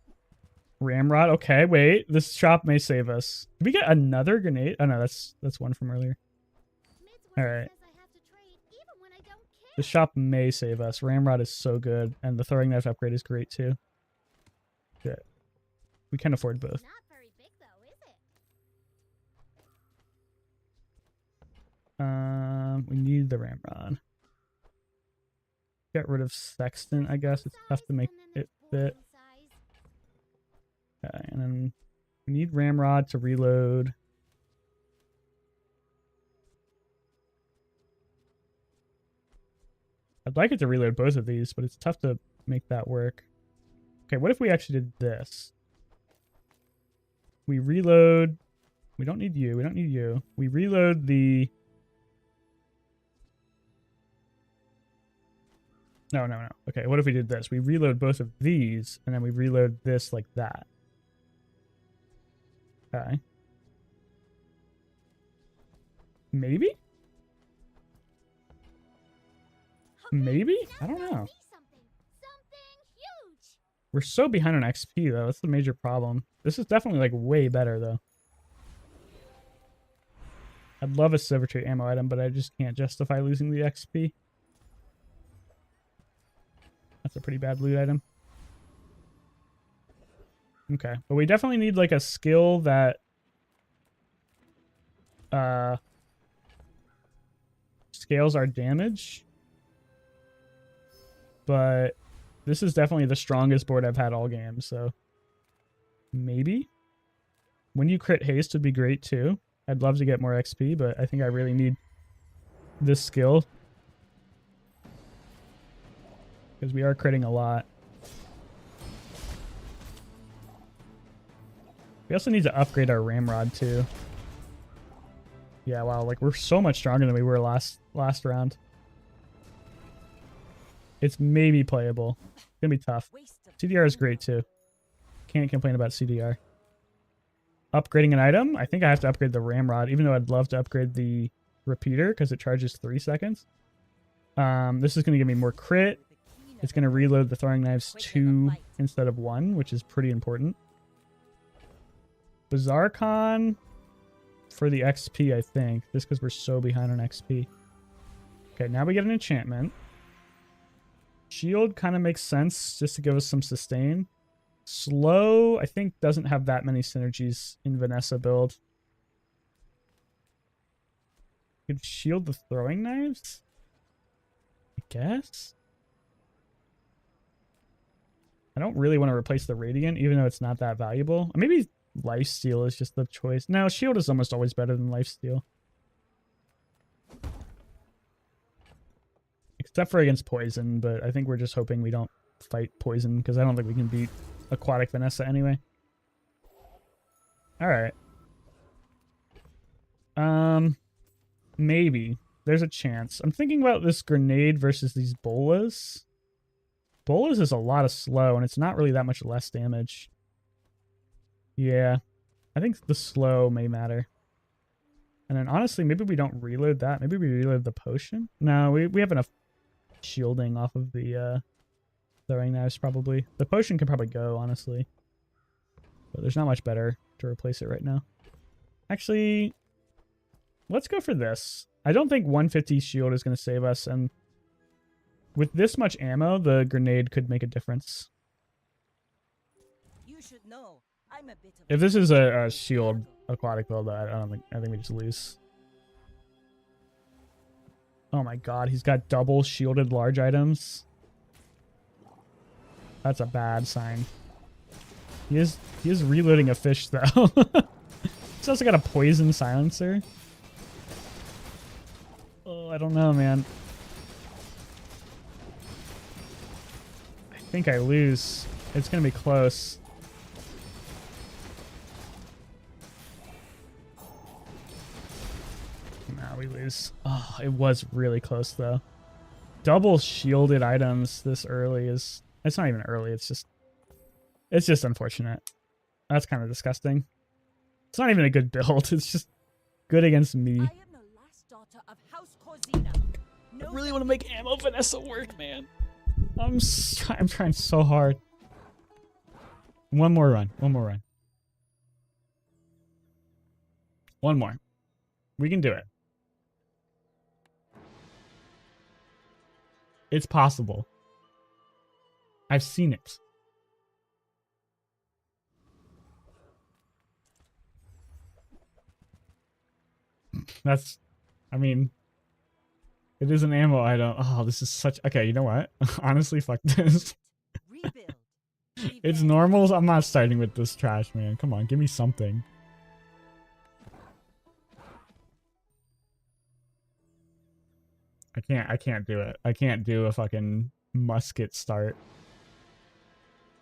ramrod. Okay, wait. This shop may save us. Did we get another grenade? Oh no, that's one from earlier. Alright. The shop may save us. Ramrod is so good, and the throwing knife upgrade is great too. Good. We can afford both. Not very big though, is it? We need the ramrod. Get rid of Sextant, I guess. It's tough to make it fit. Okay, and then we need ramrod to reload. I'd like it to reload both of these, but it's tough to make that work. Okay, what if we actually did this? We reload. We don't need you. We don't need you. We reload the... No. Okay, what if we did this? We reload both of these, and then we reload this like that. Okay. Maybe? Maybe? I don't know. We're so behind on XP, though. That's the major problem. This is definitely, like, way better, though. I'd love a silver trait ammo item, but I just can't justify losing the XP. That's a pretty bad loot item. Okay, but we definitely need, like, a skill that... scales our damage. But this is definitely the strongest board I've had all game, so maybe? When you crit haste would be great too. I'd love to get more XP, but I think I really need this skill. Because we are critting a lot. We also need to upgrade our ramrod too. Yeah, wow, like we're so much stronger than we were last round. It's maybe playable. It's gonna be tough. CDR is great too. Can't complain about CDR. Upgrading an item. I think I have to upgrade the ramrod, even though I'd love to upgrade the repeater because it charges 3 seconds. This is gonna give me more crit. It's gonna reload the throwing knives 2 instead of 1, which is pretty important. Bazaar Con for the XP, I think. Just because we're so behind on XP. Okay, now we get an enchantment. Shield kind of makes sense just to give us some sustain. Slow, I think, doesn't have that many synergies in Vanessa build. Could shield the throwing knives? I guess? I don't really want to replace the Radiant, even though it's not that valuable. Maybe Lifesteal is just the choice. No, Shield is almost always better than Lifesteal. Except for against Poison, but I think we're just hoping we don't fight Poison, because I don't think we can beat Aquatic Vanessa anyway. Alright. Maybe. There's a chance. I'm thinking about this grenade versus these bolas. Bolas is a lot of slow, and it's not really that much less damage. Yeah. I think the slow may matter. And then honestly, maybe we don't reload that. Maybe we reload the potion. No, we have enough shielding off of the throwing knives probably. The potion could probably go, honestly. But there's not much better to replace it right now. Actually, let's go for this. I don't think 150 shield is going to save us, and with this much ammo, the grenade could make a difference. You should know, I'm a bit of If this is a shield aquatic build, I think we just lose. Oh my god, he's got double shielded large items. That's a bad sign. He is reloading a fish though. He's also got a poison silencer. Oh, I don't know, man. I think I lose. It's gonna be close. Nah, we lose. Oh, it was really close though. Double shielded items this early is... It's not even early, it's just unfortunate. That's kind of disgusting. It's not even a good build, it's just good against me. I am the last daughter of House Corzina. I really want to make ammo Vanessa work, man. I'm trying so hard. One more run. One more. We can do it. It's possible. I've seen it. That's, I mean, it is an ammo item. Oh, this is such... Okay, you know what? Honestly, fuck this. Rebuild. It's normals. I'm not starting with this trash, man. Come on, give me something. I can't do it. I can't do a fucking musket start.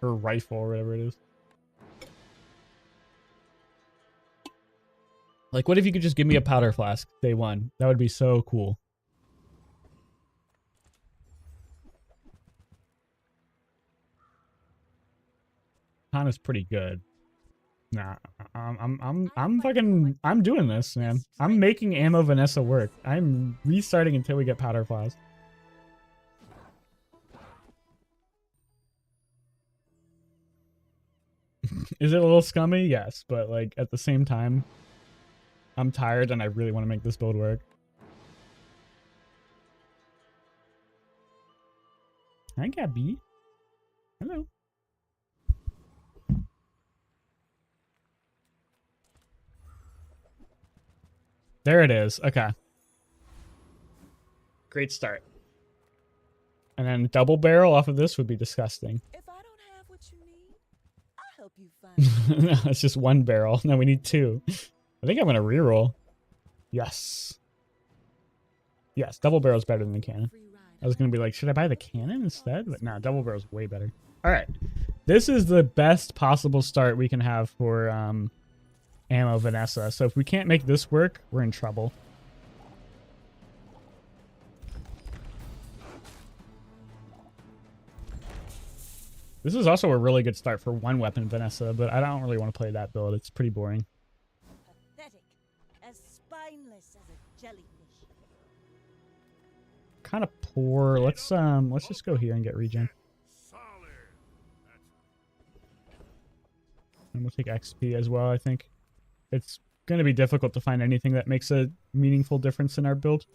Or rifle, or whatever it is. Like, what if you could just give me a powder flask day one? That would be so cool. Hana's pretty good. Nah, I'm doing this, man. I'm making ammo Vanessa work. I'm restarting until we get powder flask. Is it a little scummy? Yes, but like at the same time, I'm tired and I really want to make this build work. Hi, Gabby. Hello. There it is. Okay. Great start. And then double barrel off of this would be disgusting. If I don't have what you need, I'll help you find it. No, it's just one barrel. No, we need 2. I think I'm going to reroll. Yes. Yes, double barrel's better than the cannon. I was going to be like, should I buy the cannon instead? But no, double barrel's way better. All right. This is the best possible start we can have for ammo Vanessa. So if we can't make this work, we're in trouble. This is also a really good start for one weapon Vanessa, but I don't really want to play that build. It's pretty boring. Pathetic. As spineless as a jellyfish. Kind of poor. Let's just go here and get regen. And we'll take XP as well, I think. It's going to be difficult to find anything that makes a meaningful difference in our build.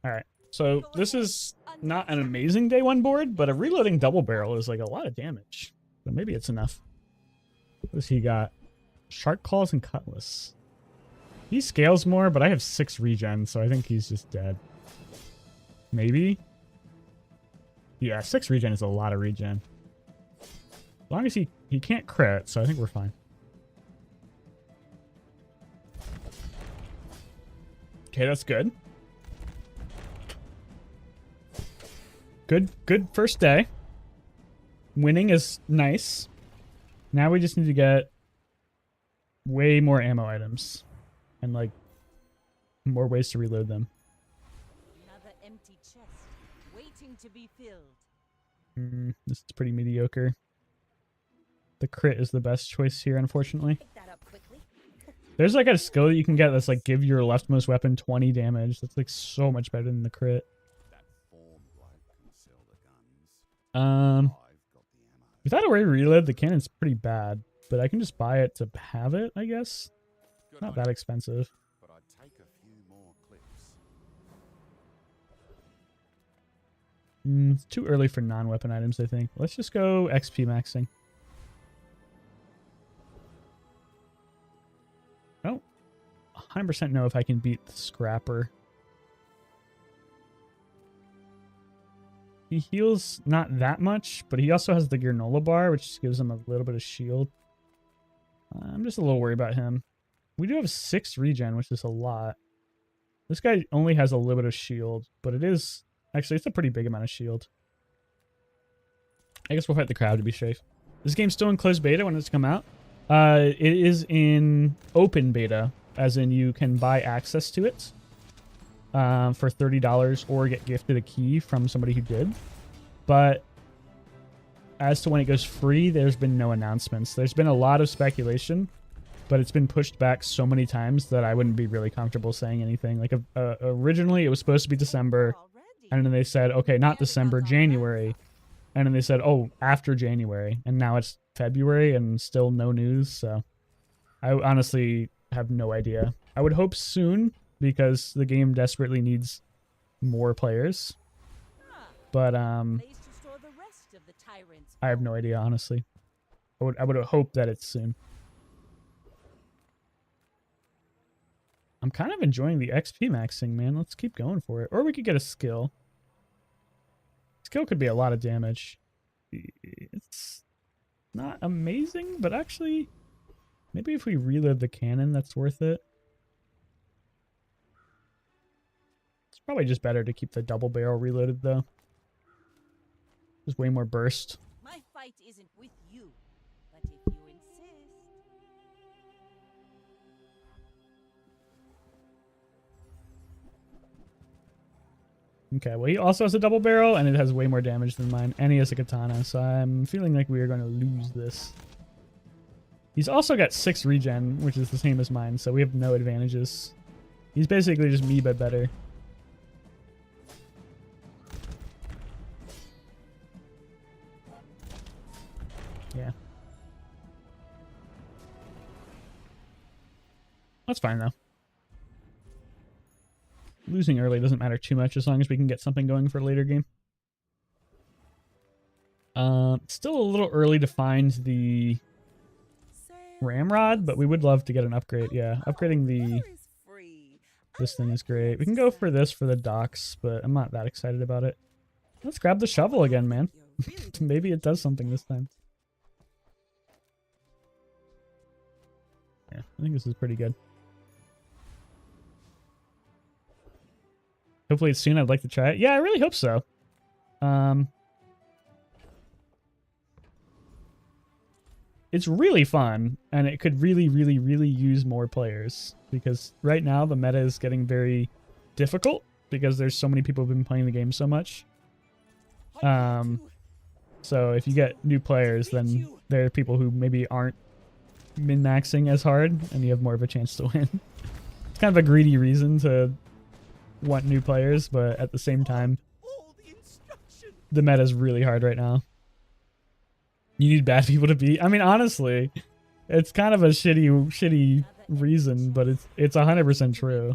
Alright, so this is not an amazing day one board, but a reloading double barrel is like a lot of damage. So maybe it's enough. What does he got? Shark claws and cutlass. He scales more, but I have 6 regen, so I think he's just dead. Maybe? Yeah, 6 regen is a lot of regen. As long as he can't crit, so I think we're fine. Okay, that's good. Good first day. Winning is nice. Now we just need to get way more ammo items. And, like, more ways to reload them. Another empty chest, waiting to be filled. This is pretty mediocre. The crit is the best choice here, unfortunately. Pick that up quickly. There's, like, a skill that you can get that's, like, give your leftmost weapon 20 damage. That's, like, so much better than the crit. Without a way to reload, the cannon's pretty bad. But I can just buy it to have it, I guess. Not that expensive. But I'd take a few more clips. It's too early for non-weapon items, I think. Let's just go XP maxing. I don't 100% know if I can beat the Scrapper. He heals not that much, but he also has the granola bar, which gives him a little bit of shield. I'm just a little worried about him. We do have 6 regen, which is a lot. This guy only has a little bit of shield, but it is... Actually, it's a pretty big amount of shield. I guess we'll fight the crowd to be safe. This game's still in closed beta when it's come out. It is in open beta, as in you can buy access to it for $30 or get gifted a key from somebody who did. But as to when it goes free, there's been no announcements. There's been a lot of speculation, but it's been pushed back so many times that I wouldn't be really comfortable saying anything. Like, originally it was supposed to be December, and then they said, okay, not December, January. And then they said, oh, after January. And now it's February and still no news, so I honestly have no idea. I would hope soon, because the game desperately needs more players. But, I have no idea, honestly. I would hope that it's soon. I'm kind of enjoying the XP maxing, man. Let's keep going for it. Or we could get a skill. Skill could be a lot of damage. It's not amazing, but actually, maybe if we reload the cannon, that's worth it. It's probably just better to keep the double barrel reloaded, though. There's way more burst. My fight isn't with you, but if you insist. Okay, well, he also has a double barrel, and it has way more damage than mine, and he has a katana, so I'm feeling like we are going to lose this. He's also got 6 regen, which is the same as mine, so we have no advantages. He's basically just me, but better. Yeah. That's fine, though. Losing early doesn't matter too much as long as we can get something going for a later game. Still a little early to find the ramrod, but we would love to get an upgrade. Yeah, upgrading this thing is great. We can go for this for the docks, but I'm not that excited about it. Let's grab the shovel again, man. Maybe it does something this time. Yeah, I think this is pretty good. Hopefully it's soon. I'd like to try it. Yeah, I really hope so. it's really fun, and it could really, really, really use more players, because right now the meta is getting very difficult because there's so many people who've been playing the game so much. So if you get new players, then there are people who maybe aren't min-maxing as hard, and you have more of a chance to win. It's kind of a greedy reason to want new players, but at the same time, the meta is really hard right now. You need bad people to beat. I mean, honestly, it's kind of a shitty reason, but it's 100% true.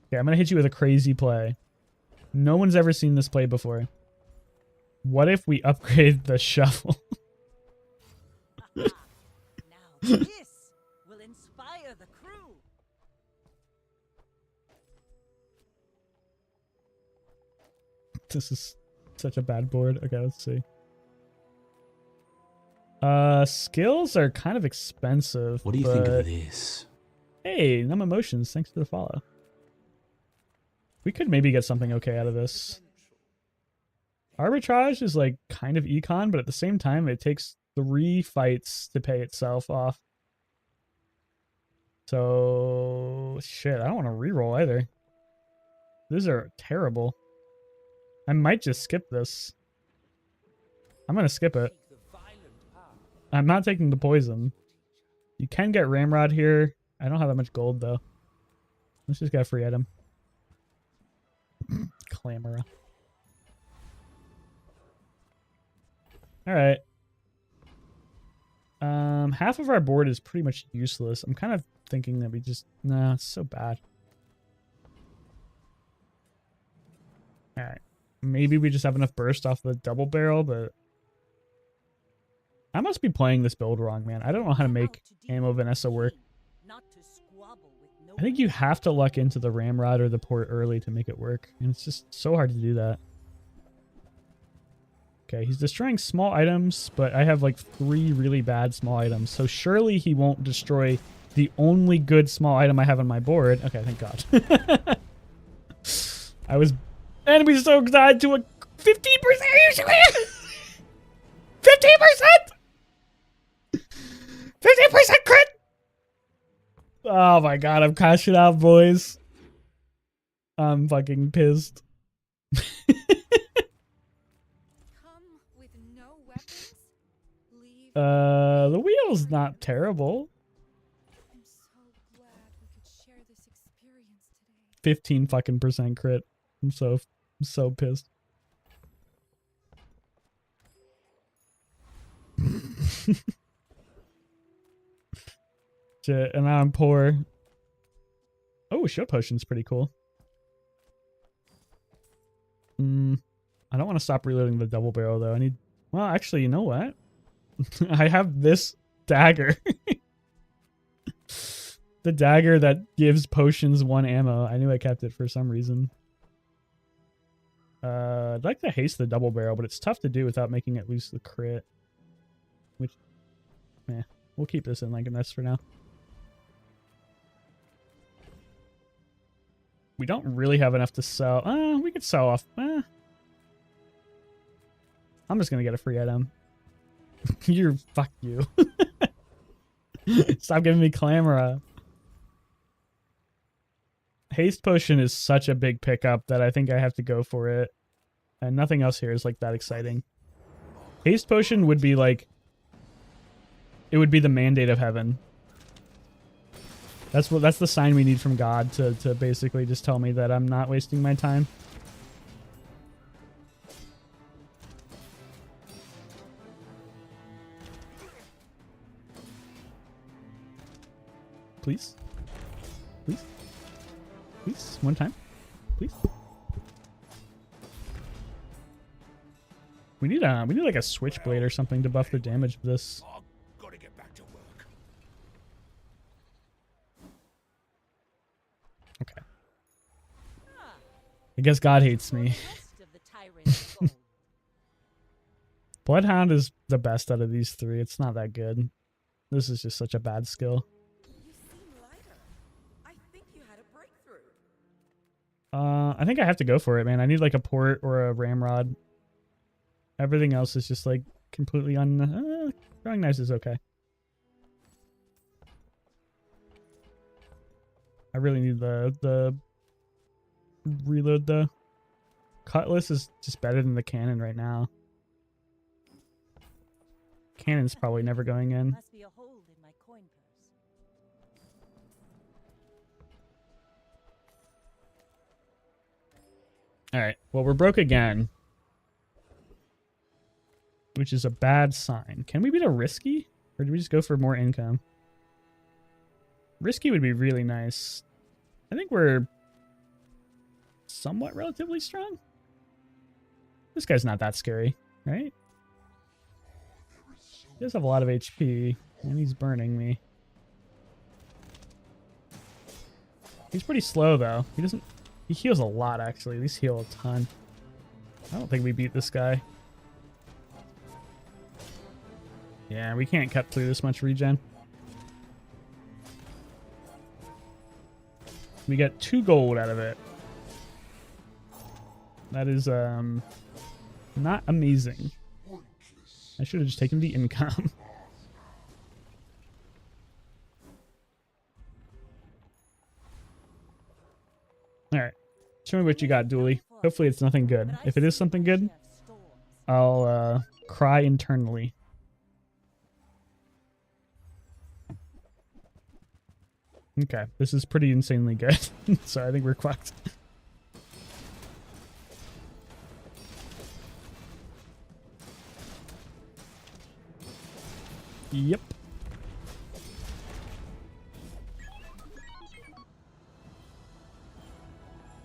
Okay, I'm gonna hit you with a crazy play. No one's ever seen this play before. What if we upgrade the shuffle? Now this will inspire the crew. This is such a bad board. Okay, let's see. Skills are kind of expensive. What do you think of this? Hey, Numb Emotions, thanks for the follow. We could maybe get something okay out of this. Arbitrage is like kind of econ, but at the same time, it takes 3 fights to pay itself off. So, shit, I don't want to reroll either. These are terrible. I might just skip this. I'm going to skip it. I'm not taking the poison. You can get Ramrod here. I don't have that much gold, though. Let's just get a free item. Clamora. Alright. Half of our board is pretty much useless. I'm kind of thinking that we just... Nah, it's so bad. Alright. Maybe we just have enough burst off the double barrel, but... I must be playing this build wrong, man. I don't know how to make Ammo Vanessa work. I think you have to luck into the Ramrod or the port early to make it work. And it's just so hard to do that. Okay, he's destroying small items, but I have like 3 really bad small items. So surely he won't destroy the only good small item I have on my board. Okay, thank God. I was... Enemy so died to a 15%! 15%! 50% crit! Oh my God, I'm cashing out, boys. I'm fucking pissed. Come with no weapons? Leave. The wheel's not terrible. I'm so glad we could share this experience today. 15 fucking percent crit. I'm so pissed. Shit, and now I'm poor. Oh, shield potion's pretty cool. I don't want to stop reloading the double barrel though. I need... Well, actually, you know what? I have this dagger. The dagger that gives potions 1 ammo. I knew I kept it for some reason. I'd like to haste the double barrel, but it's tough to do without making it lose the crit. Which, we'll keep this in like a mess for now. We don't really have enough to sell. We could sell off. I'm just gonna get a free item. Fuck you. Stop giving me Clamora. Haste Potion is such a big pickup that I think I have to go for it. And nothing else here is like that exciting. Haste Potion would be like... It would be the mandate of heaven. That's the sign we need from God to basically just tell me that I'm not wasting my time. Please? Please? Please? One time? Please? We need like a switchblade or something to buff the damage of this. Gotta get back to work. Okay. I guess God hates me. Bloodhound is the best out of these 3. It's not that good. This is just such a bad skill. You seem lighter. I think you had a breakthrough. I think I have to go for it, man. I need like a port or a ramrod. Everything else is just like completely un... throwing knives is okay. I really need the reload though. Cutlass is just better than the cannon right now. Cannon's probably never going in. Must be a hold in my coin purse. Alright, well, we're broke again. Which is a bad sign. Can we beat a risky? Or do we just go for more income? Risky would be really nice. I think we're somewhat relatively strong. This guy's not that scary, right? He does have a lot of HP, and he's burning me. He's pretty slow, though. He heals a lot, actually. These heal a ton. I don't think we beat this guy. Yeah, we can't cut through this much regen. We get 2 gold out of it. That is, not amazing. I should have just taken the income. Alright. Show me what you got, Dooley. Hopefully it's nothing good. If it is something good, I'll, cry internally. Okay, this is pretty insanely good. So I think we're fucked. Yep.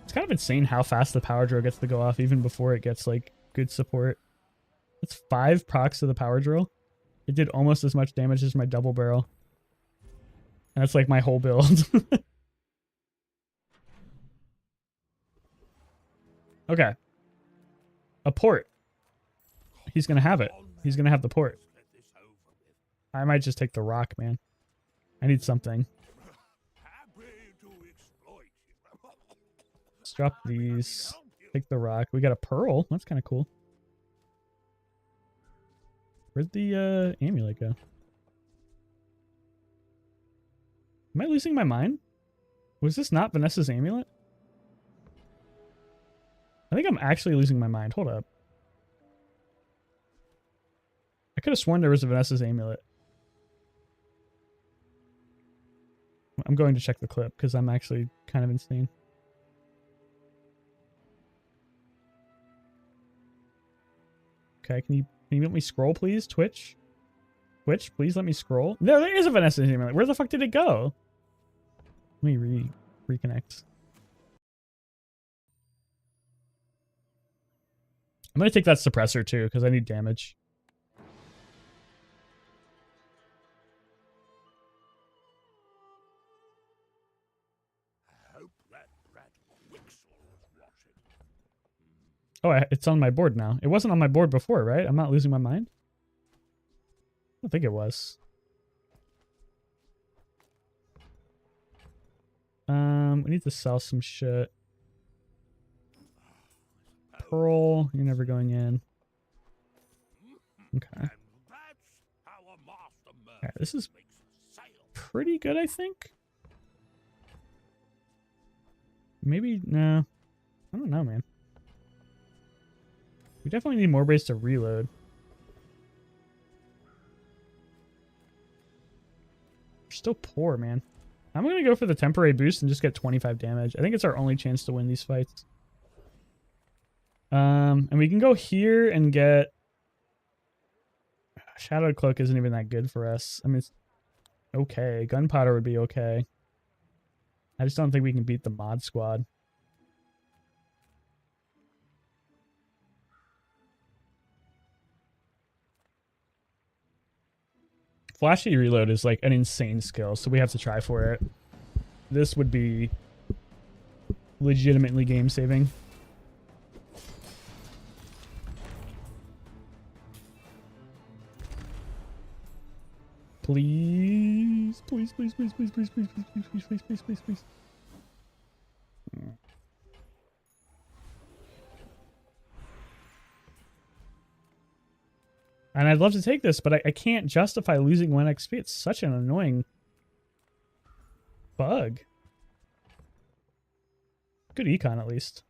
It's kind of insane how fast the power drill gets to go off even before it gets like good support. It's 5 procs to the power drill. It did almost as much damage as my double barrel. And that's like my whole build. Okay. A port. He's gonna have it. He's gonna have the port. I might just take the rock, man. I need something. Let's drop these. Take the rock. We got a pearl. That's kind of cool. Where'd the amulet go? Am I losing my mind? Was this not Vanessa's amulet? I think I'm actually losing my mind. Hold up. I could have sworn there was a Vanessa's amulet. I'm going to check the clip because I'm actually kind of insane. Okay, can you let me scroll, please? Twitch? Twitch, please let me scroll. No, there is a Vanessa's amulet. Where the fuck did it go? Let me reconnect. I'm gonna take that suppressor too, because I need damage. Oh, it's on my board now. It wasn't on my board before, right? I'm not losing my mind? I don't think it was. We need to sell some shit. Pearl, you're never going in. Okay. Yeah, this is pretty good, I think. Maybe, no. I don't know, man. We definitely need more ways to reload. We're still poor, man. I'm gonna go for the temporary boost and just get 25 damage. I think it's our only chance to win these fights. And we can go here and get... Shadowed Cloak isn't even that good for us. I mean, it's okay. Gunpowder would be okay. I just don't think we can beat the mod squad. Flashy reload is like an insane skill, so we have to try for it. This would be legitimately game saving. Please, please, please, please, please, please, please, please, please, please, please, please, please, please. And I'd love to take this, but I can't justify losing 1 XP. It's such an annoying bug. Good econ, at least.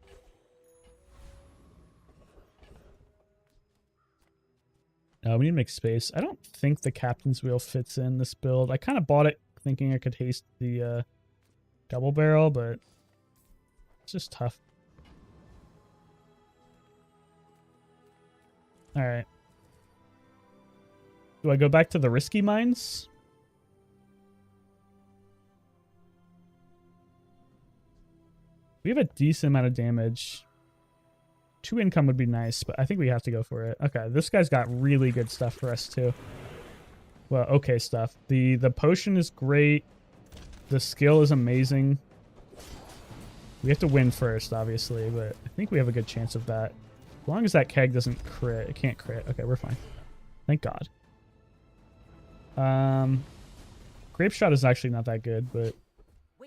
No, we need to make space. I don't think the captain's wheel fits in this build. I kind of bought it thinking I could haste the double barrel, but it's just tough. Alright. Do I go back to the risky mines? We have a decent amount of damage. 2 income would be nice, but I think we have to go for it. Okay, this guy's got really good stuff for us too. Well, okay stuff. The potion is great. The skill is amazing. We have to win first, obviously, but I think we have a good chance of that. As long as that keg doesn't crit. It can't crit. Okay, we're fine. Thank God. Grape shot is actually not that good, but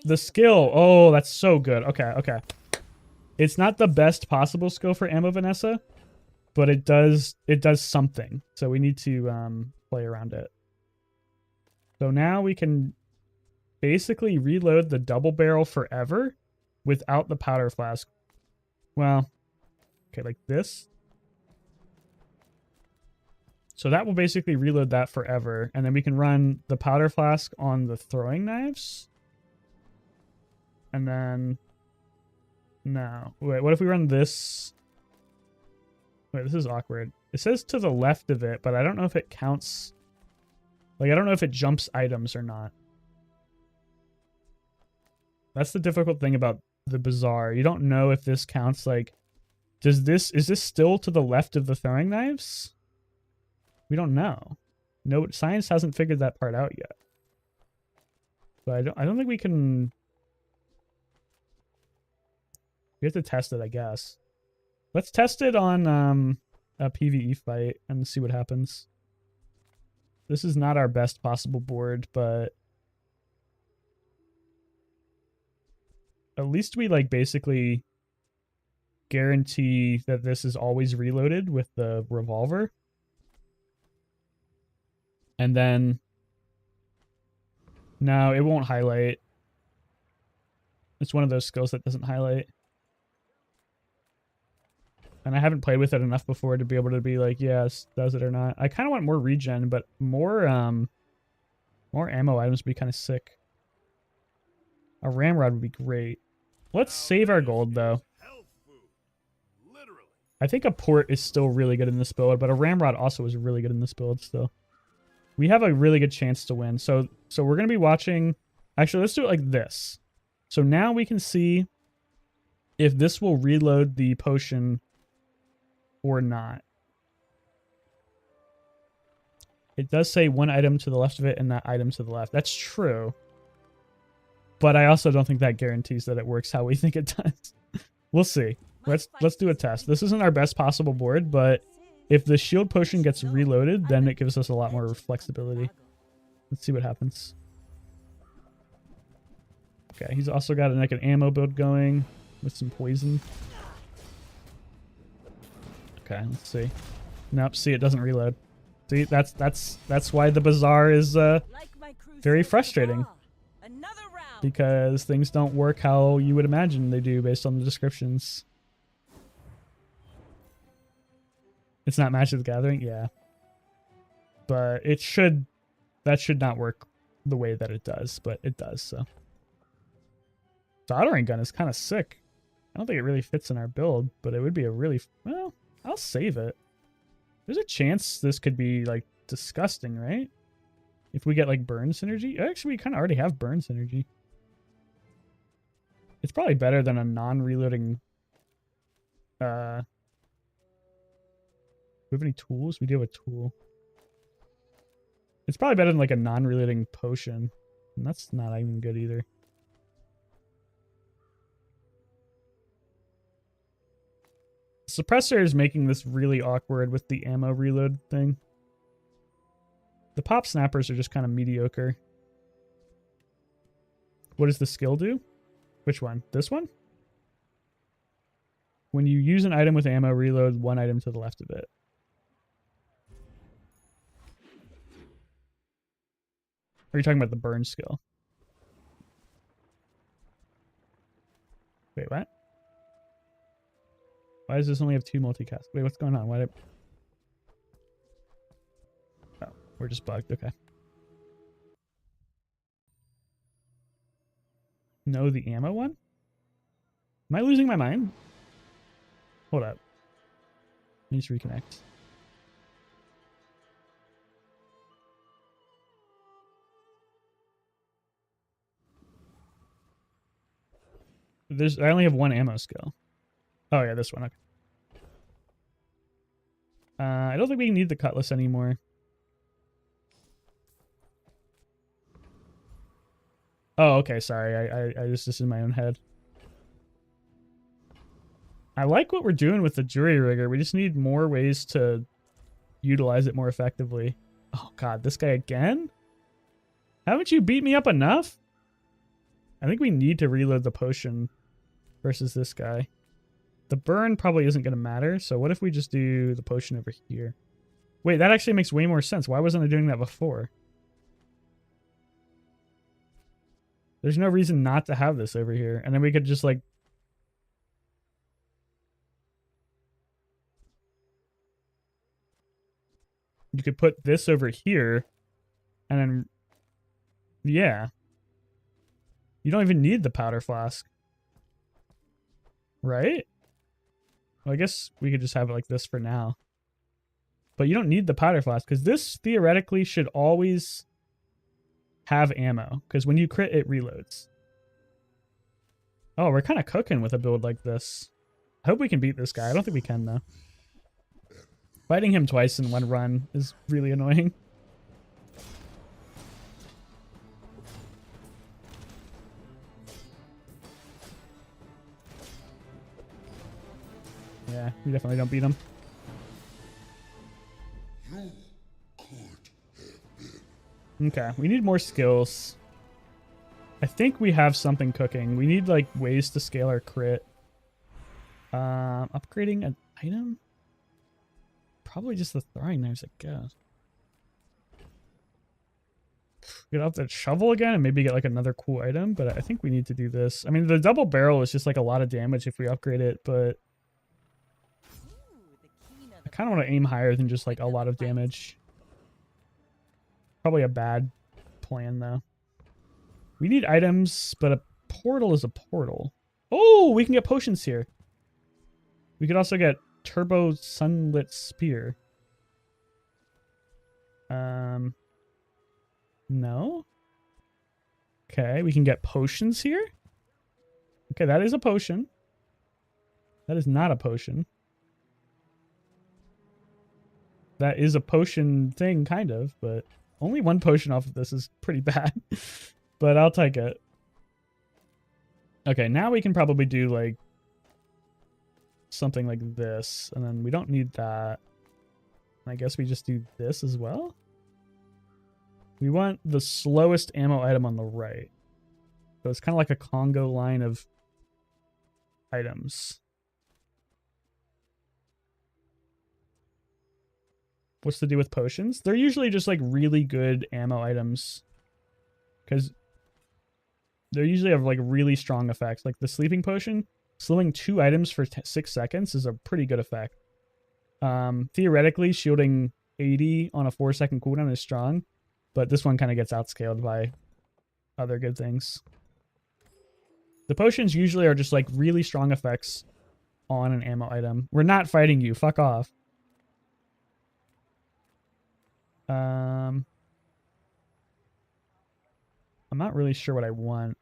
the skill. Oh, that's so good. Okay, okay. It's not the best possible skill for Ammo Vanessa, but it does something. So we need to play around it. So now we can basically reload the double barrel forever without the powder flask. Well, okay, like this. So that will basically reload that forever, and then we can run the powder flask on the throwing knives. And then no. Wait, what if we run this? Wait, this is awkward. It says to the left of it, but I don't know if it counts. Like, I don't know if it jumps items or not. That's the difficult thing about the Bazaar. You don't know if this counts, like, is this still to the left of the throwing knives? We don't know. No, science hasn't figured that part out yet. But I don't think we can. We have to test it, I guess. Let's test it on a PvE fight and see what happens. This is not our best possible board, but at least we like basically guarantee that this is always reloaded with the revolver. And then no, it won't highlight. It's one of those skills that doesn't highlight. And I haven't played with it enough before to be able to be like, yes, does it or not. I kind of want more regen, but more ammo items would be kind of sick. A ramrod would be great. Let's save our gold, though. I think a port is still really good in this build, but a ramrod also is really good in this build still. We have a really good chance to win. So we're going to be watching. Actually, let's do it like this. So now we can see if this will reload the potion or not. It does say 1 item to the left of it and that item to the left. That's true. But I also don't think that guarantees that it works how we think it does. We'll see. Let's do a test. This isn't our best possible board, but if the shield potion gets reloaded, then it gives us a lot more flexibility. Let's see what happens. Okay, he's also got like an ammo build going with some poison. Okay, let's see. Nope, see, it doesn't reload. See, that's why the Bazaar is very frustrating. Because things don't work how you would imagine they do based on the descriptions. It's not Magic the Gathering? Yeah. But that should not work the way that it does, but it does, so. Soldering gun is kind of sick. I don't think it really fits in our build, but it would be a really, well, I'll save it. There's a chance this could be, like, disgusting, right? If we get, like, burn synergy. Actually, we kind of already have burn synergy. It's probably better than a non-reloading, we have any tools? We do have a tool. It's probably better than, like, a non-reloading potion. And that's not even good either. Suppressor is making this really awkward with the ammo reload thing. The pop snappers are just kind of mediocre. What does the skill do? Which one? This one? When you use an item with ammo, reload 1 item to the left of it. are you talking about the burn skill? Wait, what? Why does this only have 2 multicast? Wait, what's going on? Why did... Oh, we're just bugged. Okay. No, the ammo one? Am I losing my mind? Hold up. I need to reconnect. I only have 1 ammo skill. Oh yeah, this one. Okay. I don't think we need the cutlass anymore. Oh, okay. Sorry, I just this is in my own head. I like what we're doing with the jury rigger. We just need more ways to utilize it more effectively. Oh god, this guy again? Haven't you beat me up enough? I think we need to reload the potion versus this guy. The burn probably isn't going to matter, so what if we just do the potion over here? Wait, that actually makes way more sense. Why wasn't I doing that before? There's no reason not to have this over here. And then we could just like... You could put this over here. And then... Yeah. You don't even need the powder flask. Right? Well, I guess we could just have it like this for now. But you don't need the powder flask, because this theoretically should always have ammo. Because when you crit, it reloads. Oh, we're kind of cooking with a build like this. I hope we can beat this guy. I don't think we can, though. Fighting him twice in one run is really annoying. Yeah, we definitely don't beat him. Okay, we need more skills. I think we have something cooking. We need like ways to scale our crit. Upgrading an item? Probably just the throwing knives, I guess. Get out that shovel again and maybe get like another cool item, but I think we need to do this. I mean, the double barrel is just like a lot of damage if we upgrade it, but I kind of want to aim higher than just like a lot of damage. Probably a bad plan though. We need items, but a portal is a portal. Oh, we can get potions here. We could also get turbo sunlit spear. No. Okay, we can get potions here. Okay, that is a potion. That is not a potion. That is a potion thing, kind of, but only 1 potion off of this is pretty bad. But I'll take it. Okay, now we can probably do like something like this, and then we don't need that. I guess we just do this as well. We want the slowest ammo item on the right. So it's kind of like a Congo line of items. What's to do with potions? They're usually just like really good ammo items. Because they usually have like really strong effects. Like the sleeping potion, slowing 2 items for 6 seconds is a pretty good effect. Theoretically, shielding 80 on a 4-second cooldown is strong. But this one kind of gets outscaled by other good things. The potions usually are just like really strong effects on an ammo item. We're not fighting you. Fuck off. I'm not really sure what I want.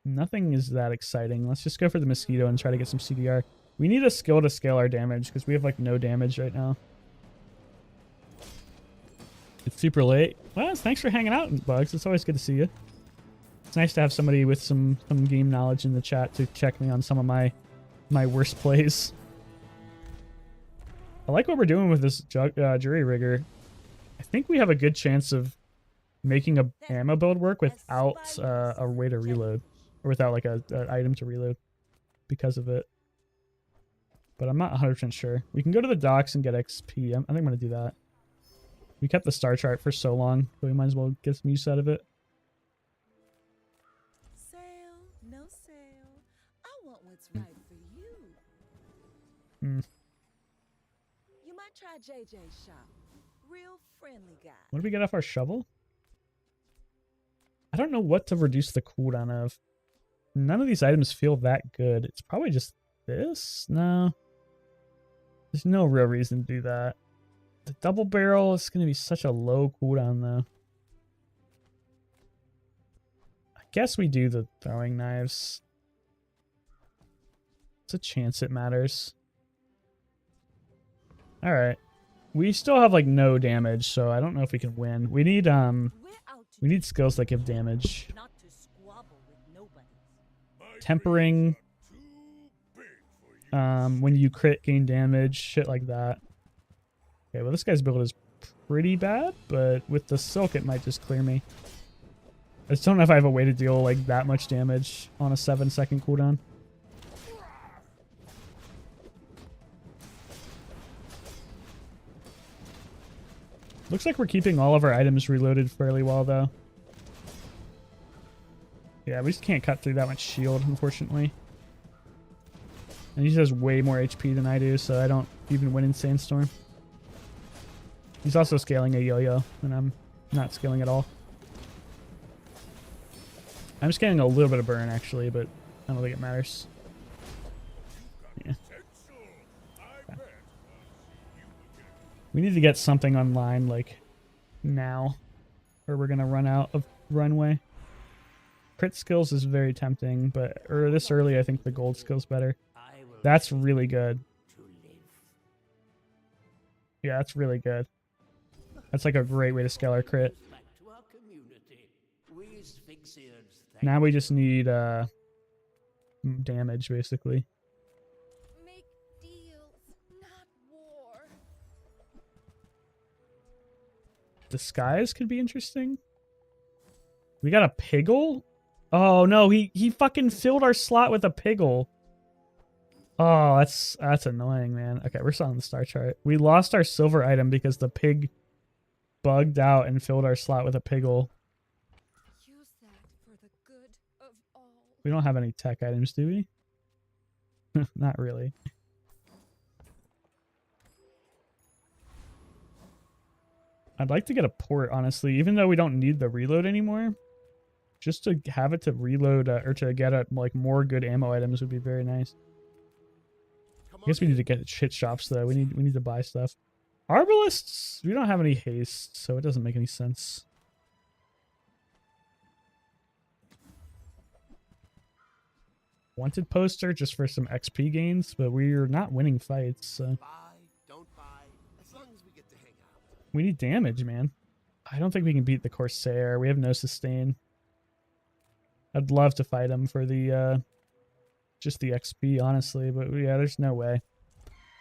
Nothing is that exciting. Let's just go for the mosquito and try to get some CDR. We need a skill to scale our damage because we have like no damage right now. It's super late. Well, thanks for hanging out, Bugs. It's always good to see you. It's nice to have somebody with some game knowledge in the chat to check me on some of my worst plays. I like what we're doing with this jury rigger. I think we have a good chance of making a ammo build work without a way to reload. Or without like an item to reload because of it. But I'm not 100% sure. We can go to the docks and get XP. I think I'm going to do that. We kept the star chart for so long, so we might as well get some use out of it. Sale, no sale. I want what's right for you. Hmm. You might try JJ's shop. Real friendly guy. What do we get off our shovel? I don't know what to reduce the cooldown of. None of these items feel that good. It's probably just this? No. There's no real reason to do that. The double barrel is going to be such a low cooldown, though. I guess we do the throwing knives. It's a chance it matters. Alright. We still have, like, no damage, so I don't know if we can win. We need skills that give damage. Not to squabble with nobody. Tempering. When you crit, gain damage. Shit like that. Okay, well, this guy's build is pretty bad, but with the silk, it might just clear me. I just don't know if I have a way to deal, like, that much damage on a 7-second cooldown. Looks like we're keeping all of our items reloaded fairly well, though. Yeah, we just can't cut through that much shield, unfortunately. And he has way more HP than I do, so I don't even win in Sandstorm. He's also scaling a yo-yo, and I'm not scaling at all. I'm scaling a little bit of burn, actually, but I don't think it matters. Yeah. We need to get something online, like, now, or we're going to run out of runway. Crit skills is very tempting, but this early, I think the gold skill's better. That's really good. Yeah, that's really good. That's like a great way to scale our crit. Now we just need damage, basically. Make deals, not war. Disguise could be interesting. We got a piggle? Oh no, he fucking filled our slot with a piggle. Oh, that's annoying, man. Okay, we're selling the star chart. We lost our silver item because the pig bugged out and filled our slot with a piggle. Use that for the good of all. We don't have any tech items, do we? Not really. I'd like to get a port, honestly, even though we don't need the reload anymore. Just to have it to reload or to get like more good ammo items would be very nice. I guess we need to get shit shops though. We need to buy stuff. Arbalists, we don't have any haste, so it doesn't make any sense. Wanted poster just for some XP gains, but we're not winning fights, so Don't buy, as long as we get to hang out. we need damage, man. I don't think we can beat the Corsair. We have no sustain. I'd love to fight him for the just the XP, honestly, but yeah, there's no way.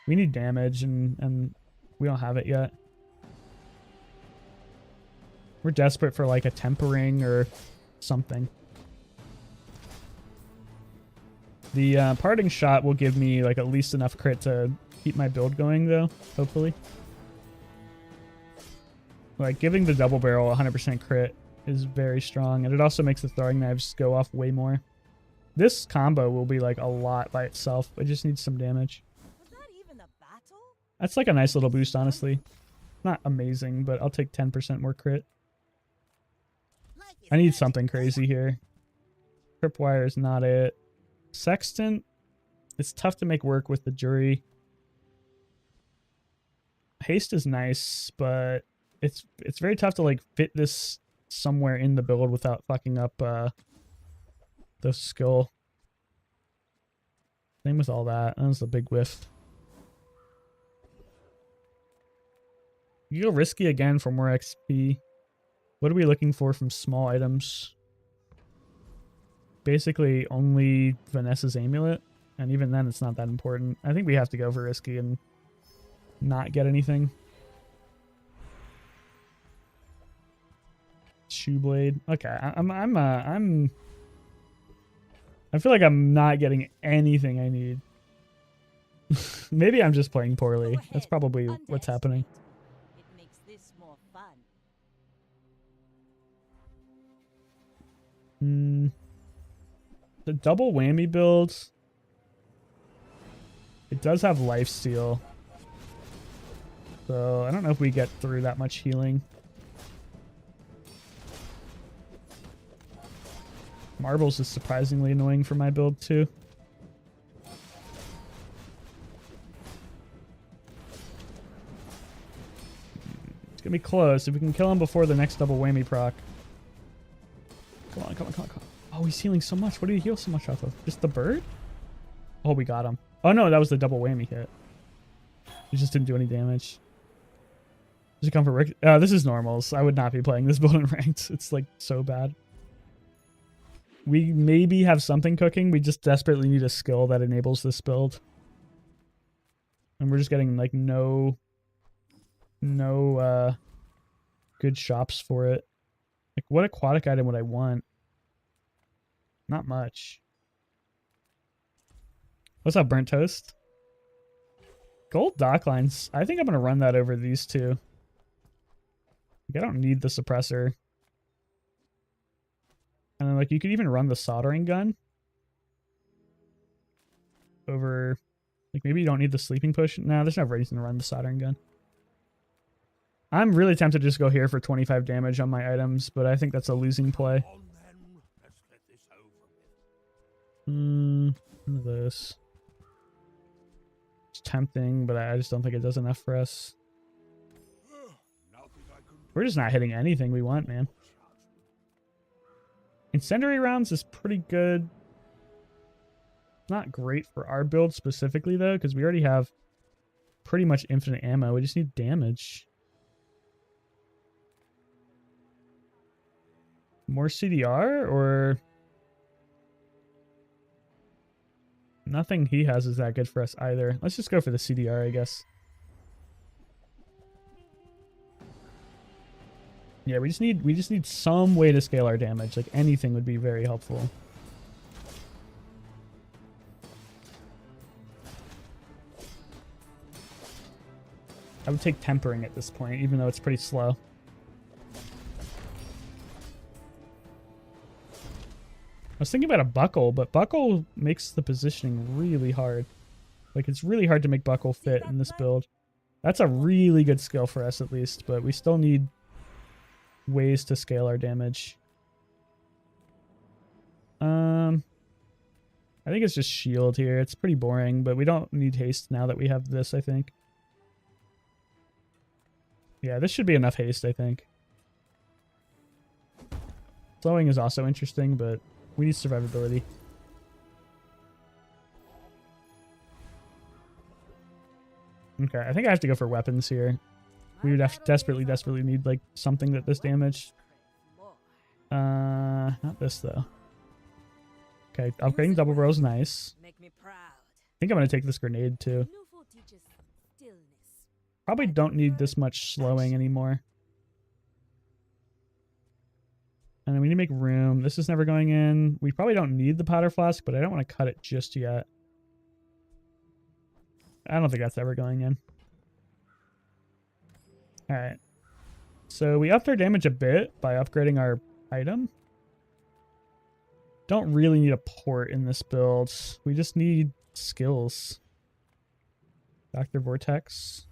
We need damage, and we don't have it yet. We're desperate for like a tempering or something. The parting shot will give me like at least enough crit to keep my build going, though, hopefully. Like giving the double barrel 100% crit is very strong, and it also makes the throwing knives go off way more. This combo will be like a lot by itself. I just need some damage. Was that even a battle? That's like a nice little boost, honestly. Not amazing, but I'll take 10% more crit. I need something crazy here. Tripwire is not it. Sextant, it's tough to make work with the jury. Haste is nice, but it's very tough to like fit this somewhere in the build without fucking up the skill. Same with all that. That was a big whiff. You go risky again for more XP. What are we looking for from small items? Basically only Vanessa's amulet, and even then it's not that important. I think we have to go for risky and not get anything. Shoe blade. Okay, I feel like I'm not getting anything I need. Maybe I'm just playing poorly. That's probably what's happening. It makes this more fun. The double whammy build. It does have lifesteal. So I don't know if we get through that much healing. Marbles is surprisingly annoying for my build too. It's gonna be close. If we can kill him before the next double whammy proc. Come on, come on, come on, come on. Oh, he's healing so much. What did he heal so much off of? Just the bird? Oh, we got him. Oh no, that was the double whammy hit. He just didn't do any damage. Does it come for Rick? This is normals. I would not be playing this build in ranked. It's like so bad. We maybe have something cooking. We just desperately need a skill that enables this build. And we're just getting like no good shops for it. Like what aquatic item would I want? Not much. What's up, Burnt Toast? Gold dock lines. I think I'm gonna run that over these two. Like, I don't need the suppressor. And then, like, you could even run the soldering gun over, like, maybe you don't need the sleeping push. No, there's no reason to run the soldering gun. I'm really tempted to just go here for 25 damage on my items, but I think that's a losing play. None of this. It's tempting, but I just don't think it does enough for us. We're just not hitting anything we want, man. Incendiary rounds is pretty good. Not great for our build specifically, though, because we already have pretty much infinite ammo. We just need damage. More CDR, or... Nothing he has is that good for us either. Let's just go for the CDR, I guess. Yeah, we just need some way to scale our damage. Like anything would be very helpful. I would take tempering at this point, even though it's pretty slow. I was thinking about a buckle, but buckle makes the positioning really hard. Like it's really hard to make buckle fit in this build. That's a really good skill for us at least, but we still need ways to scale our damage. I think it's just shield here. It's pretty boring, but we don't need haste now that we have this, I think. Yeah, this should be enough haste, I think. Slowing is also interesting, but we need survivability. Okay, I think I have to go for weapons here. We would have desperately need like something that this damage. Not this though. Okay, upgrading double barrel is nice. Make me proud. I think I'm gonna take this grenade too. Probably don't need this much slowing anymore. And then we need to make room. This is never going in. We probably don't need the powder flask, but I don't want to cut it just yet. I don't think that's ever going in. Alright. So we upped our damage a bit by upgrading our item. Don't really need a port in this build. We just need skills. Dr. Vortex.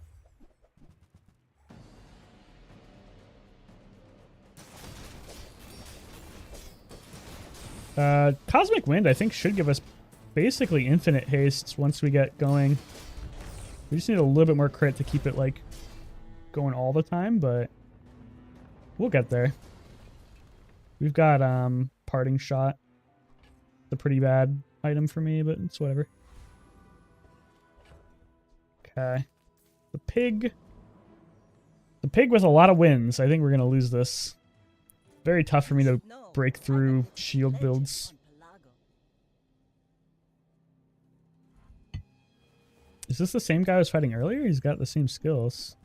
Cosmic Wind, I think, should give us basically infinite haste once we get going. We just need a little bit more crit to keep it, like, going all the time, but we'll get there. We've got, Parting Shot. It's a pretty bad item for me, but it's whatever. Okay. The pig. The pig with a lot of wins. I think we're going to lose this. Very tough for me to break through shield builds. Is this the same guy I was fighting earlier? He's got the same skills.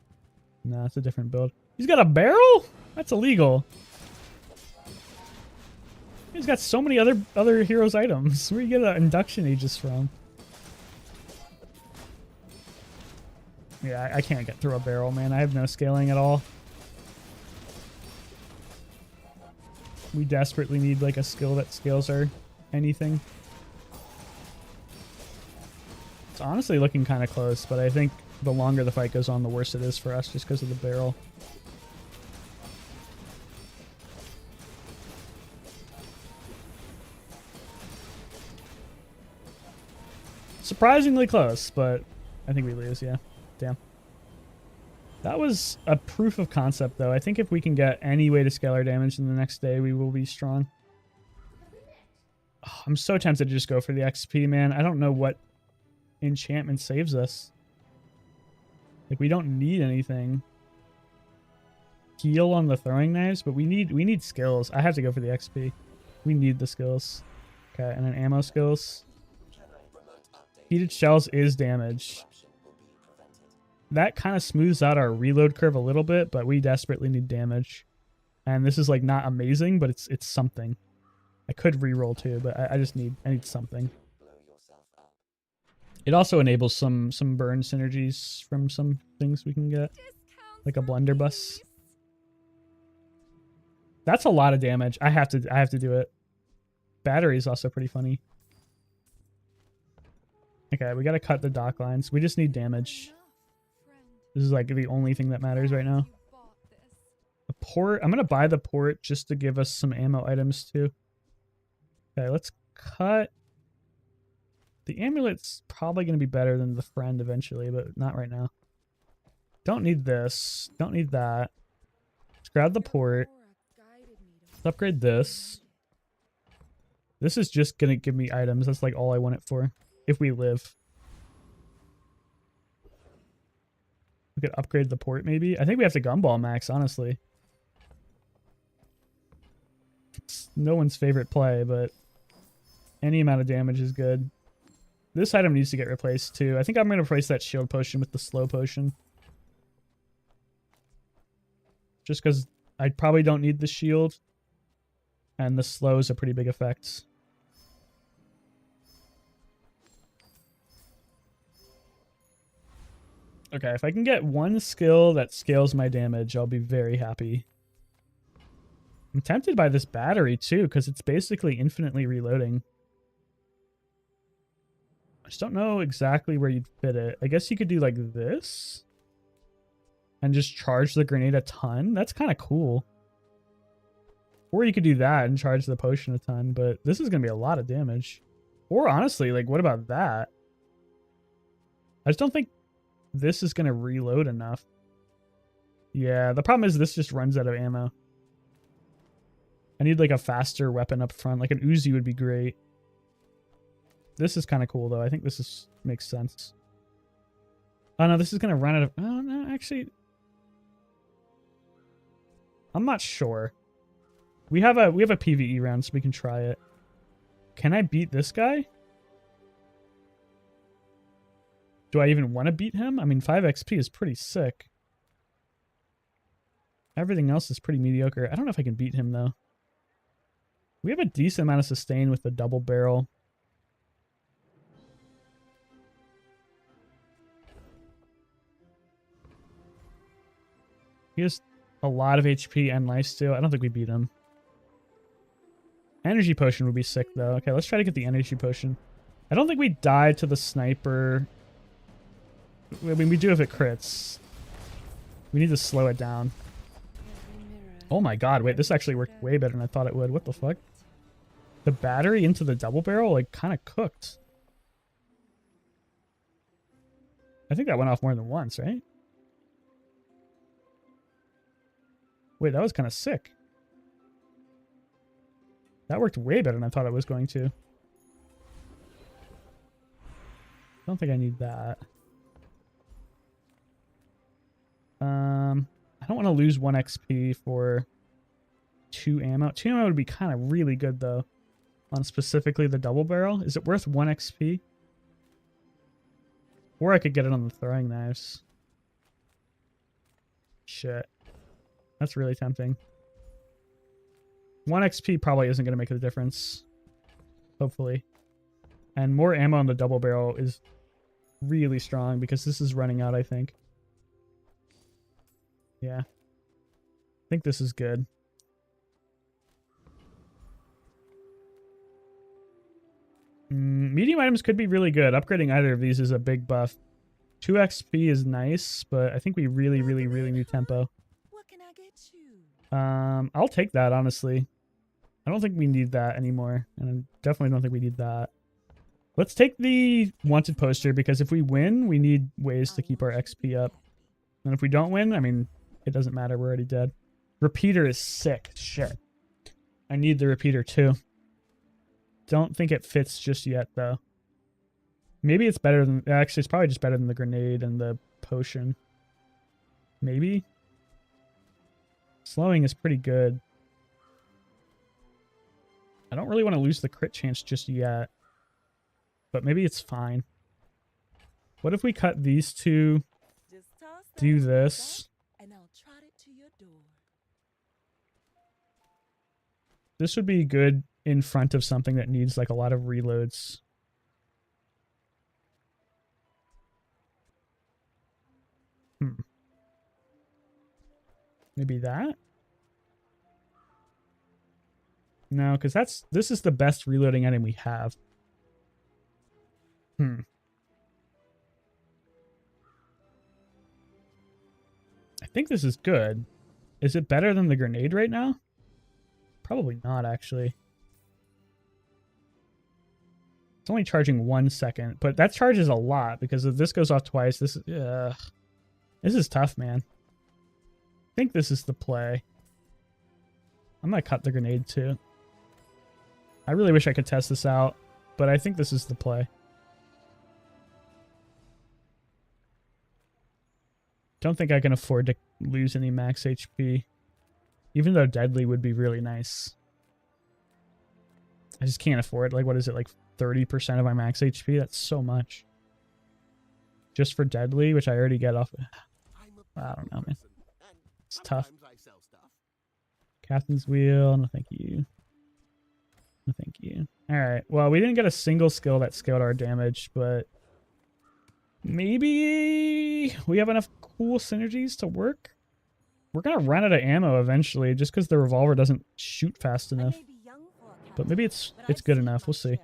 No, it's a different build. He's got a barrel? That's illegal. He's got so many other heroes' items. Where do you get induction aegis from? Yeah, I can't get through a barrel, man. I have no scaling at all. We desperately need like a skill that scales our anything. It's honestly looking kind of close, but I think the longer the fight goes on, the worse it is for us just because of the barrel. Surprisingly close, but I think we lose, yeah. Damn. That was a proof of concept, though. I think if we can get any way to scale our damage in the next day, we will be strong. Oh, I'm so tempted to just go for the XP, man. I don't know what enchantment saves us. Like, we don't need anything. Heal on the throwing knives, but we need skills. I have to go for the XP. We need the skills. Okay, and then ammo skills. Heated shells is damage. That kind of smooths out our reload curve a little bit, but we desperately need damage. And this is like not amazing, but it's something. I could reroll too, but I need something. It also enables some burn synergies from some things we can get, like a blunderbuss. That's a lot of damage. I have to do it. Battery is also pretty funny. Okay, we gotta cut the dock lines. We just need damage. This is like the only thing that matters right now. A port. I'm gonna buy the port just to give us some ammo items too. Okay, let's cut. The amulet's probably gonna be better than the friend eventually, but not right now. Don't need this. Don't need that. Let's grab the port. Let's upgrade this. This is just gonna give me items. That's like all I want it for. If we live. We could upgrade the port maybe. I think we have to gumball max, honestly. It's no one's favorite play, but any amount of damage is good. This item needs to get replaced too. I think I'm going to replace that shield potion with the slow potion. Just because I probably don't need the shield. And the slow is a pretty big effect. Okay, if I can get one skill that scales my damage, I'll be very happy. I'm tempted by this battery too, because it's basically infinitely reloading. I just don't know exactly where you'd fit it. I guess you could do like this. And just charge the grenade a ton. That's kind of cool. Or you could do that and charge the potion a ton, but this is going to be a lot of damage. Or honestly, like, what about that? I just don't think this is going to reload enough. Yeah, the problem is this just runs out of ammo. I need like a faster weapon up front. Like an Uzi would be great. This is kind of cool though. I think this makes sense. Oh no, this is going to run out of... Oh no, actually... I'm not sure. We have a PvE round, so we can try it. Can I beat this guy? Do I even want to beat him? I mean, 5 XP is pretty sick. Everything else is pretty mediocre. I don't know if I can beat him, though. We have a decent amount of sustain with the double barrel. He has a lot of HP and lifesteal. I don't think we beat him. Energy potion would be sick, though. Okay, let's try to get the energy potion. I don't think we die to the sniper. I mean, we do if it crits. We need to slow it down. Oh my god, wait, this actually worked way better than I thought it would. What the fuck? The battery into the double barrel, like, kind of cooked. I think that went off more than once, right? Wait, that was kind of sick. That worked way better than I thought it was going to. I don't think I need that. I don't want to lose 1 XP for 2 ammo. 2 ammo would be kind of really good, though. On specifically the double barrel. Is it worth 1 XP? Or I could get it on the throwing knives. Shit. That's really tempting. 1 XP probably isn't going to make a difference. Hopefully. And more ammo on the double barrel is really strong because this is running out, I think. Yeah. I think this is good. Medium items could be really good. Upgrading either of these is a big buff. 2 XP is nice, but I think we really need tempo. What can I get you? I'll take that, honestly. I don't think we need that anymore, and I definitely don't think we need that. Let's take the wanted poster, because if we win, we need ways to keep our XP up. And if we don't win, I mean, it doesn't matter. We're already dead. Repeater is sick. Shit. I need the repeater too. Don't think it fits just yet, though. Maybe it's better than... Actually, it's probably just better than the grenade and the potion. Maybe? Slowing is pretty good. I don't really want to lose the crit chance just yet. But maybe it's fine. What if we cut these two, Just toss that do on my this? back, and I'll trot it to your door. This would be good in front of something that needs like a lot of reloads. Maybe that? No, because this is the best reloading item we have. I think this is good. Is it better than the grenade right now? Probably not, actually. It's only charging 1 second, but that charges a lot because if this goes off twice, this is tough, man. I think this is the play. I'm gonna cut the grenade too. I really wish I could test this out, but I think this is the play. Don't think I can afford to lose any max HP. Even though deadly would be really nice. I just can't afford, like, what is it, like 30% of my max HP? That's so much. Just for deadly, which I already get off. I don't know, man. It's tough. Captain's wheel, no thank you. No thank you. Alright, well, we didn't get a single skill that scaled our damage, but maybe we have enough cool synergies to work? We're gonna run out of ammo eventually, just because the revolver doesn't shoot fast enough. But maybe it's good enough. We'll see.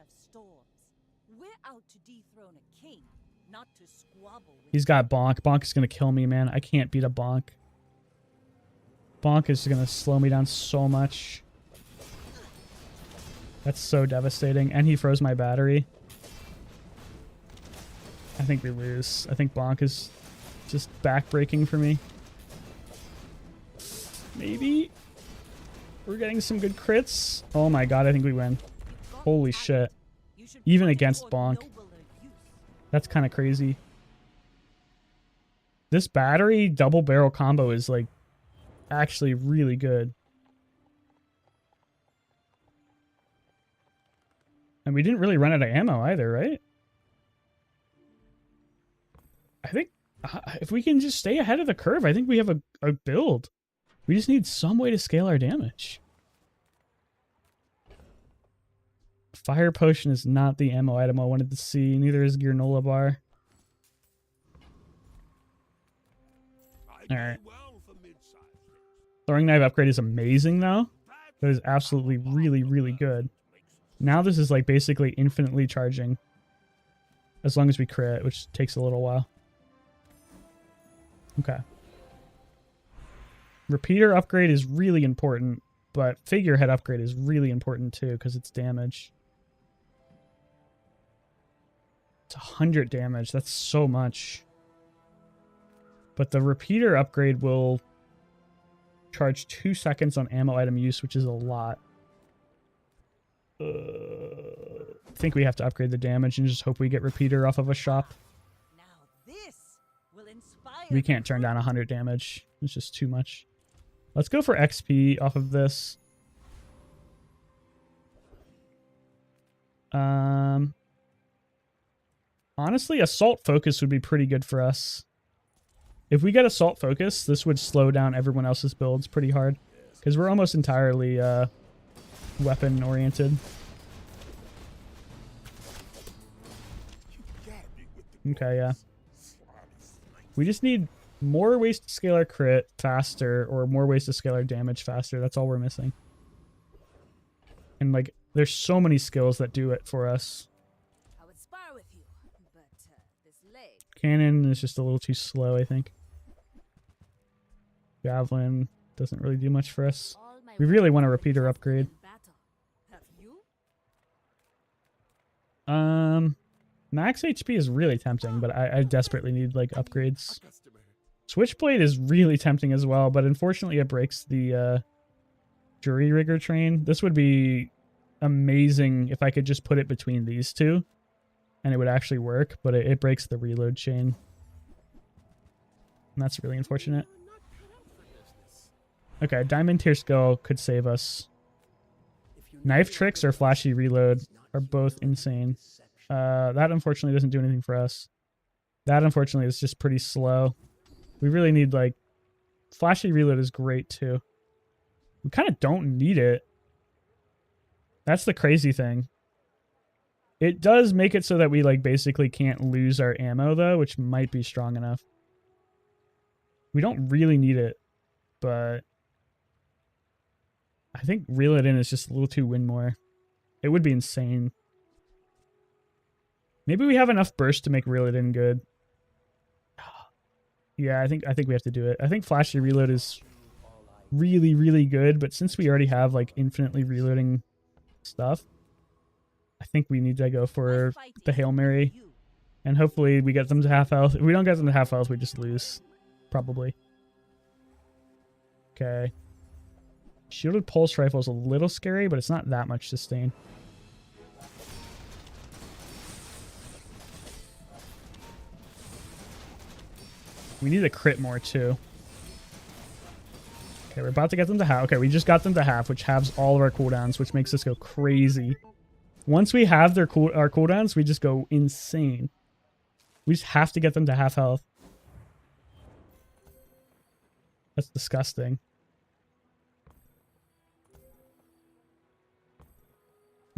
He's got Bonk. Bonk is gonna kill me, man. I can't beat a Bonk. Bonk is gonna slow me down so much. That's so devastating. And he froze my battery. I think we lose. I think Bonk is just backbreaking for me. Maybe. We're getting some good crits. Oh my god, I think we win. Holy shit. Even against Bonk. That's kind of crazy. This battery double barrel combo is like actually really good. And we didn't really run out of ammo either, right? I think if we can just stay ahead of the curve, I think we have a build. We just need some way to scale our damage. Fire potion is not the ammo item I wanted to see. Neither is granola bar. Alright. Throwing knife upgrade is amazing though. That is absolutely really good. Now this is like basically infinitely charging. As long as we crit, which takes a little while. Okay. Repeater upgrade is really important, but figurehead upgrade is really important too because it's damage. It's 100 damage. That's so much. But the repeater upgrade will charge 2 seconds on ammo item use, which is a lot. I think we have to upgrade the damage and just hope we get repeater off of a shop. Now this will inspire. We can't turn down 100 damage. It's just too much. Let's go for XP off of this. Honestly, assault focus would be pretty good for us. If we get assault focus, this would slow down everyone else's builds pretty hard. Because we're almost entirely weapon oriented. Okay, yeah. We just need more ways to scale our crit faster, or more ways to scale our damage faster. That's all we're missing. And like, there's so many skills that do it for us. Cannon is just a little too slow, I think. Javelin doesn't really do much for us. All my We really want a weapons repeater are upgrade. in battle. Have you? Max HP is really tempting, but I desperately need like upgrades. Customer. Switchblade is really tempting as well, but unfortunately it breaks the jury rigger train. This would be amazing if I could just put it between these two and it would actually work, but it breaks the reload chain. And that's really unfortunate. Okay, Diamond Tier Skull could save us. Knife Tricks or Flashy Reload are both insane. That unfortunately doesn't do anything for us. That unfortunately is just pretty slow. We really need like... Flashy Reload is great too. We kind of don't need it. That's the crazy thing. It does make it so that we like basically can't lose our ammo though, which might be strong enough. We don't really need it, but I think Reel It In is just a little too win more. It would be insane. Maybe we have enough burst to make Reel It In good. Yeah, I think we have to do it. I think Flashy Reload is really, really good, but since we already have like infinitely reloading stuff, I think we need to go for the Hail Mary. And hopefully we get them to half health. If we don't get them to half health, we just lose. Probably. Okay. Shielded Pulse Rifle is a little scary, but it's not that much sustain. We need to crit more too. Okay, we're about to get them to half. Okay, we just got them to half, which halves all of our cooldowns, which makes us go crazy. Once we have our cooldowns, we just go insane. We just have to get them to half health. That's disgusting.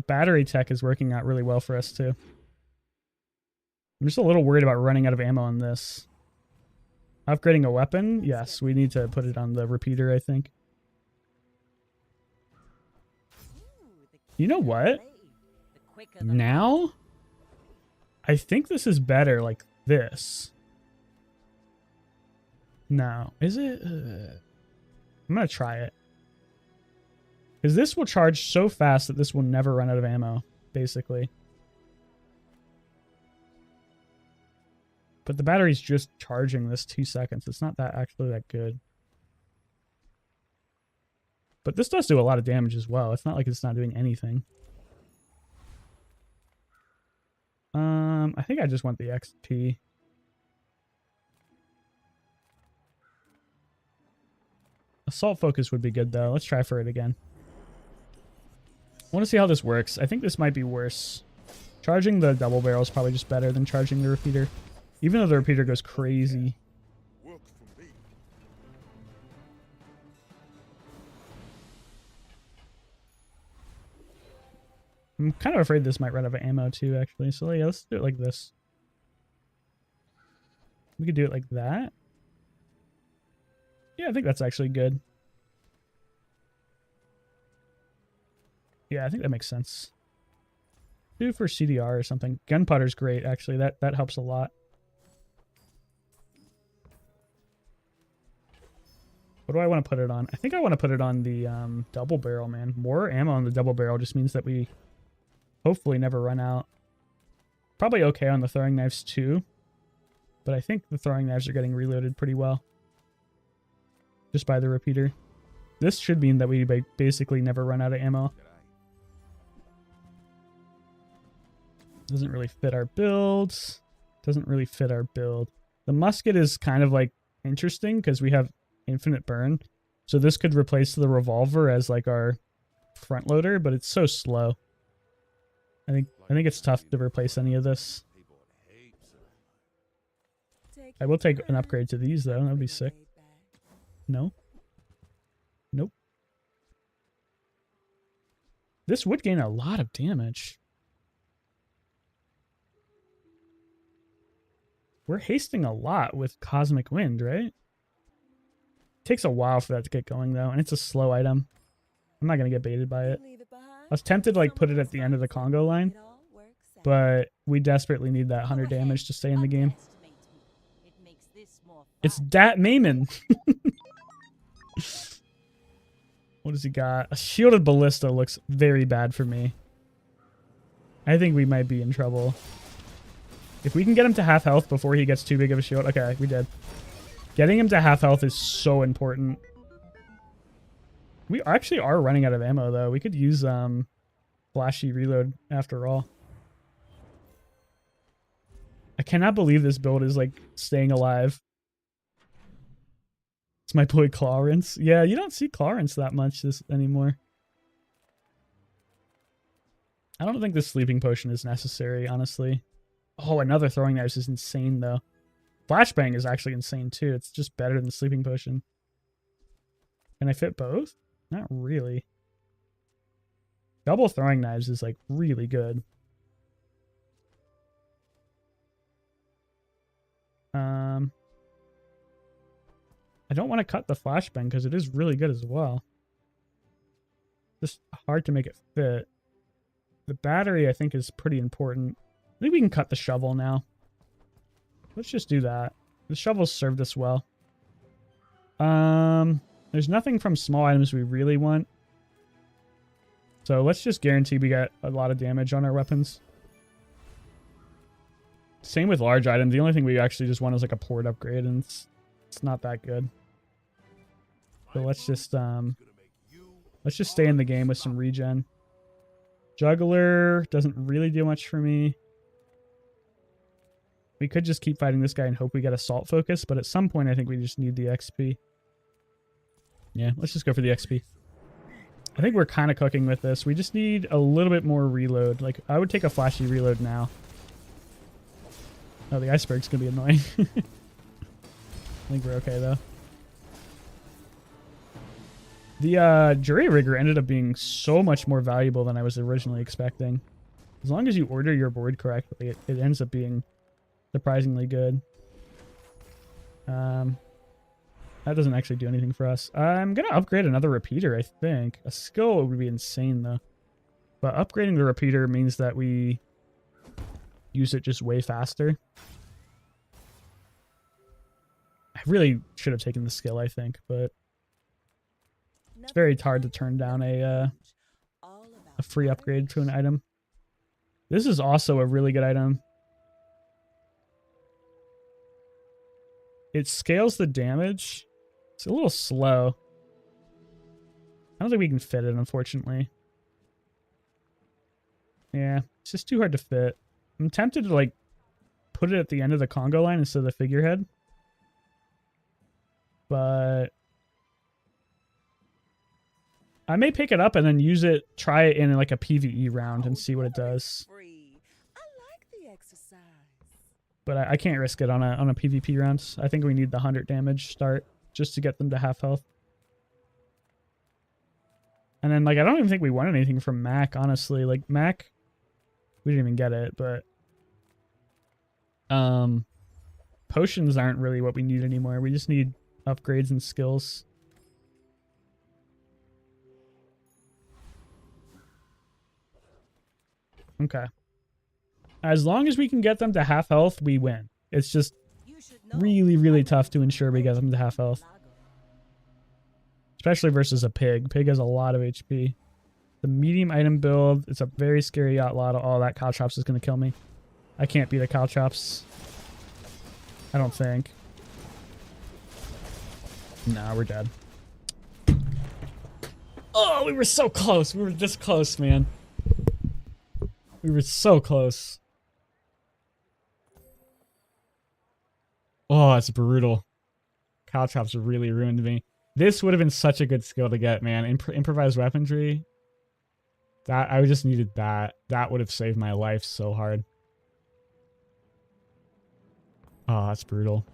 Battery tech is working out really well for us too. I'm just a little worried about running out of ammo on this. Upgrading a weapon? Yes, we need to put it on the repeater, I think. You know what? Now? I think this is better like this. No. Is it? I'm going to try it. Because this will charge so fast that this will never run out of ammo, basically. But the battery's just charging this 2 seconds. It's not that actually that good. But this does do a lot of damage as well. It's not like it's not doing anything. I think I just want the XP. Assault focus would be good though. Let's try for it again. I want to see how this works. I think this might be worse. Charging the double barrel is probably just better than charging the repeater. Even though the repeater goes crazy. Work for me. I'm kind of afraid this might run out of ammo too, actually. So yeah, let's do it like this. We could do it like that. Yeah, I think that's actually good. Yeah, I think that makes sense. Do for CDR or something. Gunpowder's great, actually. That helps a lot. What do I want to put it on? I think I want to put it on the double barrel, man. More ammo on the double barrel just means that we hopefully never run out. Probably okay on the throwing knives too. But I think the throwing knives are getting reloaded pretty well. Just by the repeater. This should mean that we basically never run out of ammo. Doesn't really fit our builds. Doesn't really fit our build. The musket is kind of like interesting because we have infinite burn. So this could replace the revolver as like our front loader, but it's so slow. I think it's tough to replace any of this. I will take an upgrade to these though. That'd be sick. No. Nope. This would gain a lot of damage. We're hasting a lot with Cosmic Wind, right? Takes a while for that to get going though, and it's a slow item. I'm not gonna get baited by it. I was tempted to like put it at the end of the Congo line, but we desperately need that 100 damage to stay in the game. It's Dat Mayman. What does he got? A shielded ballista looks very bad for me. I think we might be in trouble. If we can get him to half health before he gets too big of a shield. Okay, we did. Getting him to half health is so important. We actually are running out of ammo, though. We could use flashy reload after all. I cannot believe this build is, like, staying alive. It's my boy Clarence. Yeah, you don't see Clarence that much anymore. I don't think this sleeping potion is necessary, honestly. Oh, another throwing knives is insane, though. Flashbang is actually insane, too. It's just better than the sleeping potion. Can I fit both? Not really. Double throwing knives is, like, really good. I don't want to cut the flashbang because it is really good as well. Just hard to make it fit. The battery, I think, is pretty important. I think we can cut the shovel now. Let's just do that. The shovel's served us well. There's nothing from small items we really want. So let's just guarantee we get a lot of damage on our weapons. Same with large items. The only thing we actually just want is like a port upgrade, and it's not that good. So let's just stay in the game with some regen. Juggler doesn't really do much for me. We could just keep fighting this guy and hope we get assault focus, but at some point I think we just need the XP. Yeah, let's just go for the XP. I think we're kind of cooking with this. We just need a little bit more reload. Like, I would take a flashy reload now. Oh, the iceberg's gonna be annoying. I think we're okay, though. The jury rigger ended up being so much more valuable than I was originally expecting. As long as you order your board correctly, it ends up being surprisingly good. That doesn't actually do anything for us. I'm going to upgrade another repeater, I think. A skill would be insane, though. But upgrading the repeater means that we use it just way faster. I really should have taken the skill, I think, but it's very hard to turn down a free upgrade to an item. This is also a really good item. It scales the damage. It's a little slow. I don't think we can fit it, unfortunately. Yeah, it's just too hard to fit. I'm tempted to, like, put it at the end of the Congo line instead of the figurehead. But I may pick it up and then use it, try it in like a PvE round and see what it does. But I can't risk it on a PvP round. I think we need the 100 damage start just to get them to half health. And then, like, I don't even think we want anything from Mac, honestly. Like, Mac, we didn't even get it, but potions aren't really what we need anymore. We just need upgrades and skills. Okay. As long as we can get them to half health, we win. It's just really, really tough to ensure we get them to half health. Especially versus a pig. Pig has a lot of HP. The medium item build, it's a very scary yacht lotto. Oh, that Caltrops is going to kill me. I can't beat a Caltrops. I don't think. Nah, we're dead. Oh, we were so close. We were this close, man. We were so close. Oh, it's brutal. Caltrops really ruined me. This would have been such a good skill to get, man. Improvised weaponry. That I just needed that. That would have saved my life so hard. Oh, that's brutal.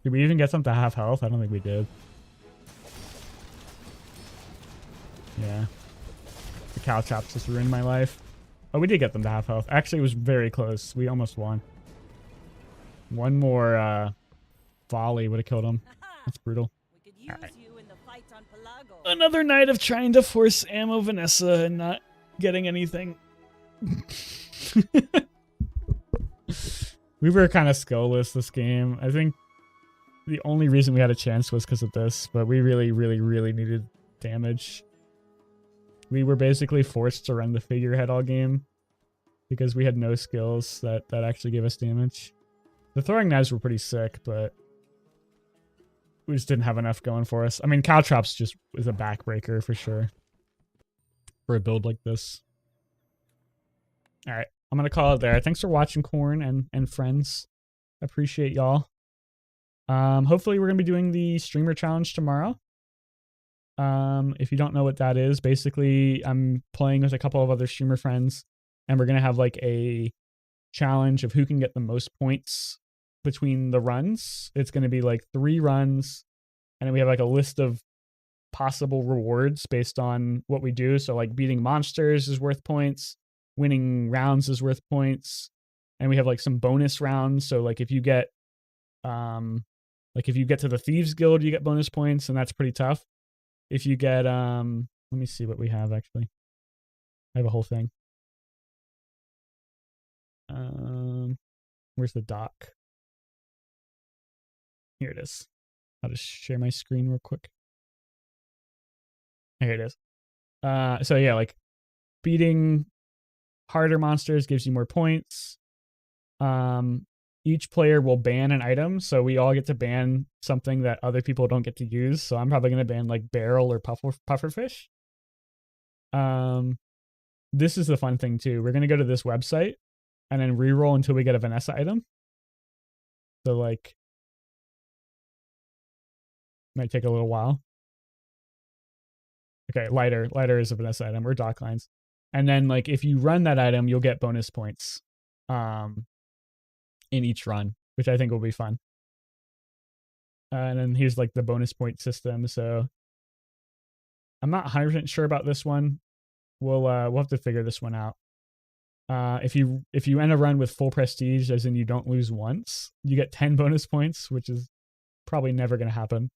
Did we even get them to half health? I don't think we did. Yeah. The Caltrops just ruined my life. Oh, we did get them to half health. Actually, it was very close. We almost won. One more volley would have killed him. That's brutal. Right. Another night of trying to force ammo Vanessa and not getting anything. We were kind of skillless this game. I think the only reason we had a chance was because of this, but we really, really, really needed damage. We were basically forced to run the figurehead all game because we had no skills that actually gave us damage. The throwing knives were pretty sick, but we just didn't have enough going for us. I mean, Caltrops just is a backbreaker for sure for a build like this. All right, I'm going to call it there. Thanks for watching, Corn and friends. I appreciate y'all. Hopefully we're going to be doing the streamer challenge tomorrow. If you don't know what that is, basically I'm playing with a couple of other streamer friends and we're going to have like a challenge of who can get the most points between the runs. It's going to be like 3 runs and then we have like a list of possible rewards based on what we do. So like beating monsters is worth points, winning rounds is worth points, and we have like some bonus rounds. So like if you get to the Thieves Guild, you get bonus points, and that's pretty tough. If you get let me see what we have actually. I have a whole thing. Where's the doc? Here it is. I'll just share my screen real quick. Here it is. So yeah, like beating harder monsters gives you more points. Each player will ban an item, so we all get to ban something that other people don't get to use. So I'm probably going to ban like barrel or pufferfish. This is the fun thing too. We're going to go to this website and then reroll until we get a Vanessa item. So like, might take a little while. Okay, lighter is a Vanessa item, or dock lines. And then like if you run that item, you'll get bonus points in each run, which I think will be fun. And then here's like the bonus point system. So I'm not 100% sure about this one. We'll have to figure this one out. If you end a run with full prestige, as in you don't lose once, you get 10 bonus points, which is probably never going to happen.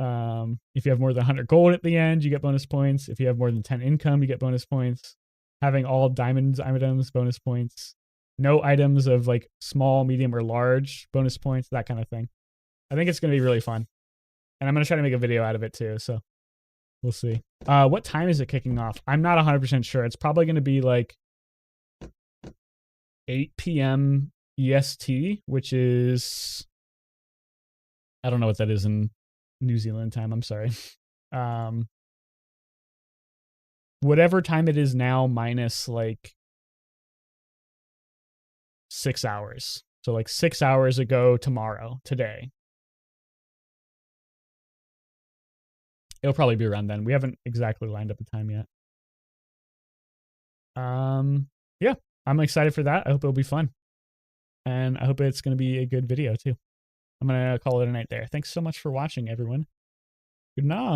If you have more than 100 gold at the end, you get bonus points. If you have more than 10 income, you get bonus points. Having all diamonds items, bonus points. No items of like small, medium, or large, bonus points, that kind of thing. I think it's going to be really fun. And I'm going to try to make a video out of it too, so we'll see. What time is it kicking off? I'm not 100% sure. It's probably going to be like 8 p.m. EST, which is... I don't know what that is in New Zealand time. I'm sorry. Whatever time it is now minus like 6 hours. So like 6 hours ago today. It'll probably be around then. We haven't exactly lined up a time yet. Yeah, I'm excited for that. I hope it'll be fun. And I hope it's going to be a good video too. I'm going to call it a night there. Thanks so much for watching, everyone. Good night.